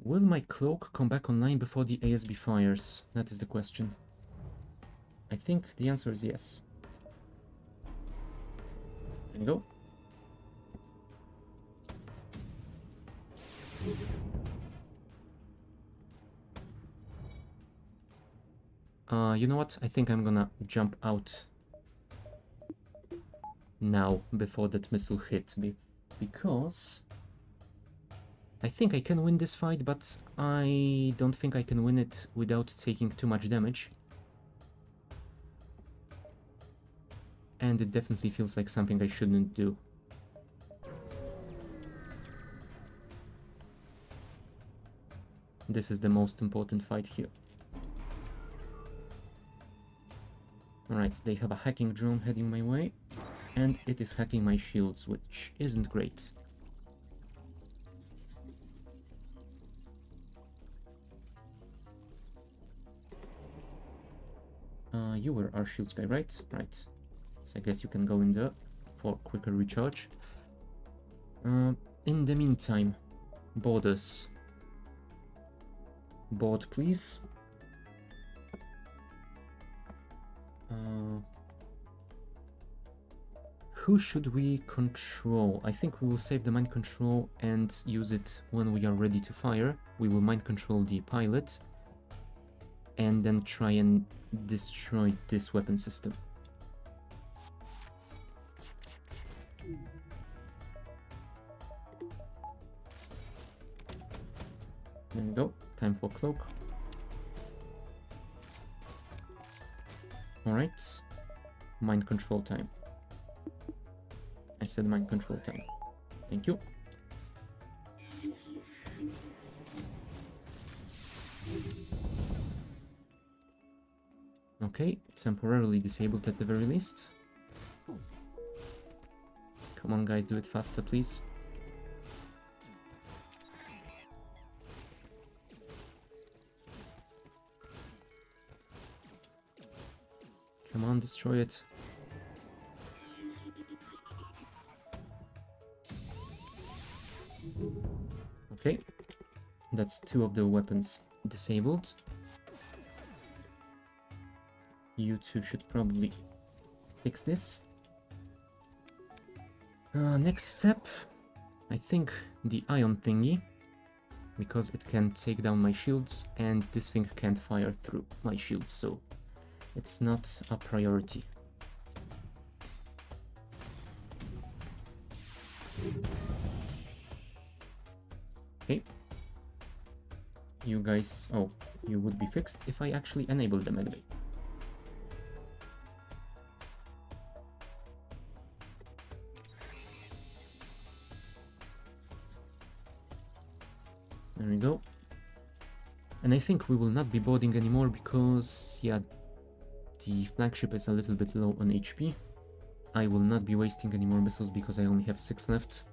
S1: Will my cloak come back online before the ASB fires? That is the question. I think the answer is yes. There you go. You know what? I think I'm gonna jump out now before that missile hit me, because I think I can win this fight, but I don't think I can win it without taking too much damage. And it definitely feels like something I shouldn't do. This is the most important fight here. Alright, they have a hacking drone heading my way, and it is hacking my shields, which isn't great. You were our shields guy, right? Right. So I guess you can go in there for quicker recharge. In the meantime, boarders. Board, please. Who should we control? I think we will save the mind control and use it when we are ready to fire. We will mind control the pilot and then try and destroy this weapon system. There we go. Time for cloak. Alright. Mind control time. I said mind control time. Thank you. Okay, temporarily disabled at the very least. Come on guys, do it faster please. Come on, destroy it. Okay, that's 2 of the weapons disabled. You 2 should probably fix this. Next step, I think the ion thingy, because it can take down my shields and this thing can't fire through my shields, so it's not a priority. Okay. You guys... oh, you would be fixed if I actually enable the medbay. There we go. And I think we will not be boarding anymore because, yeah, the flagship is a little bit low on HP. I will not be wasting any more missiles because I only have 6 left.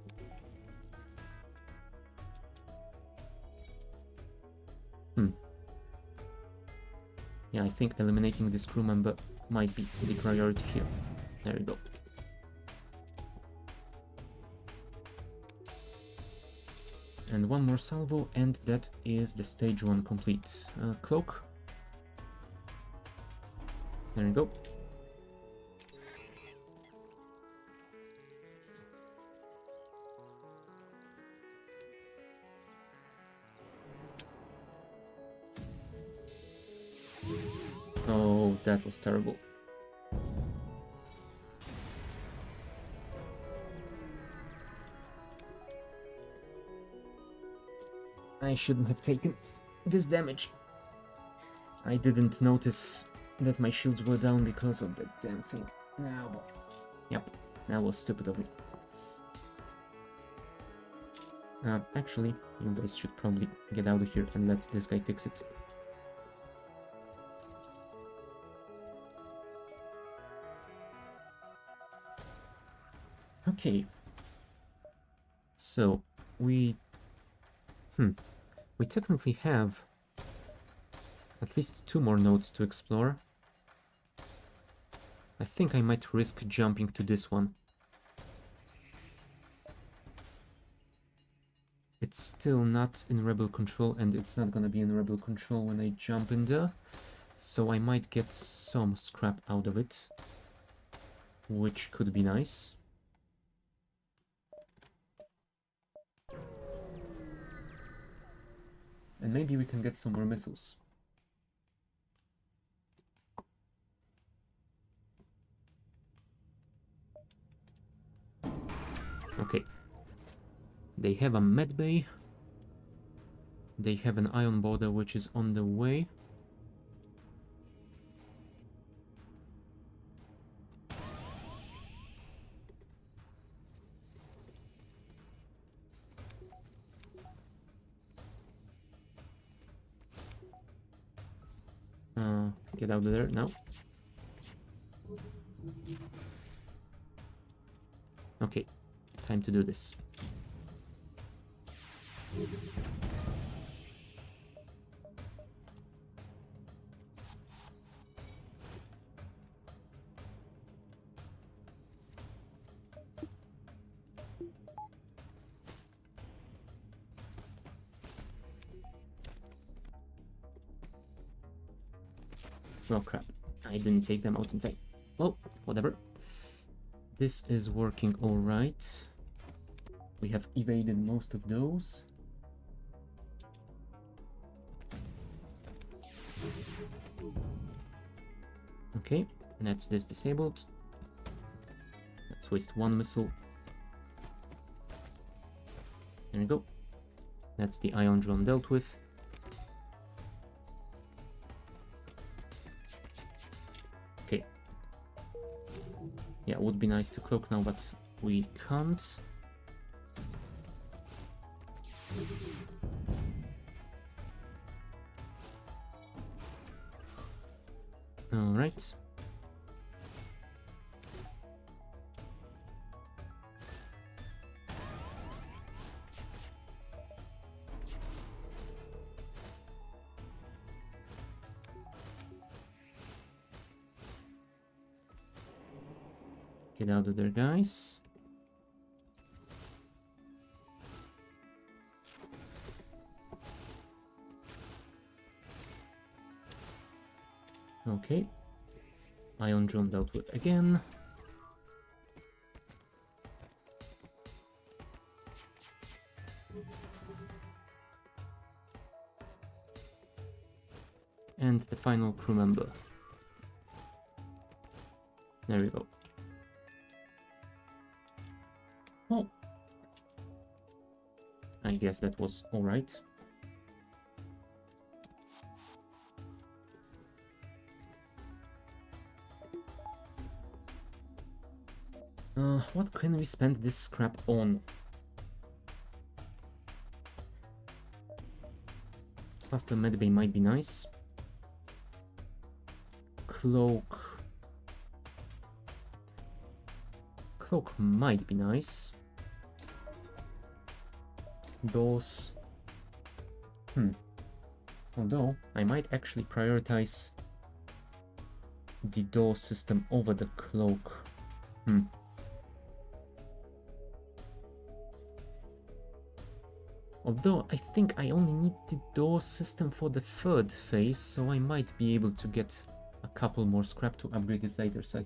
S1: Yeah, I think eliminating this crew member might be the priority here. There we go. And one more salvo, and that is the stage 1 complete. Cloak. There we go. Oh, that was terrible. I shouldn't have taken this damage. I didn't notice that my shields were down because of that damn thing. Oh boy. Yep, that was stupid of me. Actually, you guys should probably get out of here and let this guy fix it. Okay. So, we technically have at least 2 more nodes to explore. I think I might risk jumping to this one. It's still not in rebel control, and it's not gonna be in rebel control when I jump in there, so I might get some scrap out of it, which could be nice. And maybe we can get some more missiles. Okay. They have a medbay. They have an ion border which is on the way. Get out of there now. Okay, time to do this. Oh crap, I didn't take them out in time. Well, whatever. This is working alright. We have evaded most of those. Okay, that's this disabled. Let's waste one missile. There we go. That's the ion drone dealt with. Okay. Yeah, it would be nice to cloak now, but we can't. Alright. Get out of there, guys. Okay. Ion drone dealt with again. And the final crew member. There we go. Well, I guess that was alright. What can we spend this scrap on? Faster medbay might be nice. Cloak. Cloak might be nice. Doors. Although, I might actually prioritize the door system over the cloak. Although, I think I only need the door system for the third phase, so I might be able to get a couple more scrap to upgrade it later, so I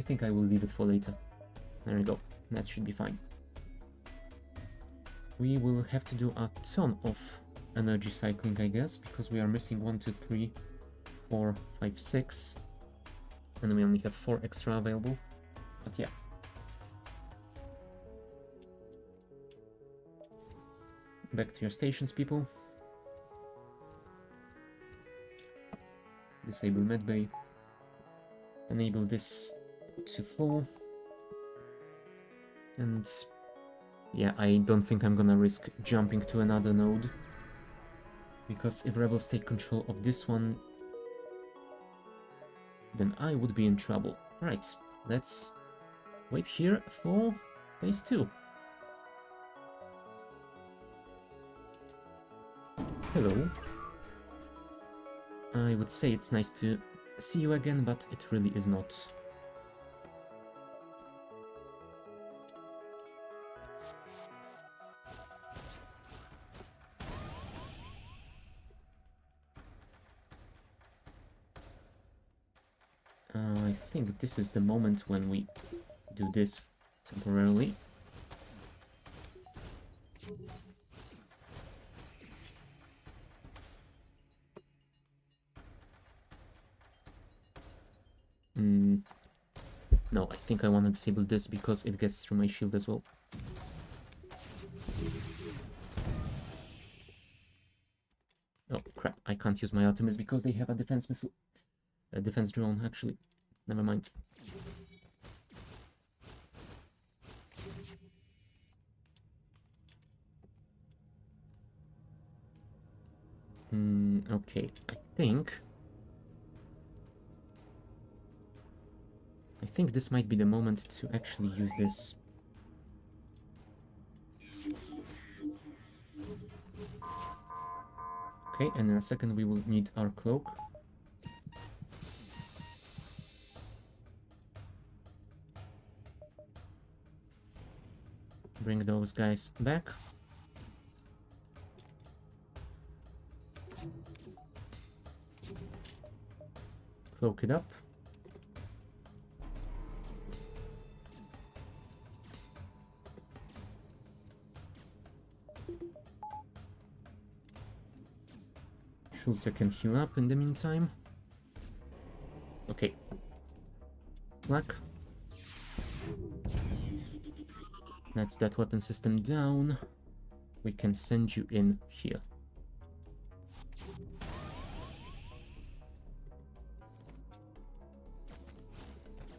S1: think I will leave it for later. There we go, that should be fine. We will have to do a ton of energy cycling, I guess, because we are missing 1, 2, 3, 4, 5, 6, and we only have 4 extra available, but yeah. Back to your stations, people. Disable medbay. Enable this to full. And yeah, I don't think I'm gonna risk jumping to another node, because if rebels take control of this one, then I would be in trouble. Right, let's wait here for phase 2. Hello. I would say it's nice to see you again, but it really is not. I think this is the moment when we do this temporarily. No, I think I want to disable this because it gets through my shield as well. Oh crap, I can't use my Artemis because they have a defense missile. A defense drone, actually. Never mind. Okay, I think this might be the moment to actually use this. Okay, and in a second we will need our cloak. Bring those guys back. Cloak it up. Schulze can heal up in the meantime. Okay. Black. That's that weapon system down. We can send you in here.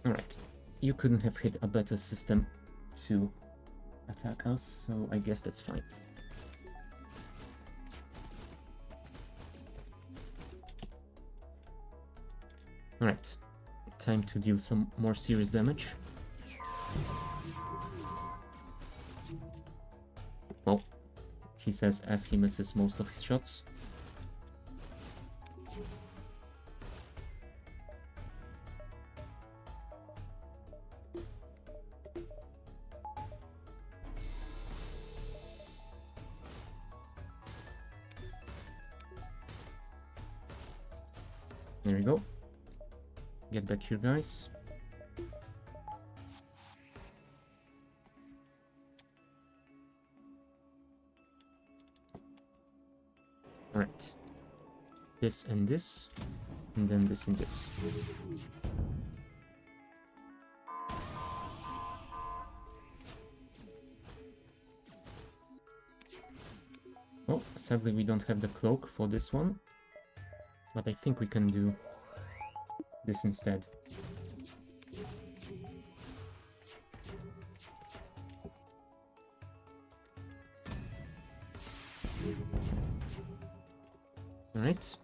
S1: Alright. You couldn't have hit a better system to attack us, so I guess that's fine. Alright. Time to deal some more serious damage. Well, he says as he misses most of his shots. There we go. Get back here, guys. Alright. This and this, and then this and this. Oh, sadly we don't have the cloak for this one, but I think we can do this instead. All right.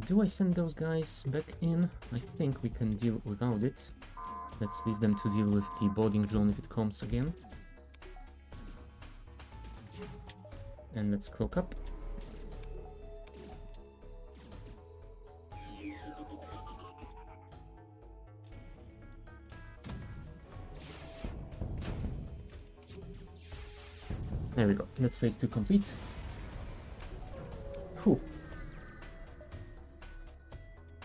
S1: Do I send those guys back in? I think we can deal without it. Let's leave them to deal with the boarding drone if it comes again. And let's cloak up. There we go. That's phase 2 complete. Whew.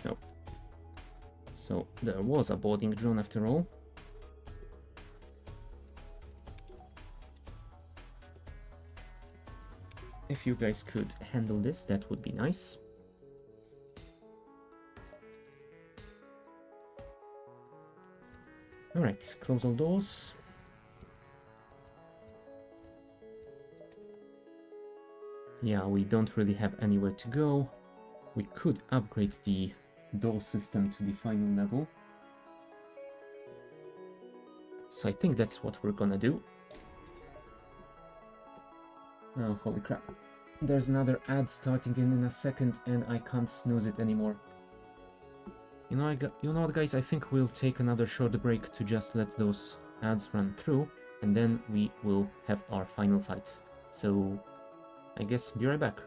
S1: No. So there was a boarding drone after all. If you guys could handle this, that would be nice. Alright, close all doors. Yeah, we don't really have anywhere to go. We could upgrade the door system to the final level. So I think that's what we're gonna do. Oh, holy crap. There's another ad starting in a second and I can't snooze it anymore. You know what, guys? I think we'll take another short break to just let those ads run through, and then we will have our final fight. So I guess be right back.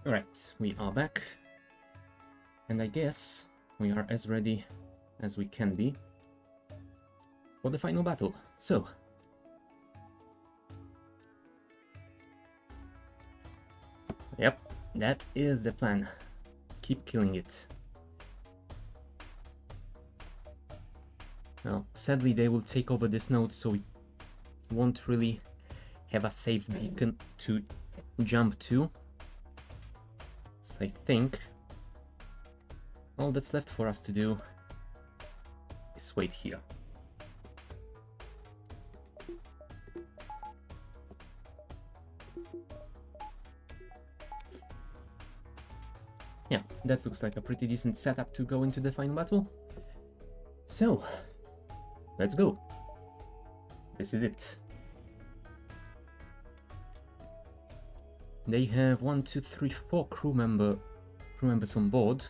S1: Alright, we are back. And I guess we are as ready as we can be for the final battle. So, yep, that is the plan. Keep killing it. Now, sadly they will take over this node, so we won't really have a safe beacon to jump to. So I think all that's left for us to do is wait here. Yeah, that looks like a pretty decent setup to go into the final battle. So, let's go. This is it. They have 1, 2, 3, 4 crew members on board,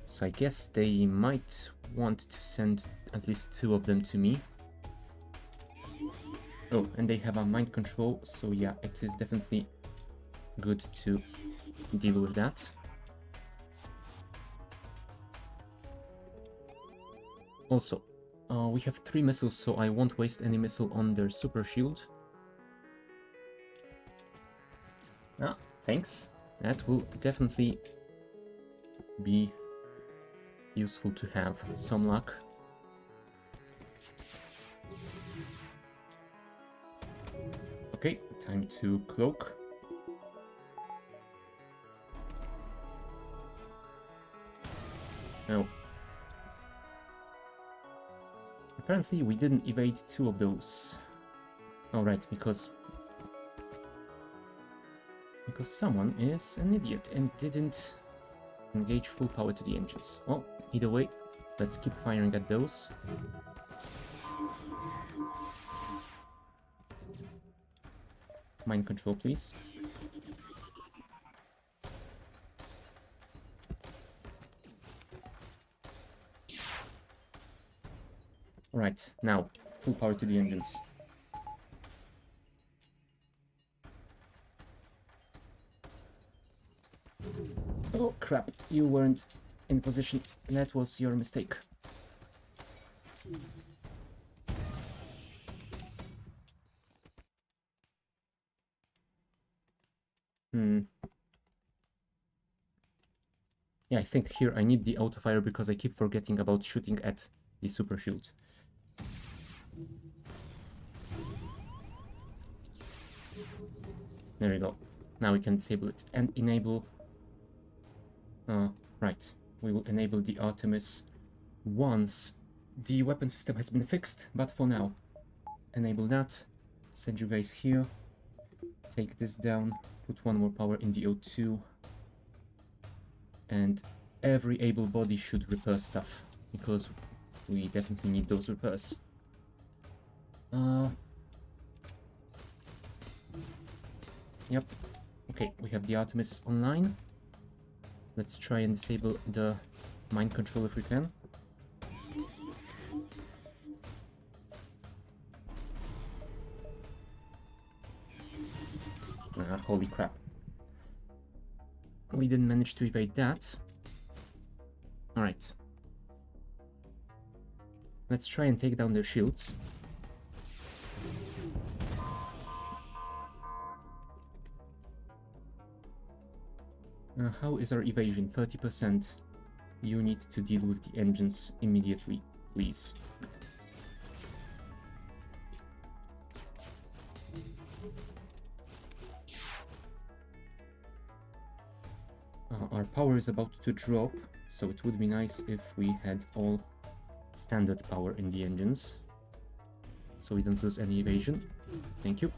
S1: so I guess they might want to send at least 2 of them to me. Oh, and they have a mind control, so yeah, it is definitely good to deal with that. Also, we have 3 missiles, so I won't waste any missile on their super shield. Ah, thanks. That will definitely be useful to have some luck. Okay, time to cloak. Now, apparently we didn't evade 2 of those. Alright, because someone is an idiot and didn't engage full power to the engines. Well, either way, let's keep firing at those. Mind control, please. Right, now, full power to the engines. Oh crap, you weren't in position. That was your mistake. Yeah, I think here I need the auto fire because I keep forgetting about shooting at the super shield. There we go. Now we can disable it and enable... right. We will enable the Artemis once the weapon system has been fixed, but for now, enable that, send you guys here, take this down, put 1 more power in the O2, and every able body should repair stuff, because we definitely need those repairs. Yep. Okay, we have the Artemis online. Let's try and disable the mind control if we can. Holy crap. We didn't manage to evade that. Alright. Let's try and take down their shields. How is our evasion? 30%. You need to deal with the engines immediately, please. Our power is about to drop, so it would be nice if we had all standard power in the engines, so we don't lose any evasion. Thank you.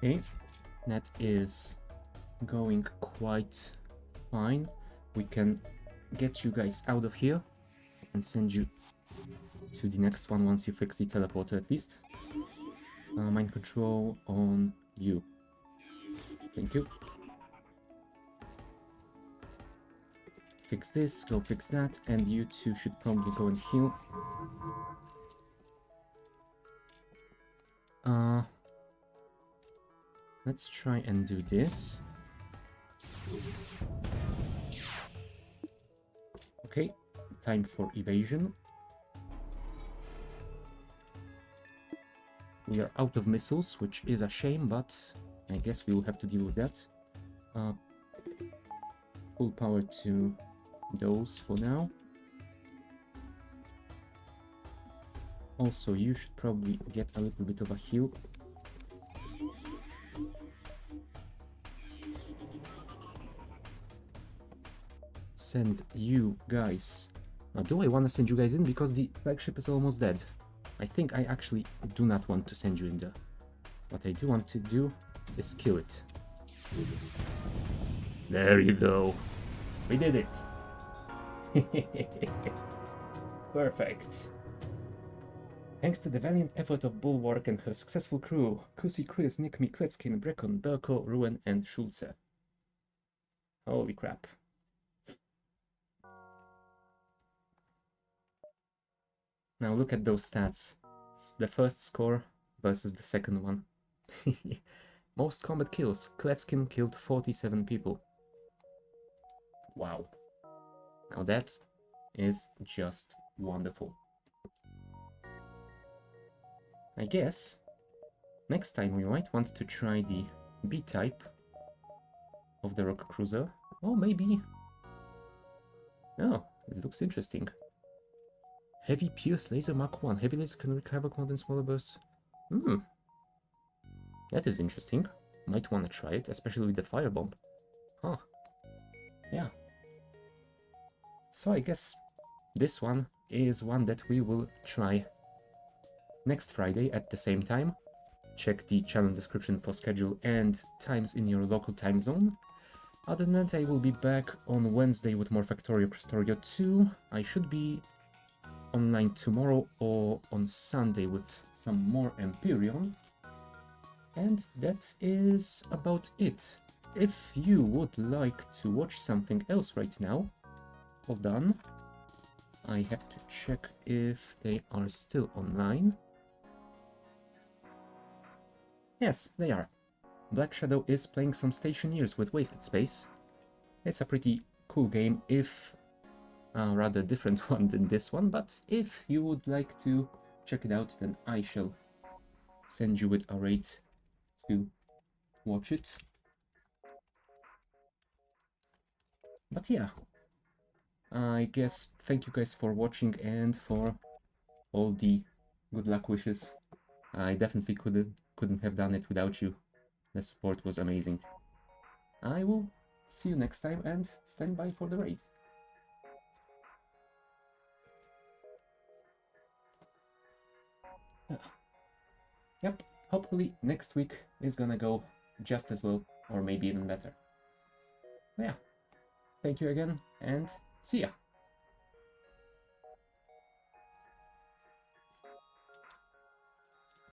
S1: Okay, that is going quite fine. We can get you guys out of here and send you to the next one once you fix the teleporter at least. Mind control on you. Thank you. fix this, go fix that, and you two should probably go and heal. Let's try and do this. Okay, time for evasion. We are out of missiles, which is a shame, but I guess we will have to deal with that. Full power to those for now. Also, you should probably get a little bit of a heal. Send you guys. Now, do I want to send you guys in? Because the flagship is almost dead. I think I actually do not want to send you in there. What I do want to do is kill it. There you go. We did it. Perfect. Thanks to the valiant effort of Bulwark and her successful crew, Kusi, Chris, Nick, Mikletskin, Brecon, Belko, Ruin, and Schulze. Holy crap. Now look at those stats. It's the first score versus the second one. Most combat kills. Kletskin killed 47 people. Wow. Now that is just wonderful. I guess next time we might want to try the B-type of the Rock Cruiser. Or maybe... Oh, it looks interesting. Heavy Pierce Laser Mark 1. Heavy laser can wreak havoc more than smaller bursts. That is interesting. Might want to try it, especially with the firebomb. Huh. Yeah. So I guess this one is one that we will try next Friday at the same time. Check the channel description for schedule and times in your local time zone. Other than that, I will be back on Wednesday with more Factorio Prestorio 2. I should be online tomorrow or on Sunday with some more Empyrean. And that is about it. If you would like to watch something else right now, hold on. I have to check if they are still online. Yes, they are. Black Shadow is playing some Stationeers with Wasted Space. It's a pretty cool game, if a rather different one than this one, but if you would like to check it out, then I shall send you with a rate to watch it. But yeah, I guess thank you guys for watching and for all the good luck wishes. I definitely couldn't have done it without you. The support was amazing. I will see you next time and stand by for the raid. Yep, hopefully next week is gonna go just as well, or maybe even better. Yeah, thank you again, and see ya!